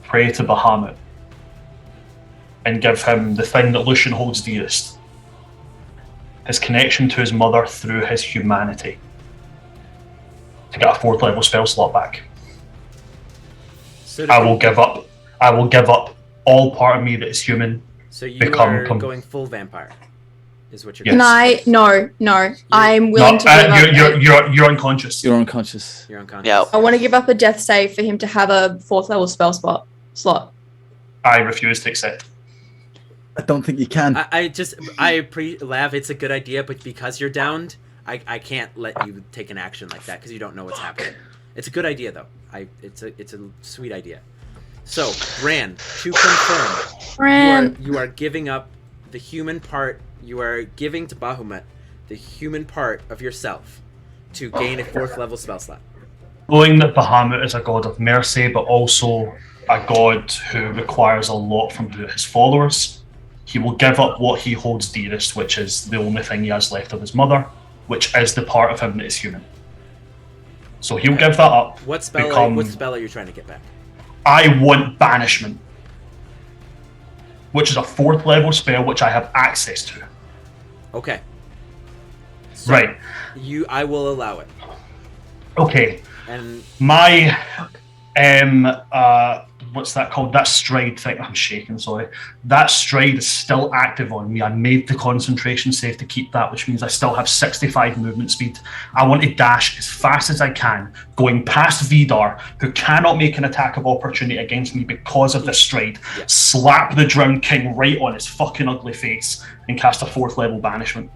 pray to Bahamut and give him the thing that Lucian holds dearest. His connection to his mother through his humanity. To get a 4th level spell slot back. So I will give up all part of me that is human. So you become are com- going full vampire, is what you're Yes. Can I? No. I'm willing No, to give up. you're unconscious. You're unconscious. You're unconscious. Yeah. I want to give up a death save for him to have a 4th level spell slot. I refuse to accept. I don't think you can. Lav, it's a good idea, but because you're downed, I can't let you take an action like that because you don't know what's happening. It's a good idea though. It's a sweet idea. So, Bran, to confirm, Bran. you are giving up the human part. You are giving to Bahamut the human part of yourself to gain a 4th level spell slot. Knowing that Bahamut is a god of mercy, but also a god who requires a lot from his followers, he will give up what he holds dearest, which is the only thing he has left of his mother, which is the part of him that is human. So he'll give that up. What spell are you trying to get back? I want Banishment, which is a 4th level spell which I have access to. Okay. So Right. I will allow it. Okay. And My what's that called? That stride thing. I'm shaking, sorry. That stride is still active on me. I made the concentration save to keep that, which means I still have 65 movement speed. I want to dash as fast as I can, going past Vidar, who cannot make an attack of opportunity against me because of the stride, slap the Drowned King right on his fucking ugly face, and cast a 4th level banishment.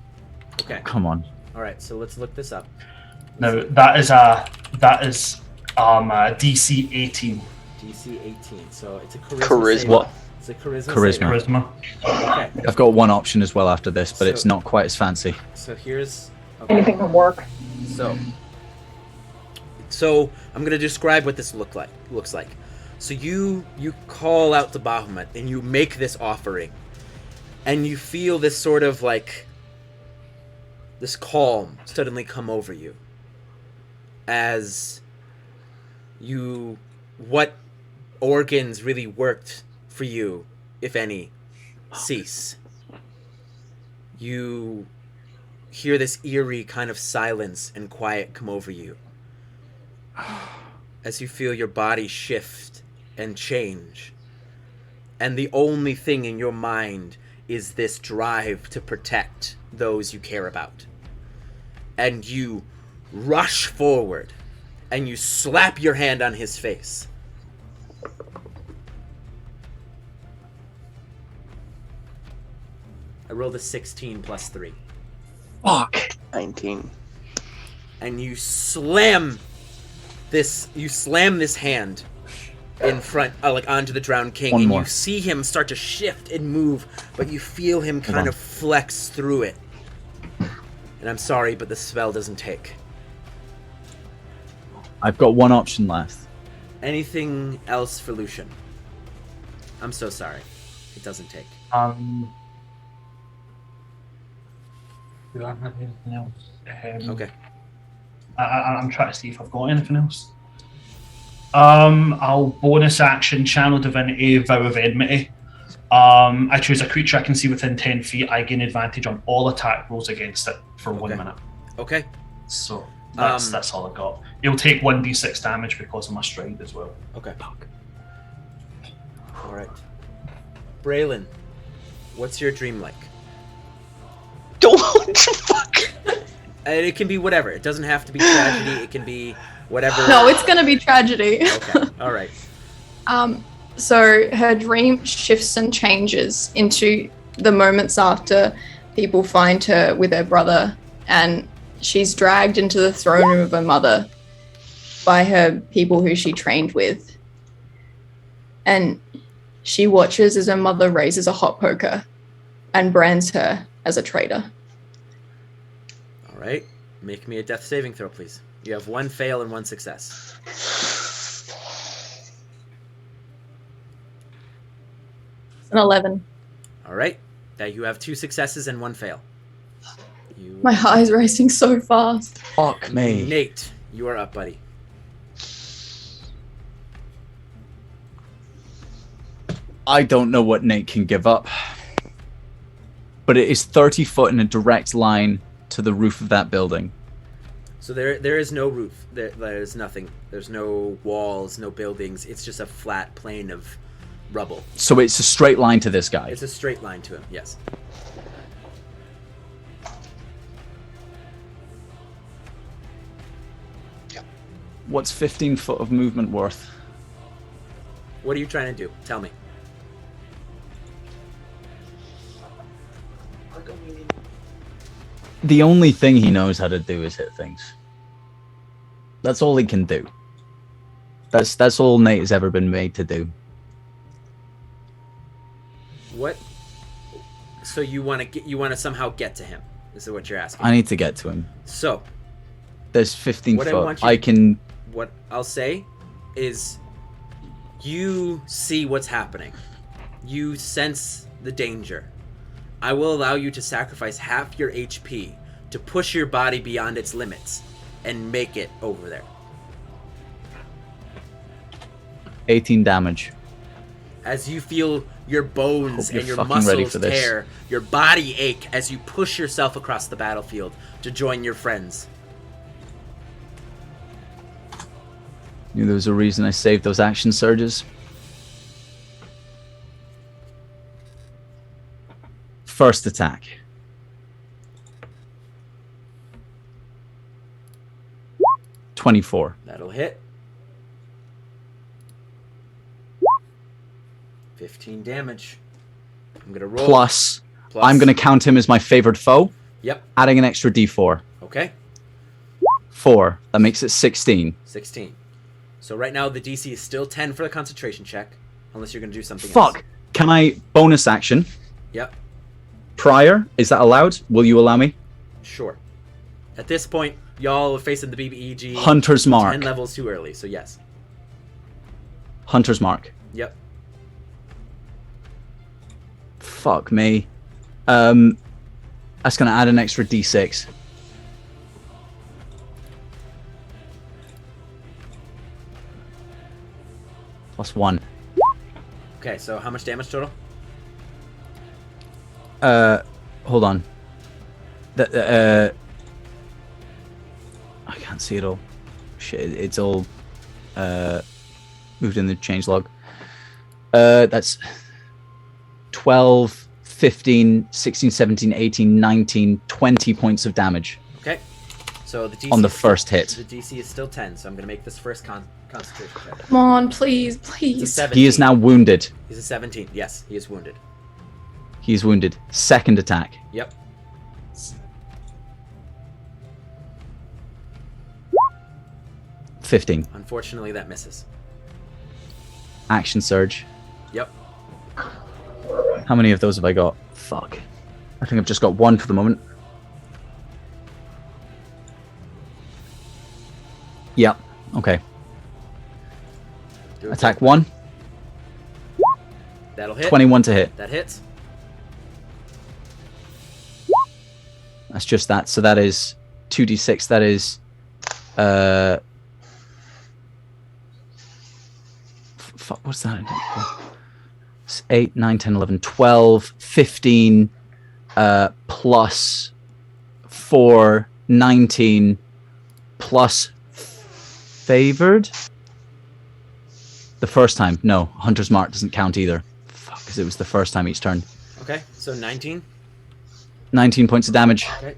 okay. Come on. Alright, so let's look this up. Now that is DC 18. DC 18, so it's a Charisma. save. It's a charisma. Charisma. save. Charisma. Okay, I've got one option as well after this, but So- it's not quite as fancy. so here's... Okay, Anything can work. so I'm gonna describe what this looks like. So you call out to Bahamut and you make this offering, and you feel this sort of like this calm suddenly come over you as what organs really worked for you, if any, cease. You hear this eerie kind of silence and quiet come over you as you feel your body shift and change. And the only thing in your mind is this drive to protect those you care about. And you rush forward and you slap your hand on his face. I rolled a 16 plus 3. Fuck. 19. And you slam this hand in front, like onto the Drowned King, One and more. you see him start to shift and move, but you feel him kind of flex through it. And I'm sorry, but the spell doesn't take. I've got one option left. Anything else for Lucian? I'm so sorry. It doesn't take. Do I have anything else? Okay. I'm trying to see if I've got anything else. I'll bonus action Channel Divinity, Vow of Enmity. I choose a creature I can see within 10 feet. I gain advantage on all attack rolls against it for 1 minute. Okay. So that's all I got. It'll take 1d6 damage because of my stride as well. Okay. All right. Braylon, what's your dream like? Don't fuck. And it can be whatever. It doesn't have to be tragedy. It can be whatever. No, it's gonna be tragedy. Okay. All right. So her dream shifts and changes into the moments after people find her with her brother, and she's dragged into the throne room of her mother by her people who she trained with. And she watches as her mother raises a hot poker and brands her as a traitor. All right. Make me a death saving throw, please. You have 1 fail and 1 success. An 11. All right. That you have 2 successes and 1 fail. My heart is racing so fast. Fuck me. Nate, you are up, buddy. I don't know what Nate can give up. But it is 30 foot in a direct line to the roof of that building. So there is no roof. There's nothing. There's no walls, no buildings. It's just a flat plane of rubble. So it's a straight line to this guy. It's a straight line to him, yes. What's 15 foot of movement worth? What are you trying to do? Tell me. The only thing he knows how to do is hit things. That's all he can do. That's all Nate has ever been made to do. What? So you want to somehow get to him? Is what you're asking? I need to get to him. So There's 15 What I foot. want you I to- can. what I'll say is, you see what's happening. You sense the danger. I will allow you to sacrifice half your HP to push your body beyond its limits and make it over there. 18 damage. As you feel your bones Hope you're and your fucking ready muscles for this. tear, your body ache as you push yourself across the battlefield to join your friends. Knew there was a reason I saved those action surges. First attack. $24. That'll hit. 15 damage. I'm gonna roll. Plus, Plus. I'm going to count him as my favored foe, Yep. adding an extra d4. Okay. 4. That makes it 16. 16. So right now the DC is still 10 for the concentration check, unless you're gonna do something Fuck. else. Can I bonus action? Yep. Prior? Is that allowed? Will you allow me? Sure. At this point, y'all are facing the BBEG. Hunter's Mark. 10 levels too early, so yes. Hunter's Mark. Yep. Fuck me. That's going to add an extra d6. Plus 1. Okay, so how much damage total? Hold on. I can't see it all. Shit, it's all moved in the changelog. That's 12, 15, 16, 17, 18, 19, 20 points of damage Okay. So the DC on the is still- first hit. The DC is still 10, so I'm gonna make this first concentration check. Come on, please, It's a please. 17. He is now wounded. He's a 17. Yes, he is wounded. He is wounded. Second attack. Yep. 15. Unfortunately, that misses. Action surge. Yep. How many of those have I got? Fuck. I think I've just got one for the moment. Yep. Okay. Do it. Attack 1. That'll hit. 21 to hit. That hits. That's just that. So that is 2d6. That is fuck, what's that? It's 8, 9, 10, 11, 12, 15 plus 4, 19 plus favored. The first time. No, Hunter's Mark doesn't count either. Fuck, because it was the first time each turn. Okay, so 19. 19 points of damage. Okay.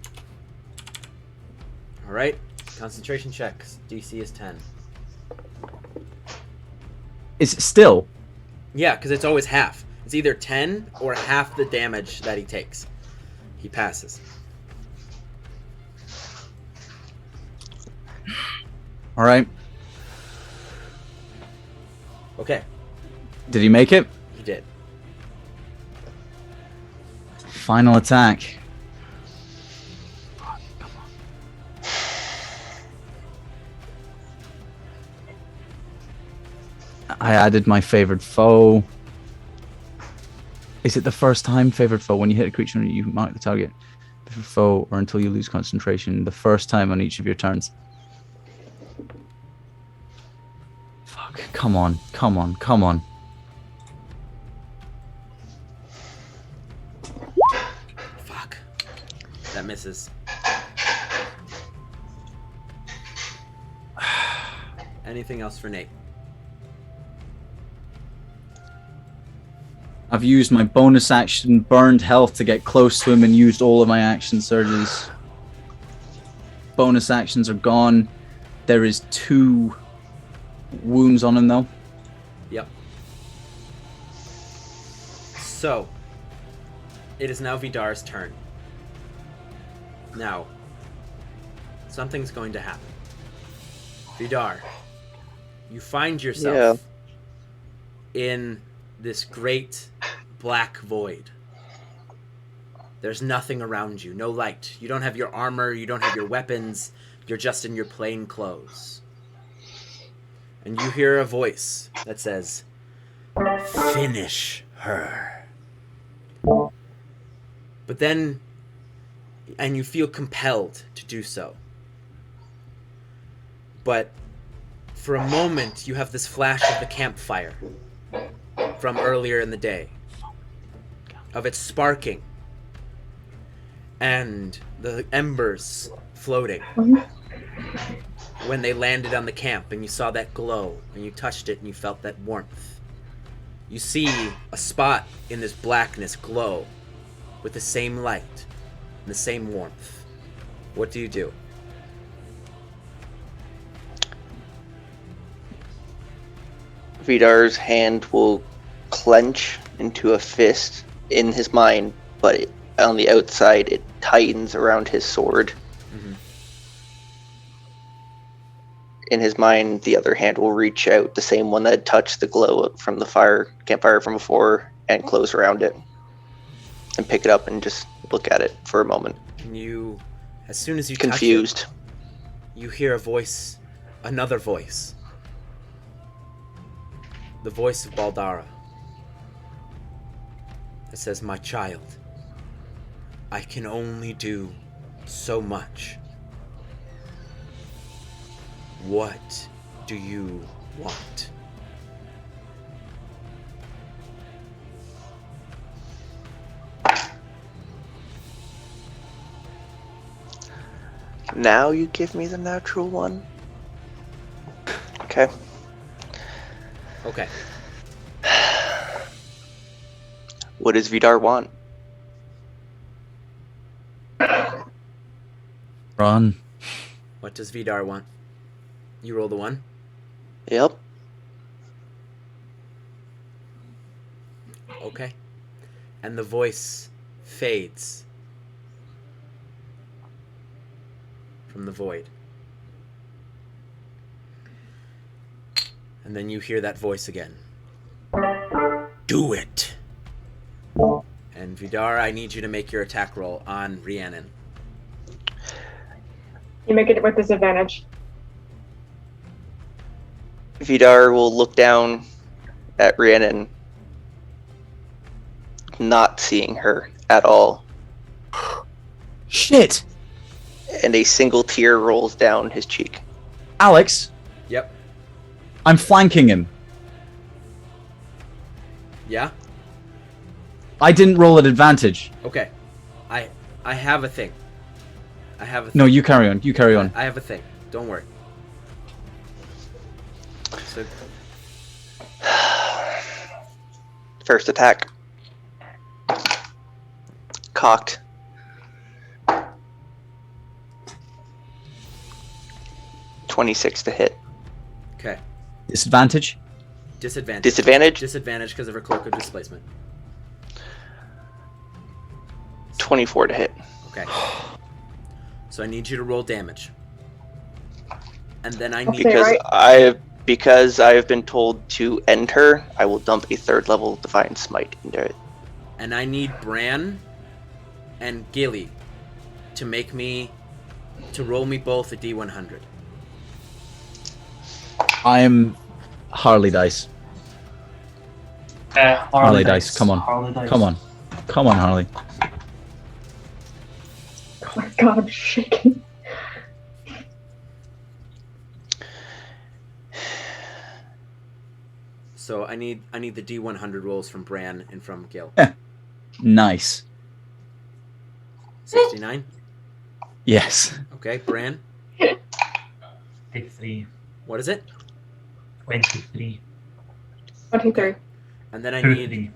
All right. Concentration check. DC is 10. Is it still? Yeah, because it's always half. It's either 10 or half the damage that he takes. He passes. All right. Okay, Did he make it? he did. Final attack. Fuck, come on. I added my favored foe. Is it the first time favored foe? When you hit a creature, you mark the target favored foe, or until you lose concentration. The first time on each of your turns. Fuck! Come on! Come on! Come on! Fuck. That misses. Anything else for Nate? I've used my bonus action, burned health to get close to him, and used all of my action surges. Bonus actions are gone. There is 2 wounds on him, though. Yep. So, it is now Vidar's turn. Now, something's going to happen. Vidar, you find yourself in this great black void. There's nothing around you, no light. You don't have your armor, you don't have your weapons, you're just in your plain clothes. And you hear a voice that says, "Finish her." But then, and you feel compelled to do so. But for a moment, you have this flash of the campfire from earlier in the day, of it sparking and the embers floating when they landed on the camp, and you saw that glow and you touched it and you felt that warmth. You see a spot in this blackness glow with the same light and the same warmth. What do you do? Vidar's hand will clench into a fist in his mind, but on the outside it tightens around his sword. Mm-hmm. In his mind, the other hand will reach out, the same one that touched the glow from the campfire from before, and close around it, and pick it up and just look at it for a moment. And you, as soon as you confused, touch it, you hear a voice, another voice. The voice of Baldara. It says, "My child, I can only do so much. What do you want?" Now you give me the natural one. Okay. Okay. What does Vidar want? Run. What does Vidar want? You roll the 1. Yep. Okay. And the voice fades from the void. And then you hear that voice again. Do it! And Vidar, I need you to make your attack roll on Rhiannon. You make it with disadvantage. Vidar will look down at Rhiannon, not seeing her at all. Shit! And a single tear rolls down his cheek. Alex, Yep. I'm flanking him. Yeah? I didn't roll at advantage. Okay. I have a thing. I have a thing. No, you carry on. You carry on. I have a thing. Don't worry. So, First attack. Cocked. .26 to hit. okay. Disadvantage? Disadvantage. Disadvantage. Disadvantage because of her cloak of displacement. 24 to hit. Okay. So I need you to roll damage. And then I need Okay, right. Because I have been told to end her, I will dump a 3rd level Divine Smite into it. and I need Bran and Gilly to roll me both a D100. I'm Harley Dice. Harley dice. Come on. Harley dice. Come on. Come on, Harley. Oh my god, I'm shaking. So I need the D100 rolls from Bran and from Gil. Nice. 69. Yes. Okay, Bran. 53. What is it? 23. 23. And then I need. 23.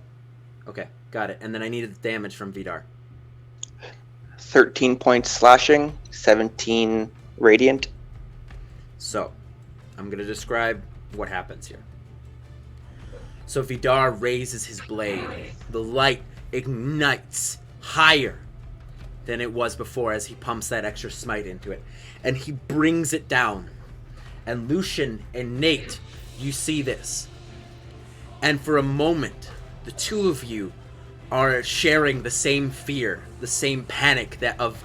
Okay, got it. And then I needed the damage from Vidar. 13 points slashing, 17 radiant. So, I'm going to describe what happens here. So Vidar raises his blade. The light ignites higher than it was before as he pumps that extra smite into it. And he brings it down. And Lucian and Nate, you see this. And for a moment, the two of you are sharing the same fear, the same panic that of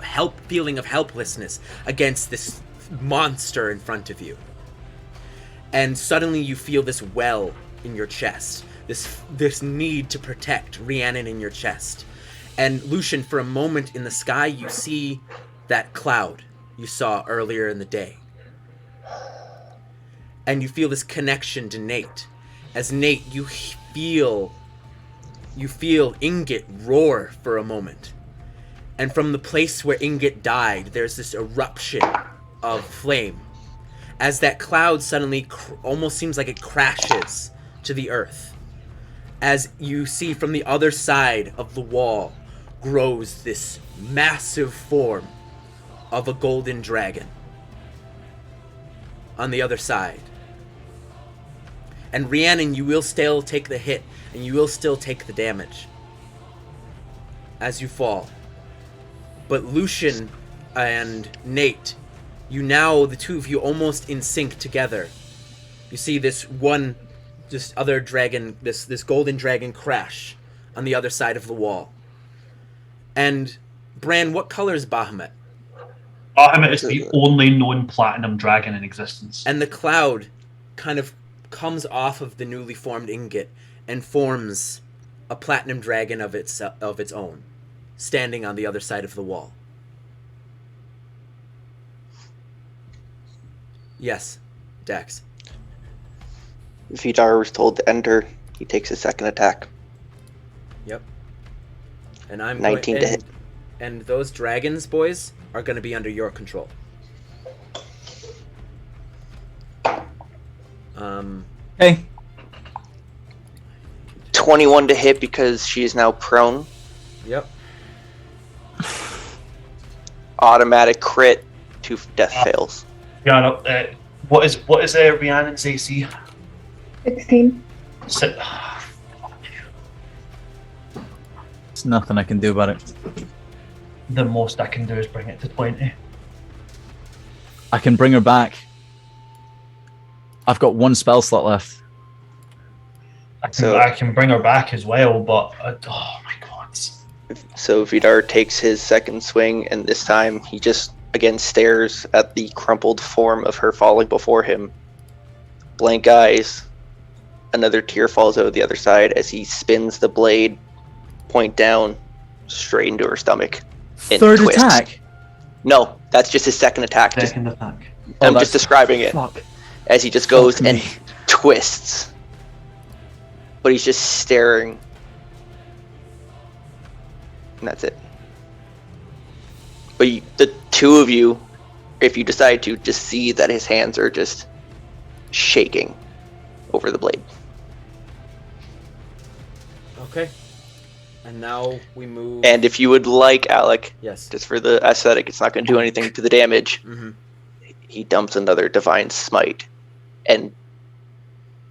feeling of helplessness against this monster in front of you. And suddenly you feel this well in your chest, this need to protect Rhiannon in your chest. And Lucian, for a moment in the sky, you see that cloud you saw earlier in the day. And you feel this connection to Nate. As Nate, you feel Ingot roar for a moment. And from the place where Ingot died, there's this eruption of flame. As that cloud suddenly almost seems like it crashes to the earth. As you see from the other side of the wall grows this massive form of a golden dragon. On the other side. And Rhiannon, you will still take the hit, and you will still take the damage as you fall. But Lucian and Nate, the two of you almost in sync together. You see this other dragon, this golden dragon crash on the other side of the wall. And Bran, what color is Bahamut? Bahamut is the only known platinum dragon in existence. And the cloud kind of comes off of the newly formed Ingot and forms a platinum dragon of its own, standing on the other side of the wall. Yes, Dax. Vidar was told to enter. He takes a second attack. Yep. And I'm 19 to hit. And those dragons, boys, are going to be under your control. Hey. 21 to hit because she is now prone. Yep. Automatic crit, 2 death fails. Yeah, no, what is Rhiannon's AC? 16. There's nothing I can do about it. The most I can do is bring it to 20. I can bring her back. I've got 1 spell slot left. I can bring her back as well, but oh my god. So Vidar takes his second swing, and this time he just again stares at the crumpled form of her falling before him. Blank eyes. Another tear falls out of the other side as he spins the blade, point down, straight into her stomach. And Third twists. attack? No, that's just his second attack. Second attack. I'm just describing it. Fuck. As he just goes Fuck and me. twists. But he's just staring. And that's it. But the two of you, if you decide to, just see that his hands are just shaking over the blade. Okay. And now we move... And if you would like, Alec, Yes. just for the aesthetic, it's not going to do anything to the damage. Mm-hmm. He dumps another Divine Smite, and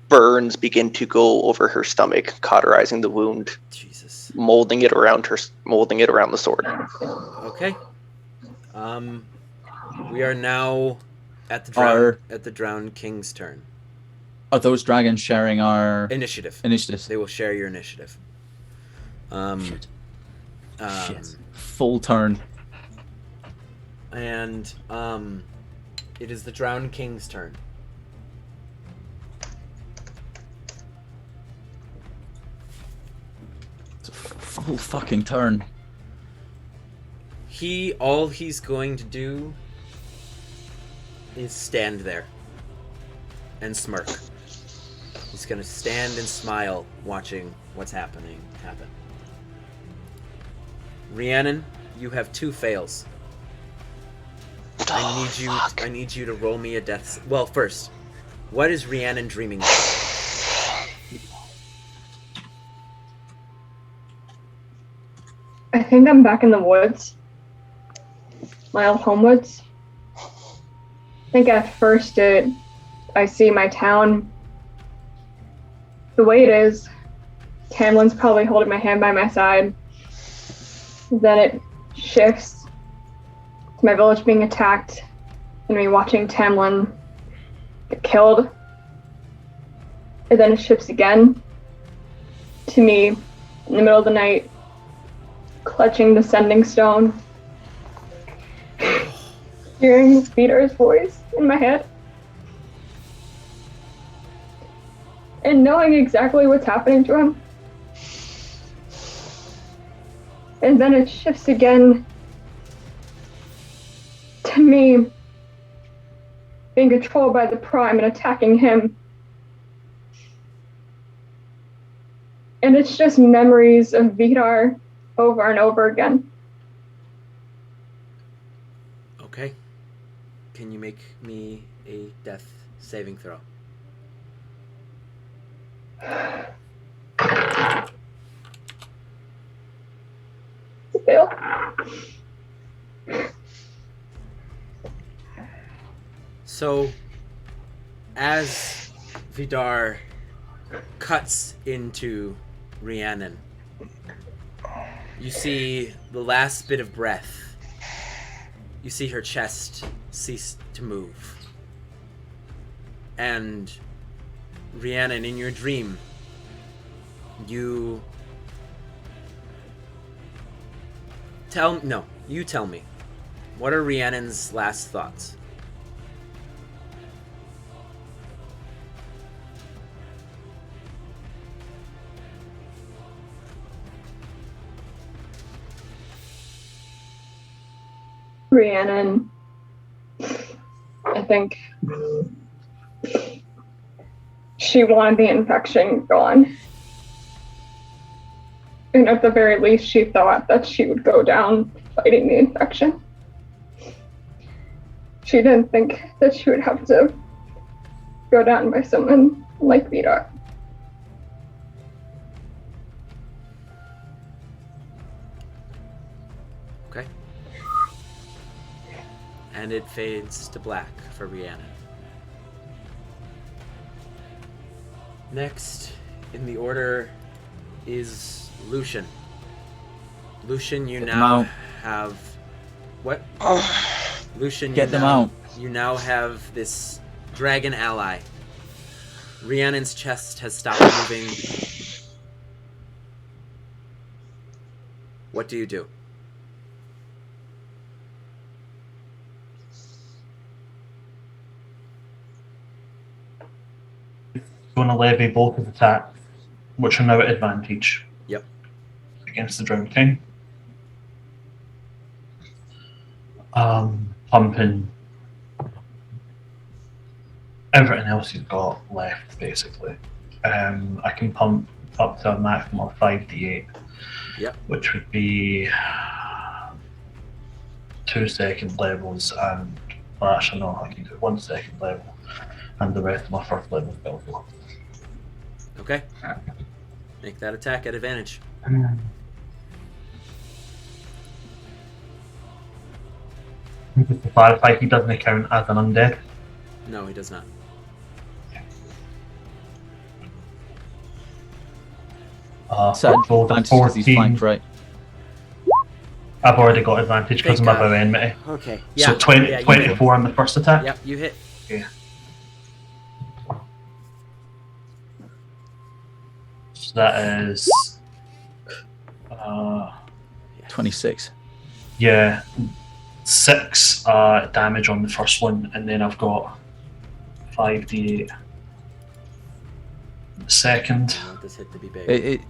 burns begin to go over her stomach, cauterizing the wound, Jesus. molding it around the sword. Okay. We are now at the drowned king's turn. Are those dragons sharing our Initiative. initiatives? They will share your initiative. Shit. Shit. Full turn. And it is the drowned king's turn. full fucking turn. All he's going to do is stand there and smirk. He's gonna stand and smile, watching what's happening happen. Rhiannon, you have 2 fails. I need you to roll me a death. Well, first, what is Rhiannon dreaming of? I think I'm back in the woods. My old home woods. I think at first I see my town the way it is. Tamlin's probably holding my hand by my side. Then it shifts to my village being attacked and me watching Tamlin get killed. And then it shifts again to me in the middle of the night clutching the sending stone, hearing Peter's voice in my head, and knowing exactly what's happening to him. And then it shifts again to me being controlled by the Prime and attacking him. And it's just memories of Vidar over and over again. Okay. Can you make me a death saving throw? Fail. So, as Vidar cuts into Rhiannon, you see the last bit of breath. You see her chest cease to move. And Rhiannon, in your dream, you tell me. What are Rhiannon's last thoughts? Rhiannon, I think she wanted the infection gone. And at the very least, she thought that she would go down fighting the infection. She didn't think that she would have to go down by someone like Vidar. Okay. And it fades to black for Rhiannon. Next in the order is Lucian. Lucian, you now have... What? Lucian, Get them out. You now have this dragon ally. Rhiannon's chest has stopped moving. What do you do? Going to levy both of attacks, which are now at advantage. Yep. Against the Drowned King. Pumping everything else you've got left, basically. I can pump up to a maximum of 5d8. Yep. Which would be 2 second levels and... Well, actually, no, I can do 1 second level and the rest of my first level spells. Okay. Make that attack at advantage. Just to clarify, he doesn't count as an undead. No, he does not. So Rolled a advantage because he's 14. flanked, right? I've already got advantage because of Thank my God. bow enmity. Okay. So 20, you 24 on the first attack. Yep, you hit. Okay. So that is 26. yeah, 6 damage on the first one, and then I've got 5d8 on the second. I want this hit to be big. It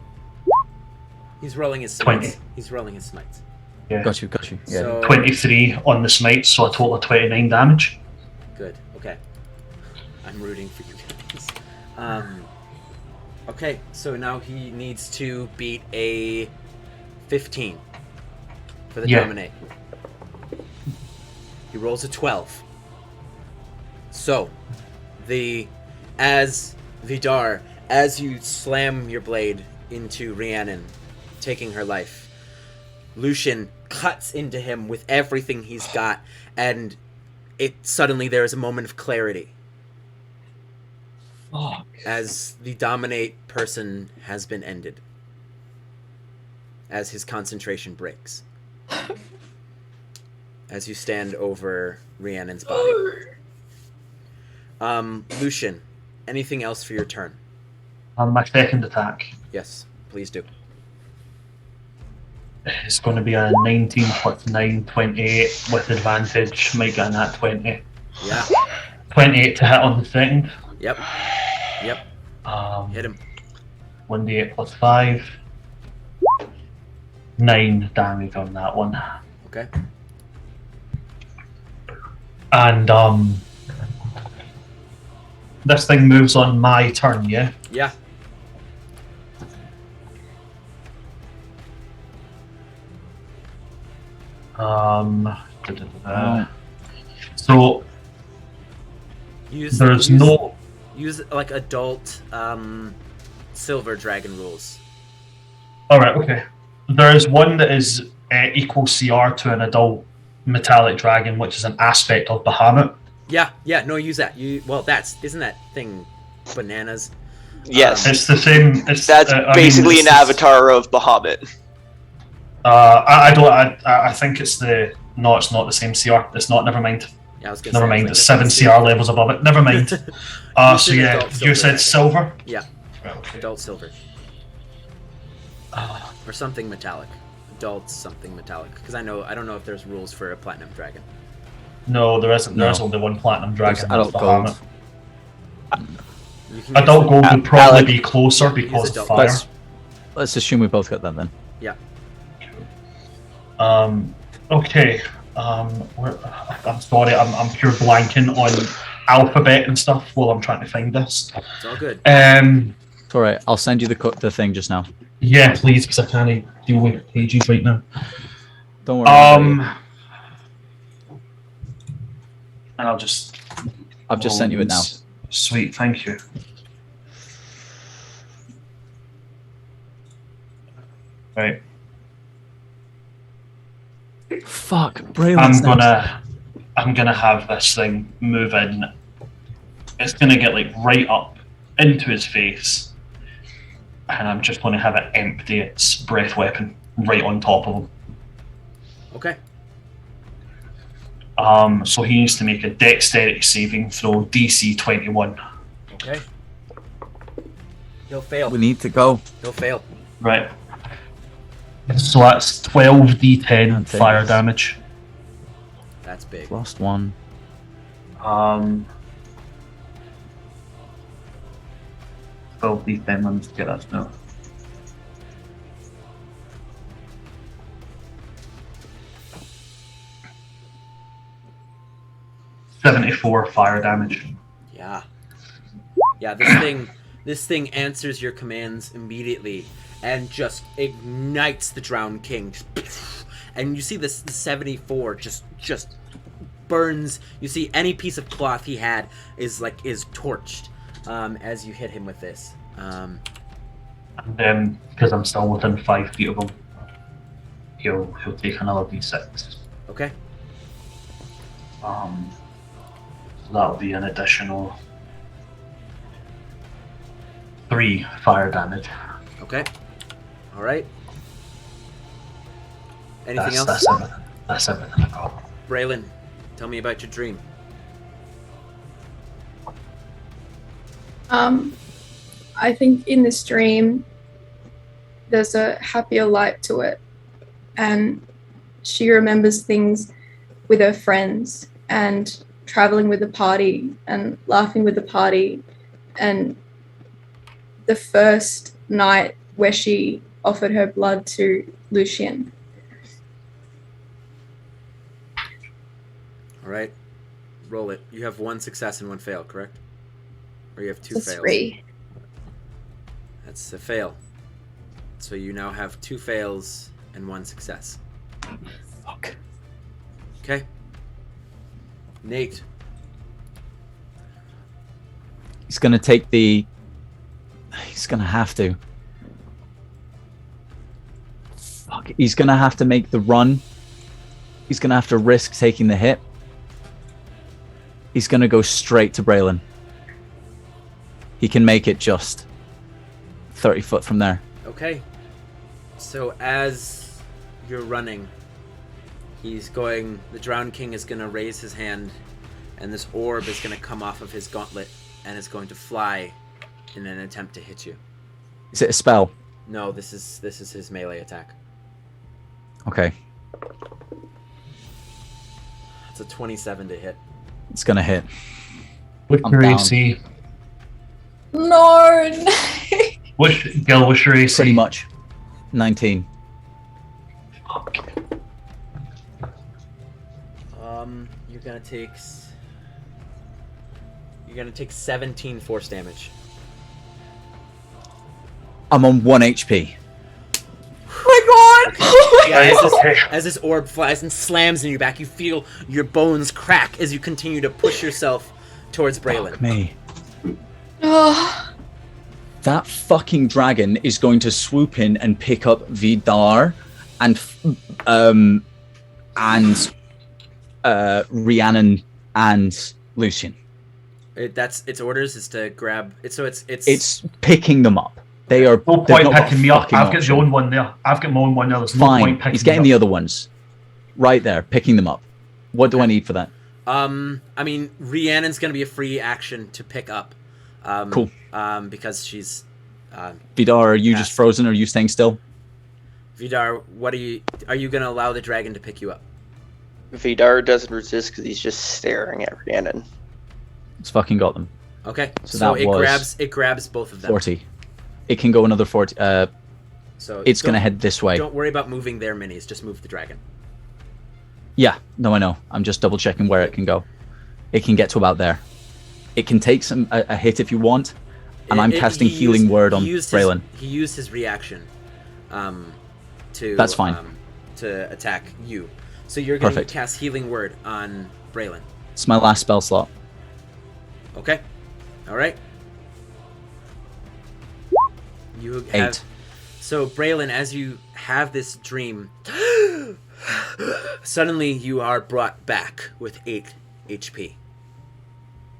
He's rolling his 20. smites. He's rolling his smites. Yeah. Got you. Yeah. So 23 on the smite, so a total of 29 damage. good. Okay. I'm rooting for you guys. Okay, so now he needs to beat a 15 for the dominate. He rolls a 12. So, as Vidar, as you slam your blade into Rhiannon, taking her life, Lucian cuts into him with everything he's got, and suddenly there is a moment of clarity. Fuck. As the dominate person has been ended. As his concentration breaks. As you stand over Rhiannon's body. Lucian, anything else for your turn? My second attack Yes, please do. is going to be a 19 plus 9, 28 with advantage. Might get in that 20. Yeah. 28 to hit on the second. Yep. Hit him. 1d8 plus 5. 9 damage on that one. Okay. And this thing moves on my turn, yeah? Yeah. So there's no. Use like adult silver dragon rules. Alright, okay. There's one that is equal CR to an adult metallic dragon, which is an aspect of Bahamut. Yeah, no, use that. Isn't that thing bananas? Yes. It's the same. It's That's basically an avatar of Bahamut. I think it's the. No, it's not the same CR. It's not. Never mind. Yeah, I was gonna Never say, mind. like, It's 7 CR levels above it. Never mind. So yeah, adult you silver, said silver. Yeah, Right, okay. adult silver or something metallic. Adult something metallic. Because I don't know if there's rules for a platinum dragon. No, there isn't. No. There's only one platinum dragon. There's adult that's gold. Bahamut. You can Adult use gold would probably Alec. be closer because of adult fire. Let's assume we both got that then. Yeah. Okay. I'm sorry. I'm pure blanking on alphabet and stuff while I'm trying to find this. It's all good. It's all right. I'll send you the thing just now. Yeah, please, because I can't deal with pages right now. Don't worry. about it. And I'll just. I've just sent you it now. Sweet, thank you. Right. Fuck, Braylon's I'm gonna have this thing move in. It's gonna get like right up into his face, and I'm just gonna have it empty its breath weapon right on top of him. Okay. So he needs to make a dexterity saving throw, DC 21. Okay. He'll fail. We need to go. He'll fail. Right. So that's 12d10 Okay. fire damage. That's big. Lost one. 12d10, let me just get that now. .74 fire damage. Yeah. Yeah, this thing answers your commands immediately and just ignites the drowned king. And you see the 74 just burns. You see any piece of cloth he had is torched as you hit him with this. And then, because I'm still within 5 feet of him, he'll take another d6. Okay. So that'll be an additional 3 fire damage. Okay. All right. Anything else? That's everything. That's everything I got. Braylon, tell me about your dream. I think in this dream, there's a happier light to it, and she remembers things with her friends and traveling with the party and laughing with the party, and the first night where she offered her blood to Lucian. All right, roll it. You have 1 success and 1 fail, correct? Or you have 2 It's fails? 3. That's a fail. So you now have 2 fails and 1 success. Fuck. Okay. Nate. He's gonna take the. He's gonna have to. Fuck. He's gonna have to make the run. He's gonna have to risk taking the hit. He's gonna go straight to Braylon. He can make it just 30 foot from there. Okay. So as you're running, he's going. The Drowned King is gonna raise his hand, and this orb is gonna come off of his gauntlet, and it's going to fly in an attempt to hit you. Is it a spell? No, this is his melee attack. Okay. It's a 27 to hit. It's gonna hit. What's I'm your down. AC? No. Gil, what's your AC? Pretty much. 19. You're gonna take 17 force damage. I'm on 1 HP. Oh my god! Yeah, as this orb flies and slams in your back, you feel your bones crack as you continue to push yourself towards Braylon. Fuck me. Oh, That fucking dragon is going to swoop in and pick up Vidar and Rhiannon and Lucian. That's its orders is to grab it. So it's It's picking them up. They are. No they've point not got picking me up. fucking I've got option. my own one there. I've got my own one there. There's no Fine. point picking He's getting me the up. other ones. Right there, picking them up. What do I need for that? I mean, Rhiannon's gonna be a free action to pick up. Cool. Because she's Vidar, are you Yes. just frozen or are you staying still? Vidar. Are you gonna allow the dragon to pick you up? Vidar doesn't resist because he's just staring at Rhiannon. It's fucking got them. Okay. So So, that it was grabs both of them. 40. It can go another 40. So It's going to don't- head this way. Don't worry about moving their minis. Just move the dragon. Yeah, no, I know. I'm just double checking where it can go. It can get to about there. It can take a hit if you want, and I'm casting Healing Word on Braylon. He used his reaction to That's fine. To attack you. So you're going Perfect. to cast Healing Word on Braylon. It's my last spell slot. Okay. All right. You have 8. So Braylon, as you have this dream, suddenly you are brought back with 8 HP.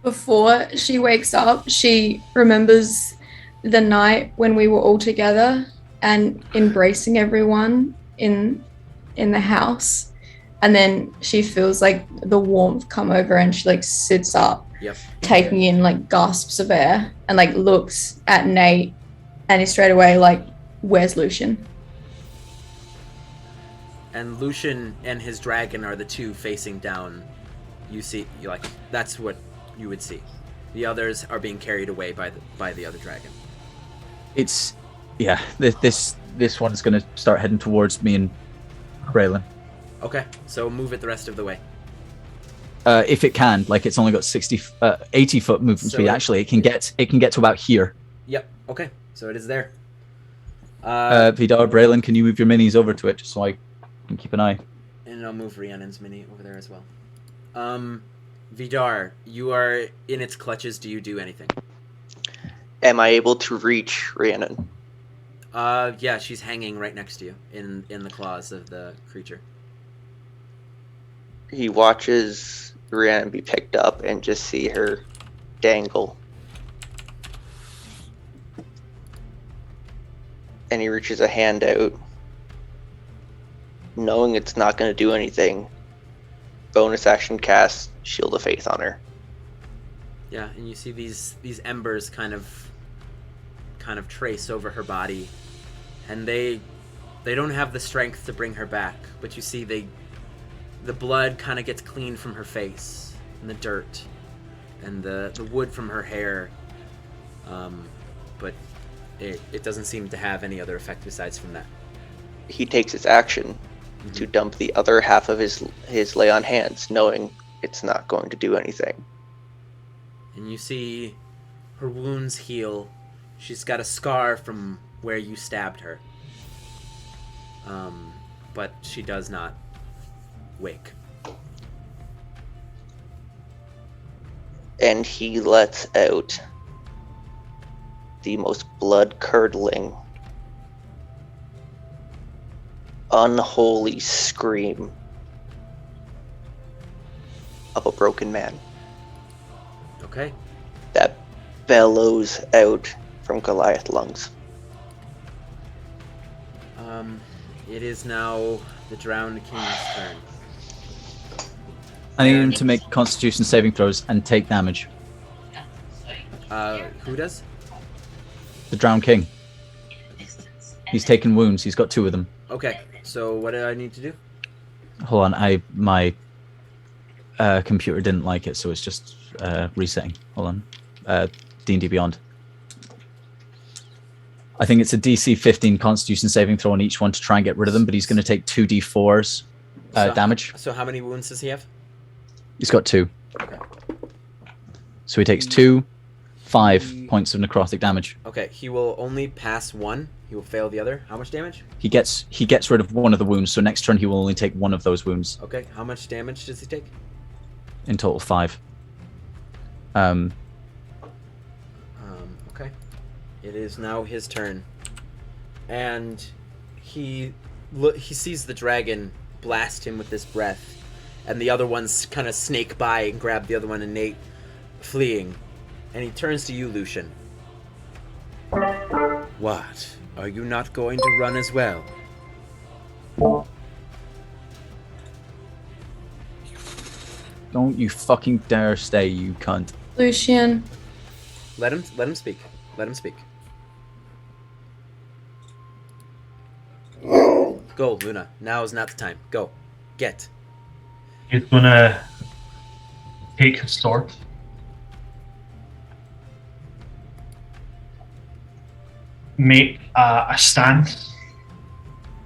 before she wakes up, she remembers the night when we were all together and embracing everyone in the house. And then she feels like the warmth come over and she like sits up, Yep. taking in like gasps of air and like looks at Nate and is straight away like, where's Lucian? And Lucian and his dragon are the two facing down. You see, like, that's what you would see. The others are being carried away by the other dragon. It's yeah. This one's gonna start heading towards me and Braylon. Okay, so move it the rest of the way. If it can, like it's only got 80 foot movement So speed. Actually, it can get to about here. Yep. Okay, so it is there. Vidar, Braylon, can you move your minis over to it just so I can keep an eye? And I'll move Rhiannon's mini over there as well. Vidar, you are in its clutches. Do you do anything? Am I able to reach Rhiannon? Yeah, she's hanging right next to you in the claws of the creature. He watches Rhiannon be picked up and just see her dangle. And he reaches a hand out, knowing it's not going to do anything. Bonus action cast Shield of Faith on her. Yeah, and you see these embers kind of trace over her body, and they don't have the strength to bring her back. But you see the blood kind of gets cleaned from her face, and the dirt, and the wood from her hair. But it doesn't seem to have any other effect besides from that. He takes his action to dump the other half of his lay on hands, knowing it's not going to do anything. And you see her wounds heal. She's got a scar from where you stabbed her. But she does not wake. And he lets out the most blood-curdling, unholy scream of a broken man Okay. that bellows out from Goliath lungs. It is now the Drowned King's turn. I need him to make Constitution saving throws and take damage. Who does? The Drowned King. He's taken wounds. He's got 2 of them. Okay, so what do I need to do? Hold on, my computer didn't like it, so it's just resetting. Hold on. D&D Beyond. I think it's a DC 15 Constitution saving throw on each one to try and get rid of them, but he's going to take 2d4s damage. So how many wounds does he have? He's got 2. Okay. So he takes 5 points of necrotic damage. Okay, he will only pass 1. He will fail the other. How much damage? He gets rid of 1 of the wounds, so next turn he will only take 1 of those wounds. Okay, how much damage does he take? In total 5. Okay. It is now his turn. And he sees the dragon blast him with this breath. And the other ones kind of snake by and grab the other one, and Nate fleeing. And he turns to you, Lucian. What? Are you not going to run as well? Don't you fucking dare stay, you cunt. Lucian. Let him speak. Let him speak. Go, Luna. Now is not the time. Go. Get. He's gonna take his sword. Make a stance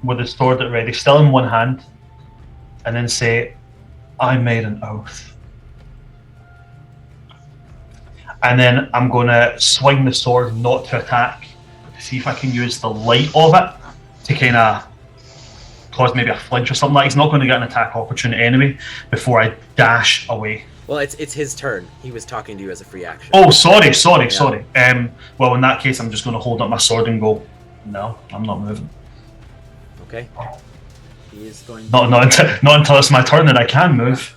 with his sword at ready, still in one hand, and then say, I made an oath. And then I'm going to swing the sword not to attack, to see if I can use the light of it to kind of cause maybe a flinch or something like that. He's not going to get an attack opportunity anyway before I dash away. Well, it's his turn. He was talking to you as a free action. Oh, sorry. Well, in that case, I'm just going to hold up my sword and go, no, I'm not moving. Okay. He is going. Not until it's my turn that I can move.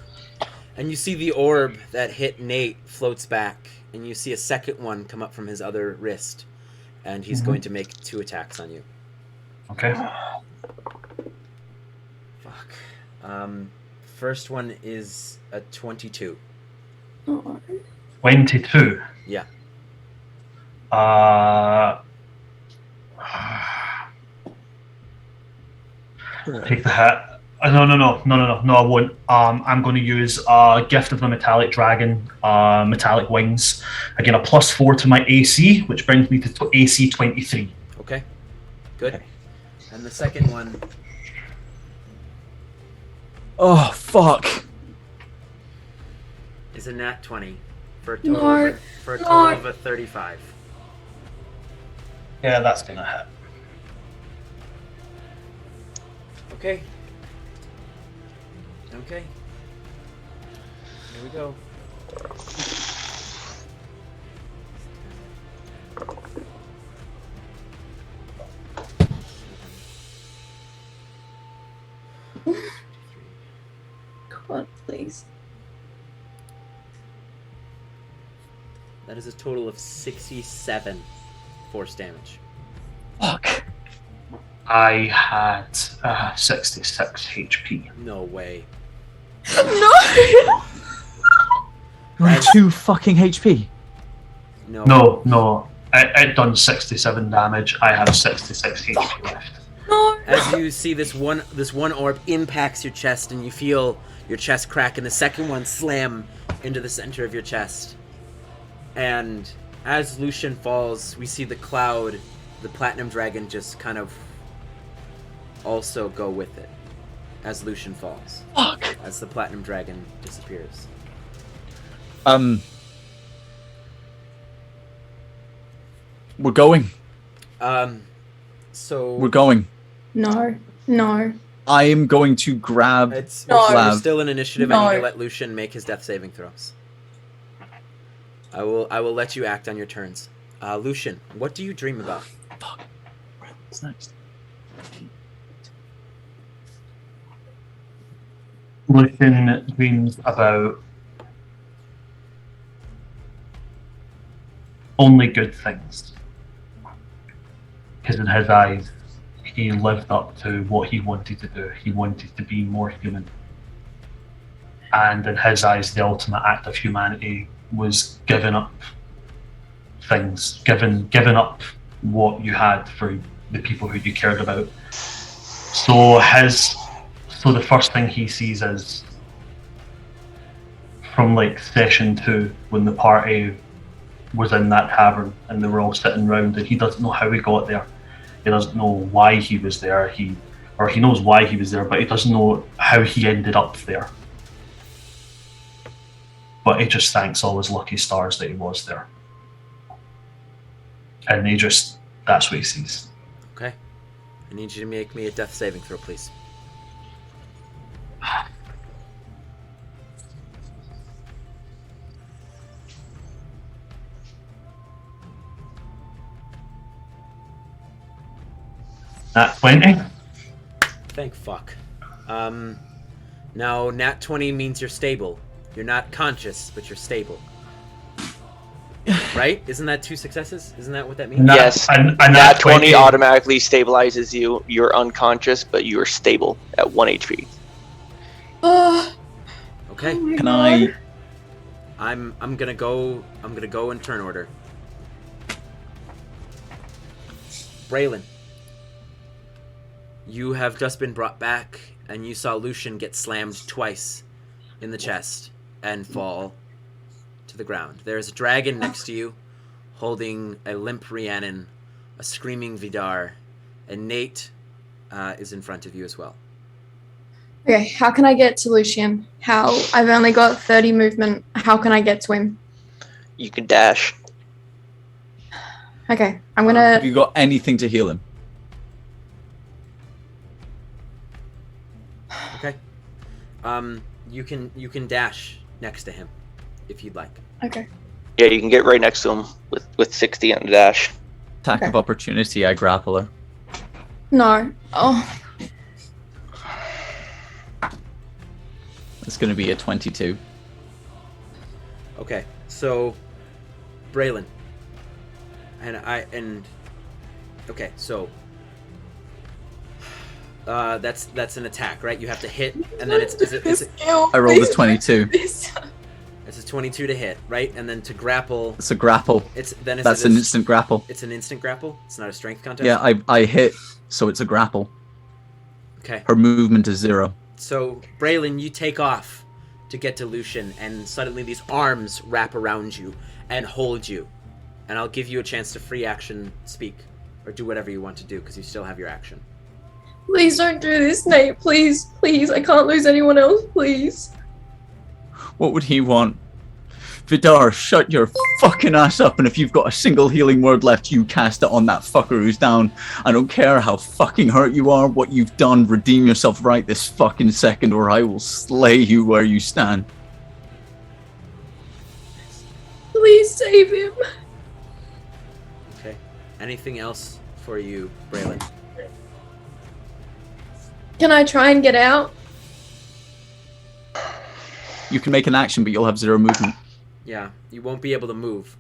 And you see the orb that hit Nate floats back, and you see a second one come up from his other wrist, and he's going to make 2 attacks on you. Okay. Fuck. First one is a 22. 22. Yeah. Take the hit. No, I won't. I'm going to use Gift of the Metallic Dragon, Metallic Wings. Again, a +4 to my AC, which brings me to AC 23. Okay. Good. Okay. And the second one. Oh, fuck. Is a nat 20 for a total of a 35. Yeah, that's going to hit. Okay. Okay. Here we go. God, please. That is a total of 67 force damage. Fuck. I had 66 HP. No way. No! You're on 2 fucking HP. No. It done 67 damage. I have 66 HP left. No! As you see this one orb impacts your chest, and you feel your chest crack, and the second one slam into the center of your chest. And as Lucian falls, we see the cloud the platinum dragon just kind of also go with it as Lucian falls. Fuck. As the platinum dragon disappears. We're going. So We're going. No. I am going to grab it's No. we're Flav. still in initiative. I need to No. let Lucian make his death saving throws. I will let you act on your turns. Lucian, what do you dream about? Fuck. What's next? Lucian dreams about only good things. Because in his eyes, he lived up to what he wanted to do. He wanted to be more human. And in his eyes, the ultimate act of humanity was giving up things, giving up what you had for the people who you cared about. So the first thing he sees is from like session 2 when the party was in that tavern and they were all sitting round and he doesn't know how he got there. He doesn't know why he was there. He knows why he was there, but he doesn't know how he ended up there. But he just thanks all his lucky stars that he was there. And that's what he sees. Okay. I need you to make me a death saving throw, please. Nat 20. Thank fuck. Now, nat 20 means you're stable. You're not conscious, but you're stable. Right? Isn't that 2 successes? Isn't that what that means? Yes. And Nat 20 automatically stabilizes you. You're unconscious, but you're stable at 1 HP. Oh, Okay. my Can God. I? I'm gonna go in turn order. Braylon, you have just been brought back, and you saw Lucian get slammed twice in the chest and fall to the ground. There is a dragon next to you, holding a limp Rhiannon, a screaming Vidar, and Nate is in front of you as well. Okay, how can I get to Lucian? How? I've only got 30 movement. How can I get to him? You can dash. Okay, I'm Have gonna. you got anything to heal him? Okay. You can dash next to him if you'd like. Okay. Yeah, you can get right next to him with 60 on the dash. Attack of Okay. opportunity. I grapple her. No. Oh. It's going to be a 22. Okay, so Braylon, okay, so that's an attack, right? You have to hit, and then is it I rolled a 22. it's a 22 to hit, right? And then to grapple, It's a grapple. That's an instant grapple. It's an instant grapple. It's not a strength contest. Yeah, I hit, so it's a grapple. Okay. Her movement is 0. So, Braylon, you take off to get to Lucian, and suddenly these arms wrap around you and hold you. And I'll give you a chance to free action speak, or do whatever you want to do, because you still have your action. Please don't do this, Nate. Please, please. I can't lose anyone else. Please. What would he want? Vidar, shut your fucking ass up, and if you've got a single healing word left, you cast it on that fucker who's down. I don't care how fucking hurt you are, what you've done, redeem yourself right this fucking second, or I will slay you where you stand. Please save him. Okay. Anything else for you, Braylon? Can I try and get out? You can make an action, but you'll have 0 movement. Yeah, you won't be able to move.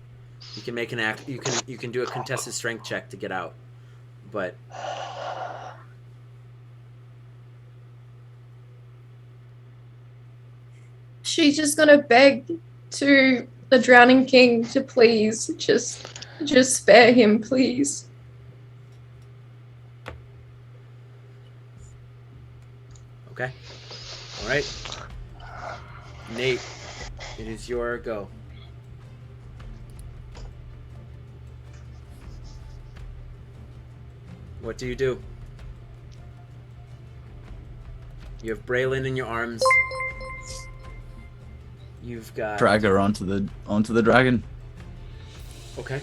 You can make an act. You can do a contested strength check to get out, but She's just gonna beg to the drowning king to please just spare him, please. okay. All right, Nate, it is your go. What do you do? You have Braylon in your arms. You've got... Drag her onto the dragon. Okay.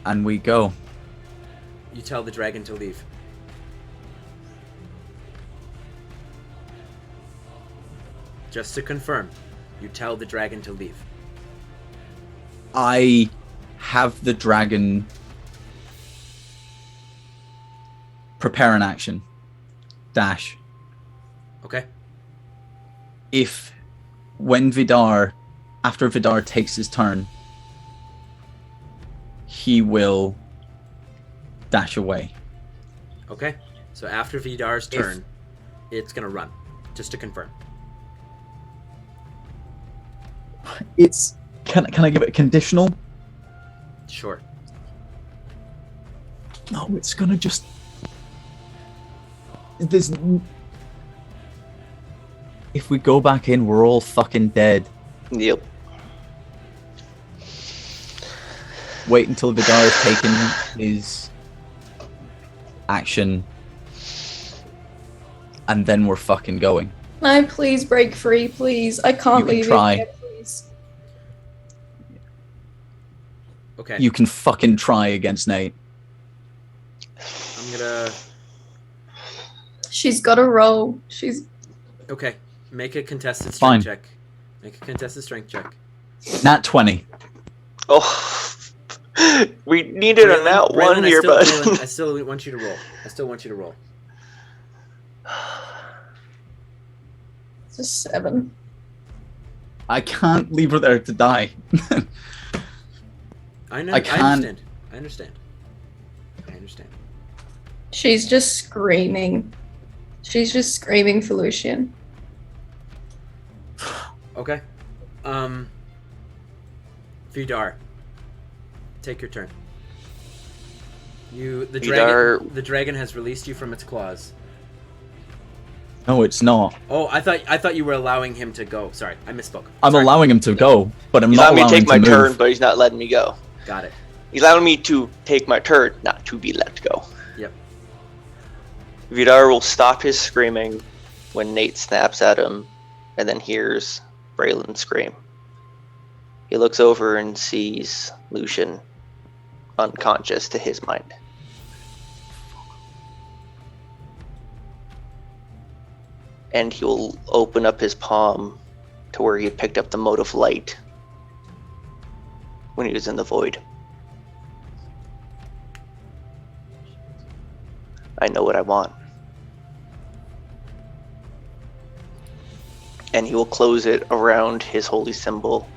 And we go. You tell the dragon to leave. Just to confirm, you tell the dragon to leave. I have the dragon prepare an action. Dash. Okay. If after Vidar takes his turn, he will dash away. Okay. So after Vidar's turn, it's gonna run. Just to confirm. It's can I give it a conditional? Sure. No, it's gonna just. There's. If we go back in, we're all fucking dead. Yep. Wait until Vidar has taken his action, and then we're fucking going. Can I please break free, please? I can't You can leave try. it here, please. Okay. You can fucking try against Nate. I'm gonna... She's got to roll. She's... Okay. Make a contested Fine. strength check. Make a contested strength check. Nat 20. Oh, we needed a nat Braylon, one here, but Braylon, I still want you to roll. I still want you to roll. It's a 7. I can't leave her there to die. I know. I I can't- understand. I understand. I understand. She's just screaming. She's just screaming for Lucian. Okay. Vidar, take your turn. Vidar- The dragon has released you from its claws. No, it's not. Oh, I thought you were allowing him to go. Sorry, I misspoke. I'm Sorry. allowing him to go, but I'm he's not allowing me to allowing take my him to turn, move. but he's not letting me go. Got it. He's allowing me to take my turn, not to be let go. Yep. Vidar will stop his screaming when Nate snaps at him, and then hears Braylon scream. He looks over and sees Lucian unconscious to his mind. And he will open up his palm to where he had picked up the mote of light when he was in the void. I know what I want. And he will close it around his holy symbol.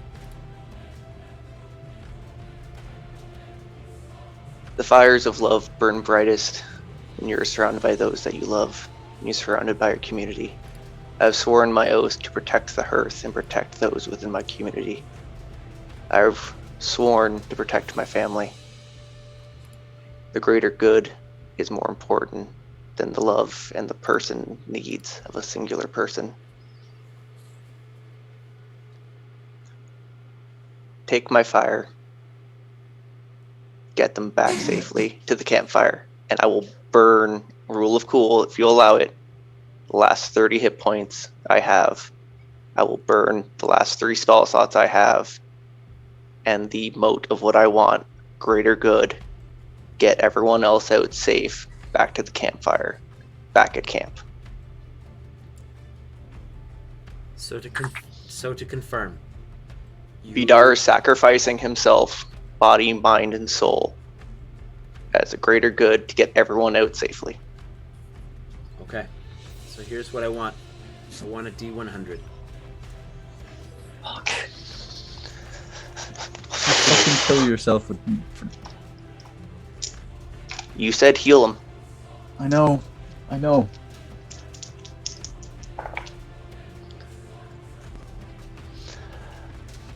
The fires of love burn brightest when you are surrounded by those that you love, and you're surrounded by your community. I have sworn my oath to protect the hearth and protect those within my community. I have sworn to protect my family. The greater good is more important than the love and the person needs of a singular person. Take my fire, get them back safely to the campfire, and I will burn Rule of Cool, if you allow it, the last 30 hit points I have. I will burn the last 3 spell slots I have, and the mote of what I want, greater good, get everyone else out safe, back to the campfire, back at camp. So to confirm, Vidar is sacrificing himself, body, mind, and soul, as a greater good to get everyone out safely. Okay. So here's what I want. I want a D100. Fuck. Fucking kill yourself with. You said heal him. I know.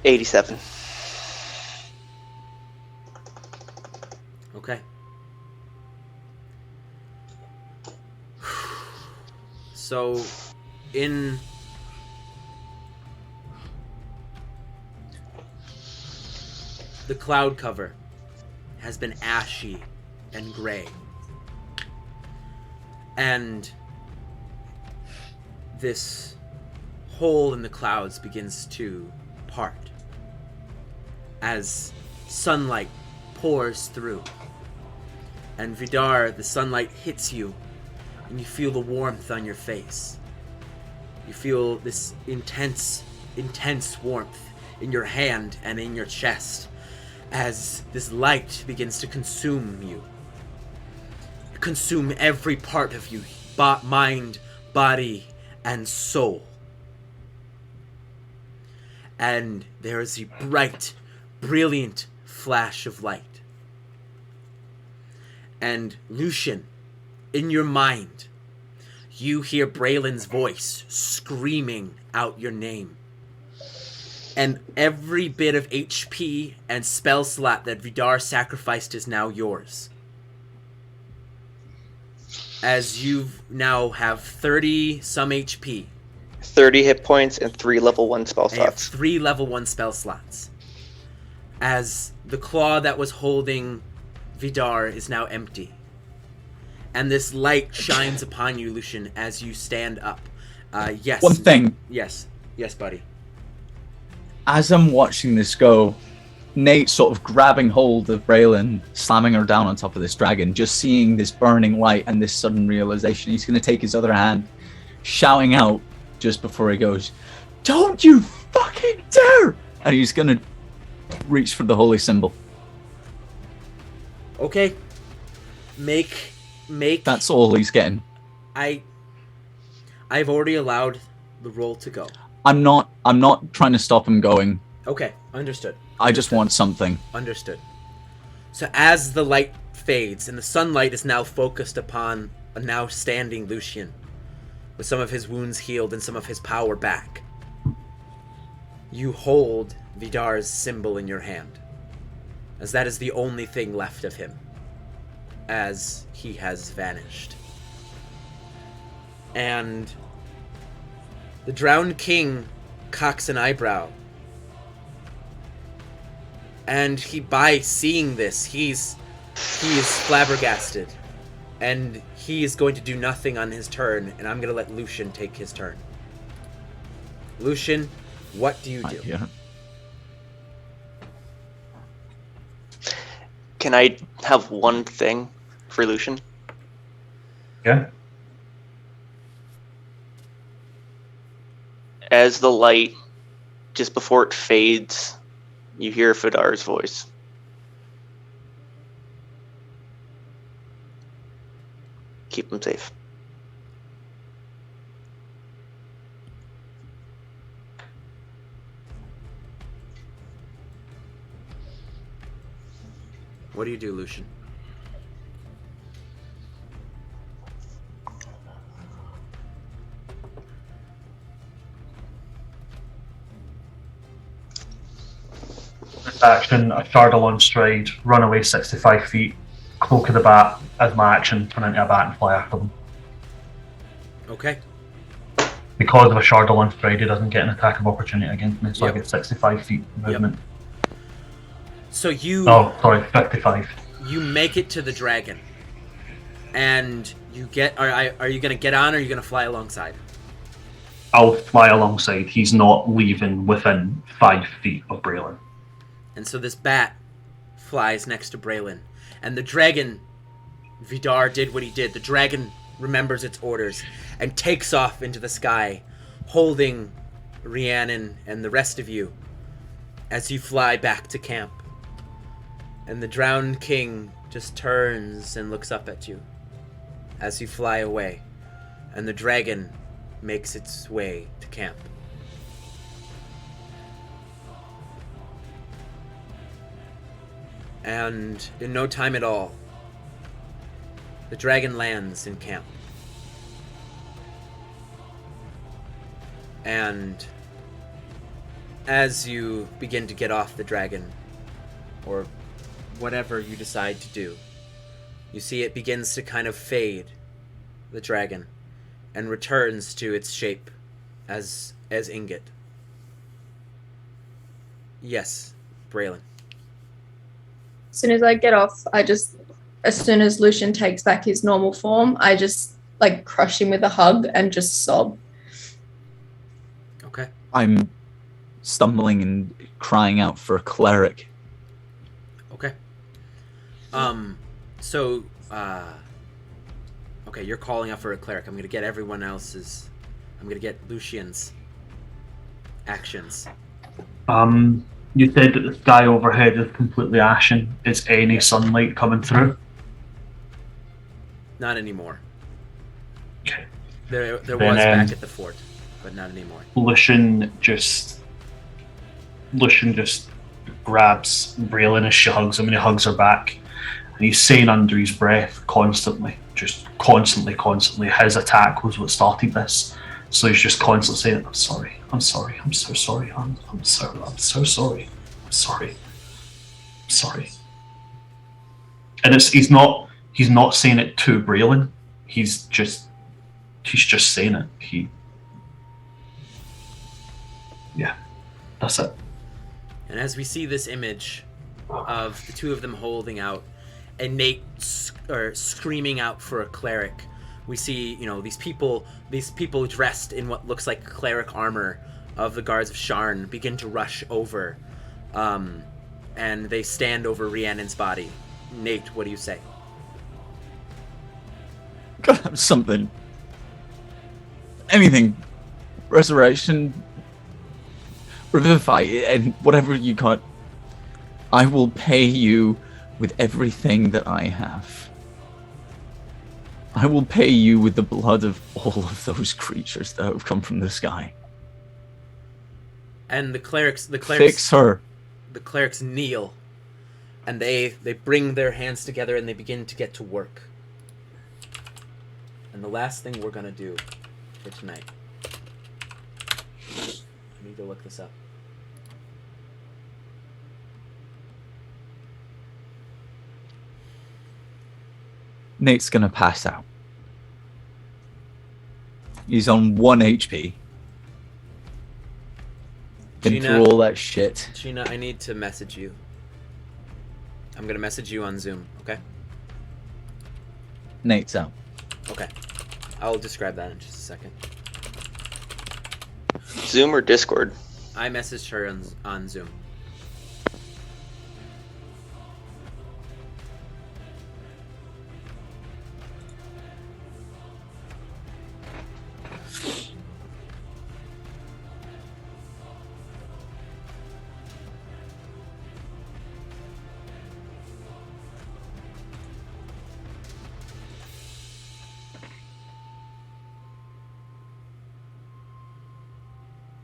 87. Okay. So, in the cloud cover, has been ashy and gray. And this hole in the clouds begins to part as sunlight pours through. And Vidar, the sunlight hits you, and you feel the warmth on your face. You feel this intense warmth in your hand and in your chest as this light begins to consume you. Consume every part of you, mind, body, and soul. And there is a bright, brilliant flash of light. And Lucian, in your mind, you hear Braylon's voice screaming out your name. And every bit of HP and spell slot that Vidar sacrificed is now yours. As you now have 30 some HP. 30 hit points and 3 level 1 spell I have slots. 3 level 1 spell slots. As the claw that was holding Vidar is now empty. And this light shines upon you, Lucian, as you stand up. Yes. One thing. Yes. Yes, buddy. As I'm watching this go, Nate sort of grabbing hold of Braylon, slamming her down on top of this dragon, just seeing this burning light and this sudden realization, he's going to take his other hand, shouting out just before he goes, "Don't you fucking dare!" And he's going to reach for the holy symbol. Okay. Make. That's all he's getting. I've already allowed the roll to go. I'm not trying to stop him going. Okay, understood. I just want something. Understood. So as the light fades and the sunlight is now focused upon a now standing Lucian, with some of his wounds healed and some of his power back, you hold Vidar's symbol in your hand, as that is the only thing left of him, as he has vanished. And the drowned king cocks an eyebrow. And by seeing this, he is flabbergasted. And he is going to do nothing on his turn, and I'm going to let Lucian take his turn. Lucian, what do you do? Yeah. Can I have one thing for Lucian? Yeah. As the light, just before it fades, you hear Fidar's voice. Keep him safe. What do you do, Lucian? Action, a Chardalon stride, run away 65 feet, cloak of the bat as my action, turn into a bat and fly after them. Okay. Because of a Chardalon stride, he doesn't get an attack of opportunity against me, so Yep. I get 65 feet movement. So you... Oh, sorry, 55. You make it to the dragon, and you get. Are you gonna get on, or are you gonna fly alongside? I'll fly alongside. He's not leaving within 5 feet of Braylon. And so this bat flies next to Braylon, and the dragon. Vidar did what he did. The dragon remembers its orders and takes off into the sky, holding Rhiannon and the rest of you as you fly back to camp. And the drowned king just turns and looks up at you as you fly away. And the dragon makes its way to camp. And in no time at all, the dragon lands in camp. And as you begin to get off the dragon, or whatever you decide to do, you see it begins to kind of fade, the dragon, and returns to its shape as ingot. Yes, Braylon. As soon as I get off, as soon as Lucian takes back his normal form, I just like crush him with a hug and just sob. Okay. I'm stumbling and crying out for a cleric. Okay. Okay, you're calling out for a cleric. I'm gonna get everyone else's. I'm gonna get Lucian's actions. You said that the sky overhead is completely ashen. Is any sunlight coming through? Not anymore. Okay. There Then, was back at the fort, but not anymore. Lucian just grabs Braylon as she hugs him, and he hugs her back. And he's saying under his breath constantly, his attack was what started this. So he's just constantly saying, I'm sorry, I'm so sorry, I'm so sorry, I'm sorry. And he's not saying it to Braylon, he's just saying it. Yeah, that's it. And as we see this image of the two of them holding out, and Nate screaming out for a cleric, we see, these people dressed in what looks like cleric armor of the guards of Sharn begin to rush over, and they stand over Rhiannon's body. Nate, what do you say? Gotta have something. Anything. Resurrection. Revivify, and whatever you got. I will pay you with everything that I have. I will pay you with the blood of all of those creatures that have come from the sky. And the clerics Fix her. The clerics kneel, and they bring their hands together and they begin to get to work. And the last thing we're gonna do for tonight, I need to look this up. Nate's gonna pass out. He's on 1 HP. Been Gina, through all that shit. Gina, I need to message you. I'm gonna message you on Zoom, okay? Nate's out. Okay. I'll describe that in just a second. Zoom or Discord? I messaged her on Zoom.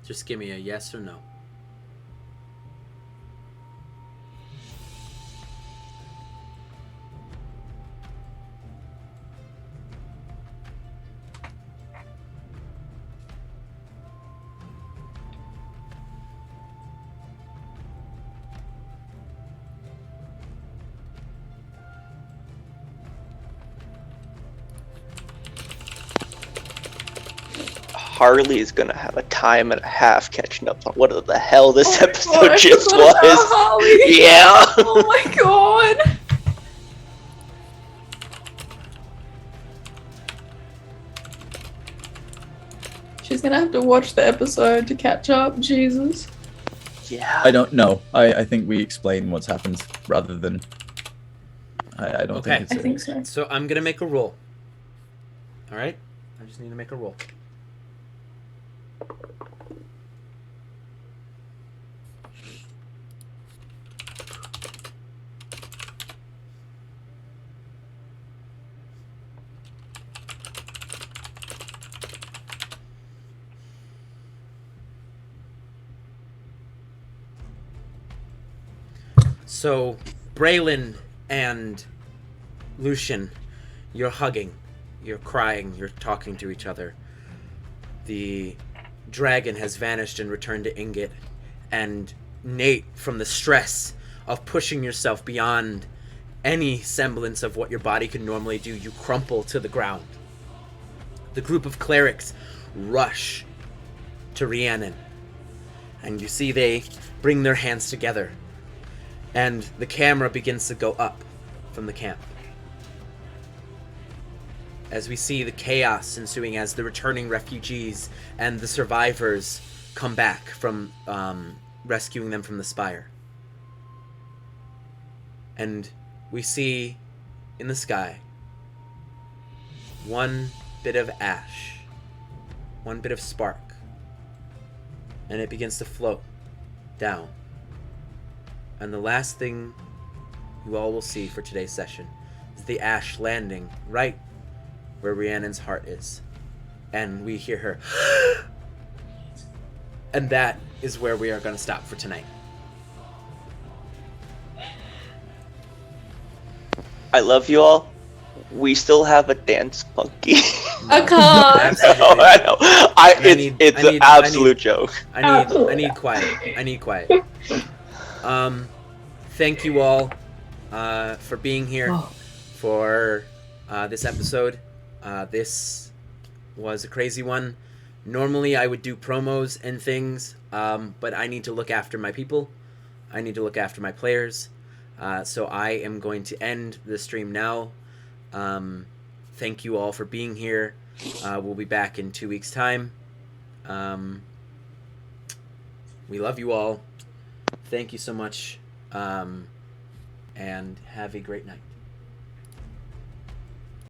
Just give me a yes or no. Harley is gonna have a time and a half catching up on what the hell this Oh my episode God, I just forgot about was. Harley. Yeah. Oh my god. She's gonna have to watch the episode to catch up. Jesus. Yeah. I don't know. I think we explain what's happened rather than. I don't Okay. think it's. I think so. So I'm gonna make a roll. All right. I just need to make a roll. So, Braylon and Lucian, you're hugging, you're crying, you're talking to each other. The dragon has vanished and returned to Ingot, and Nate, from the stress of pushing yourself beyond any semblance of what your body can normally do, you crumple to the ground. The group of clerics rush to Rhiannon, and you see they bring their hands together. And the camera begins to go up from the camp, as we see the chaos ensuing as the returning refugees and the survivors come back from rescuing them from the spire. And we see in the sky one bit of ash, one bit of spark, and it begins to float down. And the last thing you all will see for today's session is the ash landing right where Rhiannon's heart is. And we hear her. And that is where we are going to stop for tonight. I love you all. We still have a dance monkey. I can't. Absolutely. I know. It's an absolute joke. I need quiet. I need quiet. Thank you all for being here for this episode. This was a crazy one. Normally I would do promos and things, but I need to look after my people. I need to look after my players. So I am going to end the stream now. Thank you all for being here. We'll be back in 2 weeks' time. We love you all. Thank you so much. And have a great night.